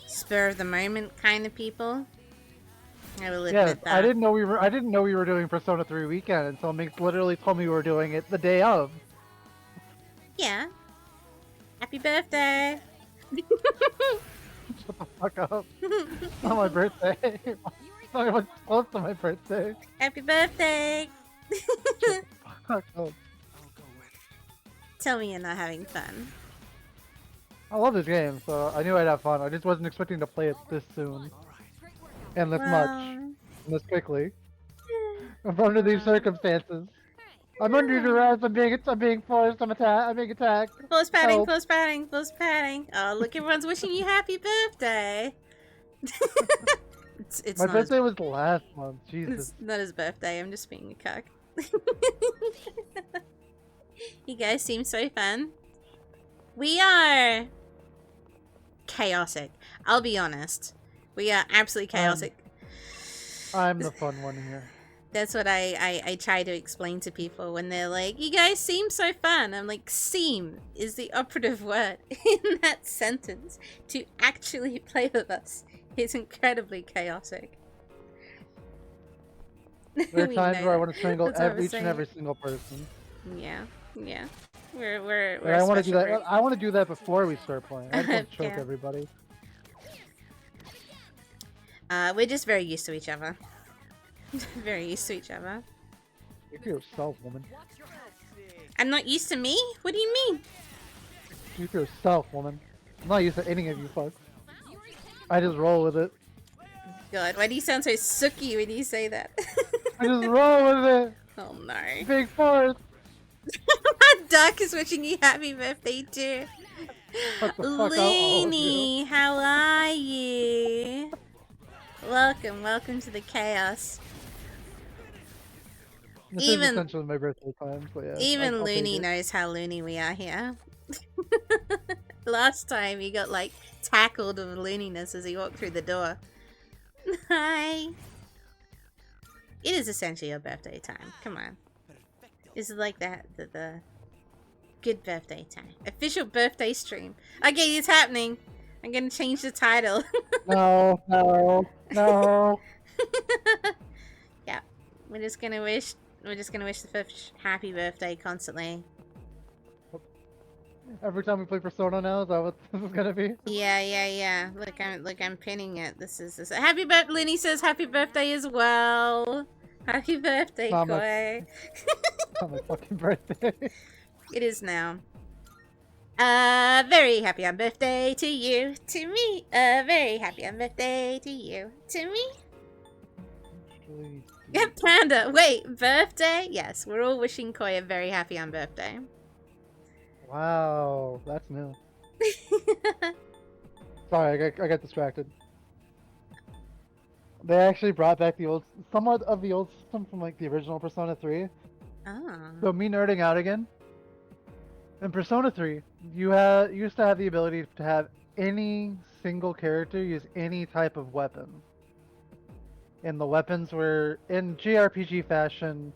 spur of the moment kind of people. I will admit Yes, that. I didn't know we were doing Persona 3 weekend until Minx literally told me we were doing it the day of. Yeah. Happy birthday. Shut the fuck up. It's not my birthday. It's not even close to my birthday. Happy birthday. Fuck up. Tell me you're not having fun. I love this game, so I knew I'd have fun. I just wasn't expecting to play it this soon. And this much. And this quickly. Under these circumstances. I'm under duress, I'm being forced, I'm being attacked. Close padding, Help. close padding, close padding. Oh, look, everyone's wishing you happy birthday. it's My not his, birthday was last month, Jesus. it's not his birthday, I'm just being a cuck. You guys seem so fun. We are chaotic. I'll be honest. We are absolutely chaotic. I'm the fun one here. That's what I try to explain to people when they're like, you guys seem so fun. I'm like, seem is the operative word in that sentence. To actually play with us is incredibly chaotic. There are We times know where I that. want to strangle That's what we're each and saying. every single person. Yeah, yeah. We're Like, I a want to do special that. group. I want to do that before we start playing. I just want to choke Yeah. everybody. We're just very used to each other. Very used to each other. Speak for yourself, woman. I'm not used to me? What do you mean? Speak for yourself, woman. I'm not used to any of you fucks. I just roll with it. God, why do you sound so sooky when you say that? I just roll with it. Oh no. Big force. Duck is wishing you happy birthday too. Fuck the fuck out all of you. Looney, how are you? Welcome to the chaos. This Even- is essentially my birthday time, so yeah. Even I'll take Looney it. knows how loony we are here. Last time he got like tackled of looniness as he walked through the door. Hi. It is essentially your birthday time. Come on. This is like that the good birthday time. Official birthday stream. Okay, it's happening. I'm gonna change the title. No, no, no. Yeah. We're just gonna wish the fifth happy birthday constantly. Every time we play Persona now, is that what this is gonna be? Yeah. Look, I'm pinning it. This is happy birthday. Linny says happy birthday as well. Happy birthday, Mama. Koi. It's not my fucking birthday. It is now. Very happy on birthday to you, to me. Very happy on birthday to you, to me. Yeah, Panda. Wait, birthday? Yes, we're all wishing Koi a very happy on birthday. Wow, that's new. Sorry, I got distracted. They actually brought back somewhat of the old system from like the original Persona 3. Oh. So me nerding out again. In Persona 3, you used to have the ability to have any single character use any type of weapon. And the weapons were, in JRPG fashion,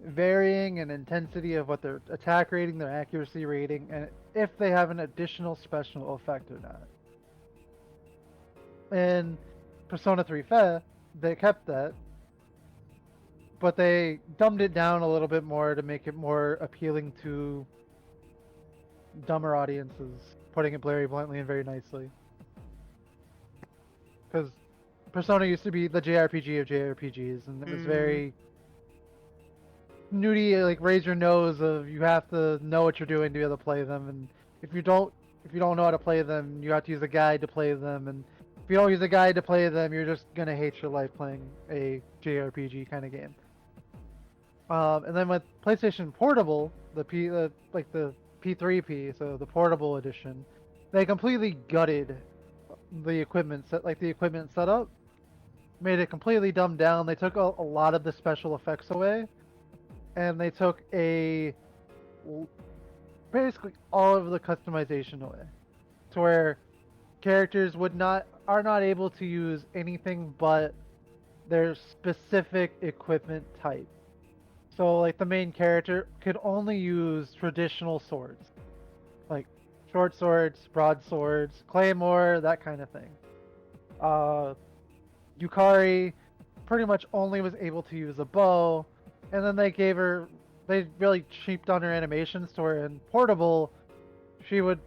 varying in intensity of what their attack rating, their accuracy rating, and if they have an additional special effect or not. In Persona 3 FE, they kept that, but they dumbed it down a little bit more to make it more appealing to dumber audiences, putting it very bluntly and very nicely. Because Persona used to be the JRPG of JRPGs, and it was very nudie, like raise your nose of you have to know what you're doing to be able to play them, and if you don't know how to play them, you have to use a guide to play them, and if you don't use a guide to play them, you're just gonna hate your life playing a JRPG kind of game. And then with PlayStation Portable, the P3P, so the portable edition, they completely gutted the equipment setup, made it completely dumbed down. They took a lot of the special effects away, and they took basically all of the customization away, to where characters are not able to use anything but their specific equipment type. So like the main character could only use traditional swords, like short swords, broadswords, claymore, that kind of thing. Yukari pretty much only was able to use a bow, and then they really cheaped on her animations to where in Portable, she would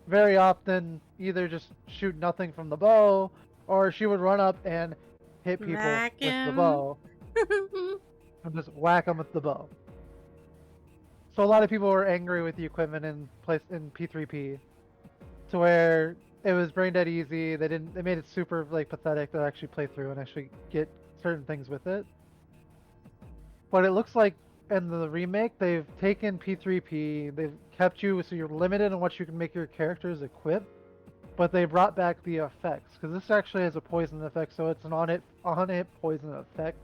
very often either just shoot nothing from the bow, or she would run up and hit people with the bow. And just whack them with the bow. So a lot of people were angry with the equipment in P3P, to where it was brain dead easy. They made it super like pathetic to actually play through and actually get certain things with it. But it looks like in the remake they've taken P3P, they've kept you so you're limited on what you can make your characters equip, but they brought back the effects, because this actually has a poison effect, so it's an on-hit poison effect,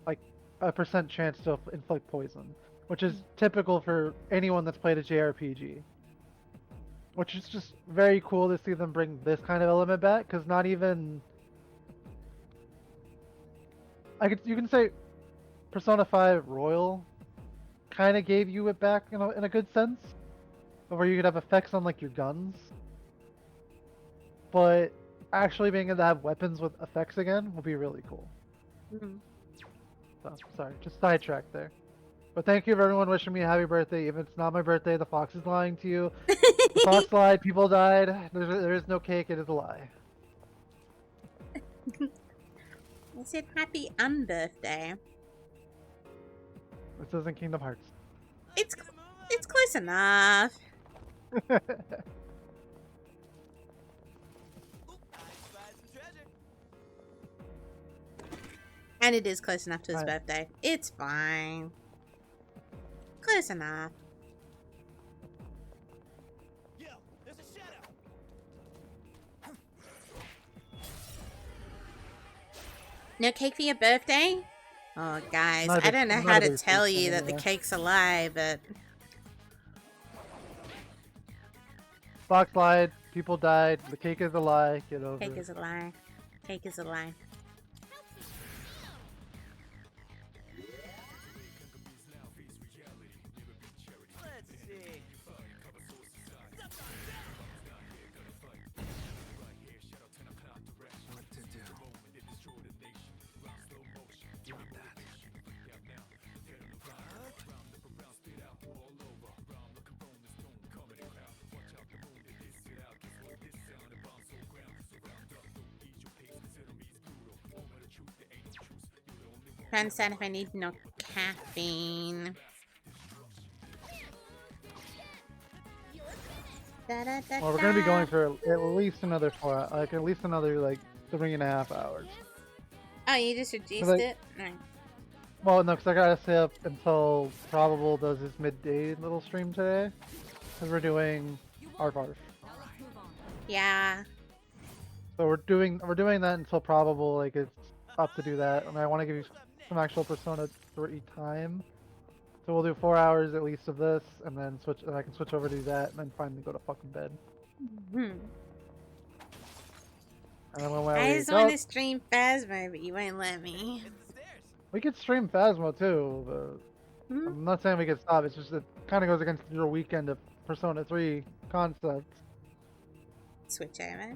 like a % chance to inflict poison, which is typical for anyone that's played a JRPG. which is just very cool to see them bring this kind of element back. Because not even you can say Persona 5 Royal kind of gave you it back in a good sense, where you could have effects on like your guns, but actually being able to have weapons with effects again will be really cool. Mhm. So, sorry, just sidetracked there. But thank you for everyone wishing me a happy birthday. Even if it's not my birthday, the fox is lying to you. The fox lied, people died. There is no cake, it is a lie. I said happy unbirthday. This isn't Kingdom Hearts. It's close enough. I spied some treasure. And it is close enough to his Right. birthday. It's fine. Close enough. Yo, there's a shadow. No cake for your birthday? Oh, guys, Not I a- don't know not how a to big tell fan you that the anyway. cake's a lie, but Fox lied, people died, the cake is a lie, get over cake it. is a lie. Cake is a lie. Let's see. Trying to decide if I need no caffeine. Well, we're gonna be going for at least another 4, like at least another like 3.5 hours. Oh, you just reduced Like- it? No. Well, no, because I gotta stay up until Probable does his midday little stream today, because we're doing Arf. Yeah. So we're doing that until Probable like is up to do that, and I want to give you some actual Persona 3 time. So we'll do 4 hours at least of this, and then I can switch over to that, and then finally go to fucking bed. Hmm. And then when I we just go, want to stream Phasmo, but you won't let me. It's the stairs. we could stream Phasmo too, but Hmm? I'm not saying we could stop. It's just it kind of goes against your weekend of Persona 3 concept. Switch over.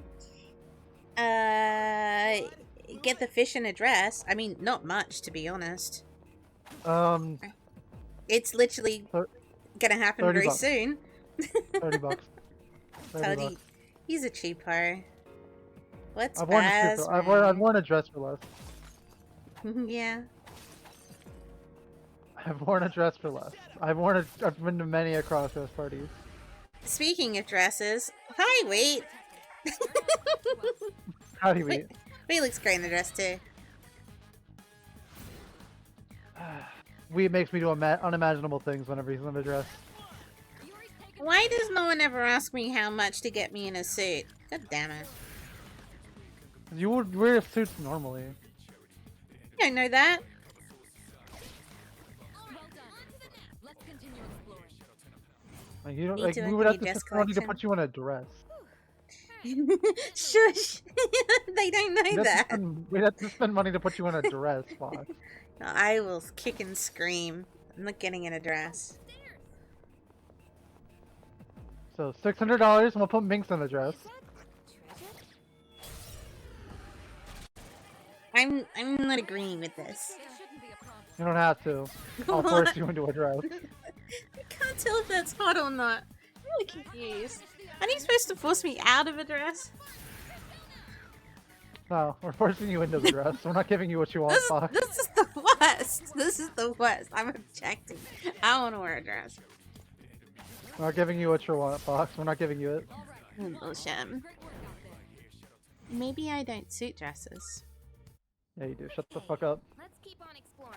Get the fish and address. I mean, not much, to be honest. It's literally Thir- gonna happen 30 very bucks. soon. 30 bucks. 30 Told bucks. you, he's a cheapo. What's I've worn a Phasmo? shirt, I've worn a dress for less. Yeah. I've worn a dress for less. I've been to many a cross-dress parties. Speaking of dresses, hi, wait. How do you eat? Wait looks great in the dress too. Wheat makes me do unimaginable things whenever he's in a dress. Why does no one ever ask me how much to get me in a suit? God damn it. You would wear suits normally. I don't know that. Like you don't Me like too, we I would can have be to dress somebody to collection. put you in a dress. Shush. They don't know that. We'd have to spend money to put you in a dress, Fox. I will kick and scream. I'm not getting in a dress. So $600 and we'll put Minx in the dress. I'm not agreeing with this. You don't have to. I'll force you into a dress. I can't tell if that's hot or not. I'm really confused. Aren't you supposed to force me out of a dress? No, we're forcing you into the dress. We're not giving you what you want, Fox. This is the worst. This is the worst. I'm objecting. I want to wear a dress. We're not giving you what you want, Fox. We're not giving you it. Bullshit. Maybe I don't suit dresses. Yeah, you do. Shut the fuck up. Let's keep on exploring.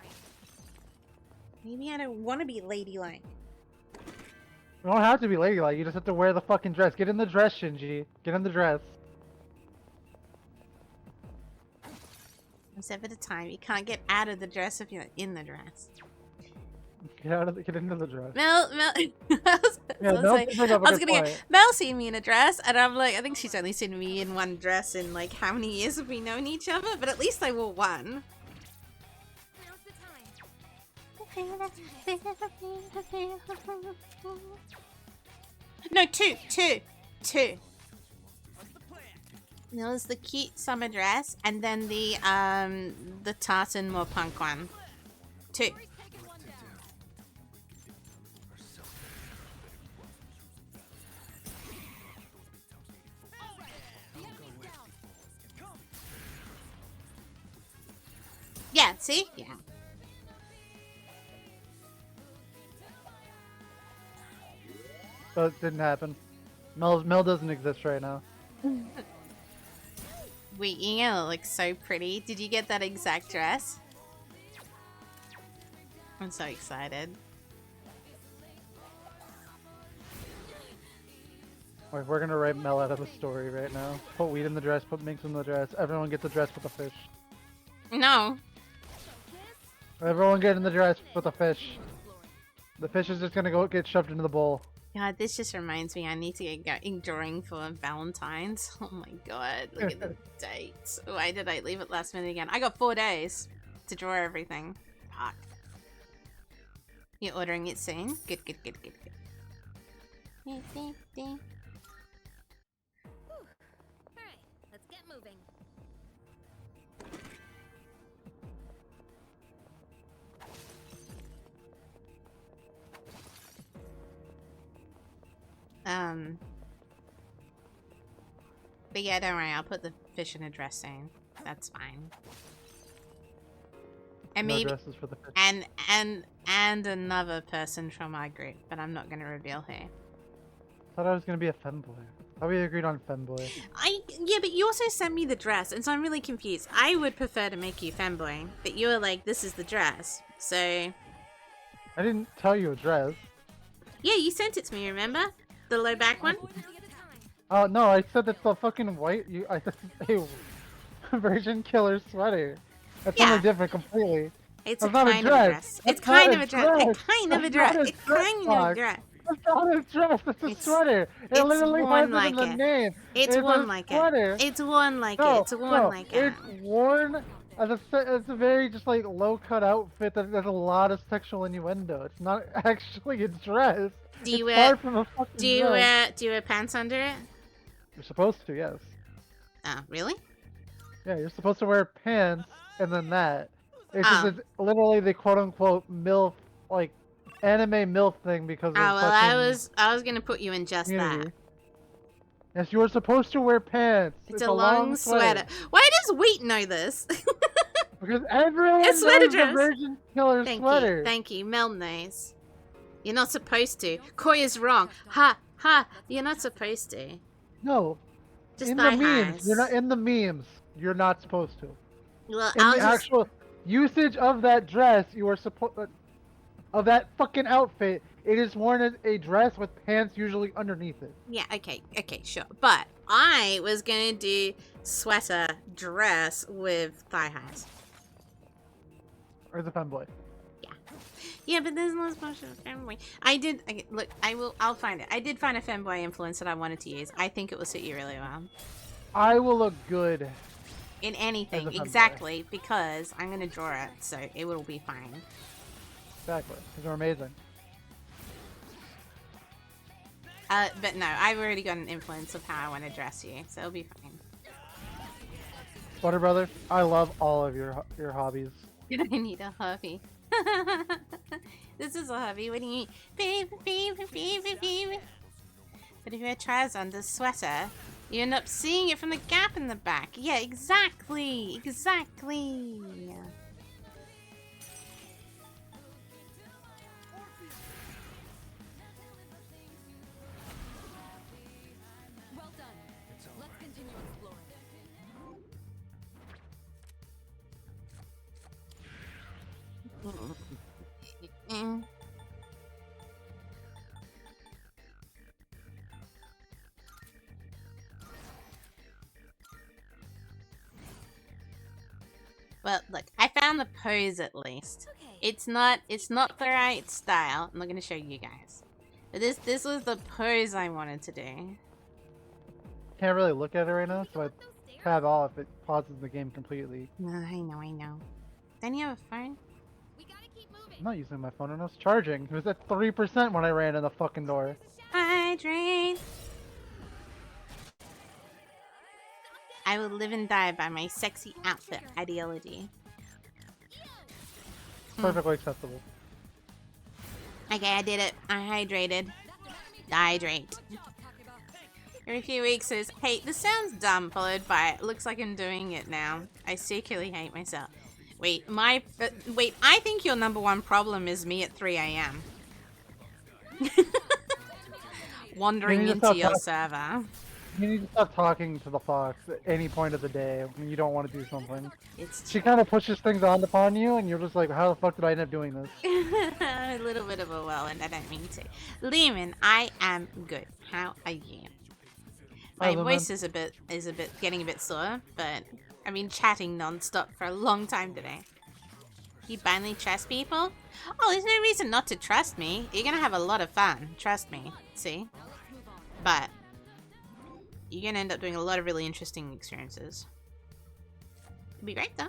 Maybe I don't want to be ladylike. You don't have to be ladylike. You just have to wear the fucking dress. Get in the dress, Shinji. Get in the dress. One step at a time. You can't get out of the dress if you're in the dress. Get into the dress. Mel, Yeah, I Mel was did bring up a gonna good get point. Mel seen me in a dress, and I'm like, I think she's only seen me in one dress in like how many years have we known each other? But at least I wore one. Now's the time. No, two. What's the plan? There was the cute summer dress, and then the tartan more punk one. Two. Taking one down. Yeah, see? Yeah. But it didn't happen. Mel doesn't exist right now. Wait, Inga looks so pretty. Did you get that exact dress? I'm so excited. Wait, we're gonna write Mel out of the story right now. Put weed in the dress, put minks in the dress. Everyone gets a dress with a fish. No. Everyone get in the dress with a fish. The fish is just gonna go get shoved into the bowl. God, this just reminds me I need to get going drawing for Valentine's. Oh my god, look at the dates. Why did I leave it last minute again? I got 4 days to draw everything. Fuck. You're ordering it soon? Good. Alright, let's get moving. But yeah, don't worry, I'll put the fish in a dress soon. That's fine. And No maybe dresses for the fish. and another person from our group, but I'm not gonna reveal who. Thought I was gonna be a femboy. Thought we agreed on femboy. Yeah, but you also sent me the dress, and so I'm really confused. I would prefer to make you femboy, but you were like, this is the dress. So I didn't tell you a dress. yeah, you sent it to me, remember? The low back one? Oh no, I said it's the fucking white. I said a Virgin Killer sweater. That's Yeah. something different completely. It's That's a not a kind of a dress. dress. That's It's kind not of a a dress. dress. It's kind of a That's dress. not a It's dress, kind of a Fox. dress. That's not a dress. That's a It's- sweater. It it's literally worn has like it in the it. name. It's a worn like sweater. it. It's worn like No, it. It's worn no, like it. It's worn as it's a very just like low cut outfit that there's a lot of sexual innuendo. It's not actually a dress. Do you it's wear far from a fucking do you dress. wear pants under it? You're supposed to, yes. Oh, really? Yeah, you're supposed to wear pants and then that. It's Oh. just it's literally the quote unquote MILF, like anime MILF thing because of Oh well, fucking I was gonna put you in just community. that. Yes, you were supposed to wear pants. It's a long sweater. Why does Wheat know this? Because everyone It's knows sweater the dress. Virgin Killer Thank sweater. you, thank you. Mel knows. You're not supposed to. Koi is wrong. Ha ha. You're not supposed to. No, Just in the thigh memes. highs. You're not in the memes. You're not supposed to. Well, In I'll the just. actual usage of that dress, you are supposed of that fucking outfit. It is worn as a dress with pants usually underneath it. Yeah, okay, sure. But I was gonna do sweater dress with thigh highs. Or the femboy. Yeah, but there's no special femboy. Look, I'll find it. I did find a femboy influence that I wanted to use. I think it will suit you really well. I will look good. In anything, As a femboy. exactly, because I'm gonna draw it, so it will be fine. Exactly. These are amazing. But no, I've already got an influence of how I want to dress you, so it'll be fine. Butter Brother, I love all of your hobbies. Did I need a hubby? This is a hubby. What do you mean? Baby. But if you wear trousers under the sweater, you end up seeing it from the gap in the back. Yeah, exactly. Well done. Let's continue exploring. Mm. Well, look, I found the pose at least. Okay. It's not the right style. I'm not gonna show you guys. But this was the pose I wanted to do. Can't really look at it right now, Can so we I go up those stairs? tab off. It pauses the game completely. I know. Don't you have a phone? We gotta keep moving. I'm not using my phone, and I was charging. It was at 3% when I ran in the fucking door. Hydrate. I will live and die by my sexy outfit ideology. Perfectly acceptable. Okay, I did it. I hydrated. Hydrate. Every few weeks says, hey, this sounds dumb, followed by, looks like I'm doing it now. I secretly hate myself. Wait, wait, I think your number one problem is me at 3 a.m. Wandering You need to into stop your talking. server. You need to stop talking to the fox at any point of the day when you don't want to do something. It's She kind of pushes things on upon you, and you're just like, how the fuck did I end up doing this? a little bit of a whirlwind, I don't mean to. Lehman, I am good. How are you? Hi, My Lumen. voice is getting a bit sore, but I've been chatting non-stop for a long time today. You finally trust people? Oh, there's no reason not to trust me. You're gonna have a lot of fun, trust me. See? But you're gonna end up doing a lot of really interesting experiences. It'll be great though.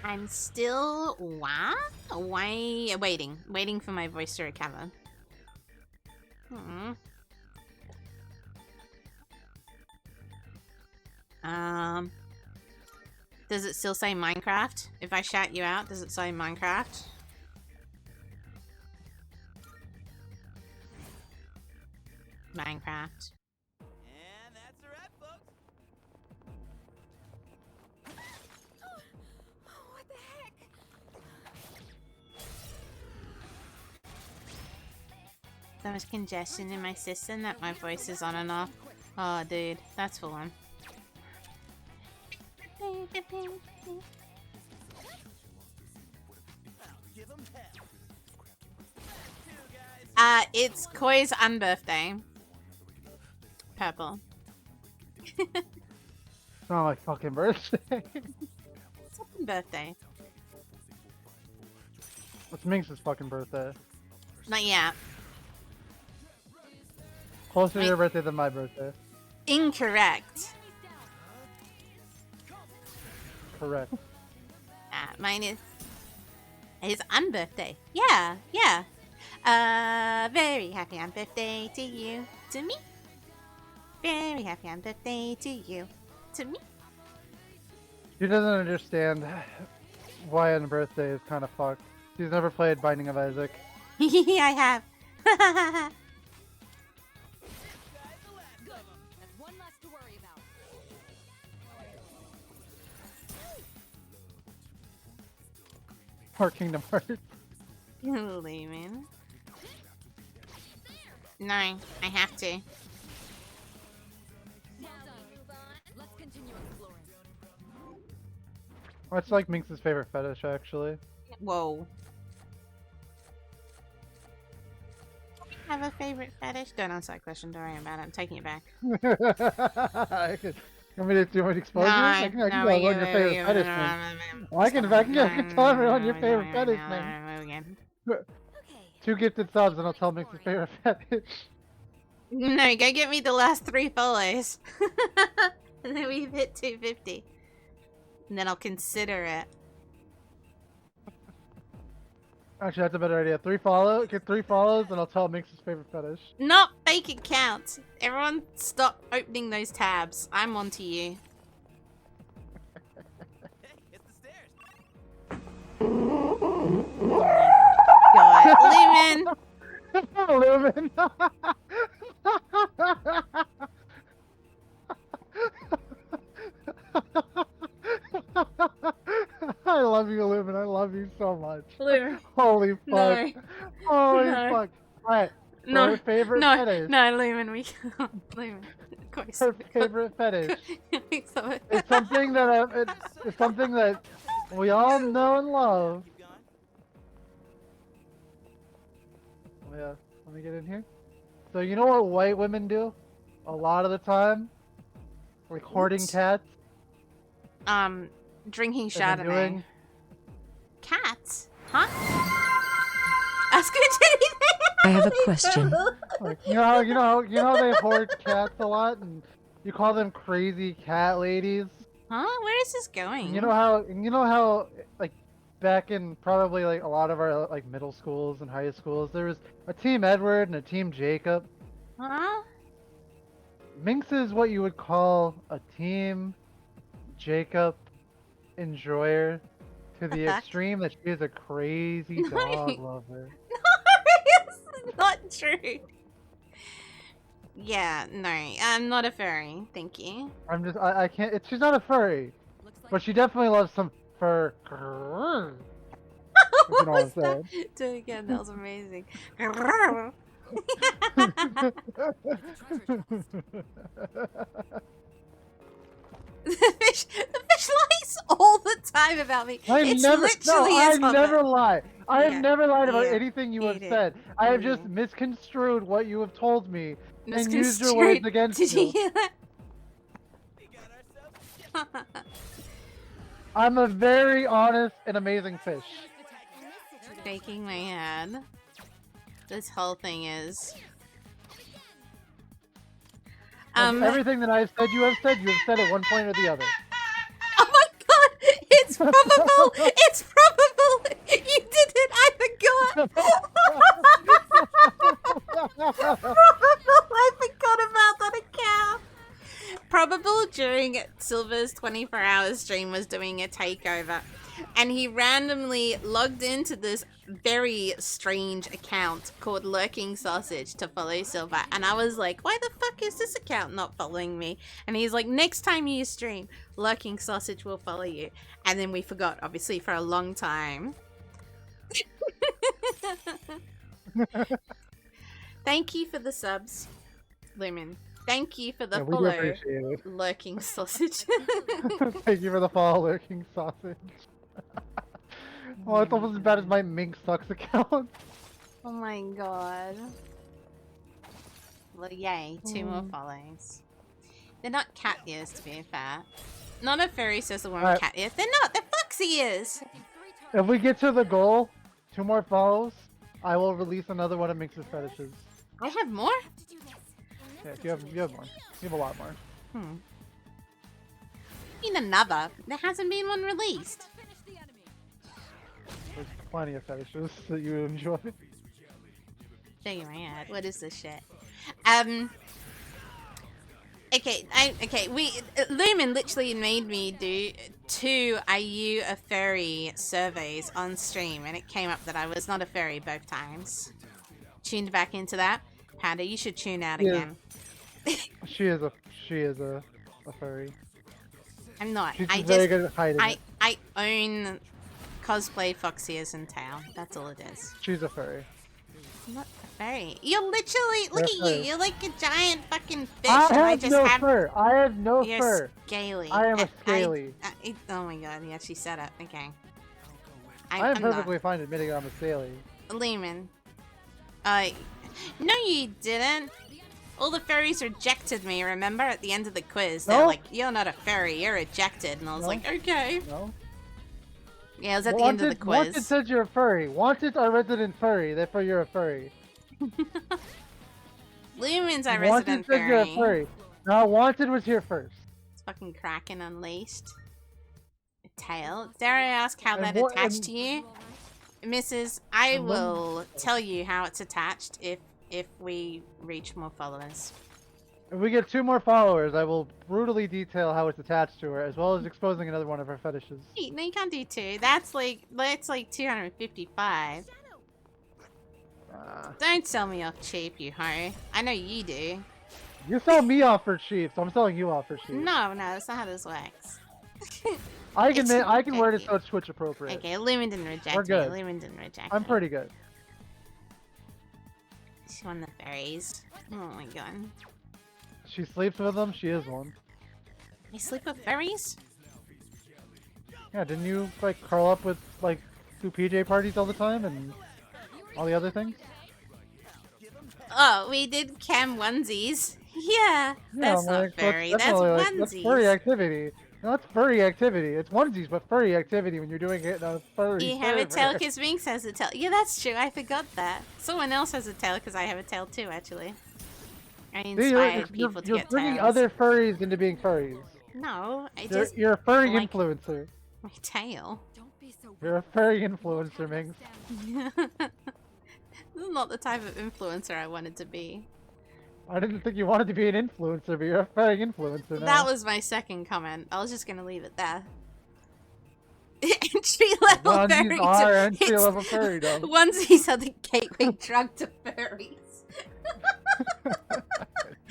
I'm still waiting for my voice to recover. Does it still say Minecraft? If I shout you out, does it say Minecraft? Minecraft. And that's a wrap, folks. What the heck? So much congestion in my system that my voice is on and off. Oh, dude, that's full on. Give 'em hell. It's Koi's unbirthday. Purple. It's not my fucking birthday. It's birthday. It's Minx's fucking birthday. Not yet. Closer to Wait. your birthday than my birthday. Incorrect. Correct. Mine is his unbirthday. Yeah. Very happy unbirthday to you. To me. Very happy unbirthday to you. To me. She doesn't understand why on birthday is kind of fucked. She's never played Binding of Isaac. I have. That's one less to worry about. Or Kingdom Hearts. Lehman. No, I have to. Well done. Move on. Let's continue exploring. It's like Minx's favorite fetish, actually. Whoa. Have a favorite fetish? Don't answer that question. Don't worry about it. I'm taking it back. I could, you want me to explode you? I can no, tell everyone your favorite fetish, man. I can tell everyone your favorite fetish, man. Okay. 2 gifted subs and I'll tell Minx's favorite fetish. No, go get me the last 3 follows. And then we've hit 250. And then I'll consider it. Actually, that's a better idea. Get 3 follows and I'll tell Minx's favorite fetish. Not fake accounts. Everyone stop opening those tabs. I'm onto you. Hey, it's the stairs. God. Lumen! Lumen! I love you, Lumen. I love you so much. Lumen. Holy fuck. No. Holy No. fuck. Alright. No. Her favorite No, fetish. no, Lumen, we can't. Lumen. Of course. Her favorite fetish. It's It's something that it's something that we all know and love. You gone? Oh, yeah. Let me get in here. So you know what white women do? A lot of the time? Like hoarding What? cats. drinking have been Chardonnay. doing? Cats? Huh? Ask me anything. I have a question. Like, you know how they hoard cats a lot, and you call them crazy cat ladies. Huh? Where is this going? And you know how like back in probably like a lot of our like middle schools and high schools, there was a Team Edward and a Team Jacob. Huh? Minx is what you would call a Team Jacob enjoyer to the fuck? extreme that she is a crazy No, dog you- lover. It's not true. Yeah, no, I'm not a furry. Thank you. I can't. She's not a furry, but she definitely loves some fur. If you know what I'm saying. Do it again. That was amazing. The fish lies all the time about me. It's literally I as hot. never lie. I have Yeah, never lied about yeah, anything you have you did. said. I have just misconstrued what you have told me and used your Misconstrued. words against Did you you. hear that? We got ourselves a ship. I'm a very honest and amazing fish. Shaking my head. This whole thing is. Everything that I've said, you have said at one point or the other. Oh my god! It's probable! It's probable! You did it! I forgot! I forgot about that account! Probable during Silver's 24-hour stream was doing a takeover, and he randomly logged into this very strange account called Lurking Sausage to follow Silver, and I was like, why the fuck is this account not following me? And he's like, next time you stream, Lurking Sausage will follow you. And then we forgot, obviously, for a long time. Thank you for the subs, Lumen. Thank you for the Yeah, we do follow, appreciate it. Lurking Sausage. Thank you for the follow, Lurking Sausage. Oh, it's almost as bad as my Mink Sucks account. Oh my god. Well, yay, 2 more follows. They're not cat ears, to be fair. Not a furry says the one with Alright. cat ears. They're not, they're fox ears! If we get to the goal, 2 more follows, I will release another one of Minx's fetishes. I have more? Yeah, you have more. You have a lot more. Hmm. I mean another. There hasn't been one released. There's plenty of fetishes that you enjoy. Shaking my head. What is this shit? Okay, Lumen literally made me do 2 "Are you a furry?" surveys on stream, and it came up that I was not a furry both times. Tuned back into that. Panda, you should tune out Yeah. again. She is a furry. I'm not. She's I very just good at hiding it. I own cosplay fox ears and tail. That's all it is. She's a furry. I'm not a furry. You're literally look at You're a you. furry. You're like a giant fucking fish, I and I have just no have. fur. I have no You're fur. scaly. I am a scaly. Oh my god, yeah, she said it. Okay. I am I'm perfectly fine admitting I'm a scaly. not. Lehman. No you didn't. All the furries rejected me, remember? At the end of the quiz. They're No. like, you're not a furry, you're rejected. And I was No. like, okay. No? Yeah, it was at the end of the quiz. Wanted said you're a furry. Wanted are resident furry, therefore you're a furry. Lumen's our Wanted resident said you're a furry. furry. No, Wanted was here first. It's fucking Kraken Unleashed. A tail. Dare I ask how And that what- attached and- to you? Mrs. I And when- will tell you how it's attached if we reach more followers. If we get 2 more followers, I will brutally detail how it's attached to her, as well as exposing another one of her fetishes. Wait, no, you can't do 2. That's like 255. Don't sell me off cheap, you hoe. I know you do. You sell me off for cheap, so I'm selling you off for cheap. No, that's not how this works. I can It's- I can word it okay. so it's Twitch appropriate. Okay, Lumen didn't reject We're me. good. Lumen didn't reject I'm me. pretty good. She won the fairies. Oh my god. She sleeps with them, she is one. You sleep with fairies? Yeah, didn't you like curl up with like do PJ parties all the time and all the other things? Oh, we did cam onesies. Yeah, that's I'm not like, fairy. That's definitely, like, that's furry onesies. activity. No, it's furry activity. It's onesies, but furry activity when you're doing it in a furry You have a server. tail because Minx has a tail. Yeah, that's true. I forgot that. Someone else has a tail because I have a tail too, actually. I See, inspired people to you're get bringing tails. other furries into being furries. No, I You're, just you're a furry like influencer. my tail. Don't be so You're a furry influencer, Minx. This is not the type of influencer I wanted to be. I didn't think you wanted to be an influencer, but you're a furry influencer now. That was my second comment. I was just gonna leave it there. Entry level furry. Onesies are to- entry it's- level furry, though. Onesies are the gateway drug to furries.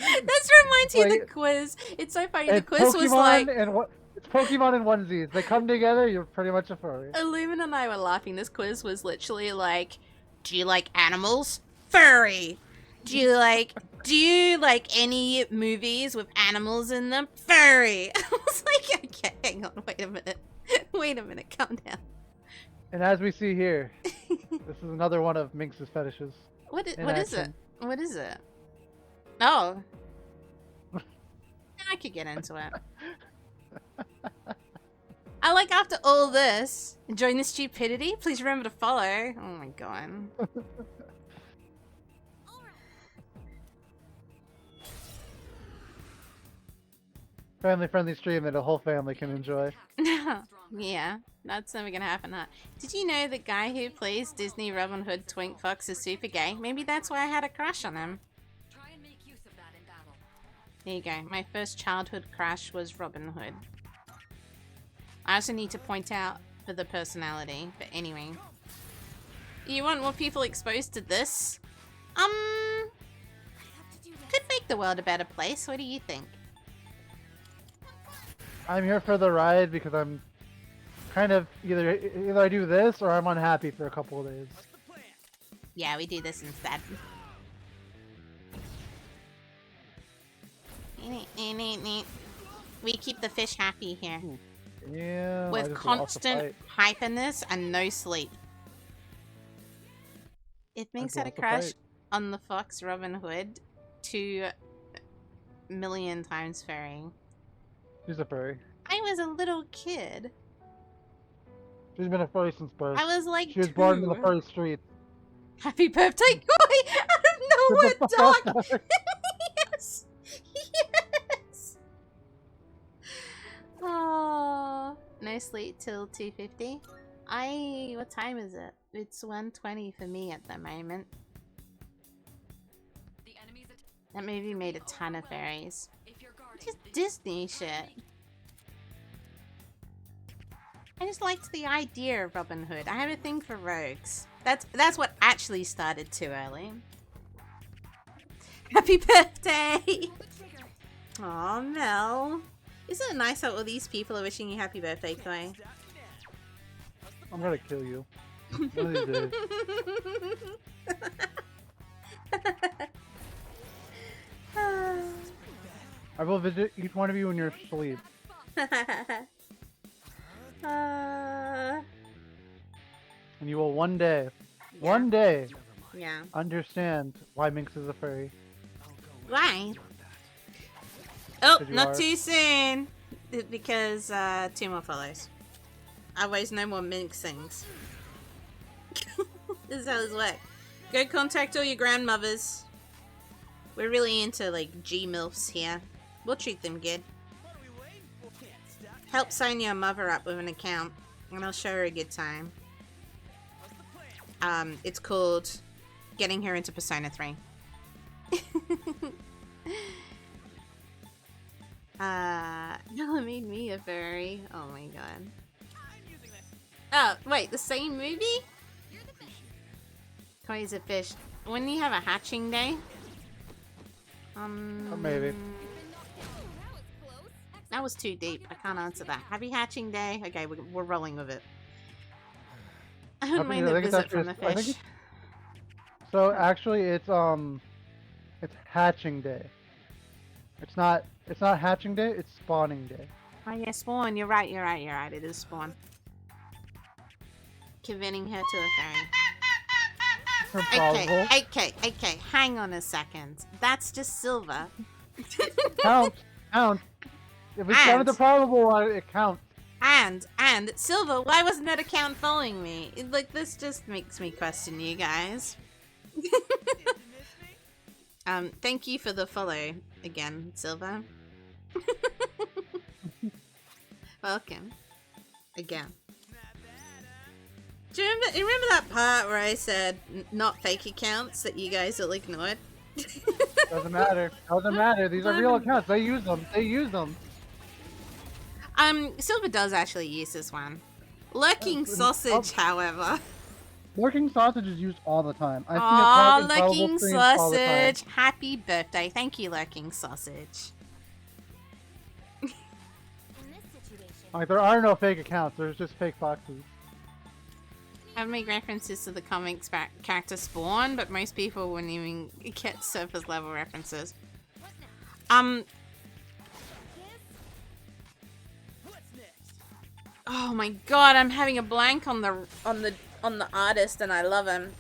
This reminds me of the Wait. quiz. It's so funny. The It's quiz was like it's Pokemon and onesies. They come together, you're pretty much a furry. Illumina and I were laughing. This quiz was literally like, do you like animals? Furry. Do you like any movies with animals in them? Furry. I was like, okay, hang on, wait a minute. Wait a minute, calm down. And as we see here, this is another one of Minx's fetishes. What is in it? action. What is it? Oh. I could get into it. I like after all this, enjoying the stupidity? Please remember to follow. Oh my god. Family-friendly stream that a whole family can enjoy. Yeah, that's never gonna happen, huh? Did you know the guy who plays Disney Robin Hood Twink Fox is super gay? Maybe that's why I had a crush on him. Try and make use of that in battle. There you go. My first childhood crush was Robin Hood. I also need to point out for the personality, but anyway. You want more people exposed to this? Could make the world a better place. What do you think? I'm here for the ride because I'm kind of either I do this or I'm unhappy for a couple of days. Yeah, we do this instead. We keep the fish happy here. Yeah. I With just lost the constant fight. hyperness and no sleep. If Minx had a lost the crush fight. on the Fox Robin Hood, 2,000,000 times furry. She's a furry. I was a little kid. She's been a furry since birth. I was like She was born in the 2. furry street. Happy birthday, Koi! Out of nowhere, Get the dog! fuck out. Yes! Yes! Oh, no sleep till 2:50. What time is it? It's 1:20 for me at the moment. The enemies That movie made a ton of fairies. if you're guarding, Just Disney shit. I just liked the idea of Robin Hood. I have a thing for rogues. That's what actually started too early. Happy birthday! Aw, Mel. Isn't it nice how all these people are wishing you happy birthday, Koi? I'm gonna kill you. One of these days. I will visit each one of you in your sleep. And you will one day Yeah. understand why Minx is a furry. Why? Oh, 'Cause you not are. too soon. Because 2 more follows. Otherwise, no more Minx things. This is how this works. Go contact all your grandmothers. We're really into like G-MILFs here. We'll treat them good. Help sign your mother up with an account, and I'll show her a good time. It's called Getting Her into Persona 3. No, it made me a furry. Oh my god. Oh, wait, the same movie? Koi's a fish. Wouldn't you have a hatching day? Maybe. That was too deep. I can't answer that. Happy hatching day. Okay, we're rolling with it. I don't Happy- mind I the think it's visit from the actually- I think fish. So actually, it's hatching day. It's not hatching day. It's spawning day. Oh yeah, spawn. You're right. It is spawn. Converting her to a fairy. Improbable. Okay. Hang on a second. That's just silver. Count. If we counted the And- probable one, it counts. And Silver, why wasn't that account following me? Like, this just makes me question you guys. Thank you for the follow again, Silver. Welcome. Again. Do you remember that part where I said not fake accounts that you guys all ignored? Doesn't matter. Doesn't matter. These are real accounts. They use them. They use them. Silver does actually use this one. Lurking Oh, sausage, however. Lurking sausage is used all the time. I see it Aw, talk in probable Lurking streams all the time. sausage. Happy birthday. Thank you, Lurking sausage. In this situation, Like, there are no fake accounts. There's just fake foxes. I've made references to the comics character Spawn, but most people wouldn't even get surface level references. what now? Kiss? What's next? Oh my god, I'm having a blank on the artist, and I love him.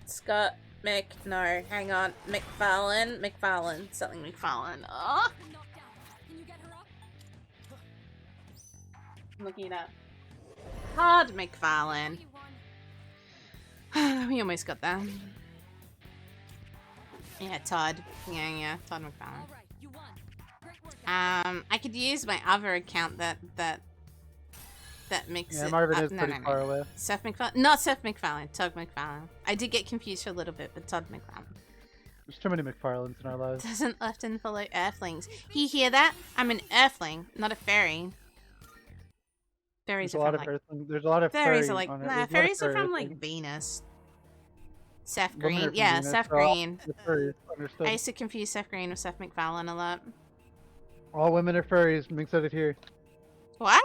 Scott hang on, McFarlane, something McFarlane. Oh, Knocked out. Can you get her up? I'm looking it up. Todd McFarlane. You won. We almost got that. Yeah, Todd. Yeah, Todd McFarlane. All right, you won. Great work. I could use my other account that makes Yeah, it. Marvin is no, pretty far away. Seth MacFarlane, not Seth MacFarlane. Todd McFarlane. I did get confused for a little bit, but Todd McFarlane There's too many McFarlanes in our lives. doesn't often follow Earthlings. You hear that? I'm an Earthling, not a fairy. Fairies There's a are lot from of like Earthling. There's a lot of fairies fairy are like on it. nah. There's a lot of Fairies are fairy from like Earthlings. Venus. Seth Women are Green, from yeah, Venus, Seth so all Green. the furries, understood. I used to confuse Seth Green with Seth MacFarlane a lot. All women are furries. Mink said it here. What?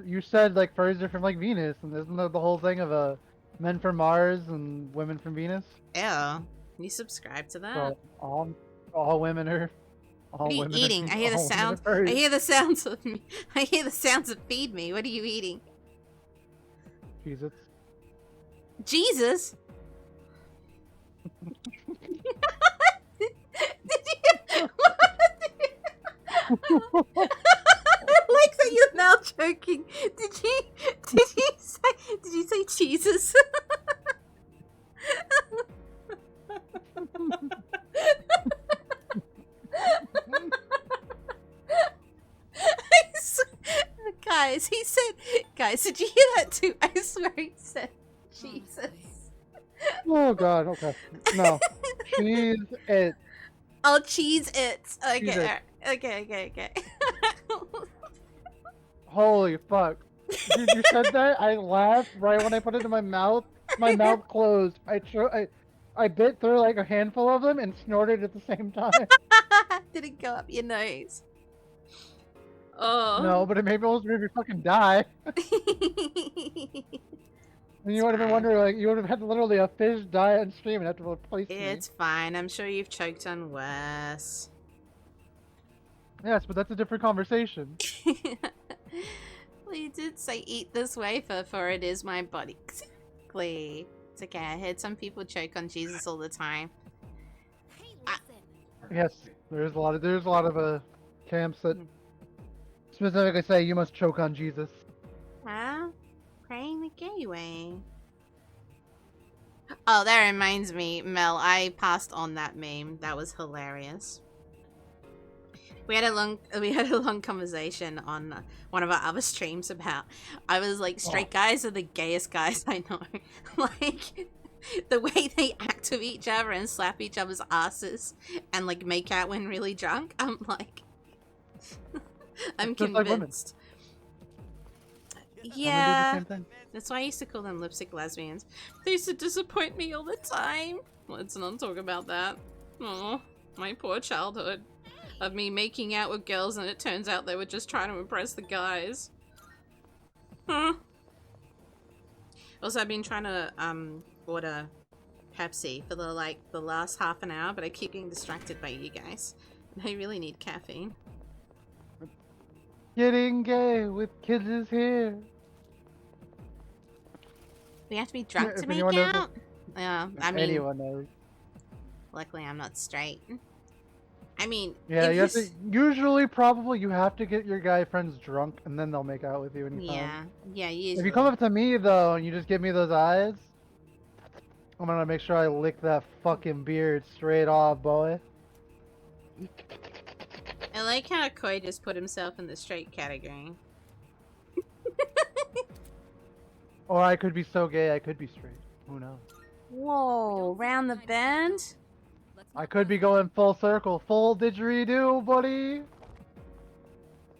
You said like furries are from like Venus, and isn't that the whole thing of men from Mars and women from Venus? Ew. Can you subscribe to that? So all women are. All What are you women eating? I hear the all women are sounds. I furries. hear the sounds of me. I hear the sounds of feed me. What are you eating? Jesus. Jesus. Did you? I like that you're now joking. Did you say Jesus? I guys, he said, guys, did you hear that too? I swear he said Jesus. Oh God. Okay. No. Cheese it. Oh, cheese it. Okay, Cheese it. okay. Holy fuck. Dude, you said that? I laughed right when I put it in my mouth. My mouth closed. I bit through like a handful of them and snorted at the same time. Did it go up your nose? Oh. No, but it made me almost made me fucking die. And you would have been wondering, like, you would have had literally a fish die on stream and have to replace me. It's fine. I'm sure you've choked on worse. Yes, but that's a different conversation. Well, you did say eat this wafer, for it is my body. Exactly. It's okay. I heard some people choke on Jesus all the time. Hey, listen. Yes, there's a lot of camps that specifically say you must choke on Jesus. Huh? Praying the gay way. Oh, that reminds me, Mel. I passed on that meme. That was hilarious. We had a long conversation on one of our other streams about. I was like, straight guys are the gayest guys I know. Like the way they act with each other and slap each other's asses and like make out when really drunk. I'm like, I'm Just like women. convinced. I'm gonna do the Yeah, same thing. that's why I used to call them lipstick lesbians. They used to disappoint me all the time. Let's not talk about that. Oh, my poor childhood of me making out with girls and it turns out they were just trying to impress the guys. Huh. Also, I've been trying to order Pepsi for the last half an hour, but I keep getting distracted by you guys. And I really need caffeine. Getting gay with kids is here. We have to be drunk If to make anyone knows out? Yeah, I mean, Anyone knows. luckily I'm not straight. I mean, Yeah, if you have this- to. Usually, probably, you have to get your guy friends drunk, and then they'll make out with you. When you Yeah, yeah, If usually. you come up to me though, and you just give me those eyes, I'm gonna make sure I lick that fucking beard straight off, boy. I like how Koi just put himself in the straight category. Or I could be so gay, I could be straight. Who knows? Whoa, round the bend? I could be going full circle, full didgeridoo, buddy.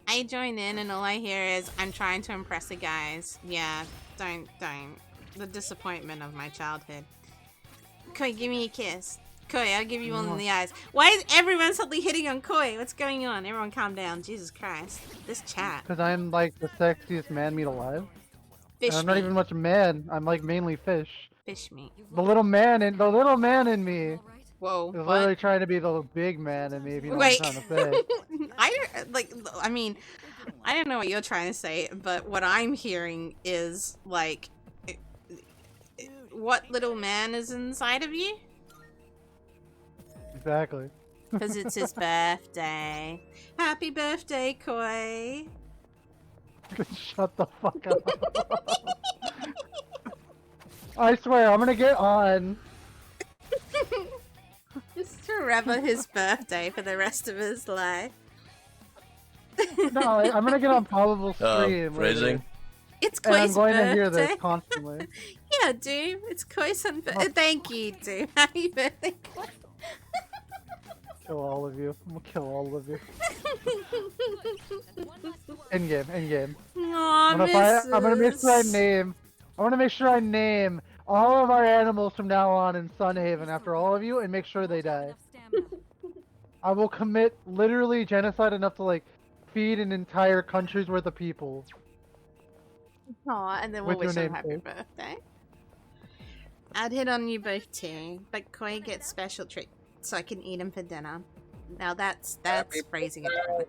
I join in and all I hear is, I'm trying to impress the guys. Yeah, don't. The disappointment of my childhood. Koi, give me a kiss. Koi, I'll give you one in the eyes. Why is everyone suddenly hitting on Koi? What's going on? Everyone calm down. Jesus Christ. This chat. Because I'm like the sexiest man meat alive. Fish And I'm not meat. even much man. I'm like mainly fish. Fish meat. The little man in me Whoa, is what? literally trying to be the big man in me. If you know Wait. what I'm trying to say. I mean, I don't know what you're trying to say, but what I'm hearing is, like, what little man is inside of you? Exactly. Because it's his birthday. Happy birthday, Koi. Shut the fuck up. I swear, I'm gonna get on. Just forever his birthday for the rest of his life. No, I'm gonna get on probable stream. phrasing? later. It's And I'm Koi's going birthday. to hear this constantly. Yeah, Doom. It's Koi's birthday. Thank you, Doom. Happy birthday, Koi. Kill all of you. I'm gonna kill all of you. In game, in game. Aw, I'm gonna make sure I name. I want to make sure I name all of our animals from now on in Sunhaven after all of you, and make sure they die. I will commit literally genocide enough to like feed an entire country's worth of people. Aw, and then we'll With your wish him name, happy too. birthday. I'd hit on you both too, but Koi gets special treat so I can eat him for dinner. Now that's phrasing it differently.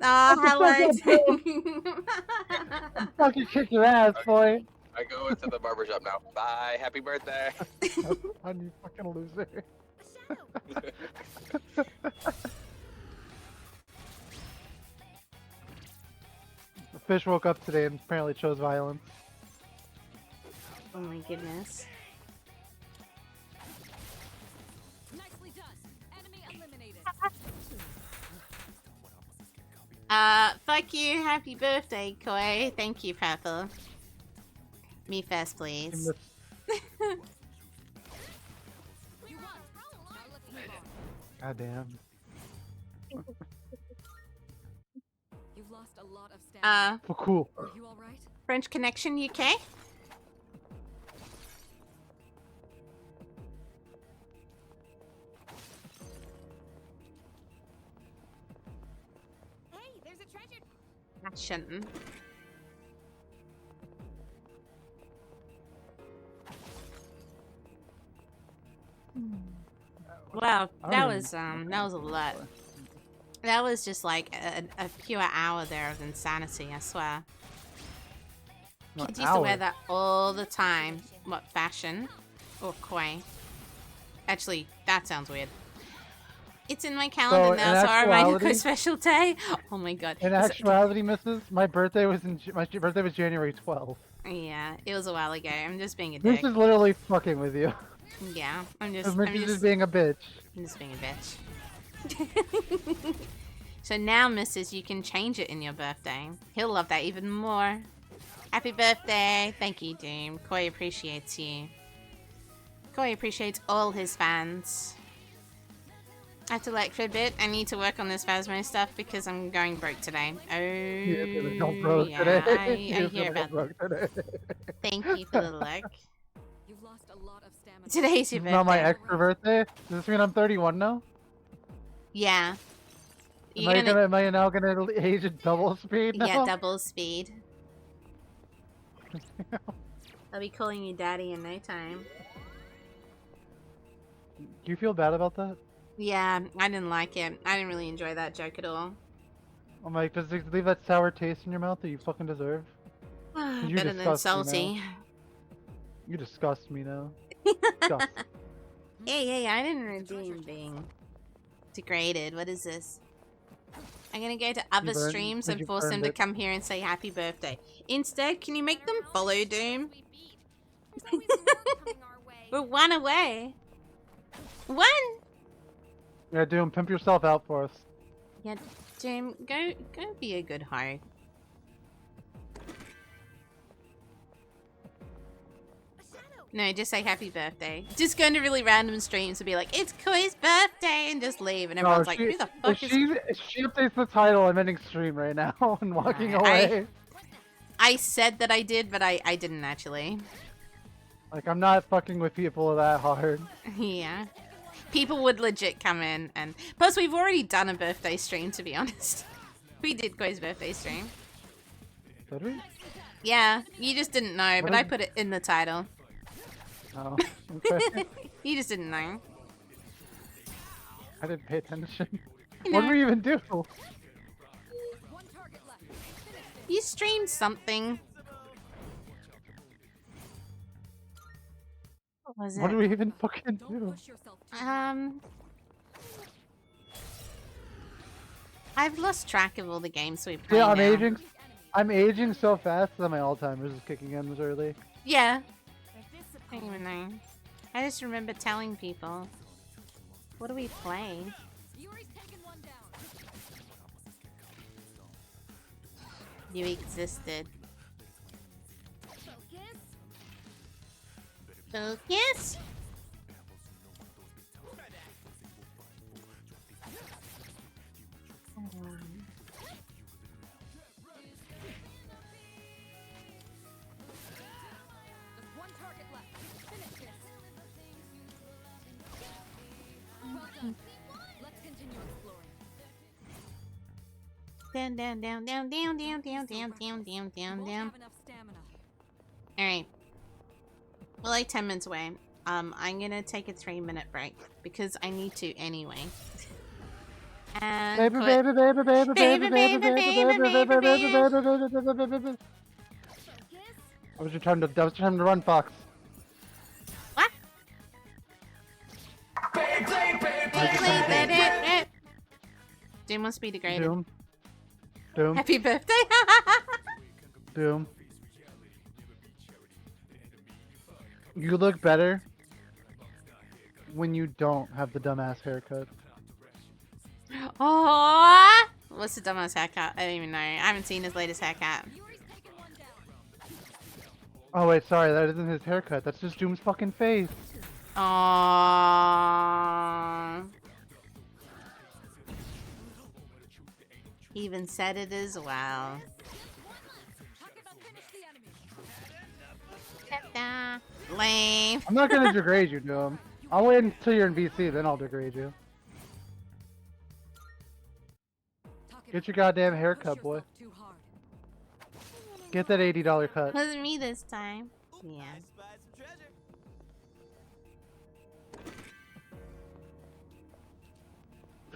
Oh, hello. Fucking kick your ass, boy. I go into the barbershop now. Bye. Happy birthday. On you fucking loser. The fish woke up today and apparently chose violence. Oh my goodness. Nicely done. Enemy eliminated. Fuck you. Happy birthday, Koi. Thank you, Purple. Me first, please. You won. Now let's move on. God damn. You've lost a lot of stamina. Oh, cool. Are you all right? French Connection UK? Hey, there's a treasure. I shouldn't. Wow, I that don't was a lot. That was just like a pure hour there of insanity, I swear. No, Kids used to wear hour. that all the time. What, fashion? Or Koi? Actually, that sounds weird. It's in my calendar So, in now, so I remind you actuality- special day. Oh my god. In Is it- actuality, Mrs., my birthday was January 12th. Yeah, it was a while ago. I'm just being a This dick. is literally fucking with you. Yeah, I'm just being a bitch. I'm just being a bitch. So now, Mrs., you can change it in your birthday. He'll love that even more. Happy birthday. Thank you, Doom. Koi appreciates you. Koi appreciates all his fans. I have to like for a bit. I need to work on this Phasmo stuff because I'm going broke today. Oh, You're gonna go broke yeah, today. I You're hear gonna go about that. broke today. Thank you for the look. You've lost a lot of stamina. Today's your This is not my birthday. extra birthday. Does this mean I'm 31 now? Yeah. Am I now gonna age at double speed now? Yeah, double speed. I'll be calling you daddy in no time. Do you feel bad about that? Yeah, I didn't like it. I didn't really enjoy that joke at all. I'm like, does it leave that sour taste in your mouth that you fucking deserve? You Better than disgust me salty. now. You disgust me now. Disgust. Hey, I didn't redeem being Degraded. What is this? I'm gonna go to other burned- streams but and you force them burned to it. come here and say happy birthday. Instead, can you make them follow Doom? There's always more coming our way. We're one away. One. Yeah, Doom, pimp yourself out for us. Yeah, Doom, go be a good hoe. No, just say happy birthday. Just go into really random streams and be like, it's Koi's birthday, and just leave, and everyone's like, who the fuck is... If she updates the title, I'm ending stream right now and walking Alright, away. I said that I did, but I didn't actually. Like, I'm not fucking with people that hard. Yeah. People would legit come in, and... Plus, we've already done a birthday stream, to be honest. We did Koi's birthday stream. Did we? Yeah, you just didn't know, but What I is- put it in the title. Oh, okay. You just didn't know. I didn't pay attention. You What know. did we even do? One target left. You streamed something. What was What it? did we even fucking Don't do? push yourself too I've lost track of all the games we played. Yeah, I'm now. aging. I'm aging so fast that my Alzheimer's is kicking in this early. Yeah. I don't even know. I just remember telling people. What do we play? Yuri's taken one down. You existed. Focus? Just one target left. Finish this. Well done. Let's continue exploring. Down, down, down, down, down, down, down, down, down, down, down, Won't down. have enough stamina. Alright. We're like 10 minutes away. I'm gonna take a 3-minute break because I need to anyway. And Baby, put- baby, baby, baby, baby, Baby, baby, baby, baby, baby, baby, baby, baby, baby, baby, baby, baby. That was your time to. That was your time to run, Fox. What? Doom must be degraded. Doom. Doom. Happy birthday! Doom. You look better when you don't have the dumbass haircut. Oh, what's the dumbest haircut? I don't even know. I haven't seen his latest haircut. Yuri's taken one down. Oh wait, sorry, that isn't his haircut. That's just Doom's fucking face. Aww. He even said it as well. Talk about finish the enemy. Ta-da. Lame. I'm not gonna degrade you, Doom. I'll wait until you're in VC, then I'll degrade you. Talk Get your about goddamn push haircut, boy. yourself too hard. Get that $80 cut. Wasn't me this time. Yeah. I spied some treasure.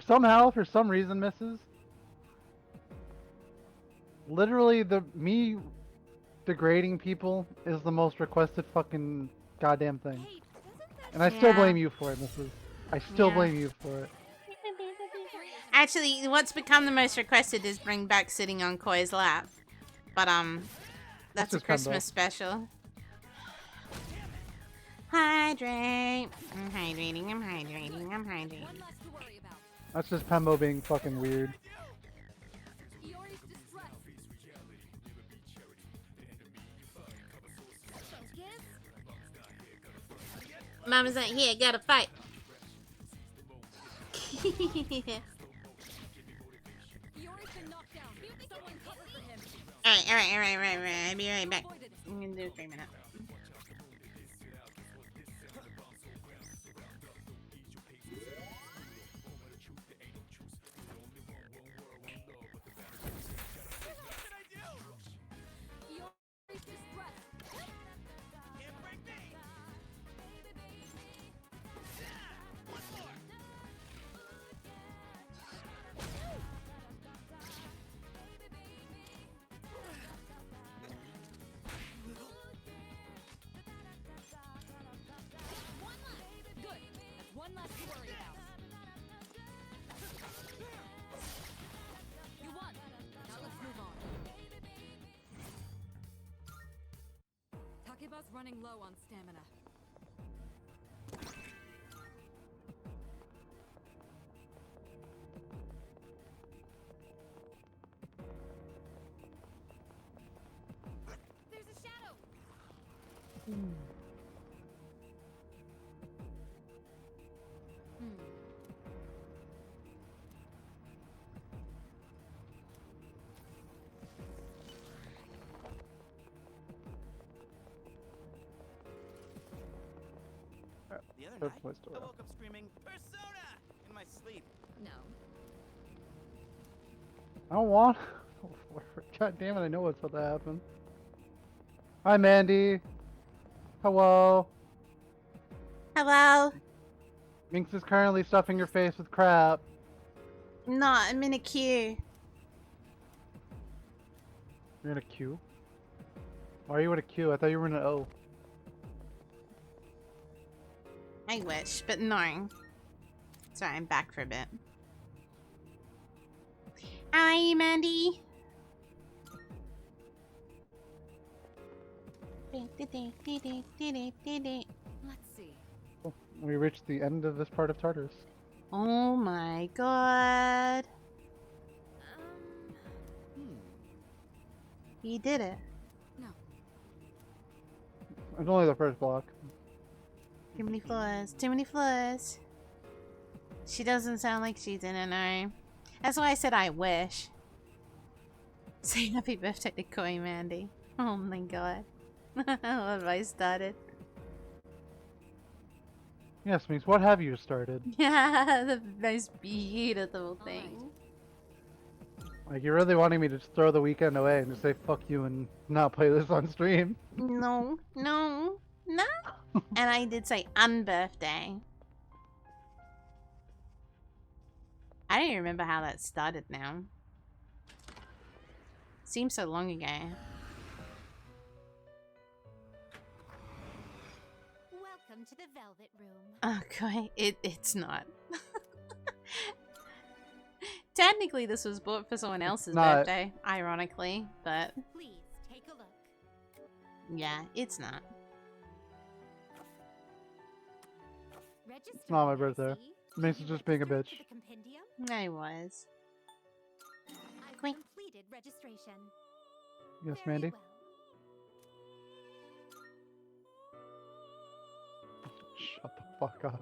Somehow, for some reason, misses. Literally, me degrading people is the most requested fucking goddamn thing. Hey, doesn't that And I still Yeah. blame you for it, misses. I still Yeah. blame you for it. Actually, what's become the most requested is bring back sitting on Koi's lap. But that's a just combo. Christmas special. Hydrate. I'm hydrating. I'm hydrating. I'm hydrating. one less to worry about? That's just Pembo being fucking weird. Yuri's distressed. Mama's not here. Gotta fight. Yuri's been knocked down. Someone cover for him. Alright. I'll be right back. Avoided it. I'm gonna do 3 minutes. Yuri's distressed. Can't break me. running low on stamina. There's a shadow. The other That's night, my I story. woke up screaming Persona in my sleep. No. I don't want. God damn it! I know what's about to happen. Hi, Mandy. Hello. Hello. Minx is currently stuffing your face with crap. No, I'm in a queue. You're in a queue? Why are you in a queue? I thought you were in an O. I wish, but no. Sorry, I'm back for a bit. How are you, Mandy? Let's see. Oh, we reached the end of this part of Tartarus. Oh my god. You did it. No. It's only the first block. Too many floors. Too many floors. She doesn't sound like she didn't know. That's why I said I wish. Say happy birthday to Koi Mandy. Oh my god. What have I started? Yes, Minx, what have you started? Yeah, the most beautiful thing. Like, you're really wanting me to just throw the weekend away and just say fuck you and not play this on stream? No, no, no. And I did say unbirthday. I don't even remember how that started now. Seems so long ago. Welcome to the Velvet Room. Okay, it's not. Technically, this was bought for someone else's not. birthday, ironically, but Please take a look. yeah, it's not. Register. Not my birthday. Minx is just being a bitch. The compendium? I was. I've Quink. completed registration. Yes, Very Mandy? well. Shut the fuck up.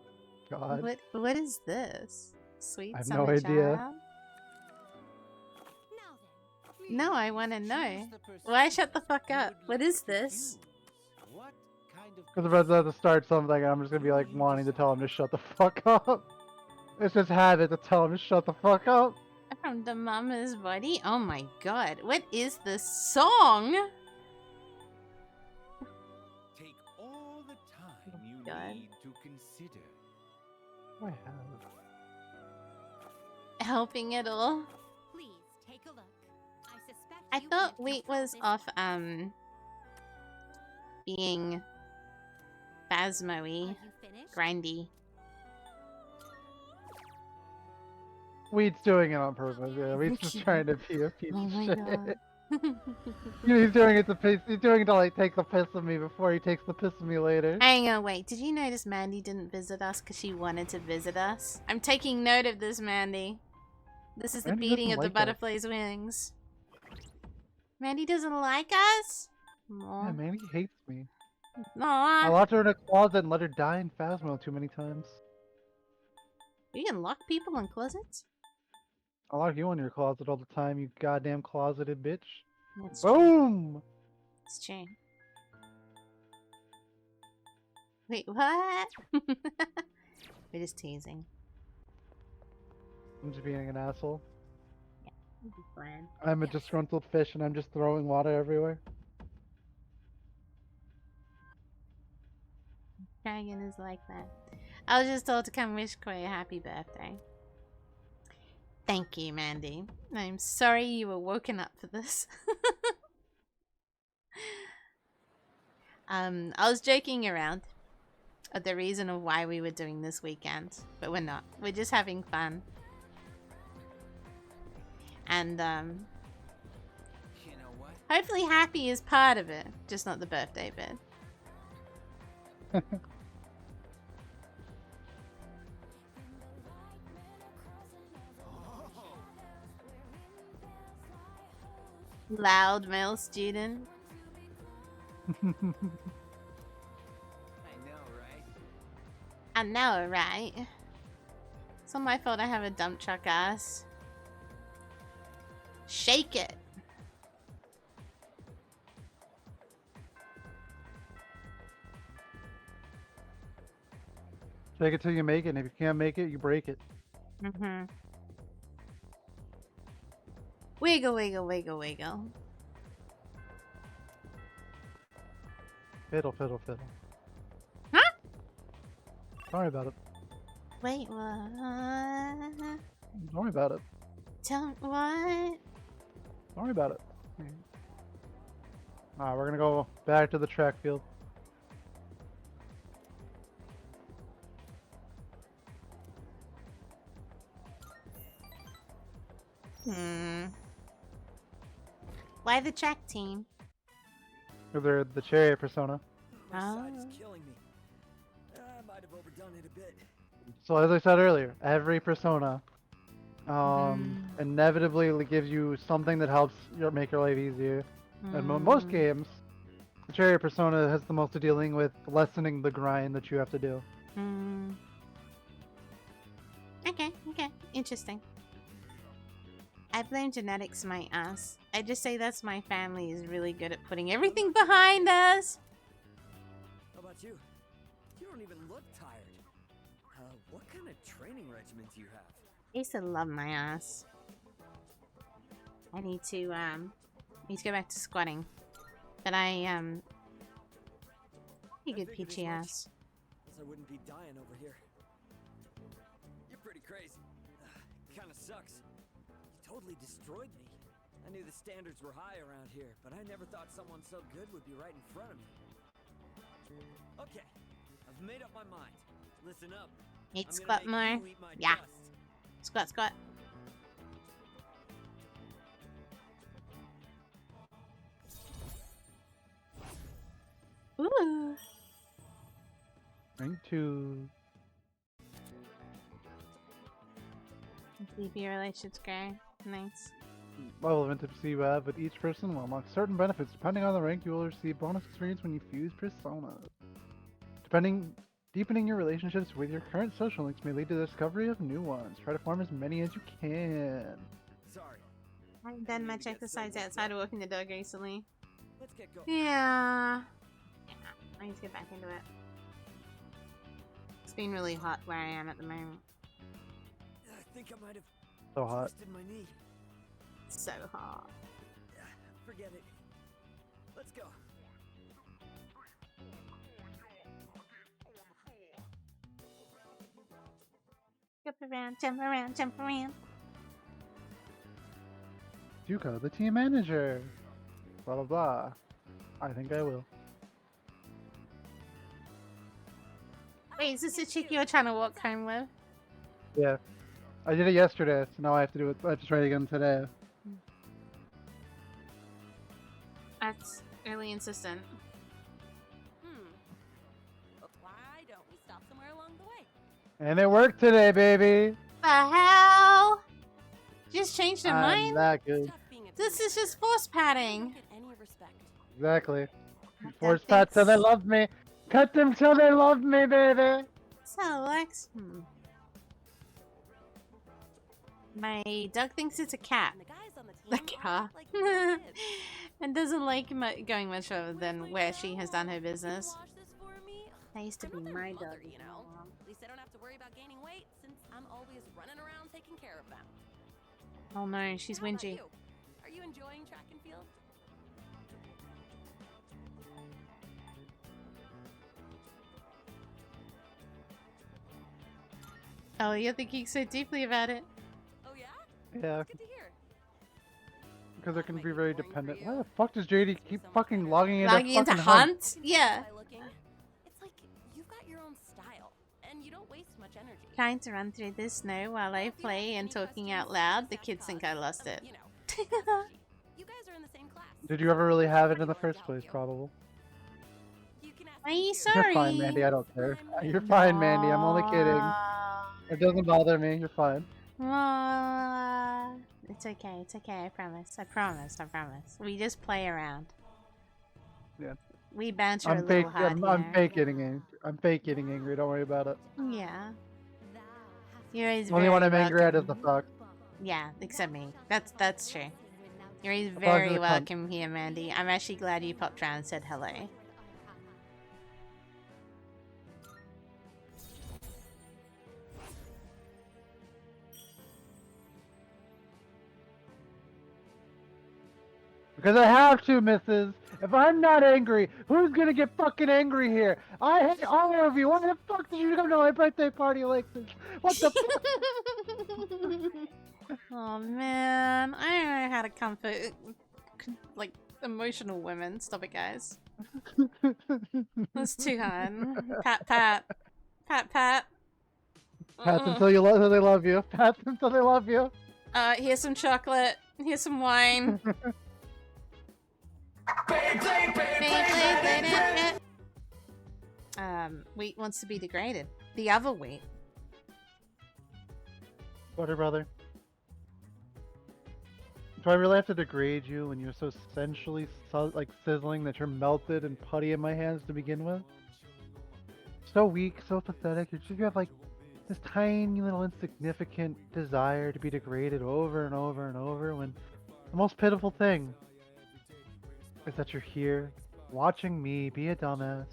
God. What is this? Sweet I have summer no idea. child? Now then. No, I want to know. Why shut the fuck up? What is this? What kind of Because if I have to start something, I'm just gonna be like wanting to tell him to shut the fuck up. It's just habit to tell him to shut the fuck up. From the mama's body? Oh my god. What is this song? Take all the time you God. need to consider. I have. Helping it all? Please take a look. I suspect I you thought can't Wheat control was this off, one. being Are Phasmo-y, you finished? grindy. Weed's doing it on purpose. Yeah, Weed's just trying to be a piece Oh of my shit. god. He's doing it to piss. He's doing it to like take the piss of me before he takes the piss of me later. Hang on, wait. Did you notice Mandy didn't visit us because she wanted to visit us? I'm taking note of this, Mandy. This is the Mandy beating doesn't of the like us. butterfly's wings. Mandy doesn't like us? Yeah, Aw. man, he hates me. I Aw. locked her in a closet and let her die in Phasmo too many times. You can lock people in closets? I lock you in your closet all the time, you goddamn closeted bitch. That's true. Boom! It's true. Wait, what? We're just teasing. I'm just being an asshole. It'll be fine. I'm a disgruntled fish and I'm just throwing water everywhere. Dragon is like that. I was just told to come wish Koi a happy birthday. Thank you, Mandy. I'm sorry you were woken up for this. I was joking around at the reason of why we were doing this weekend, but we're not. We're just having fun. And You know what? hopefully happy is part of it, just not the birthday bit. Loud male student. I know, right? I know, right? It's not my fault I have a dump truck ass. Shake it. Shake it till you make it, and if you can't make it, you break it. Mm-hmm. Wiggle, wiggle, wiggle, wiggle. Fiddle, fiddle, fiddle. Huh? Sorry about it. Wait, what? Don't worry about it. Don't what? Don't worry about it. Alright, we're gonna go back to the track field. Why the track team? They're the chariot persona. My side Oh. is killing me. I might have overdone it a bit. So as I said earlier, every persona Mm-hmm. inevitably gives you something that helps make your life easier. And most games, the chariot persona has the most to dealing with lessening the grind that you have to do. Okay, okay. Interesting. I blame genetics my ass. I just say that's my family is really good at putting everything behind us. How about you? You don't even look tired. What kind of training regimen do you have? I used to love my ass. I need to go back to squatting. But pretty good peachy ass. Guess I wouldn't be dying over here. You're pretty crazy. Kinda sucks. You totally destroyed me. I knew the standards were high around here, but I never thought someone so good would be right in front of me. Okay, I've made up my mind. Listen up. Need I'm squat gonna make more. you eat my Yeah. dust. Squat, squat. Ooh. Rank 2. DB relationships guy. Nice. Level of intimacy you have with each person will unlock certain benefits. Depending on the rank, you will receive bonus experience when you fuse personas. Deepening your relationships with your current social links may lead to the discovery of new ones. Try to form as many as you can. Sorry. I haven't done much exercise outside of walking the dog recently. Let's get going. Yeah. I need to get back into it. It's been really hot where I am at the moment. I think I might have So hot. twisted my knee. So hot. Forget it. Let's go. Jump around, jump around, jump around. Yuka, the team manager. Blah blah blah. I think I will. Wait, is this the chick you were trying to walk home with? Yeah. I did it yesterday, so now I have to do it. I have to try it again today. That's really insistent. But why don't we stop somewhere along the way? And it worked today, baby. The hell? Just changed their I'm mind? that good. Tough being a This teenager. is just force You padding. don't get any respect. Exactly. That Force pat till they thinks- love me. Cut them till they love me, baby. So, Lex. My dog thinks it's a cat. And the guys on the The team car. act like little kids. And doesn't like going much further than Really, where though? she has done her Can you business. wash this for me? That used to I'm be not their my mother, dog. you know. At least I don't have to worry about gaining weight since I'm always running around taking care of them. Oh no, she's How about whingy. you? Are you enjoying track and field? Oh, you're thinking so deeply about it. Oh yeah? Yeah, Good to hear. because it That can might be be very boring for dependent. you. Why the fuck does JD keep Someone fucking better. logging into Logging into fucking Hunt? Yeah. By looking, it's like you've got your own style, and you don't waste much energy. Trying to run through the snow while I play and talking out loud. The kids think I lost it. You know, Satoshi. You guys are in the same class. Did you ever really have it in the Pretty willing first to help place? you. Probable. You can ask Why are you You're sorry? fine, Mandy. I don't care. You're fine, Mandy. I'm only kidding. It doesn't bother me. You're fine. It's okay. It's okay. I promise. I promise. I promise. We just play around. Yeah. We banter a I'm little fake. hard I'm here. fake getting angry. I'm fake getting angry. Don't worry about it. Yeah. You're always Only when very I'm angry at is the welcome. fuck. Yeah, except me. That's true. You're always The fuck is very a cunt. welcome here, Mandy. I'm actually glad you popped around and said hello. Because I have to, missus. If I'm not angry, who's gonna get fucking angry here? I hate all of you. Why the fuck did you come to my birthday party like this? What the fuck? Oh man, I don't know how to comfort like emotional women. Stop it, guys. That's too hard. Pat, pat, pat, pat. Pat them until they love you. Pat them until they love you. Here's some chocolate. Here's some wine. Wheat wants to be degraded. The other wheat. Butter brother. Do I really have to degrade you when you're so sensually like sizzling that you're melted and putty in my hands to begin with? So weak, so pathetic. You have like this tiny little insignificant desire to be degraded over and over and over when the most pitiful thing is that you're here watching me be a dumbass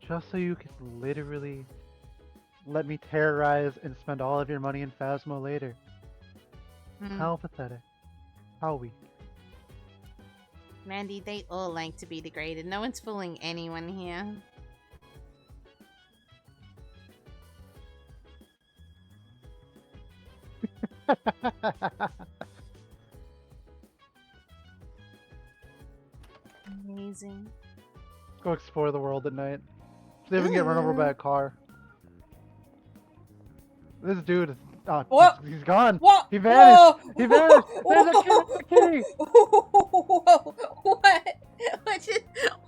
just so you can literally let me terrorize and spend all of your money in Phasmo later. How pathetic. How weak. Mandy, they all like to be degraded. No one's fooling anyone here. Amazing. Go explore the world at night. See if we can get run over by a car. This dude is... Oh, What? he's gone. What? He vanished. Whoa! He vanished. There's a kitty. Whoa! What? What just...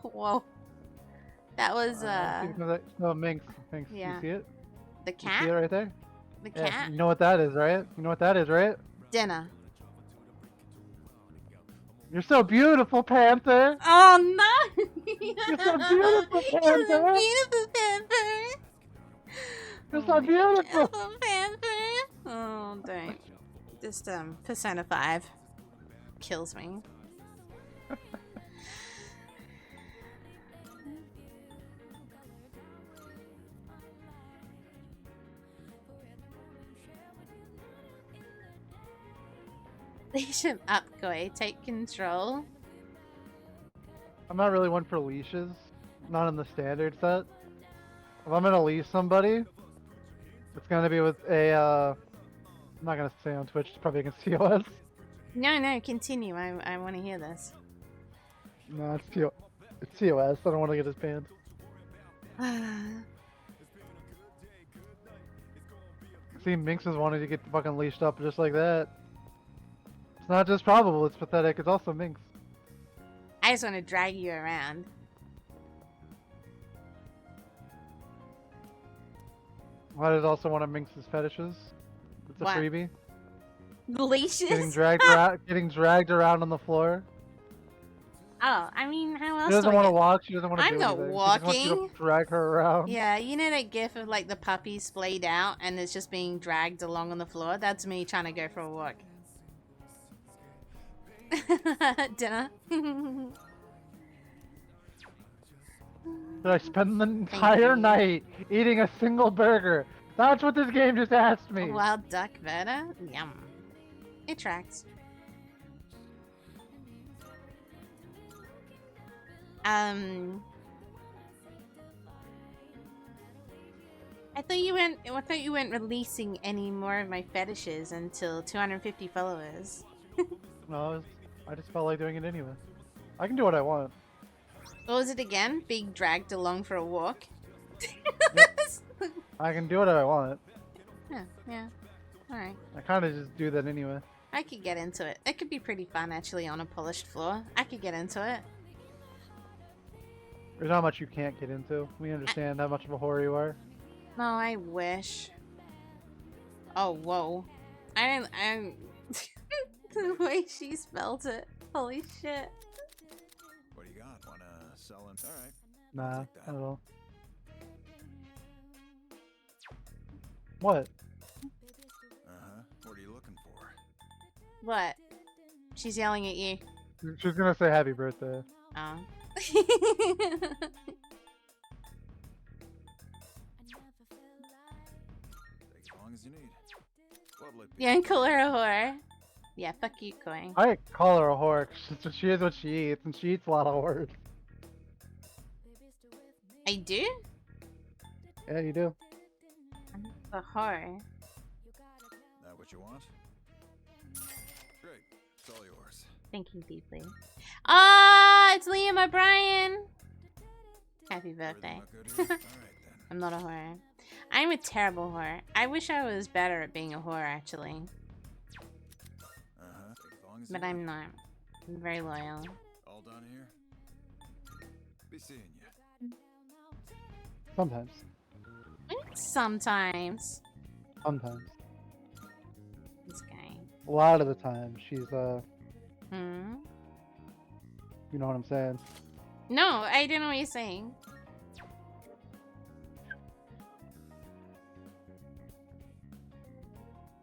Whoa. That was, No, Minx. Minx. Yeah. You see it? The You cat? see it right there? The Yeah, cat? you know what that is, right? You know what that is, right? Dinner. You're so beautiful, Panther. Oh, no! You're so beautiful, You're Panther. so beautiful, Panther. You're so beautiful. Beautiful Panther. Oh, don't. Just, Persona 5 kills me. Leash up, Koi. Take control. I'm not really one for leashes. Not in the standard set. If I'm gonna leash somebody, it's gonna be with a, I'm not gonna say on Twitch, it's probably against TOS. No, continue. I want to hear this. No, it's TOS. I don't want to get his banned. See, Minx is wanting to get fucking leashed up just like that. It's not just probable, it's pathetic. It's also Minx. I just want to drag you around. That is also one of Minx's fetishes. It's a What? freebie. Leashes? Getting dragged around on the floor. Oh, I mean, how else She doesn't do I want to get... walk. She doesn't want to I'm do not anything. She just wants you walking. to drag her around. Yeah, you know that gif of like the puppy splayed out and it's just being dragged along on the floor? That's me trying to go for a walk. Dinner. Did I spend the entire night eating a single burger? That's what this game just asked me. Wild duck Verda? Yum. It tracks. I thought you weren't releasing any more of my fetishes until 250 followers. No, I just felt like doing it anyway. I can do what I want. What was it again? Being dragged along for a walk? I can do what I want. Yeah. Alright. I kind of just do that anyway. I could get into it. It could be pretty fun actually on a polished floor. I could get into it. There's not much you can't get into. We understand how much of a whore you are. No, I wish. Oh, whoa. I the way she spelled it. Holy shit. What do you got? Wanna sell him? All right. Nah, take that. I don't know. What? What are you looking for? What? She's yelling at you. She's gonna say happy birthday. Oh. Take as long as you need. What'll it be? You ain't call her a whore. Yeah, fuck you, Coin. I call her a whore 'cause she is what she eats, and she eats a lot of whores. I do? Yeah, you do. I'm a whore. That what you want? Great. It's all yours. Thank you deeply. Ah, it's Liam O'Brien. Happy birthday. Everything look good here? All right then. I'm not a whore. I'm a terrible whore. I wish I was better at being a whore, actually. Take as long as But you I'm need. not. I'm very loyal. All done here. Be seeing you. Sometimes. Sometimes. Sometimes. This guy. A lot of the time, she's Hmm? you know what I'm saying. No, I don't know what you're saying.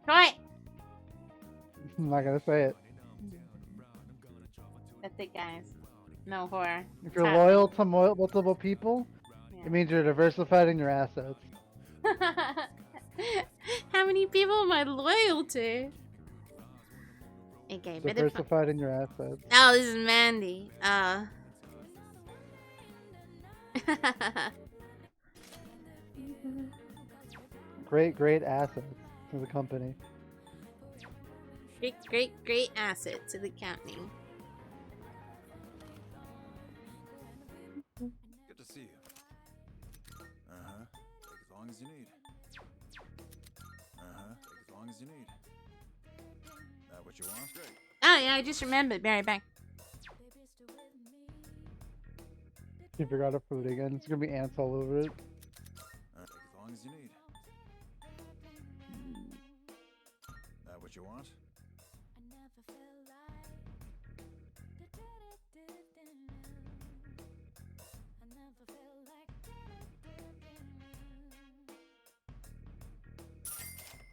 What? I'm not gonna say it. That's it, guys. No whore. If you're Stop. loyal to multiple people, Yeah. it means you're diversified in your assets. How many people am I loyal to? Okay, but if Diversified in your assets. oh, this is Mandy. Great assets to the company. great asset to the company. Good to see you. Take as long as you need. Take as long as you need. That what you want? Great. Oh yeah, I just remembered. Be right back. You forgot her food again. It's gonna be ants all over it. Take as long as you need. That what you want?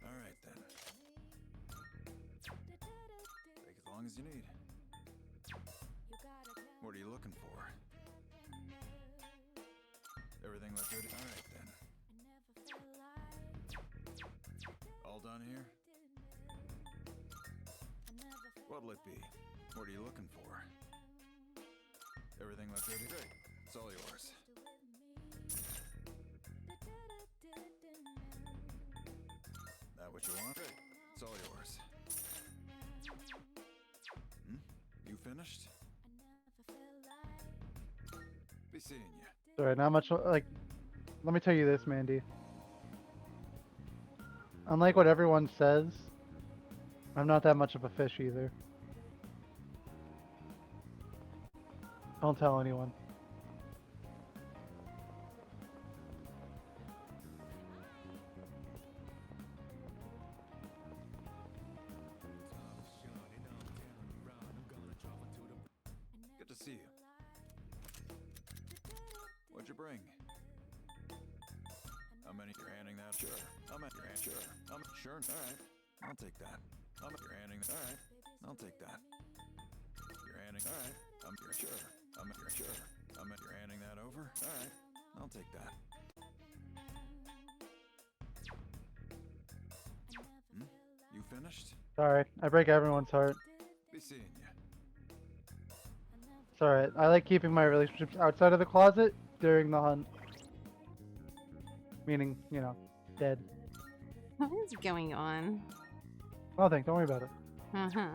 All right then. Take as long as you need. What are you looking for? Everything look good? All right then. All done here? What'll it be? What are you looking for? Everything look good? Great. It's all yours. That what you want? Great. It's all yours. You finished? Be seeing you. Sorry, not much. Like, let me tell you this, Mandy. Unlike what everyone says, I'm not that much of a fish either. Don't tell anyone. Good to see you. What'd you bring? How many you're handing that? Sure. How many you're sure. Sure. All right. I'll take that. How many you're handing? All right. I'll take that. You're handing. All right. You're sure. You're sure. You're handing that over. All right. I'll take that. You finished? Sorry, I break everyone's heart. Be seeing you. It's alright. I like keeping my relationships outside of the closet during the hunt. Meaning, you know, dead. What is going on? Nothing, don't worry about it. Uh-huh.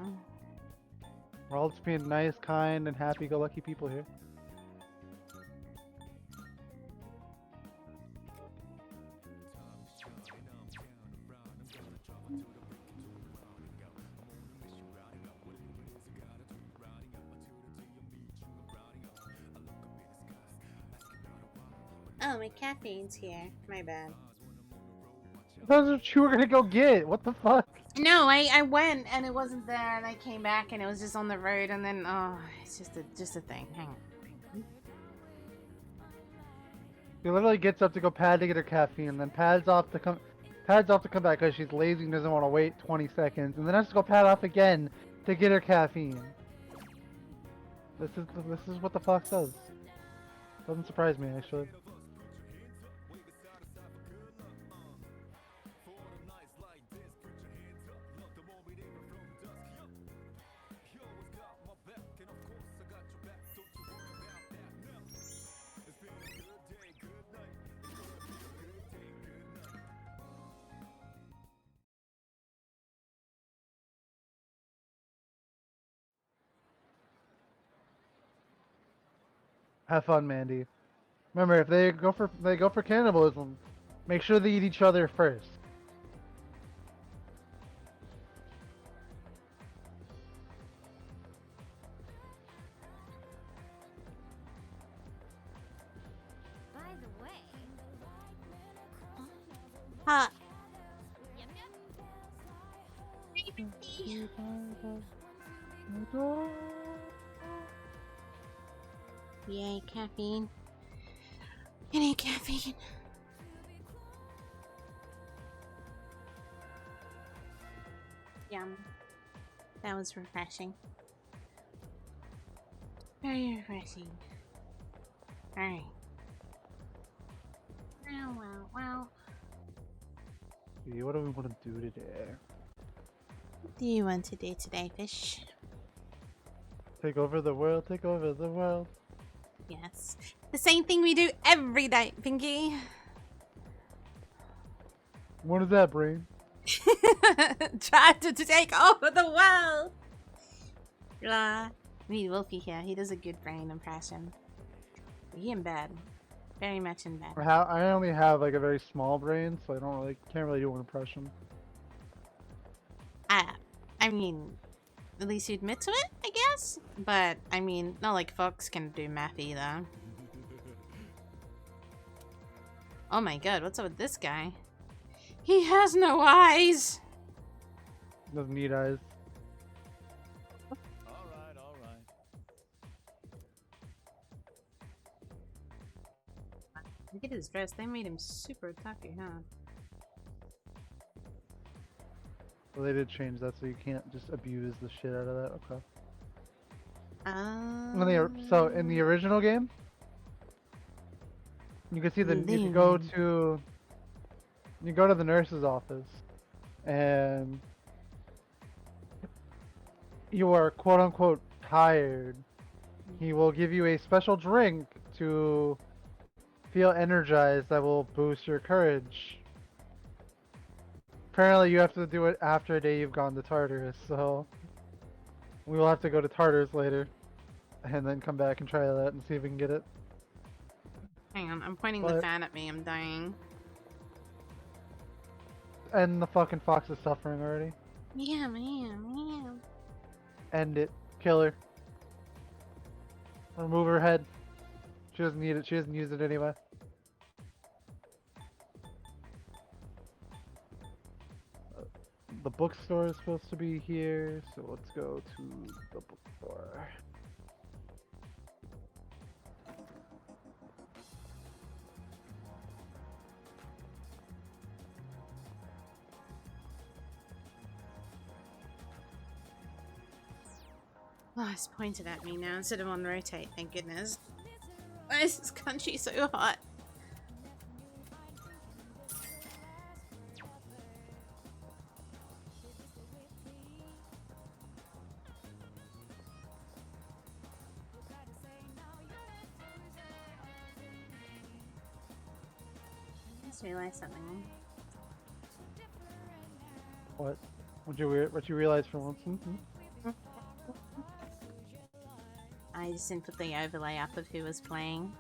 We're all just being nice, kind, and happy-go-lucky people here. Oh, my caffeine's here. My bad. That's what you were gonna go get. What the fuck? No, I went and it wasn't there, and I came back and it was just on the road, and then it's just a thing. Hang on. She literally gets up to go pad to get her caffeine, and then pads off to come back because she's lazy and doesn't want to wait 20 seconds, and then has to go pad off again to get her caffeine. This is what the fox does. Doesn't surprise me actually. Have fun, Mandy. Remember, if they go for cannibalism, make sure they eat each other first. By the way. Yay, caffeine. I need caffeine. Yum. That was refreshing. Very refreshing. Alright. Well. See, what do we want to do today? What do you want to do today, fish? Take over the world, take over the world. Yes. The same thing we do every day, Pinky. What is that, brain? Try to take over the world. Blah. Me, Wolfie here. He does a good brain impression. He in bed. Very much in bed. I only have like a very small brain, so can't really do an impression. I mean, at least you admit to it, I guess. But I mean, not like Fox can do math either. Oh my god, what's up with this guy? He has no eyes. Doesn't need eyes. All right. Look at his dress. They made him super toughy, huh? Well, they did change that, so you can't just abuse the shit out of that. Okay. So in the original game, you can see that you go to the nurse's office, and you are quote unquote tired. He will give you a special drink to feel energized that will boost your courage. Apparently you have to do it after a day you've gone to Tartarus, so we will have to go to Tartarus later and then come back and try that and see if we can get it. Hang on, I'm pointing the fan at me. I'm dying. And the fucking fox is suffering already. Yeah. End it. Kill her. Remove her head. She doesn't need it. She doesn't use it anyway. The bookstore is supposed to be here, so let's go to the bookstore. Oh, it's pointed at me now instead of on rotate, thank goodness. Why is this country so hot? I just realized something. What? What you realize for once? I just didn't put the overlay up of who was playing.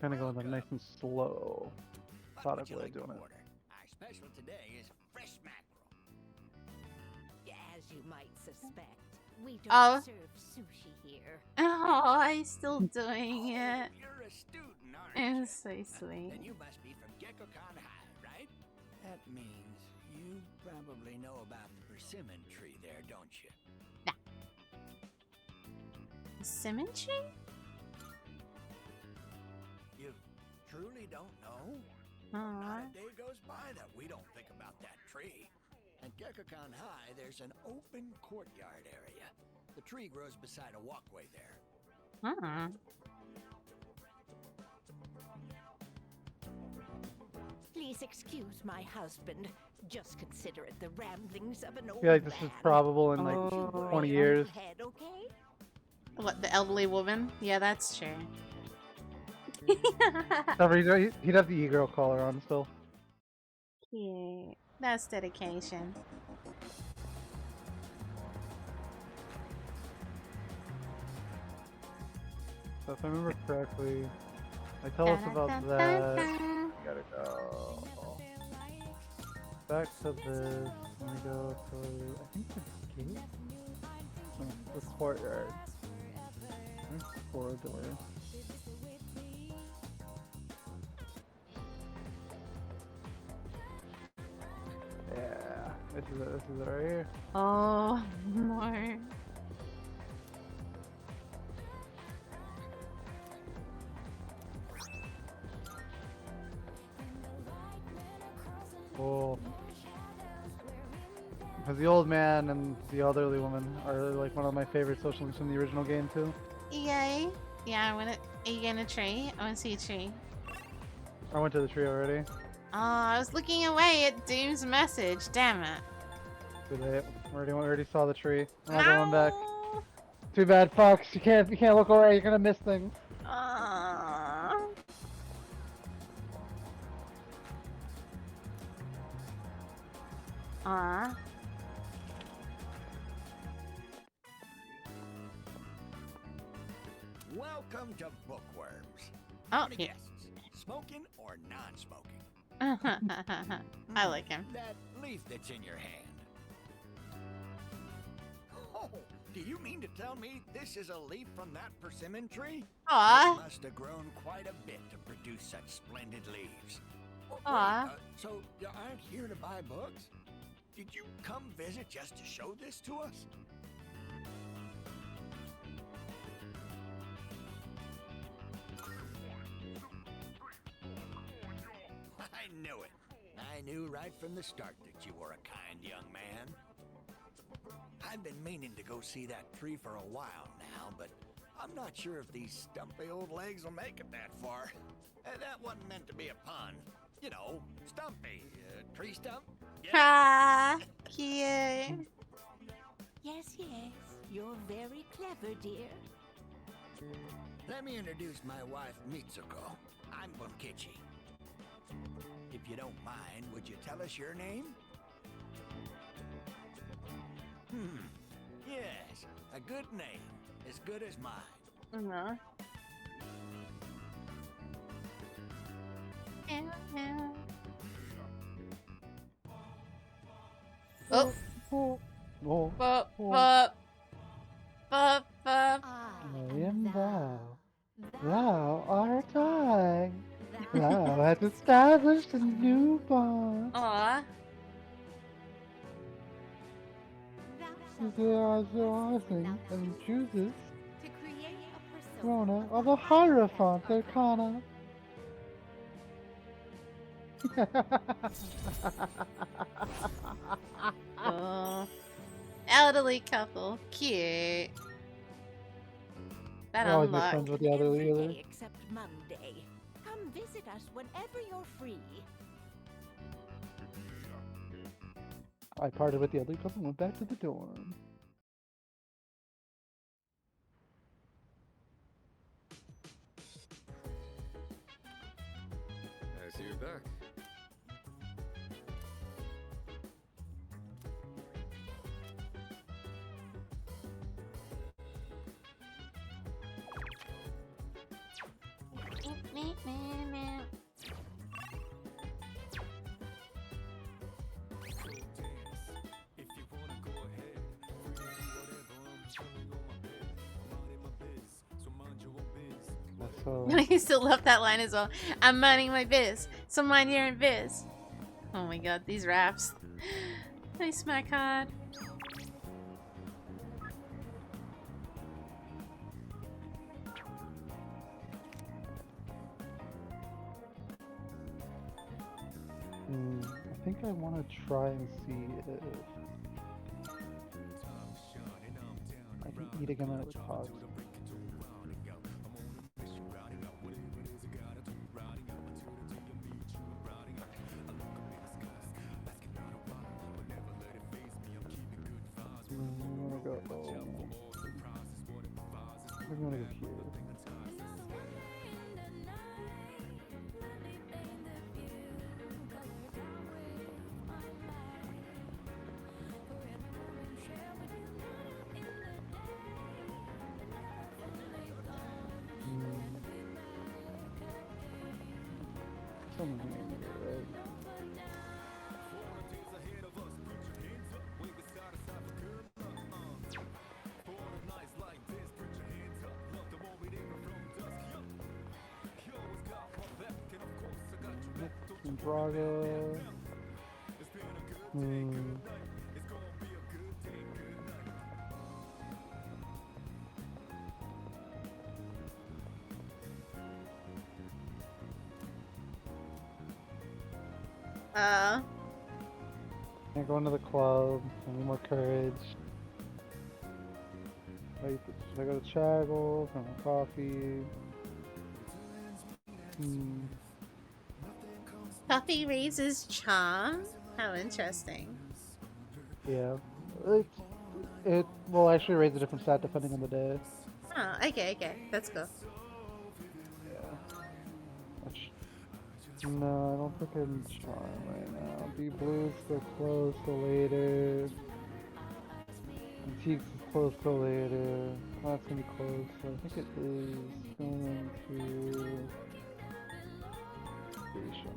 Kind of going like nice and slow. What would Methodical you way like of to doing it. order? Our special today is fresh mackerel. As you might suspect, we don't Oh. serve sushi here. Oh, he's still doing it. You're a student, aren't you? It's so sweet. Then you must be from Gekkoukan High, right? That means you probably know about the persimmon tree there, don't you? Symmetry? You truly don't know? Aww. Not a day goes by that we don't think about that tree. At Gekkoukan High, there's an open courtyard area. The tree grows beside a walkway there. Huh. Please excuse my husband. Just consider it the ramblings of an I old feel like this is man. probable in like Oh. 20 years. Head, okay? What, the elderly woman? Yeah, that's true. However, he'd have the e-girl collar on still. Cute. That's dedication. So if I remember correctly, tell us about that. Gotta go. Back to this. Let me go to, I think the gate? No, the courtyard. There's the corridor. Yeah, this is it right here. Oh, more. Cool. Because the old man and the elderly woman are like one of my favorite social links from the original game too. Yay. Yeah, I want to. Are you gonna tree? I want to see a tree. I went to the tree already. Oh, I was looking away at Doom's message. Damn it. Too late. Already saw the tree. I'm not going back. Too bad, Fox. You can't look away. You're gonna miss things. Aww. Aww. Welcome to Bookworms. Oh, How many yeah. guesses? Smoking or non-smoking? I like him. That leaf that's in your hand. Oh, do you mean to tell me this is a leaf from that persimmon tree? Aw. It must have grown quite a bit to produce such splendid leaves. Oh, wait, Aw. So you aren't here to buy books? Did you come visit just to show this to us? I knew it. I knew right from the start that you were a kind young man. I've been meaning to go see that tree for a while now, but I'm not sure if these stumpy old legs will make it that far. That wasn't meant to be a pun. You know, stumpy. Tree stump? Ah, cute. Yes, yes. You're very clever, dear. Let me introduce my wife, Mitsuko. I'm Bunkichi. If you don't mind, would you tell us your name? Yes, a good name. As good as mine. Uh-huh. Oh. Oh. Bop, bop. Bop, bop. I am thou. Thou art I. Thou hast established a new bond. Aw. There are the things and chooses To create a persona. Rona of the Hierophant Arcana. Oh. Elderly couple. Cute. That I always make unlocked. friends with the elderly Every either. day except Monday. Come visit us whenever you're free. I parted with the elderly couple and went back to the dorm. I see you're back. So I used to love that line as well. I'm minding my biz, so mind your own biz. Oh my god, these raps. They smack hard. I think I want to try and see if I can eat again at its cost. I'm gonna go. I'm gonna go here. Something in here, right? Braga. Can't go into the club. I need more courage. Wait, should I go to Chaggle for my coffee? Coffee raises charm? How interesting. Yeah. It will actually raise a different stat depending on the day. Oh, okay, that's cool. No, I don't think I'm charm right now. Deep Blue's still close till later. Antiques is close till later. That's gonna be close, so I think it is going to station.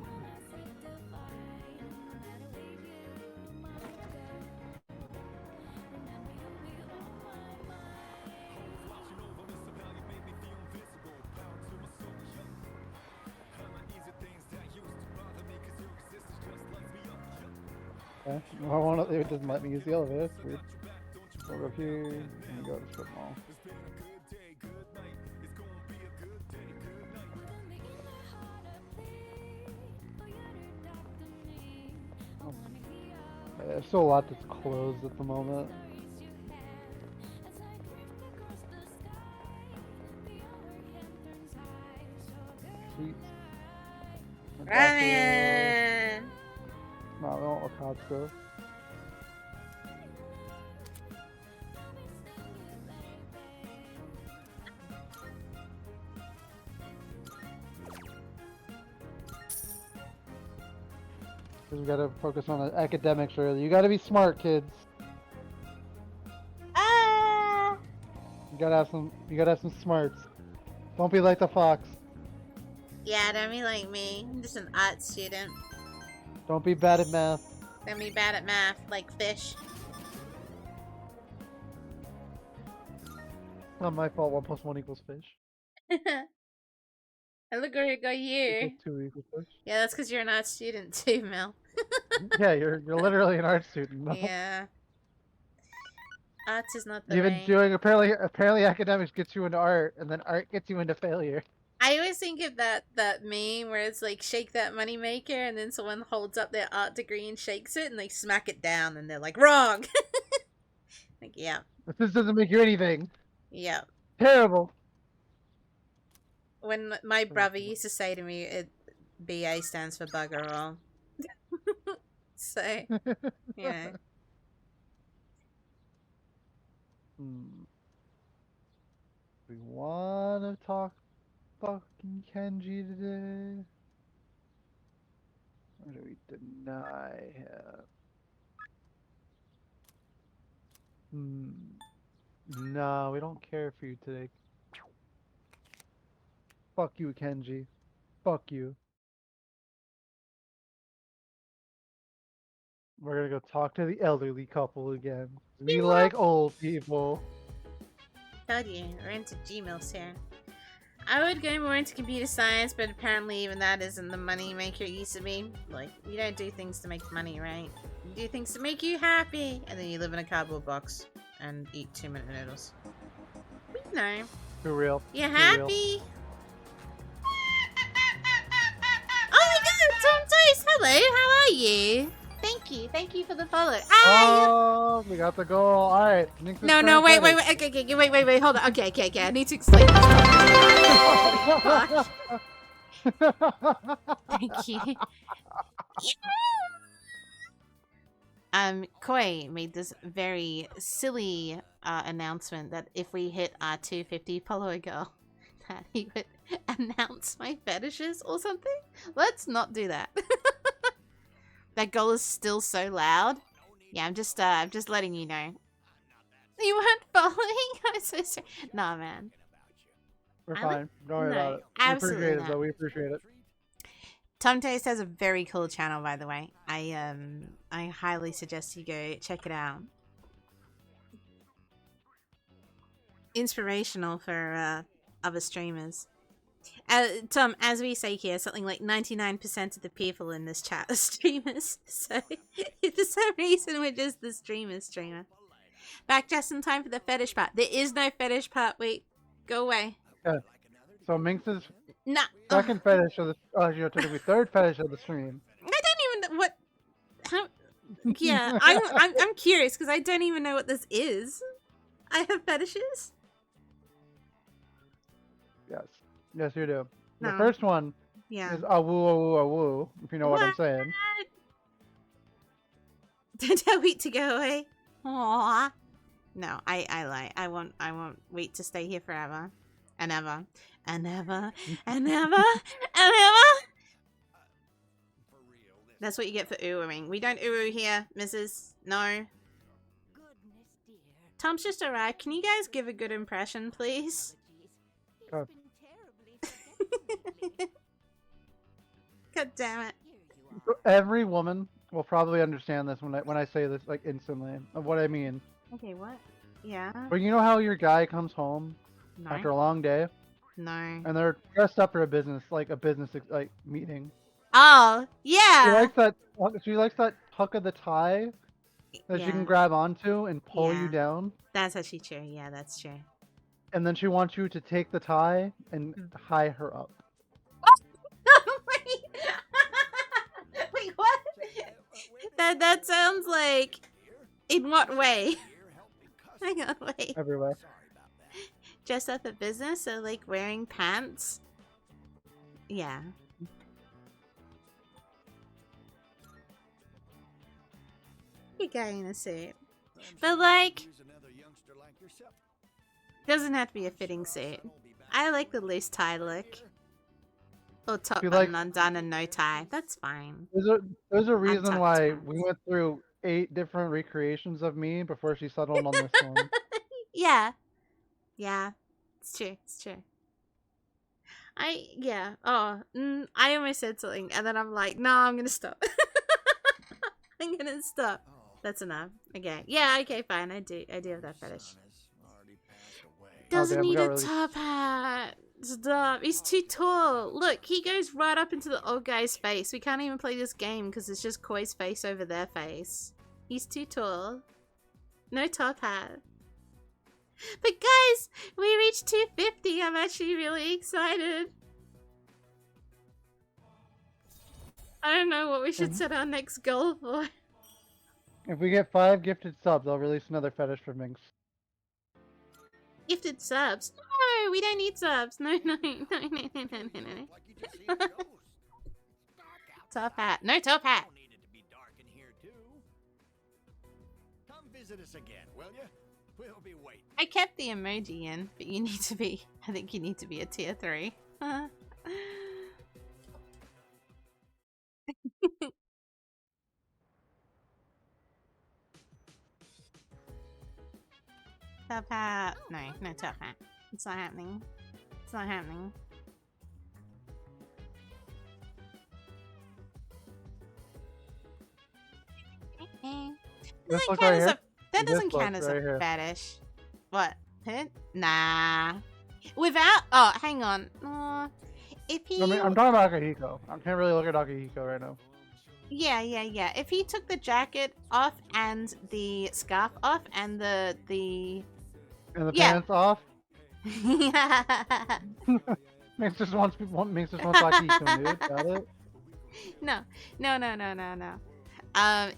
Okay. It doesn't let me use the elevator. That's weird. I'll go here and go to strip mall. There's still a lot that's closed at the moment. Sweet. Ramen! No, we don't want Wakatsuka. We gotta focus on the academics early. You gotta be smart, kids. Ah! You gotta have some smarts. Don't be like the fox. Yeah, don't be like me. I'm just an art student. Don't be bad at math. Don't be bad at math, like fish. Not my fault. 1 + 1 = fish. And look where you go here. 2 = fish. Yeah, that's because you're an art student too, Mel. Yeah, you're literally an art student. No? Yeah. Art is not the Even way. doing apparently academics gets you into art, and then art gets you into failure. I always think of that meme where it's like shake that money maker, and then someone holds up their art degree and shakes it, and they smack it down, and they're like, wrong. Like, yeah, This doesn't make you anything. yeah. Terrible. When my brother used to say to me, BA stands for bugger all. So, yeah. We wanna talk fucking Kenji today? Or do we deny him? No, we don't care for you today. Fuck you, Kenji. Fuck you. We're gonna go talk to the elderly couple again. We like old people. Told you, we're into Gmails here. I would go more into computer science, but apparently even that isn't the money maker it used to be. Like, you don't do things to make money, right? You do things to make you happy, and then you live in a cardboard box and eat 2-minute noodles. No. For real. You're For real. happy. Oh my god, Tom Toast, hello, how are you? Thank you for the follow. Oh, we got the goal. All right. No, wait, okay, wait, hold on. Okay, I need to explain this. Thank you. Koi made this very silly announcement that if we hit our 250 follower goal, that he would announce my fetishes or something. Let's not do that. That goal is still so loud. Yeah, I'm just letting you know. You weren't following? I'm so sorry. Nah, man. We're fine. Don't worry about it. Absolutely We appreciate not. it, though. We appreciate it. Tom Taste has a very cool channel, by the way. I highly suggest you go check it out. Inspirational for other streamers. Tom, as we say here, something like 99% of the people in this chat are streamers. So, for some reason, we're just the streamer. Back just in time for the fetish part. There is no fetish part. Wait, go away. Okay. So Minx's Nah. second fetish of the technically third fetish of the stream. I don't even know what. How? Yeah, I'm curious because I don't even know what this is. I have fetishes. Yes, you do. The No. first one Yeah. is a woo, a woo, a woo, if you know what I'm saying. Don't wait to go away. Aww. No, I lie. I won't wait to stay here forever. And ever. And ever. And ever. And ever. That's what you get for oohing. We don't ooh here, Mrs. No. Tom's just arrived. Can you guys give a good impression, please? God. God damn it. Every woman will probably understand this when I say this like instantly of what I mean. Okay, what? Yeah. But you know how your guy comes home No. after a long day No. and they're dressed up for a business like meeting. Oh, yeah. She likes that tuck of the tie that she Yeah. can grab onto and pull Yeah. you down. That's actually true. Yeah, that's true. And then she wants you to take the tie and tie her up. Wait, what? That sounds like. In what way? Hang on, wait. Everywhere. Dress up at business, so like wearing pants. Yeah. You guy in a suit, but like, doesn't have to be a fitting suit. I like the loose tie look. Or top You button like- undone and no tie. That's fine. There's a reason tucked why pants. we went through 8 different recreations of me before she settled on this one. Yeah. Yeah. It's true. It's true. Yeah. Oh, I almost said something and then I'm like, no, I'm gonna stop. I'm gonna stop. That's enough. Okay. Yeah, okay, fine. I do have that fetish. Doesn't damn, we need got a really- top hat. Stop. He's too tall. Look, he goes right up into the old guy's face. We can't even play this game because it's just Koi's face over their face. He's too tall. No top hat. But guys, we reached 250. I'm actually really excited. I don't know what we should set our next goal for. If we get 5 gifted subs, I'll release another fetish for Minx. Gifted subs? No, we don't need subs. No. Top hat. No top hat. Come visit us again, will you? We'll be waiting. I kept the emoji in, but you need to be. I think you need to be a tier 3. Top hat. No top hat. It's not happening. It's not happening. This That look count right as here. a that This doesn't look count as right a here. fetish. What? Huh? Nah. Without oh, hang on. If he I mean, I'm talking about Akihiko. I can't really look at Akihiko right now. yeah. If he took the jacket off and the scarf off and the And the Yeah. pants off. Makes just wants Akihiko nude. Got it. No.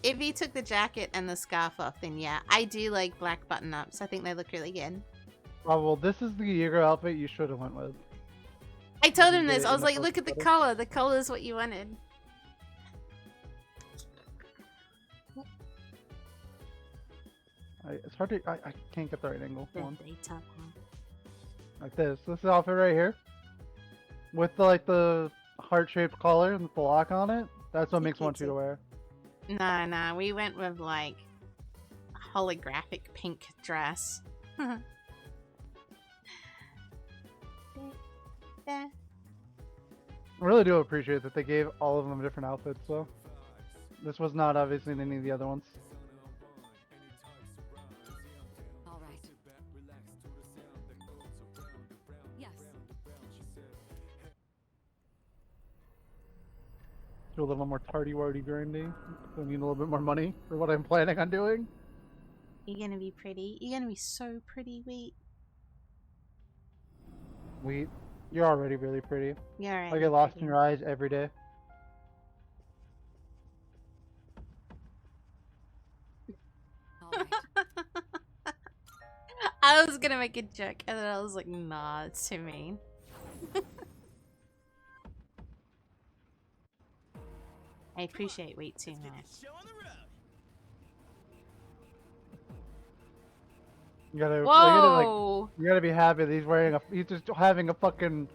If he took the jacket and the scarf off, then yeah, I do like black button-ups. I think they look really good. Oh well, this is the Yigo outfit you should have went with. I told You him did this. it I in was the like, first look at the photo. color. The color is what you wanted. It's hard to. I can't get the right angle. Hold on. Birthday top one. Like this. This is the outfit right here. With the, like the heart-shaped collar and the lock on it. That's what makes want you to wear. Nah. We went with like a holographic pink dress. I really do appreciate that they gave all of them different outfits, though. This was not obviously in any of the other ones. All right. Yes. Do a little more tardy-wardy grindy. I need a little bit more money for what I'm planning on doing. You're gonna be pretty. You're gonna be so pretty, Wheat. Wheat, you're already really pretty. You're alright. I get lost in your eyes every day. All right. I was gonna make a joke, and then I was like, nah, it's too mean. I appreciate Wheat too much. You gotta, Whoa! you gotta be happy that he's just having a fucking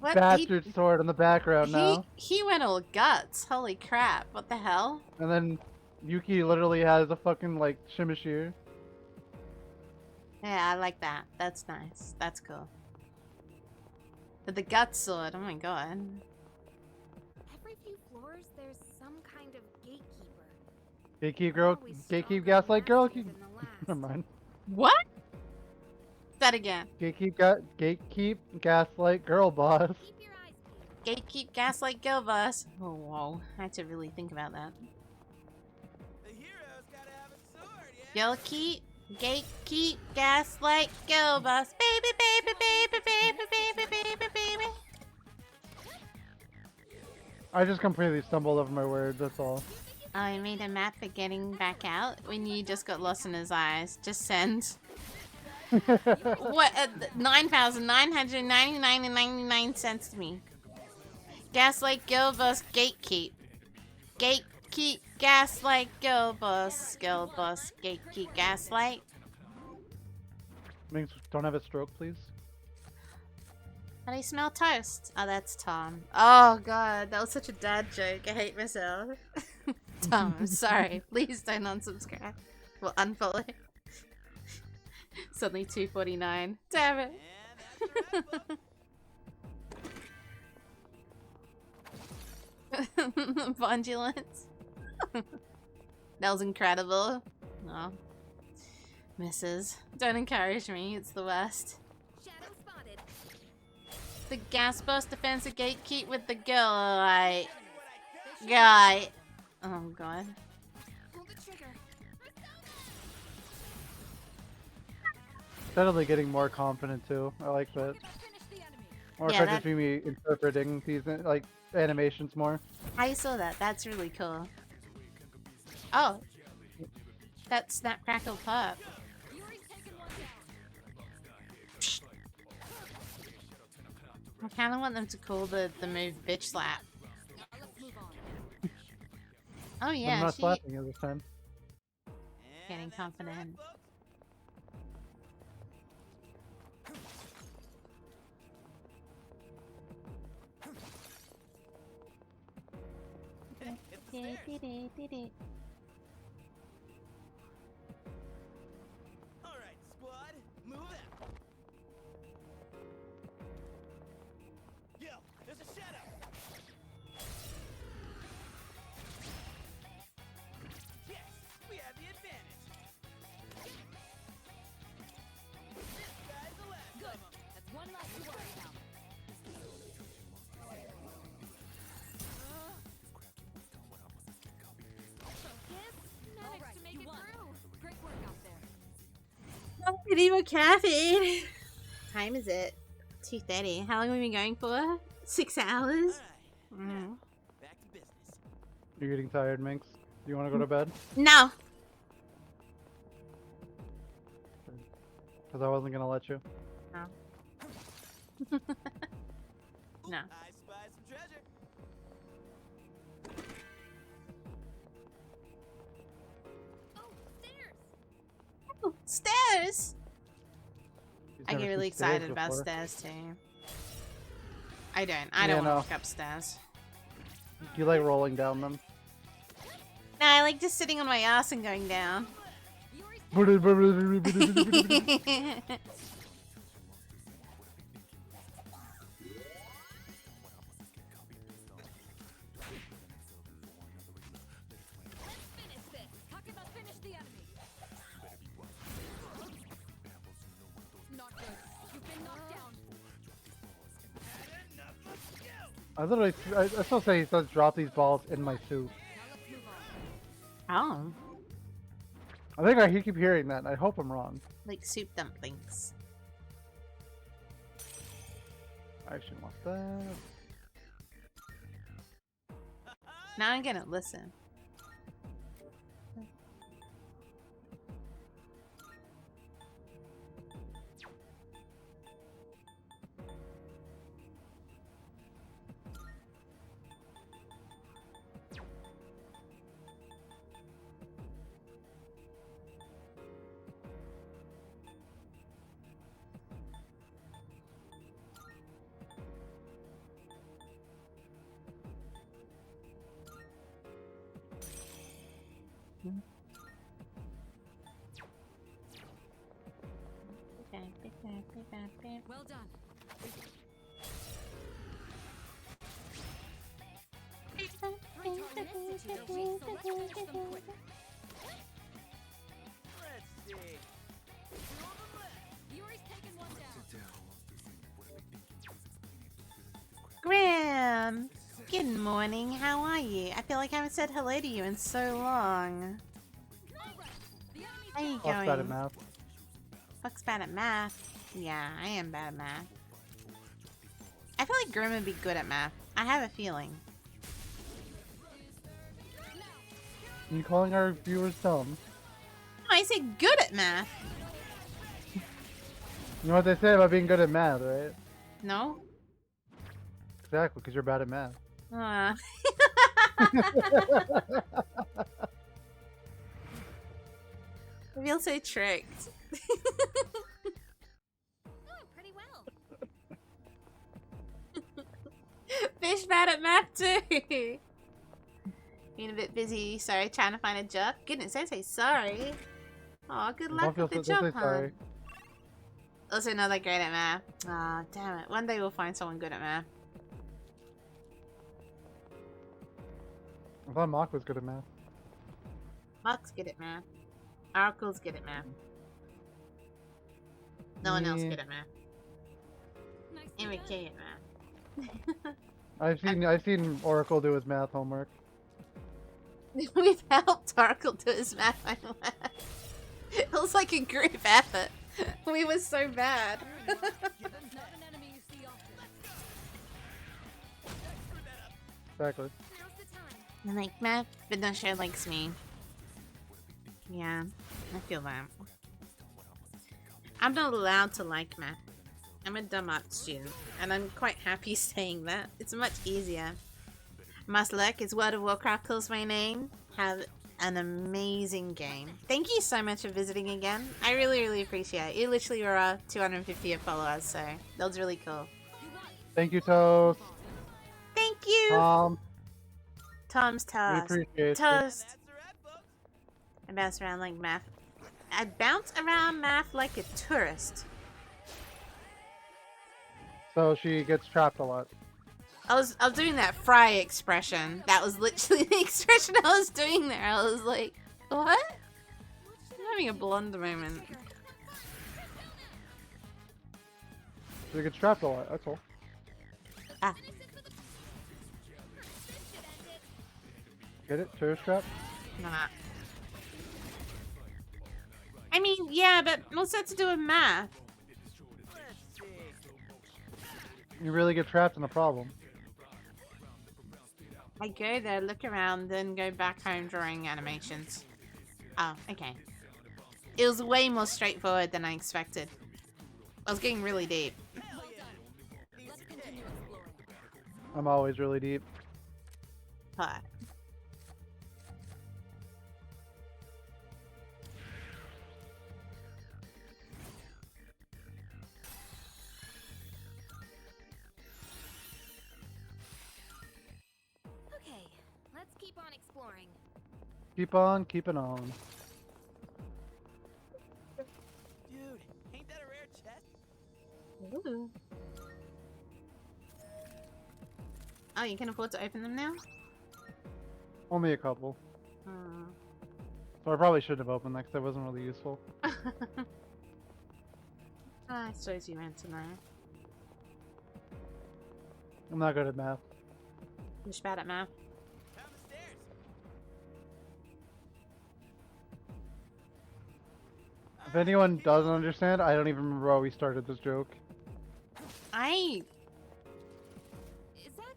What? bastard sword in the background now. He went all guts. Holy crap! What the hell? And then Yuki literally has a fucking like Shimashir. Yeah, I like that. That's nice. That's cool. But the gut sword. Oh my god. Every few floors, there's some kind of gatekeeper. Gatekeep girl, gatekeep gaslight girl. Never mind. What? That again. Gatekeep gaslight girl boss. Gatekeep gaslight girl boss. Oh whoa. I had to really think about that. Girl keep, gatekeep gaslight girl boss. Baby, baby, baby, baby, baby, baby, baby. I just completely stumbled over my words. That's all. Oh, I made a map for getting back out when you just got lost in his eyes. Just send. What? 9,999.99 to me. Gaslight girl boss gatekeep. Gatekeep gaslight girl boss. Girl boss gatekeep gaslight. Minx, don't have a stroke, please. How do you smell toast? Oh, that's Tom. Oh god, that was such a dad joke. I hate myself. Tom, I'm sorry. Please don't unsubscribe. Well, unfollow. Suddenly 249. Damn it. Bondulance. That was incredible. Oh. Misses. Don't encourage me, it's the worst. Shadow spotted. The gas burst defensive gatekeep with the guy. Guy. Oh god. Pull the trigger. Steadily getting more confident too. I like that. Or Yeah, could that- just be me interpreting these like animations more. I saw that. That's really cool. Oh. That's Snap Crackle Pop. I kind of want them to call the move Bitch Slap. Oh I'm yeah, not she slapping you this time. getting confident. Alright, squad, move out. Yo, there's a shadow. Yes, we have the advantage. I need more caffeine. Time is it? 2:30. How long have we been going for? 6 hours? Mm. Back to business. You're getting tired, Minx. Do you want to go to bed? No. Because I wasn't gonna let you. No. No. I spy some treasure. Oh, stairs! She's I never get seen really stairs excited about before. stairs too. I don't Yeah, want to no. walk upstairs. Do you like rolling down them? No, I like just sitting on my ass and going down. Finish this. Talk about finish the enemy. Not good. You've been knocked down. I literally, I still say he says drop these balls in my soup. Oh, I think I keep hearing that, and I hope I'm wrong. like soup dumplings. I actually want that. Now I'm gonna listen. Well done. Let's see. Yuri's taken one down. Graham! Good morning, how are you? I feel like I haven't said hello to you in so long. How you Fuck's bad at going? math. Fuck's bad at math. Yeah, I am bad at math. I feel like Grim would be good at math. I have a feeling. Are you calling our viewers dumb? No, I said good at math. You know what they say about being good at math, right? No? Exactly, because you're bad at math. Uh. I feel so tricked. Pretty well. Fish bad at math too. Being a bit busy, sorry, trying to find a job. Goodness, don't say sorry. Aw, good luck with the don't job say hunt. sorry. Also not that great at math. Aw, damn it. One day we'll find someone good at math. I thought Mock was good at math. Mark's good at math. Oracle's good at math. No one else Yeah. good at math. And we can at math. I've seen Oracle do his math homework. We've helped Oracle do his math homework. It was like a group effort. We were so bad. Exactly. I like math, but no sure likes me. Yeah, I feel that. I'm not allowed to like math. I'm a dumb art student, and I'm quite happy saying that. It's much easier. Muslek is World of Warcraft calls my name. Have an amazing game. Thank you so much for visiting again. I really, really appreciate it. You literally were our 250th followers, so that was really cool. Thank you, Toast. Thank you! Tom's We toast. appreciate it. Toast. I bounce around like math. I bounce around math like a tourist. So she gets trapped a lot. I was doing that fry expression. That was literally the expression I was doing there. I was like, what? I'm having a blunder moment. She gets trapped a lot, that's all. Ah. Get it? Tourist trap? Nah. I mean, yeah, but what's that to do with math? You really get trapped in a problem. I go there, look around, then go back home drawing animations. Oh, okay. It was way more straightforward than I expected. I was getting really deep. I'm always really deep. But Okay, let's keep on exploring. Keep on keeping on. Dude, ain't that a rare chest? ooh. Oh, you can afford to open them now? Only a couple. Hmm. So I probably shouldn't have opened that because that wasn't really useful. I suppose you meant to know. I'm not good at math. You're just bad at math. Down the stairs. If anyone doesn't understand, I don't even remember why we started this joke. Is that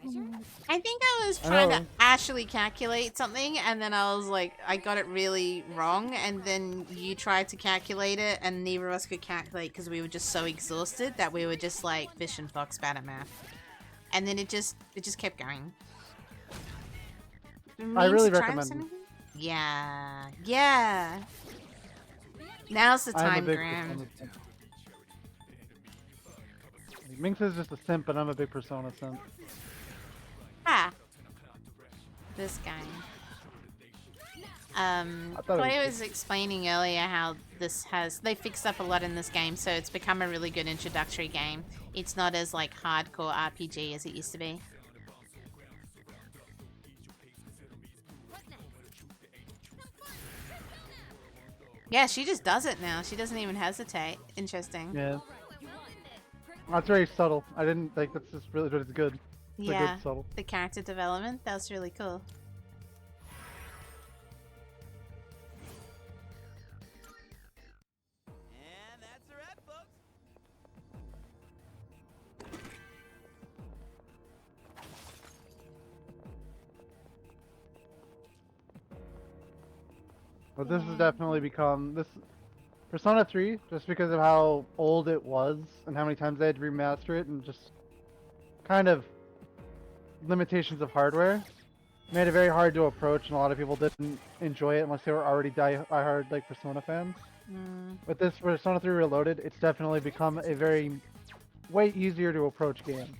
treasure? I think I was I trying to know. actually calculate something, and then I was like, I got it really wrong, and then you tried to calculate it, and neither of us could calculate because we were just so exhausted that we were just like fish and fox bad at math. And then it just kept going. I really Means to try recommend- something? Yeah, yeah. Now's the I'm a time, big Graham. Persona simp. Minx is just a simp, but I'm a big Persona simp. Ah. This guy. thought it Claudia was was explaining earlier how they fixed up a lot in this game, so it's become a really good introductory game. It's not as like hardcore RPG as it used to be. Yeah, she just does it now. She doesn't even hesitate. Interesting. Yeah. That's very subtle. I didn't think that's just really, but it's good. It's a Yeah, good subtle. the character development, that was really cool. And that's a wrap, folks. But this has definitely become this Persona 3, just because of how old it was and how many times they had to remaster it and just kind of limitations of hardware, made it very hard to approach, and a lot of people didn't enjoy it unless they were already die-hard like Persona fans. With this Persona 3 Reloaded, it's definitely become a very way easier to approach game.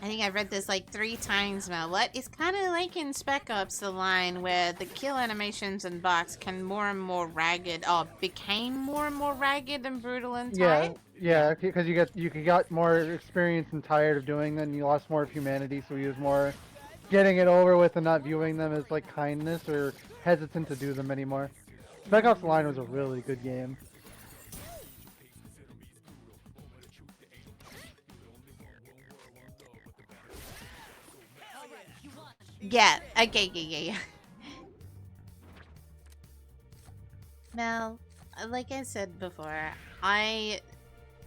I think I've read this like 3 times now. What? It's kind of like in Spec Ops, the line where the kill animations and box can more and more ragged, became more and more ragged and brutal and tight. Yeah, because you got more experience and tired of doing them. You lost more of humanity, so you was more getting it over with and not viewing them as like kindness or hesitant to do them anymore. Spec Ops: The Line was a really good game. Yeah, okay, yeah. Now, like I said before, I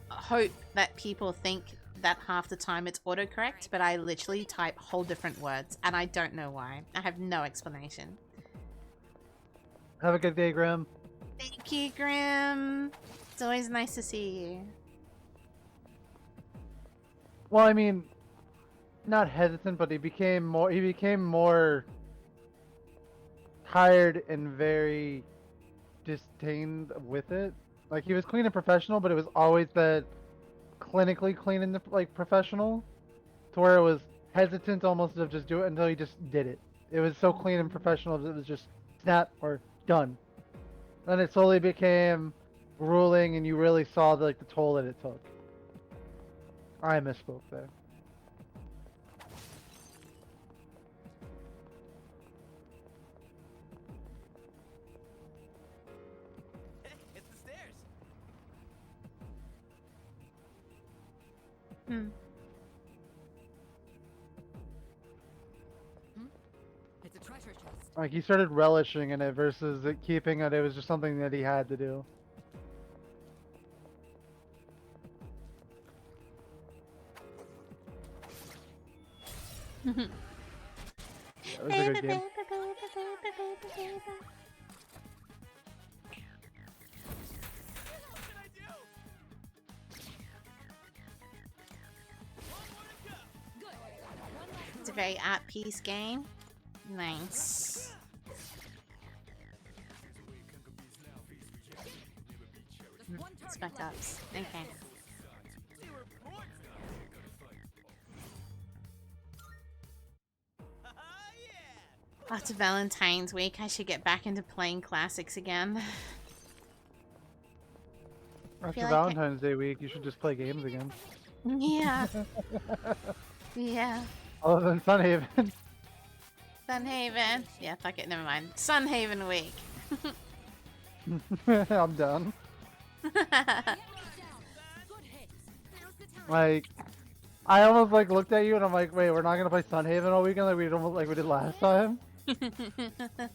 hope that people think that half the time it's autocorrect, but I literally type whole different words, and I don't know why. I have no explanation. Have a good day, Graham. Thank you, Grim. It's always nice to see you. Well, I mean, not hesitant, but he became more tired and very disdained with it. Like, he was clean and professional, but it was always that clinically clean and like professional, to where it was hesitant almost to just do it until he just did it. It was so clean and professional that it was just snap or done. Then it slowly became grueling, and you really saw the toll that it took. I misspoke there. It's the stairs. treasure chest. Like he started relishing in it versus it keeping it. It was just something that he had to do. That was a good game. It's a very at-peace game. Nice. Spec Ops. Okay. After Valentine's week, I should get back into playing classics again. After like Valentine's Day week, you should just play games again. Yeah. Yeah. Other than Sunhaven. Sunhaven. Yeah, fuck it, never mind. Sunhaven week. I'm done. Like, I almost like looked at you and I'm like, wait, we're not gonna play Sunhaven all weekend like we did last time. And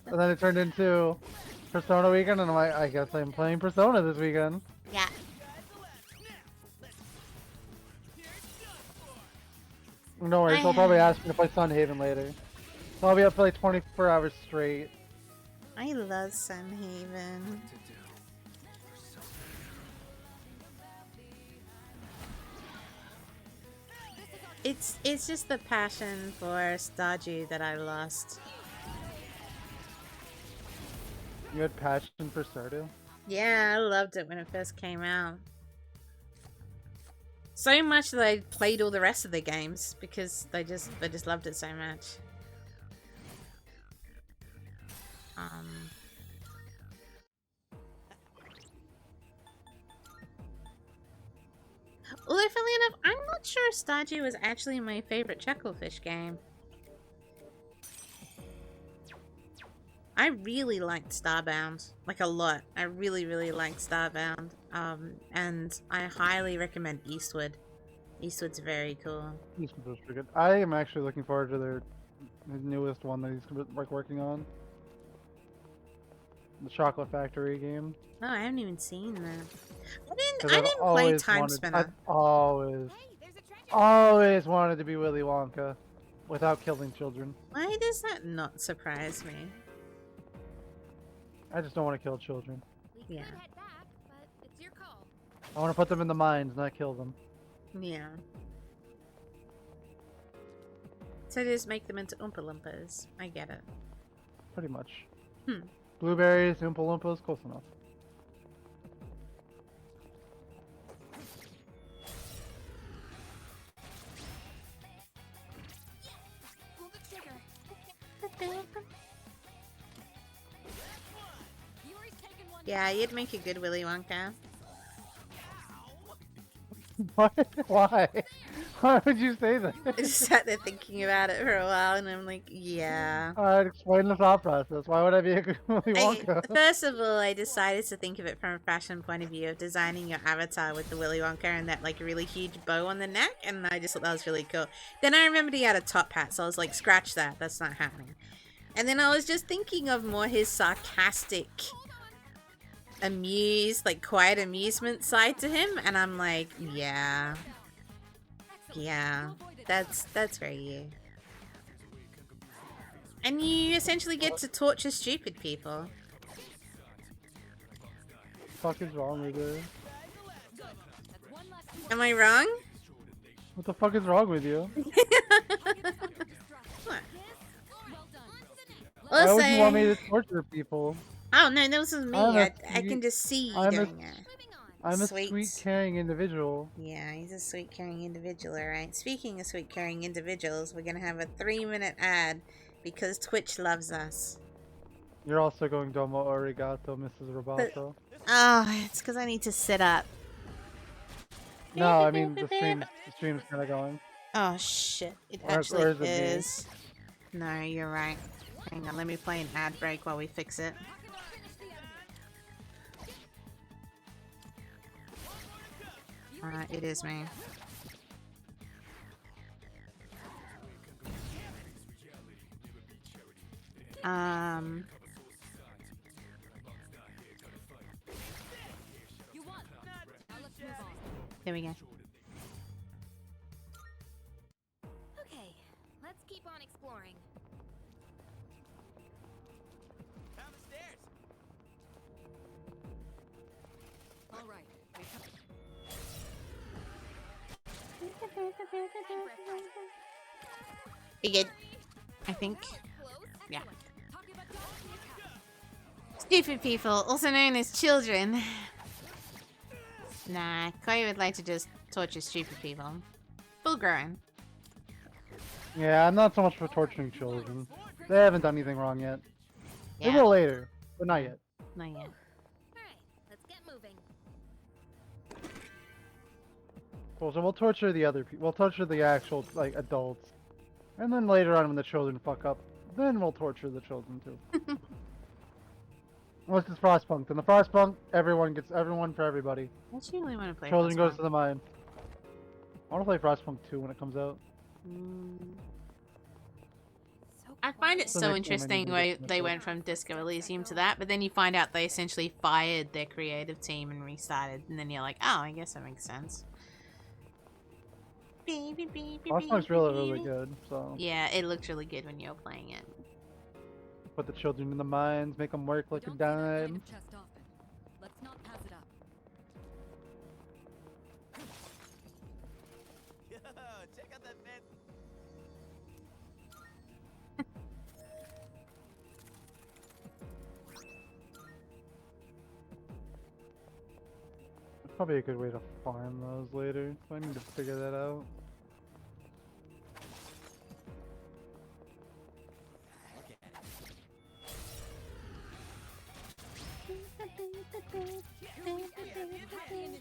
then it turned into Persona weekend, and I'm like, I guess I'm playing Persona this weekend. Yeah. No worries, I'll probably ask you to play Sunhaven later. So I'll be up for like 24 hours straight. I love Sunhaven. It's just the passion for Stardew that I lost. You had passion for Stardew? Yeah, I loved it when it first came out. So much that I played all the rest of the games because I just loved it so much. Although, funnily enough, I'm not sure Stardew was actually my favorite Chucklefish game. I really liked Starbound, like a lot. I really, really liked Starbound. And I highly recommend Eastwood. Eastwood's very cool. Eastwood was pretty good. I am actually looking forward to their newest one that he's like working on. The Chocolate Factory game. Oh, I haven't even seen that. I didn't play Time Spinner. I've always wanted to be Willy Wonka without killing children. Why does that not surprise me? I just don't want to kill children. Yeah. I want to put them in the mines, not kill them. Yeah. So just make them into Oompa Loompas. I get it. Pretty much. Hmm. Blueberries, Oompa Loompas, close enough. Yeah, you'd make a good Willy Wonka. What? Why? Why would you say that? I just sat there thinking about it for a while, and I'm like, yeah. Alright, explain the thought process. Why would I be a good Willy Wonka? First of all, I decided to think of it from a fashion point of view of designing your avatar with the Willy Wonka and that like really huge bow on the neck, and I just thought that was really cool. Then I remembered he had a top hat, so I was like, scratch that, that's not happening. And then I was just thinking of more his sarcastic, amused, like quiet amusement side to him, and I'm like, yeah, that's very you. And you essentially get to torture stupid people. What the fuck is wrong with you? Am I wrong? What the fuck is wrong with you? Why would you want me to torture people? Oh no, this is me. I can just see you doing it. I'm a sweet, caring individual. Yeah, he's a sweet, caring individual, alright. Speaking of sweet, caring individuals, we're gonna have a 3-minute ad because Twitch loves us. You're also going domo arigato, Mrs. Roboto. Oh, it's because I need to sit up. No, I mean the stream's kind of going. Oh shit, it Or actually is it me? is. No, you're right. Hang on, let me play an ad break while we fix it. It is me. You won. Now let's move on. There we go. Okay, let's keep on exploring. Down the stairs. All right. You good? I think. Close. Yeah. Excellent. Talking about dogs in the house. Stupid people, also known as children. Nah, Koi would like to just torture stupid people. Full grown. Yeah, I'm not so much for torturing children. They haven't done anything wrong yet. They Yeah, will later, but not yet. not yet. Alright, let's get moving. Cool, so we'll torture the other people. We'll torture the actual, like, adults. And then later on when the children fuck up, then we'll torture the children too. Unless it's Frostpunk. In the Frostpunk, everyone gets everyone for everybody. I actually really want to play Children goes Frostpunk. to the mine. I want to play Frostpunk 2 when it comes out. Mm. So I find it It's the so next game I need interesting to where get they finished went from Disco Elysium to that, but then you find out they essentially fired their creative team and restarted, and then you're like, oh, I guess that makes sense. Frostpunk's really good, so Yeah, it looked really good when you were playing it. put the children in the mines, make them work like a Don't see that kind dime. of chest often. Let's not pass it up. Yo, check out that man. That's probably a good way to farm those later, so I need to figure that out.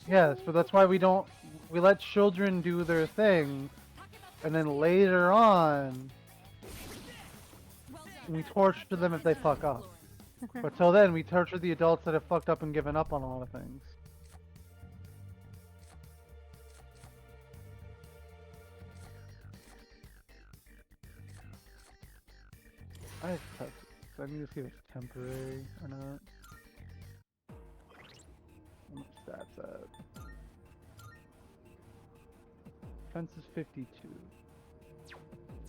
Yes, but that's why we let children do their thing, and then later on, we torture them if they fuck up. But till then, we torture the adults that have fucked up and given up on a lot of things. I have touch, so I need to see if it's temporary or not. What stats at? Defense is 52.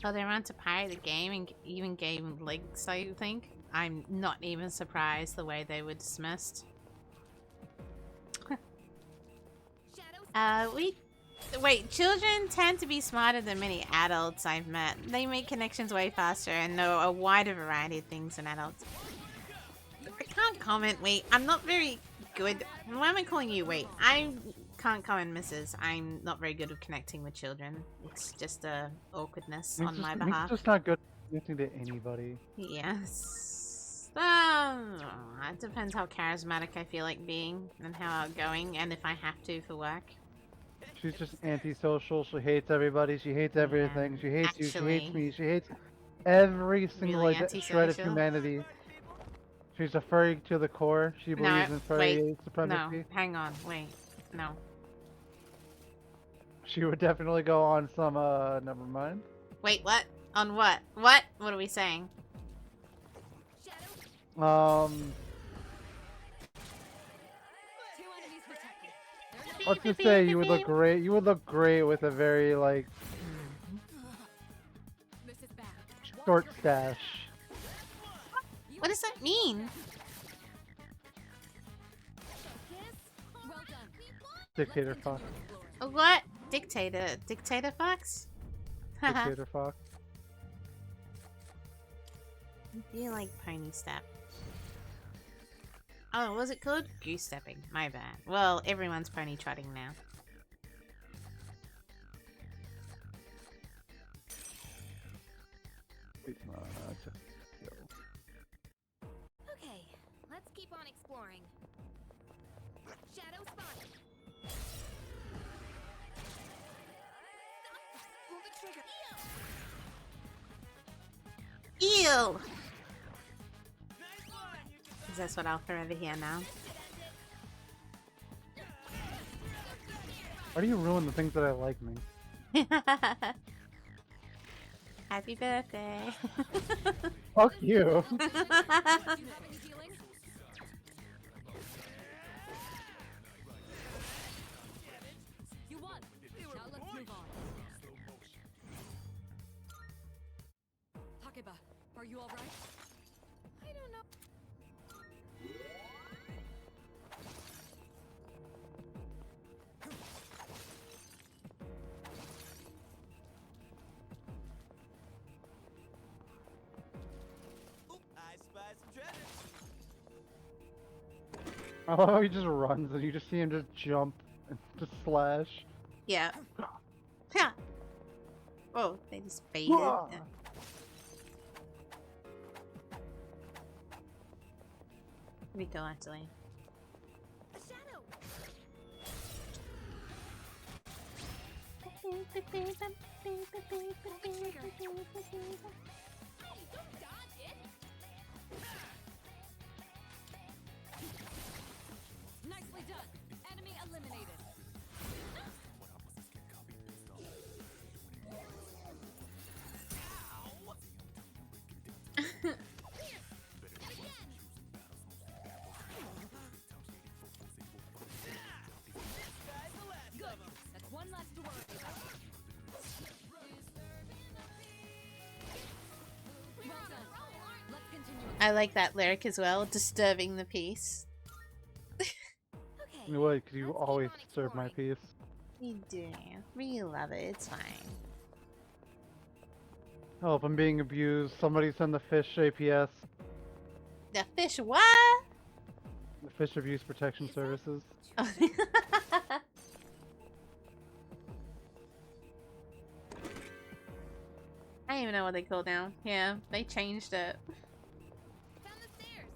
So they ran to pirate the game and even gave them links, I think. I'm not even surprised the way they were dismissed. Wait, children tend to be smarter than many adults I've met. They make connections way faster and know a wider variety of things than adults. I can't comment, wait, I'm not very good. Why am I calling you wait? I can't comment, missus. I'm not very good with connecting with children. It's just awkwardness on my behalf. Mink's just not good at connecting to anybody. Yes. It depends how charismatic I feel like being and how outgoing and if I have to for work. She's just antisocial. She hates everybody. She hates everything. She hates you. She hates Actually. me. She hates every single Really shred of antisocial? humanity. She's a furry to the core. She believes in furry wait, supremacy. no, hang on, wait, no. She would definitely go on some, never mind. Wait, what? On what? What? What are we saying? Shadow, Two enemies protected. let's just say you would look great. You would look great with a very, like, This is bad. short stash. What does that mean? kiss. Well done. Dictator Fox. What? Dictator? Dictator Fox? Haha. Dictator Fox. You like pony step. Oh, was it called? Goose stepping. My bad. Well, everyone's pony trotting now. Okay, let's keep on exploring. Shadow spotted. Pull the trigger. Ew! Is this what I'll forever hear now? Why do you ruin the things that I like, me? Happy birthday. Fuck you. You won. Now let's move on. Takeba, are you all right? I don't know. I spy some treasure. I love how he just runs and you just see him just jump and just slash. Yeah. Ha! Oh, they just faded. Whoa. Yeah. Rico, actually. A shadow. Hey, don't dodge it. Nicely done. Enemy eliminated. Good. That's one less to worry about. Well done. Let's continue. I like that lyric as well. Disturbing the peace. You know what? Because you always serve my piece. You do. We love it. It's fine. Oh, if I'm being abused, somebody send the fish APS. The fish what? The Fish Abuse Protection Services. I don't even know what they call now. Yeah, they changed it. Down the stairs.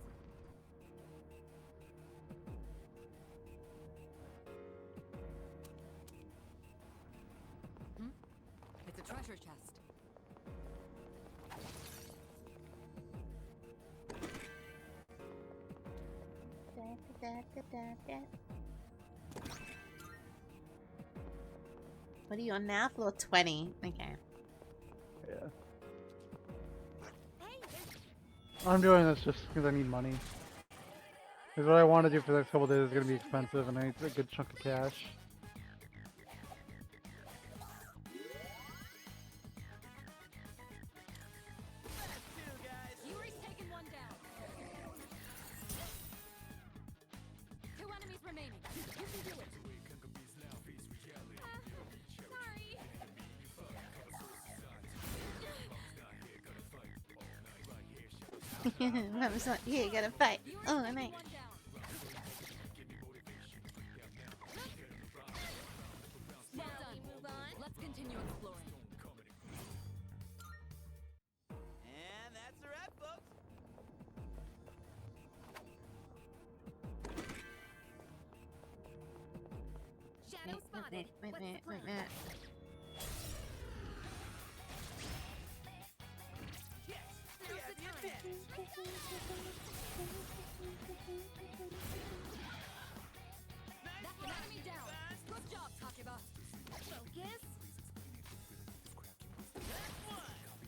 It's a treasure chest. What are you on now? Floor 20. Okay. Yeah. I'm doing this just because I need money. Because what I want to do for the next couple days is going to be expensive and I need a good chunk of cash. Yuri's taken one down. 2 enemies remaining. You can do it. Sorry. Mama's not here, gotta fight. Oh, nice. One down. Well done. Move on. Let's continue exploring. And that's a wrap, folks. Shadow spotted. What's the plan? Now's the time. That's an enemy down. Good job, Takeba. Focus.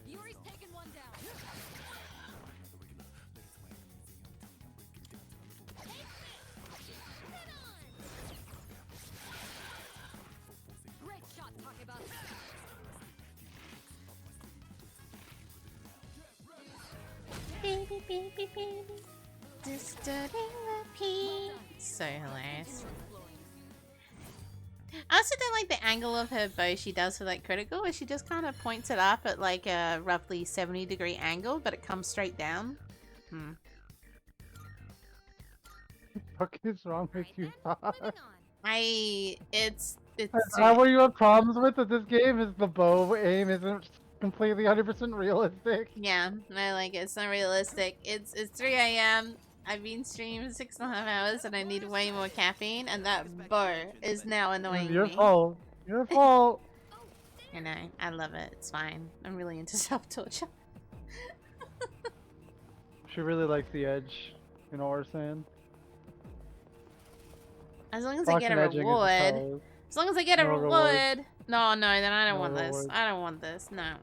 Yuri's taken one down. Great shot, Takeba. Baby, baby, baby. Disturbing the peace. So hilarious. I also don't like the angle of her bow she does for like critical, where she just kind of points it up at like a roughly 70-degree angle, but it comes straight down. What is wrong with you, Todd? It's Is that what you have problems with this game? Is the bow aim isn't completely 100% realistic? Yeah, I like it. It's not realistic. It's 3 a.m. I've been streaming 6.5 hours and I need way more caffeine, and that bow is now annoying Your me. fault. Your fault. I know. I love it. It's fine. I'm really into self-torture. She really likes the edge. You know what we're saying? As long as I get a Fucking edging is reward. hell. As long as I get a No reward. reward. No, then I don't No want this. reward. I don't want this. No.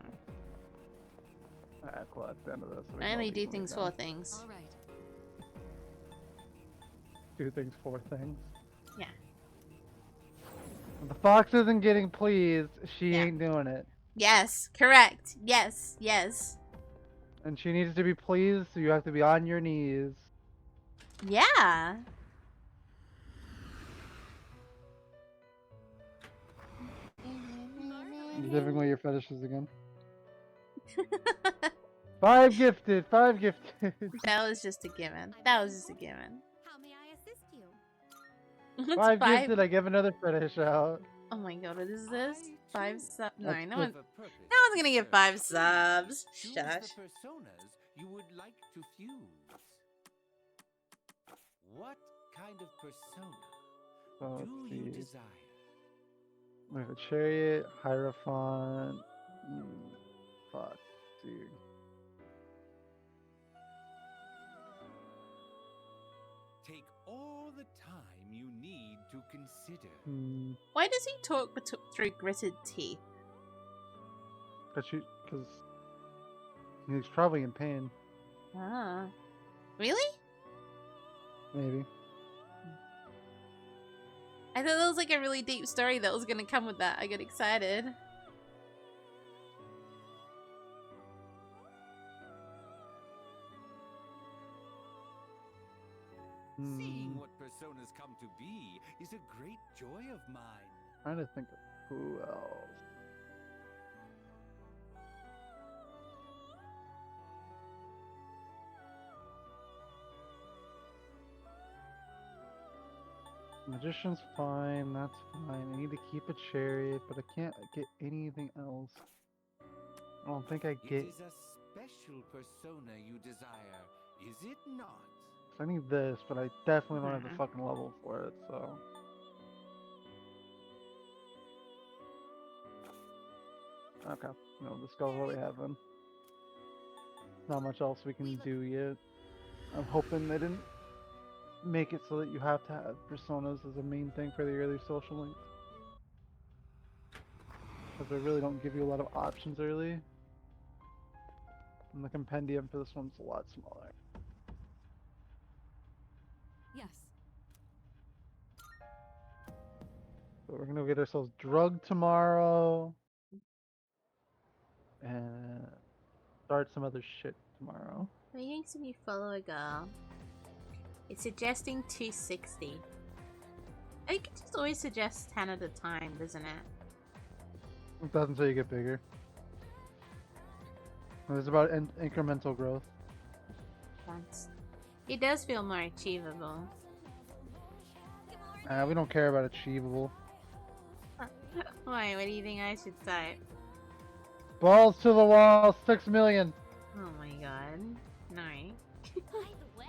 Alright, cool. That's the end of this. We I can only leave do when we're things done. for things. All right. Do things for things. Yeah. If the fox isn't getting pleased, she Yeah. ain't doing it. Yes, correct. Yes, yes. And she needs to be pleased, so you have to be on your knees. Yeah. You giving away your fetishes again. 5 gifted, 5 gifted. That was just a given. That was just a given. How may I assist you? What's 5 gifted, I give another fetish out. Oh my god, what is this? 5 subs? No, That's no the- one. No one's gonna get 5 subs. Choose Shush. the personas you would like to fuse. What kind of persona So do let's you see. desire? We have a chariot, hierophant. Fuck. Let's see. Take all the time you need to consider. Why does he talk through gritted teeth? Because he's probably in pain. Ah. Really? Maybe. I thought that was like a really deep story that was gonna come with that. I got excited. Seeing what personas come to be is a great joy of mine. Trying to think of who else. Magician's fine, that's fine. I need to keep a chariot, but I can't get anything else. I don't think I get. It is a special persona you desire, is it not? I need this, but I definitely don't have the fucking level for it, so. Okay, no, let's go with what we have then. Not much else we can do yet. I'm hoping they didn't make it so that you have to have personas as a main thing for the early social links. Because they really don't give you a lot of options early. And the compendium for this one's a lot smaller. Yes. So we're gonna get ourselves drugged tomorrow. And start some other shit tomorrow. Waiting to be follow a girl. It's suggesting 260. I think it just always suggests 10 at a time, doesn't it? It doesn't until you get bigger. It's about incremental growth. Thanks. It does feel more achievable. We don't care about achievable. Why? What do you think I should type? Balls to the wall, 6 million. Oh my god. No. By the way,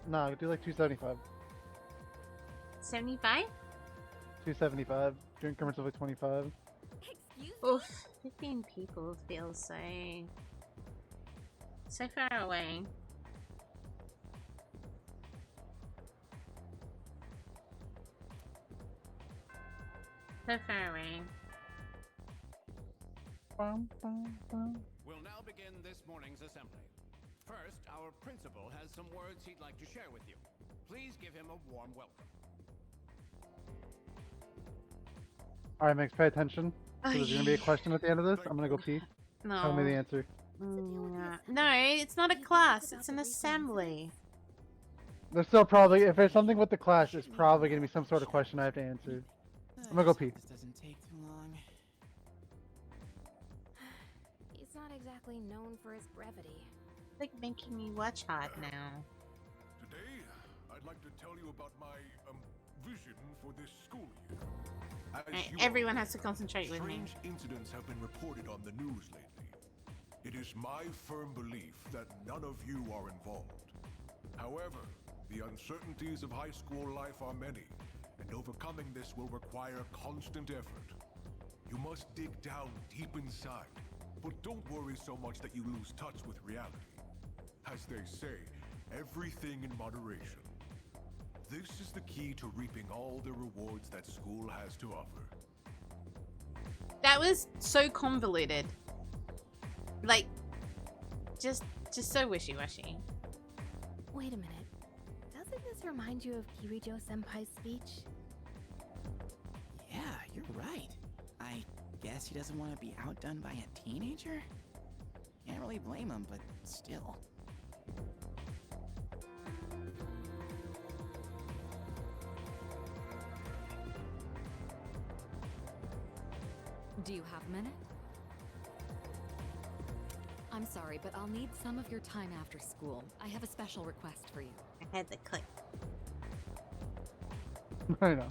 No, do like 275. 75? 275. Do increments of like 25. excuse Oof. 15 people feels so far away. So far away. We'll now begin this morning's assembly. First, our principal has some words he'd like to share with you. Please give him a warm welcome. Alright, Max, pay attention. So there's gonna be a question at the end of this. I'm gonna go pee. No. Tell me the answer. No, it's not a class. It's an assembly. There's still probably, if there's something with the class, there's probably gonna be some sort of question I have to answer. I'm gonna go pee. This doesn't take too long. he's not exactly known for his brevity. It's like making me watch hard now. Today, I'd like to tell you about my vision for this school year. As Right, you everyone all has to concentrate with me. Strange incidents have been reported on the news lately. It is my firm belief that none of you are involved. However, the uncertainties of high school life are many, and overcoming this will require constant effort. You must dig down deep inside, but don't worry so much that you lose touch with reality. As they say, everything in moderation. This is the key to reaping all the rewards that school has to offer. That was so convoluted. Like, just so wishy-washy. Wait a minute. Doesn't this remind you of Kirijo Senpai's speech? Yeah, you're right. I guess he doesn't want to be outdone by a teenager? Can't really blame him, but still. Do you have a minute? I'm sorry, but I'll need some of your time after school. I have a special request for you. I had the click. I know.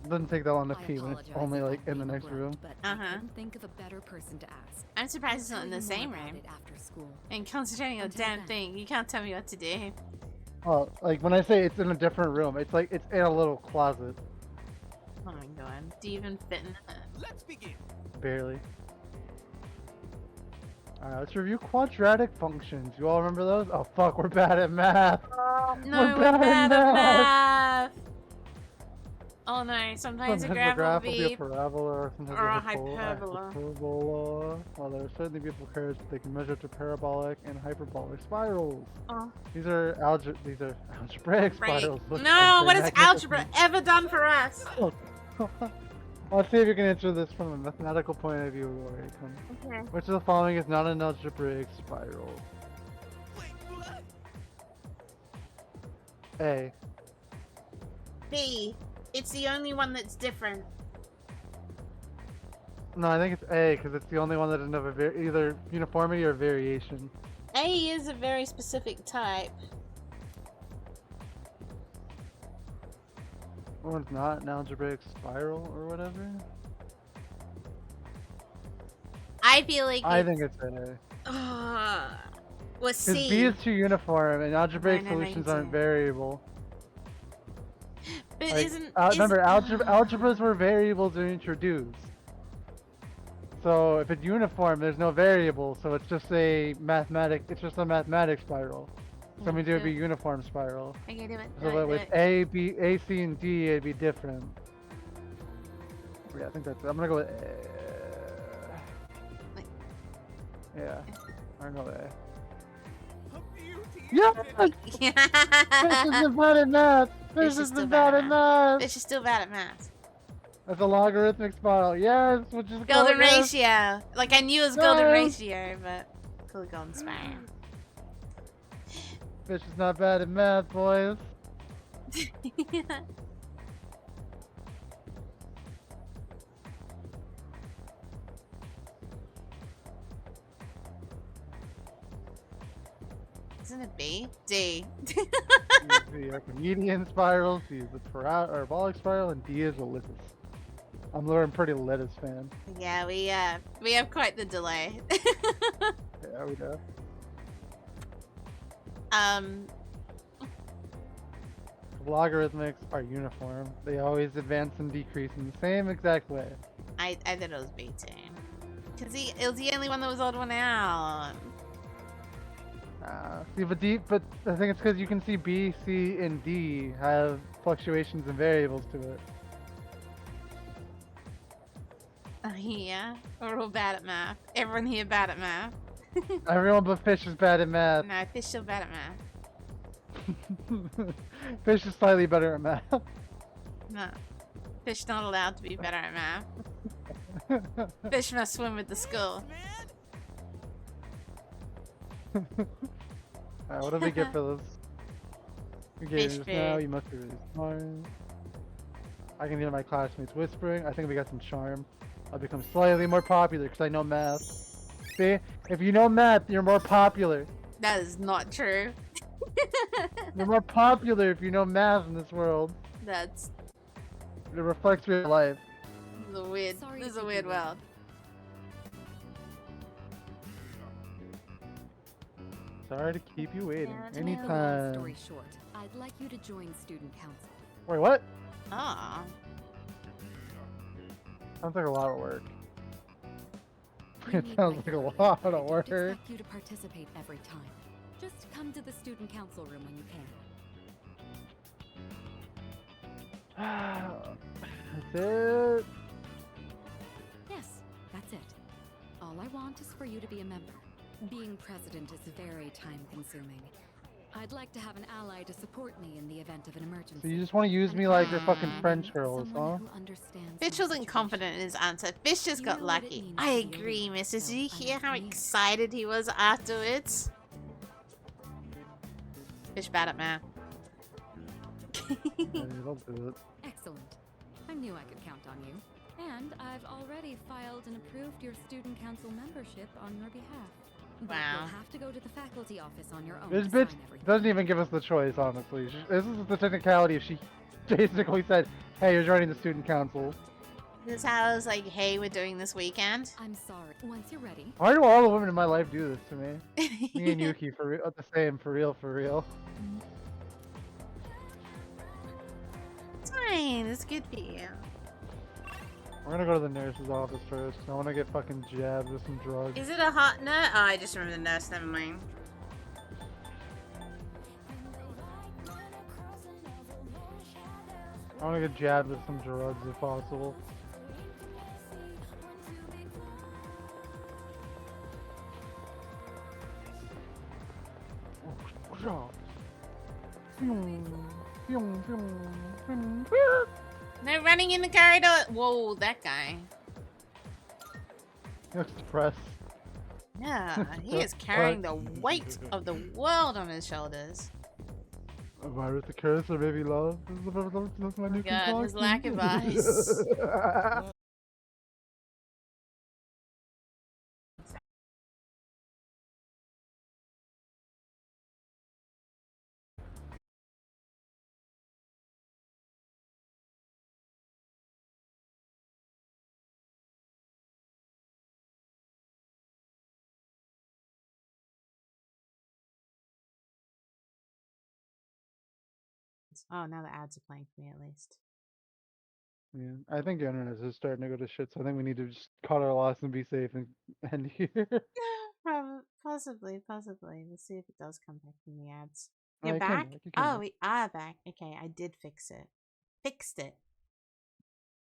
Doesn't take that long to pee when it's only like in the next room. But I couldn't think of a better person to ask. I'm surprised it's I'll not in the tell you same more about room. it after school. And concentrating on a Until damn then. thing. You can't tell me what to do. Oh, like when I say it's in a different room, it's like it's in a little closet. Oh my god. Do you even fit in it? Let's begin. Barely. Alright, let's review quadratic functions. You all remember those? Oh fuck, we're bad at math. No, we're bad at math. Oh no, sometimes a graph will will be a parabola or sometimes or a a hyperbola. hyperbola. While there are certainly beautiful curves, they can measure to parabolic and hyperbolic spirals. Oh. These are algebraic spirals. Look, No, I'm what saying has magnificent. algebra ever done for us? Let's see if you can answer this from a mathematical point of view. Okay. Which of the following is not an algebraic spiral? A. B. It's the only one that's different. No, I think it's A because it's the only one that doesn't have a either uniformity or variation. A is a very specific type. One's not an algebraic spiral or whatever. I feel like I think it's A. Was Because C. B is too uniform and algebraic No, no, no, solutions it's aren't A. variable. But Like, isn't remember, algebras were variables were introduced. So if it's uniform, there's no variable, so it's just a mathematic spiral. So we do it be uniform spiral. Okay, do it. So that with A, B, A, C, and D, it'd be different. Yeah, I think that's it. I'm gonna go with A. Yeah, I'm gonna go with A. Yes! Fish is bad at math! Fish is bad at math! Fish is still bad at math. That's a logarithmic spiral. Yes, which is Golden yes. ratio. Like I knew it was golden Yes. ratio, but cool golden spiral. Fish is not bad at math, boys. Isn't it B? D. The Archimedean spiral, C is the parabolic spiral, and D is Ellipsis. I'm a pretty Ellipsis fan. Yeah, we have quite the delay. Yeah, we do. Logarithmics are uniform. They always advance and decrease in the same exact way. I thought it was B too. Cause it was the only one that was odd one out. See, but I think it's because you can see B, C, and D have fluctuations and variables to it. Yeah, we're all bad at math. Everyone here bad at math. Everyone but Fish is bad at math. No, Fish still bad at math. Fish is slightly better at math. No, Fish not allowed to be better at math. Fish must swim with the school. Alright, what did we get for this? We gave Fish this now, food. you must be really smart. I can hear my classmates whispering. I think we got some charm. I'll become slightly more popular because I know math. See? If you know math, you're more popular. That is not true. You're more popular if you know math in this world. That's It reflects real life. this is a weird. This is a weird world. Sorry to keep you waiting. To make a long Anytime. story short, I'd like you to join student council. Wait, what? Ah. Sounds like a lot of work. You It need sounds my like a help. lot I of don't work. expect you to participate every time. Just come to the student council room when you can. That's it. Yes, that's it. All I I want is for you to be a member. Being president is very time-consuming. I'd like to have an ally to support me in the event of an emergency. So you just want to use me like your fucking French girls, huh? Fish wasn't confident in his answer. Fish just got lucky. I agree, Mrs. Did you hear how excited he was afterwards? Fish bad at math. Don't do it. Excellent. I knew I could count on you. And I've already filed and approved your student council membership on your behalf. But Wow. you'll have to go to the faculty office on your own. This to bitch sign everything. doesn't even give us the choice, honestly. This is the technicality if she basically said, hey, you're joining the student council. This is how I was like, hey, we're doing this weekend. I'm sorry. Once you're ready. Why do all the women in my life do this to me? Me and Yuki, for real, the same, for real, for real. It's fine. It's good for you. We're gonna go to the nurse's office first. I wanna get fucking jabbed with some drugs. Is it a hot nurse? Oh, I just remember the nurse. Never mind. I wanna get jabbed with some drugs if possible. No running in the corridor. Whoa, that guy. Looks depressed. Yeah, he is carrying the weight of the world on his shoulders. A virus, a curse, or maybe love. That's my new God, his concoction. lack of eyes. Oh, now the ads are playing for me at least. Yeah, I think the internet is starting to go to shit, so I think we need to just cut our loss and be safe and end here. Possibly. Let's see if it does come back from the ads. Oh, You're it came back? back, it came Oh, back. we are back. Okay, I did fix it. Fixed it.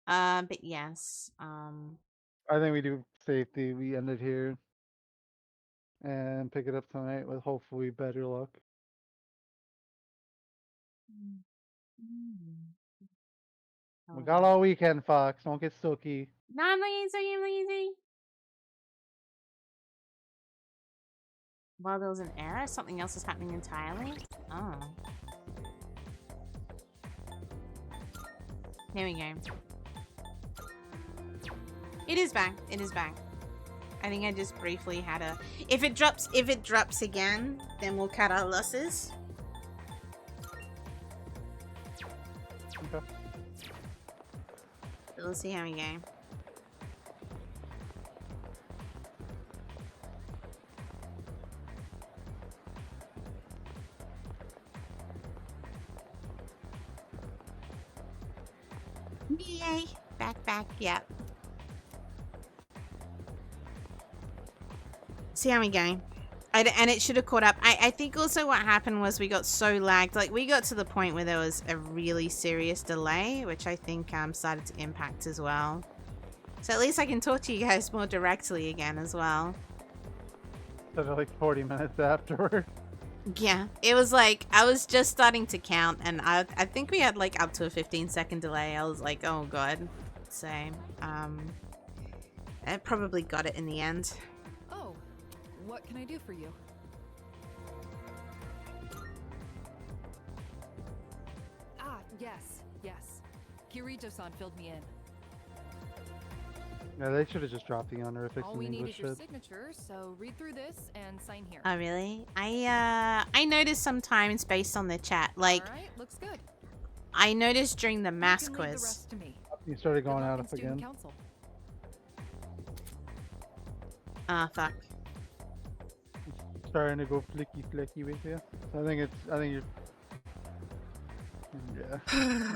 But yes. I think we do safety. We end it here and pick it up tonight with hopefully better luck. We got all weekend, Fox. Don't get stooky. No, I'm lazy. Well, there was an error. Something else is happening entirely. Oh. There we go. It is back. I think I just briefly had a. If it drops again, then we'll cut our losses. Okay. But we'll see how we go. Yay! Back, yep. See how we go. And it should have caught up. I think also what happened was we got so lagged. Like, we got to the point where there was a really serious delay, which I think started to impact as well. So at least I can talk to you guys more directly again as well. So like 40 minutes afterward. Yeah, it was like, I was just starting to count, and I think we had like up to a 15-second delay. I was like, oh god. So, I probably got it in the end. Oh, what can I do for you? Ah, yes. Kirito-san filled me in. Yeah, they should have just dropped the honorifics All in we need English is your shit. signature, so read through this and sign here. Oh really? I noticed sometimes based on the chat, like All right, looks good. I noticed during the mass You can leave the quiz. rest to me. You started going Good luck out in up student again. council. Ah, fuck. Starting to go flicky with you. So I think you're. Yeah. I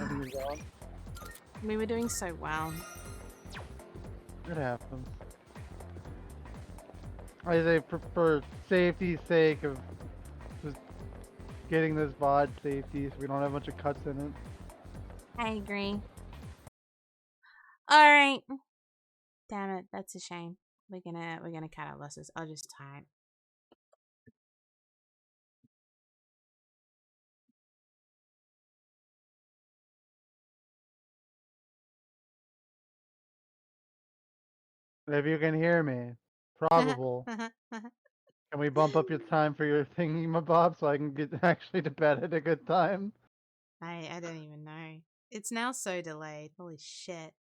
think you're gone. We were doing so well. It happens. I say for safety's sake of just getting this VOD safety, so we don't have a bunch of cuts in it. I agree. Alright. Damn it, that's a shame. we're gonna cut our losses. I'll just type. If you can hear me, probable. Can we bump up your time for your thingy, my Bob, so I can get actually to bed at a good time? I don't even know. It's now so delayed. Holy shit.